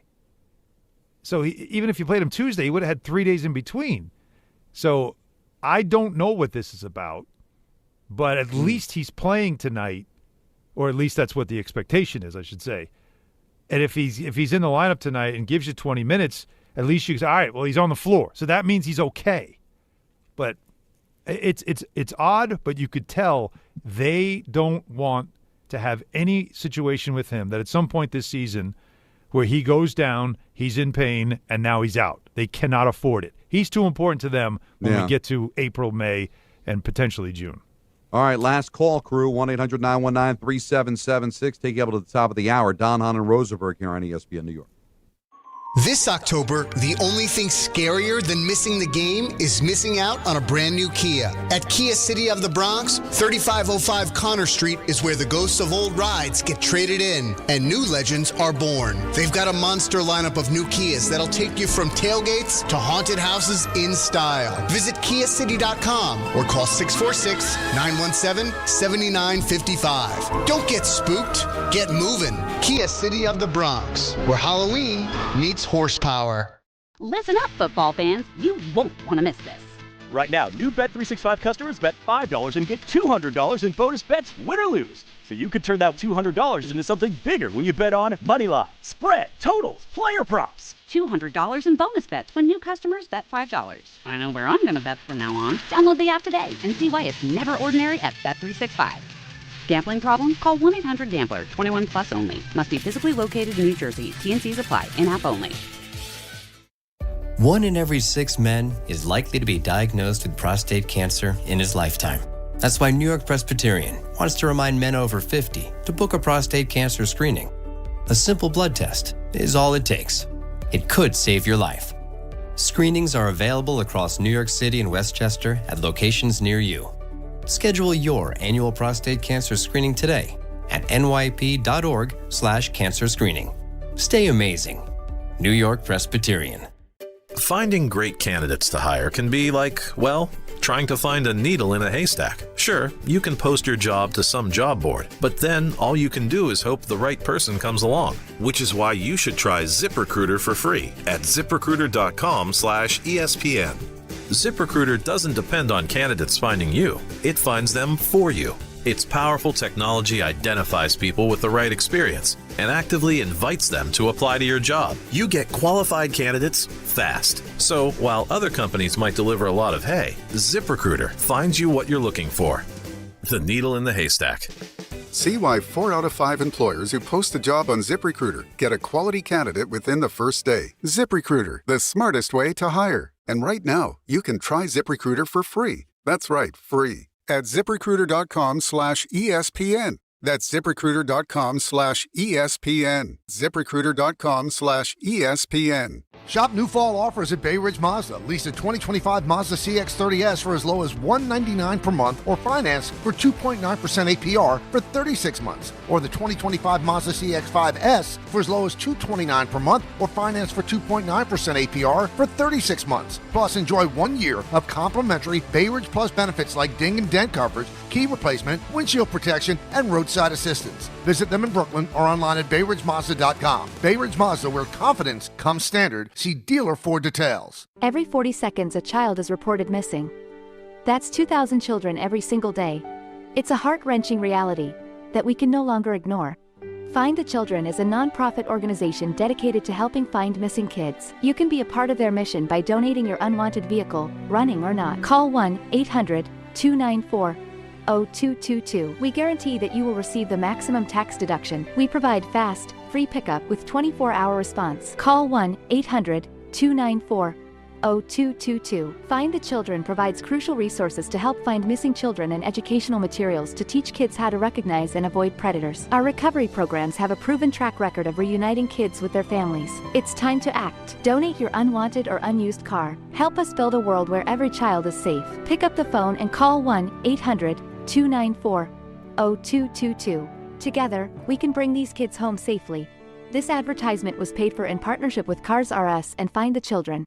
So even if you played him Tuesday, he would have had 3 days in between. So I don't know what this is about, but at least he's playing tonight, or at least that's what the expectation is, I should say. And if he's in the lineup tonight and gives you 20 minutes, at least you can say, all right, well, he's on the floor. So that means he's okay. But it's odd, but you could tell they don't want to have any situation with him that at some point this season where he goes down, he's in pain, and now he's out. They cannot afford it. He's too important to them when we get to April, May, and potentially June. All right, last call, crew, 1-800-919-3776. Take you up to the top of the hour. Don, Hahn, and Rosenberg here on ESPN New York. This October, the only thing scarier than missing the game is missing out on a brand new Kia. At Kia City of the Bronx, 3505 Connor Street is where the ghosts of old rides get traded in and new legends are born. They've got a monster lineup of new Kias that'll take you from tailgates to haunted houses in style. Visit KiaCity.com or call 646-917-7955. Don't get spooked, get moving. Kia City of the Bronx, where Halloween meets horsepower. Listen up, football fans. You won't want to miss this. Right now, new Bet365 customers bet $5 and get $200 in bonus bets, win or lose. So you could turn that $200 into something bigger when you bet on money line, spread, totals, player props. $200 in bonus bets when new customers bet $5. I know where I'm going to bet from now on. Download the app today and see why it's never ordinary at Bet365. Gambling problem? Call 1-800-GAMBLER. 21 plus only. Must be physically located in New Jersey. T&Cs apply. In-app only. 1 in every 6 men is likely to be diagnosed with prostate cancer in his lifetime. That's why New York Presbyterian wants to remind men over 50 to book a prostate cancer screening. A simple blood test is all it takes. It could save your life. Screenings are available across New York City and Westchester at locations near you. Schedule your annual prostate cancer screening today at nyp.org/cancer screening. Stay amazing. New York Presbyterian. Finding great candidates to hire can be like, well, trying to find a needle in a haystack. Sure, you can post your job to some job board, but then all you can do is hope the right person comes along, which is why you should try ZipRecruiter for free at ZipRecruiter.com/ESPN. ZipRecruiter doesn't depend on candidates finding you. It finds them for you. Its powerful technology identifies people with the right experience and actively invites them to apply to your job. You get qualified candidates fast. So while other companies might deliver a lot of hay, ZipRecruiter finds you what you're looking for. The needle in the haystack. See why 4 out of 5 employers who post a job on ZipRecruiter get a quality candidate within the first day. ZipRecruiter, the smartest way to hire. And right now, you can try ZipRecruiter for free. That's right, free. At ZipRecruiter.com/ESPN. That's ZipRecruiter.com/ESPN. ZipRecruiter.com/ESPN. Shop new fall offers at Bay Ridge Mazda. Lease a 2025 Mazda CX-30S for as low as $199 per month or finance for 2.9% APR for 36 months. Or the 2025 Mazda CX-5S for as low as $229 per month or finance for 2.9% APR for 36 months. Plus, enjoy 1 year of complimentary Bay Ridge Plus benefits like ding and dent coverage, key replacement, windshield protection, and roadside assistance. Visit them in Brooklyn or online at BayRidgeMazda.com. Bay Ridge Mazda, where confidence comes standard. See dealer for details. Every 40 seconds, a child is reported missing. That's 2,000 children every single day. It's a heart-wrenching reality that we can no longer ignore. Find the Children is a non-profit organization dedicated to helping find missing kids. You can be a part of their mission by donating your unwanted vehicle, running or not. Call 1-800-294-0222. We guarantee that you will receive the maximum tax deduction. We provide fast, free pickup with 24-hour response. Call 1-800-294-0222. Find the Children provides crucial resources to help find missing children and educational materials to teach kids how to recognize and avoid predators. Our recovery programs have a proven track record of reuniting kids with their families. It's time to act. Donate your unwanted or unused car. Help us build a world where every child is safe. Pick up the phone and call 1-800-294-0222. Together, we can bring these kids home safely. This advertisement was paid for in partnership with Cars R Us and Find the Children.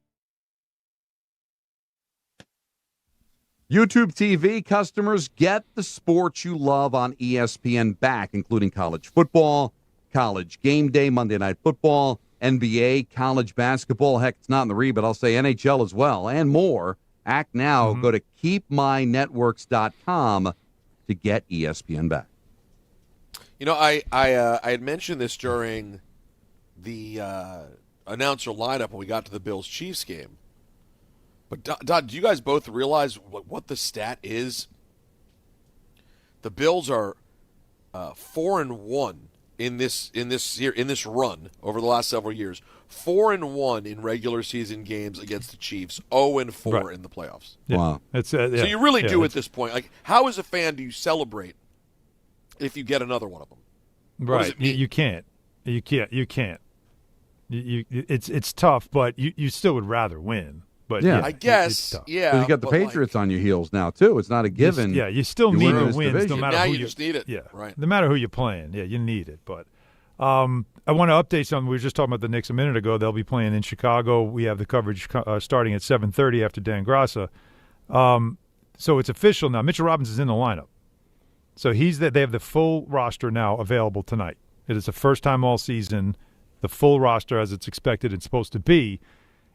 YouTube TV customers, get the sports you love on ESPN back, including college football, college game day, Monday Night Football, NBA, college basketball. Heck, it's not in the read, but I'll say NHL as well, and more. Act now. Go to keepmynetworks.com to get ESPN back. You know, I had mentioned this during the announcer lineup when we got to the Bills-Chiefs game. But, Don, do you guys both realize what the stat is? The Bills are 4-1 in this run over the last several years. 4-1 in regular season games against the Chiefs. 0-4 in the playoffs. Yeah. Wow, So you really do at this point. Like, how as a fan do you celebrate if you get another one of them? Right. You can't. It's tough, but you still would rather win. But yeah, I guess. You got the Patriots on your heels now too. It's not a given. You still need the wins, no matter who you just need it. Yeah, right. No matter who you're playing, you need it. But I want to update something. We were just talking about the Knicks a minute ago. They'll be playing in Chicago. We have the coverage starting at 7:30 after Dan Grassa. So it's official now. Mitchell Robinson's in the lineup. So they have the full roster now available tonight. It is the first time all season, the full roster as it's expected and supposed to be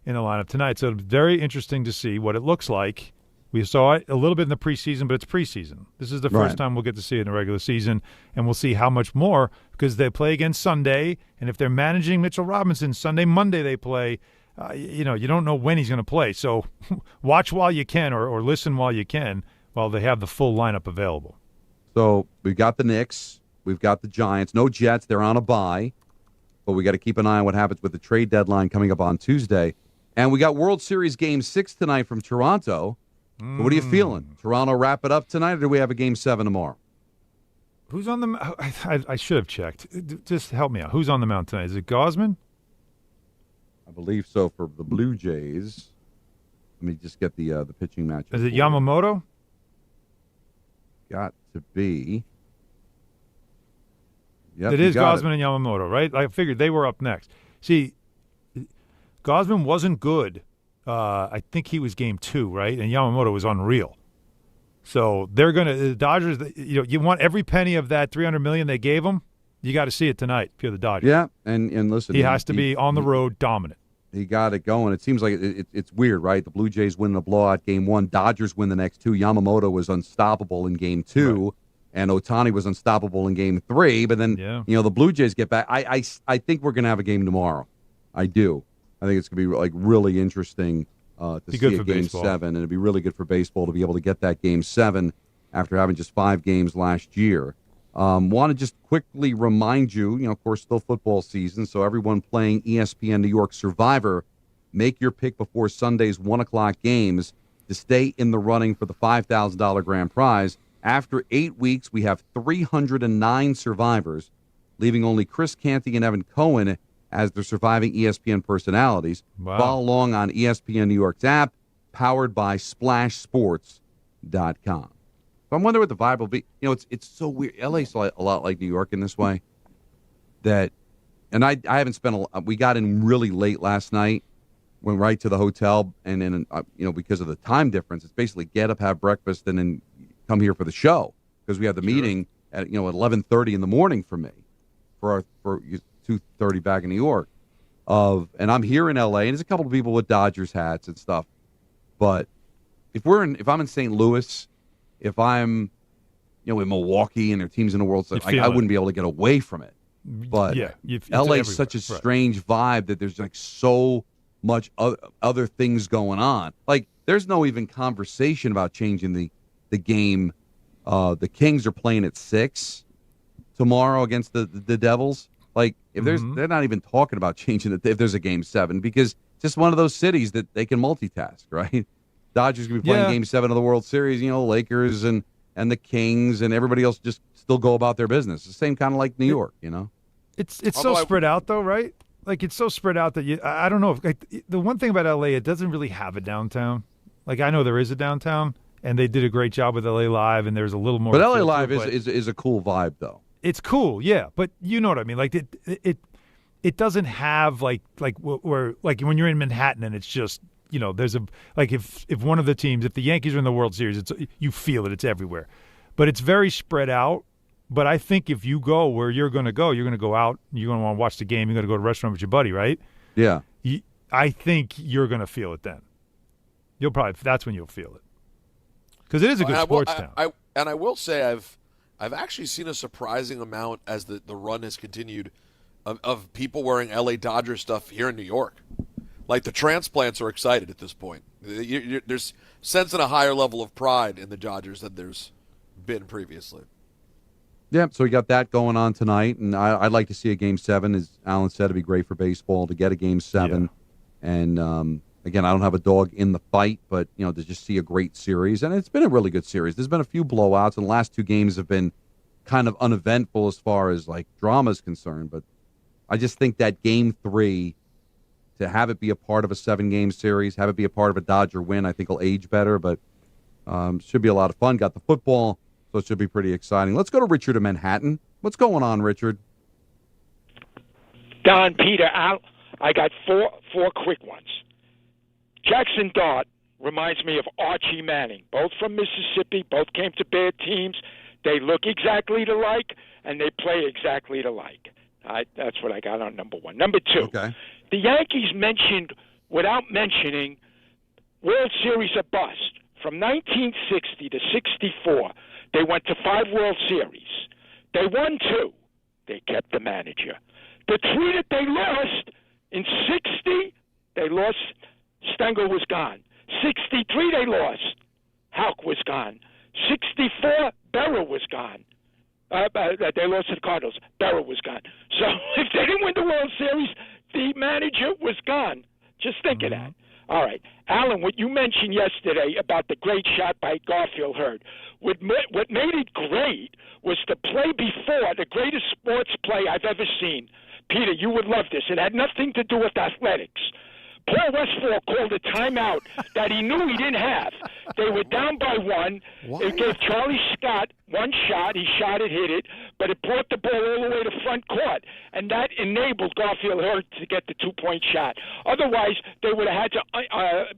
in the lineup tonight. So it's very interesting to see what it looks like. We saw it a little bit in the preseason, but it's preseason. This is the first time we'll get to see it in the regular season, and we'll see how much more because they play again Sunday, and if they're managing Mitchell Robinson, Sunday, Monday they play. You don't know when he's going to play. So watch while you can or listen while you can while they have the full lineup available. So we've got the Knicks. We've got the Giants. No Jets. They're on a bye. But we got to keep an eye on what happens with the trade deadline coming up on Tuesday. And we got World Series Game 6 tonight from Toronto. So what are you feeling? Toronto wrap it up tonight, or do we have a Game 7 tomorrow? Who's on the – I should have checked. Just help me out. Who's on the mound tonight? Is it Gausman? I believe so for the Blue Jays. Let me just get the pitching match. Is it Yamamoto? Got to be. Yep, it is Gausman and Yamamoto, right? I figured they were up next. See, Gausman wasn't good. I think he was Game 2, right? And Yamamoto was unreal. So they're going to – the Dodgers, you want every penny of that $300 million they gave him, you got to see it tonight if you're the Dodgers. Yeah, and listen. He has to be on the road dominant. He got it going. It seems like it's weird, right? The Blue Jays win the blowout Game 1. Dodgers win the next 2. Yamamoto was unstoppable in Game 2. Right. and Ohtani was unstoppable in Game 3. But then, the Blue Jays get back. I think we're going to have a game tomorrow. I do. I think it's going to be really interesting to see a Game 7, and it'd be really good for baseball to be able to get that Game 7 after having just 5 games last year. Want to just quickly remind you, of course, still football season, so everyone playing ESPN New York Survivor, make your pick before Sunday's 1 o'clock games to stay in the running for the $5,000 grand prize. After 8 weeks, we have 309 survivors, leaving only Chris Canty and Evan Cohen as the surviving ESPN personalities. Wow. Follow along on ESPN New York's app, powered by SplashSports.com. So I'm wondering what the vibe will be. It's so weird. LA's a lot like New York in this way. I haven't spent we got in really late last night, went right to the hotel, and then, because of the time difference, it's basically get up, have breakfast, and then come here for the show, because we have the meeting at 11:30 in the morning for me, for 2:30 back in New York. And I'm here in LA, and there's a couple of people with Dodgers hats and stuff. But if I'm in St. Louis, if I'm in Milwaukee and their team's in the World Series, I wouldn't be able to get away from it. But LA is such a strange vibe that there's so much other things going on. Like, there's no even conversation about changing the game. The Kings are playing at 6 tomorrow against the Devils. Like, if they're not even talking about changing it if there's a Game 7, because it's just one of those cities that they can multitask, right? Dodgers going to be playing Game 7 of the World Series, Lakers and the Kings and everybody else just still go about their business. The same kind of like New York, It's so spread out, though, right? Like, it's so spread out that I don't know. The one thing about LA, it doesn't really have a downtown. Like, I know there is a downtown, and they did a great job with LA Live, and there's a little more. But LA Live is a cool vibe, though. It's cool, yeah. But you know what I mean. Like, it doesn't have like when you're in Manhattan and it's just, there's if one of the teams, if the Yankees are in the World Series, you feel it. It's everywhere. But it's very spread out. But I think if you go where you're going to go out, you're going to want to watch the game, you're going to go to a restaurant with your buddy, right? Yeah. I think you're going to feel it then. That's when you'll feel it. Because it is a good sports town. I will say I've actually seen a surprising amount as the run has continued of people wearing LA Dodgers stuff here in New York. Like, the transplants are excited at this point. There's sensing a higher level of pride in the Dodgers than there's been previously. Yeah, so we got that going on tonight, and I'd like to see a Game 7. As Alan said, it'd be great for baseball to get a Game 7. Yeah. And, again, I don't have a dog in the fight, but, to just see a great series. And it's been a really good series. There's been a few blowouts, and the last 2 games have been kind of uneventful as far as, drama is concerned. But I just think that Game 3, to have it be a part of a 7-game series, have it be a part of a Dodger win, I think will age better. But should be a lot of fun. Got the football, so it should be pretty exciting. Let's go to Richard in Manhattan. What's going on, Richard? Don, Peter, Al, I got four quick ones. Jackson Dart reminds me of Archie Manning, both from Mississippi, both came to bad teams. They look exactly alike, and they play exactly alike. That's what I got on number 1. Number 2, okay. The Yankees mentioned, without mentioning, World Series or bust. From 1960 to 64, they went to 5 World Series. They won 2. They kept the manager. The 3 that they lost, in 60, they lost, Stengel was gone. 63, they lost. Houck was gone. 64, Berra was gone. They lost to the Cardinals. Berra was gone. So if they didn't win the World Series, the manager was gone. Just think of that. All right. Alan, what you mentioned yesterday about the great shot by Garfield Hurd, what made it great was the play before, the greatest sports play I've ever seen. Peter, you would love this. It had nothing to do with athletics. Paul Westphal called a timeout that he knew he didn't have. They were down by 1. It gave Charlie Scott one shot. He shot it, hit it, but it brought the ball all the way to front court, and that enabled Garfield Hurd to get the 2-point shot. Otherwise, they would have had to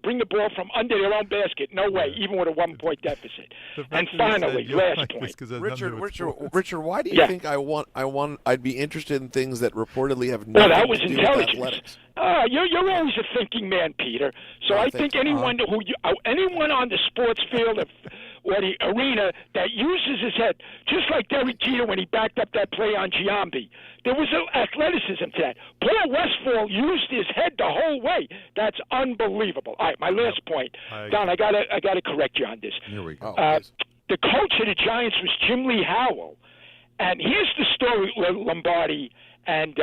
bring the ball from under their own basket. No way, even with a 1-point deficit. And finally, last point. Richard, why do you think I'd be interested in things that reportedly have nothing that was to do intelligence. with athletics? You're always a thinking man, Peter. So I think anyone on the sports field or the arena that uses his head, just like Derek Jeter when he backed up that play on Giambi. There was athleticism to that. Paul Westphal used his head the whole way. That's unbelievable. All right, my last point. Don, I gotta correct you on this. Here we go. The coach of the Giants was Jim Lee Howell. And here's the story with Lombardi and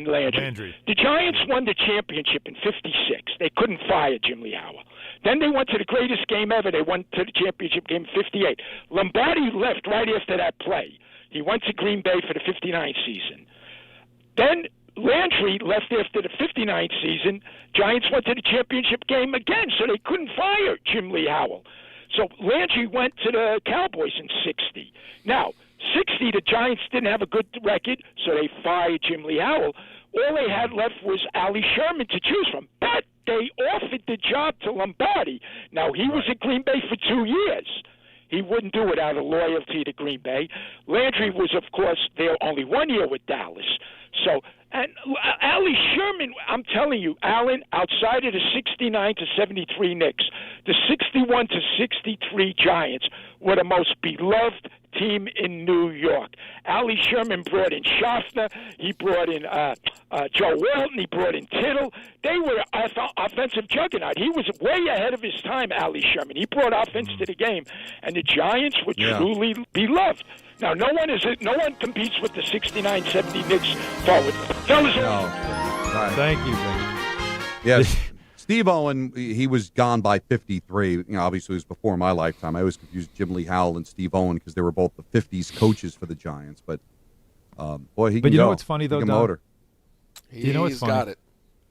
Landry. The Giants won the championship in '56. They couldn't fire Jim Lee Howell. Then they went to the greatest game ever. They went to the championship game in '58. Lombardi left right after that play. He went to Green Bay for the '59 season. Then Landry left after the '59 season. Giants went to the championship game again, so they couldn't fire Jim Lee Howell. So Landry went to the Cowboys in '60. Now, '60, the Giants didn't have a good record, so they fired Jim Lee Howell. All they had left was Allie Sherman to choose from. But they offered the job to Lombardi. Now, he was at Green Bay for 2 years. He wouldn't do it out of loyalty to Green Bay. Landry was, of course, there only 1 year with Dallas. So, and Allie Sherman, I'm telling you, Alan, outside of the 69 to 73 Knicks, the 61 to 63 Giants were the most beloved team in New York. Allie Sherman brought in Schaffner. He brought in Joe Walton. He brought in Tittle. They were an offensive juggernaut. He was way ahead of his time, Allie Sherman. He brought offense to the game, and the Giants were truly beloved. Now, no one competes with the 69-70 Knicks forward. Fellas, Thank you. Yes. Steve Owen, he was gone by 53. You know, obviously, it was before my lifetime. I always confused Jim Lee Howell and Steve Owen because they were both the 50s coaches for the Giants. But, boy, he can go. But you know what's funny, though, Don? Motor. You know what's funny? Got it.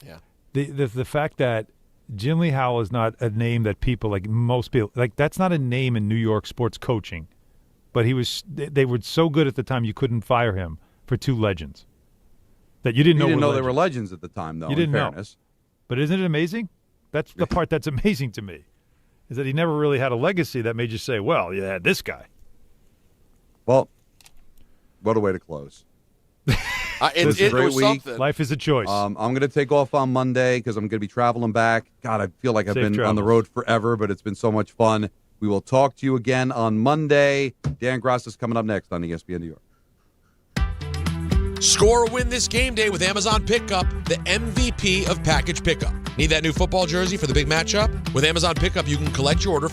Yeah. The fact that Jim Lee Howell is not a name that people, like most people, like that's not a name in New York sports coaching. But they were so good at the time you couldn't fire him for two legends that you didn't know. You didn't know they were legends at the time, though. You didn't in fairness. know. But isn't it amazing? That's the part that's amazing to me, is that he never really had a legacy that made you say, well, you had this guy. Well, what a way to close. It's a great week. Something. Life is a choice. I'm going to take off on Monday because I'm going to be traveling back. God, I feel like I've been travels. on the road forever, but it's been so much fun. We will talk to you again on Monday. Dan Gross is coming up next on ESPN New York. Score a win this game day with Amazon Pickup, the MVP of package pickup. Need that new football jersey for the big matchup? With Amazon Pickup, you can collect your order from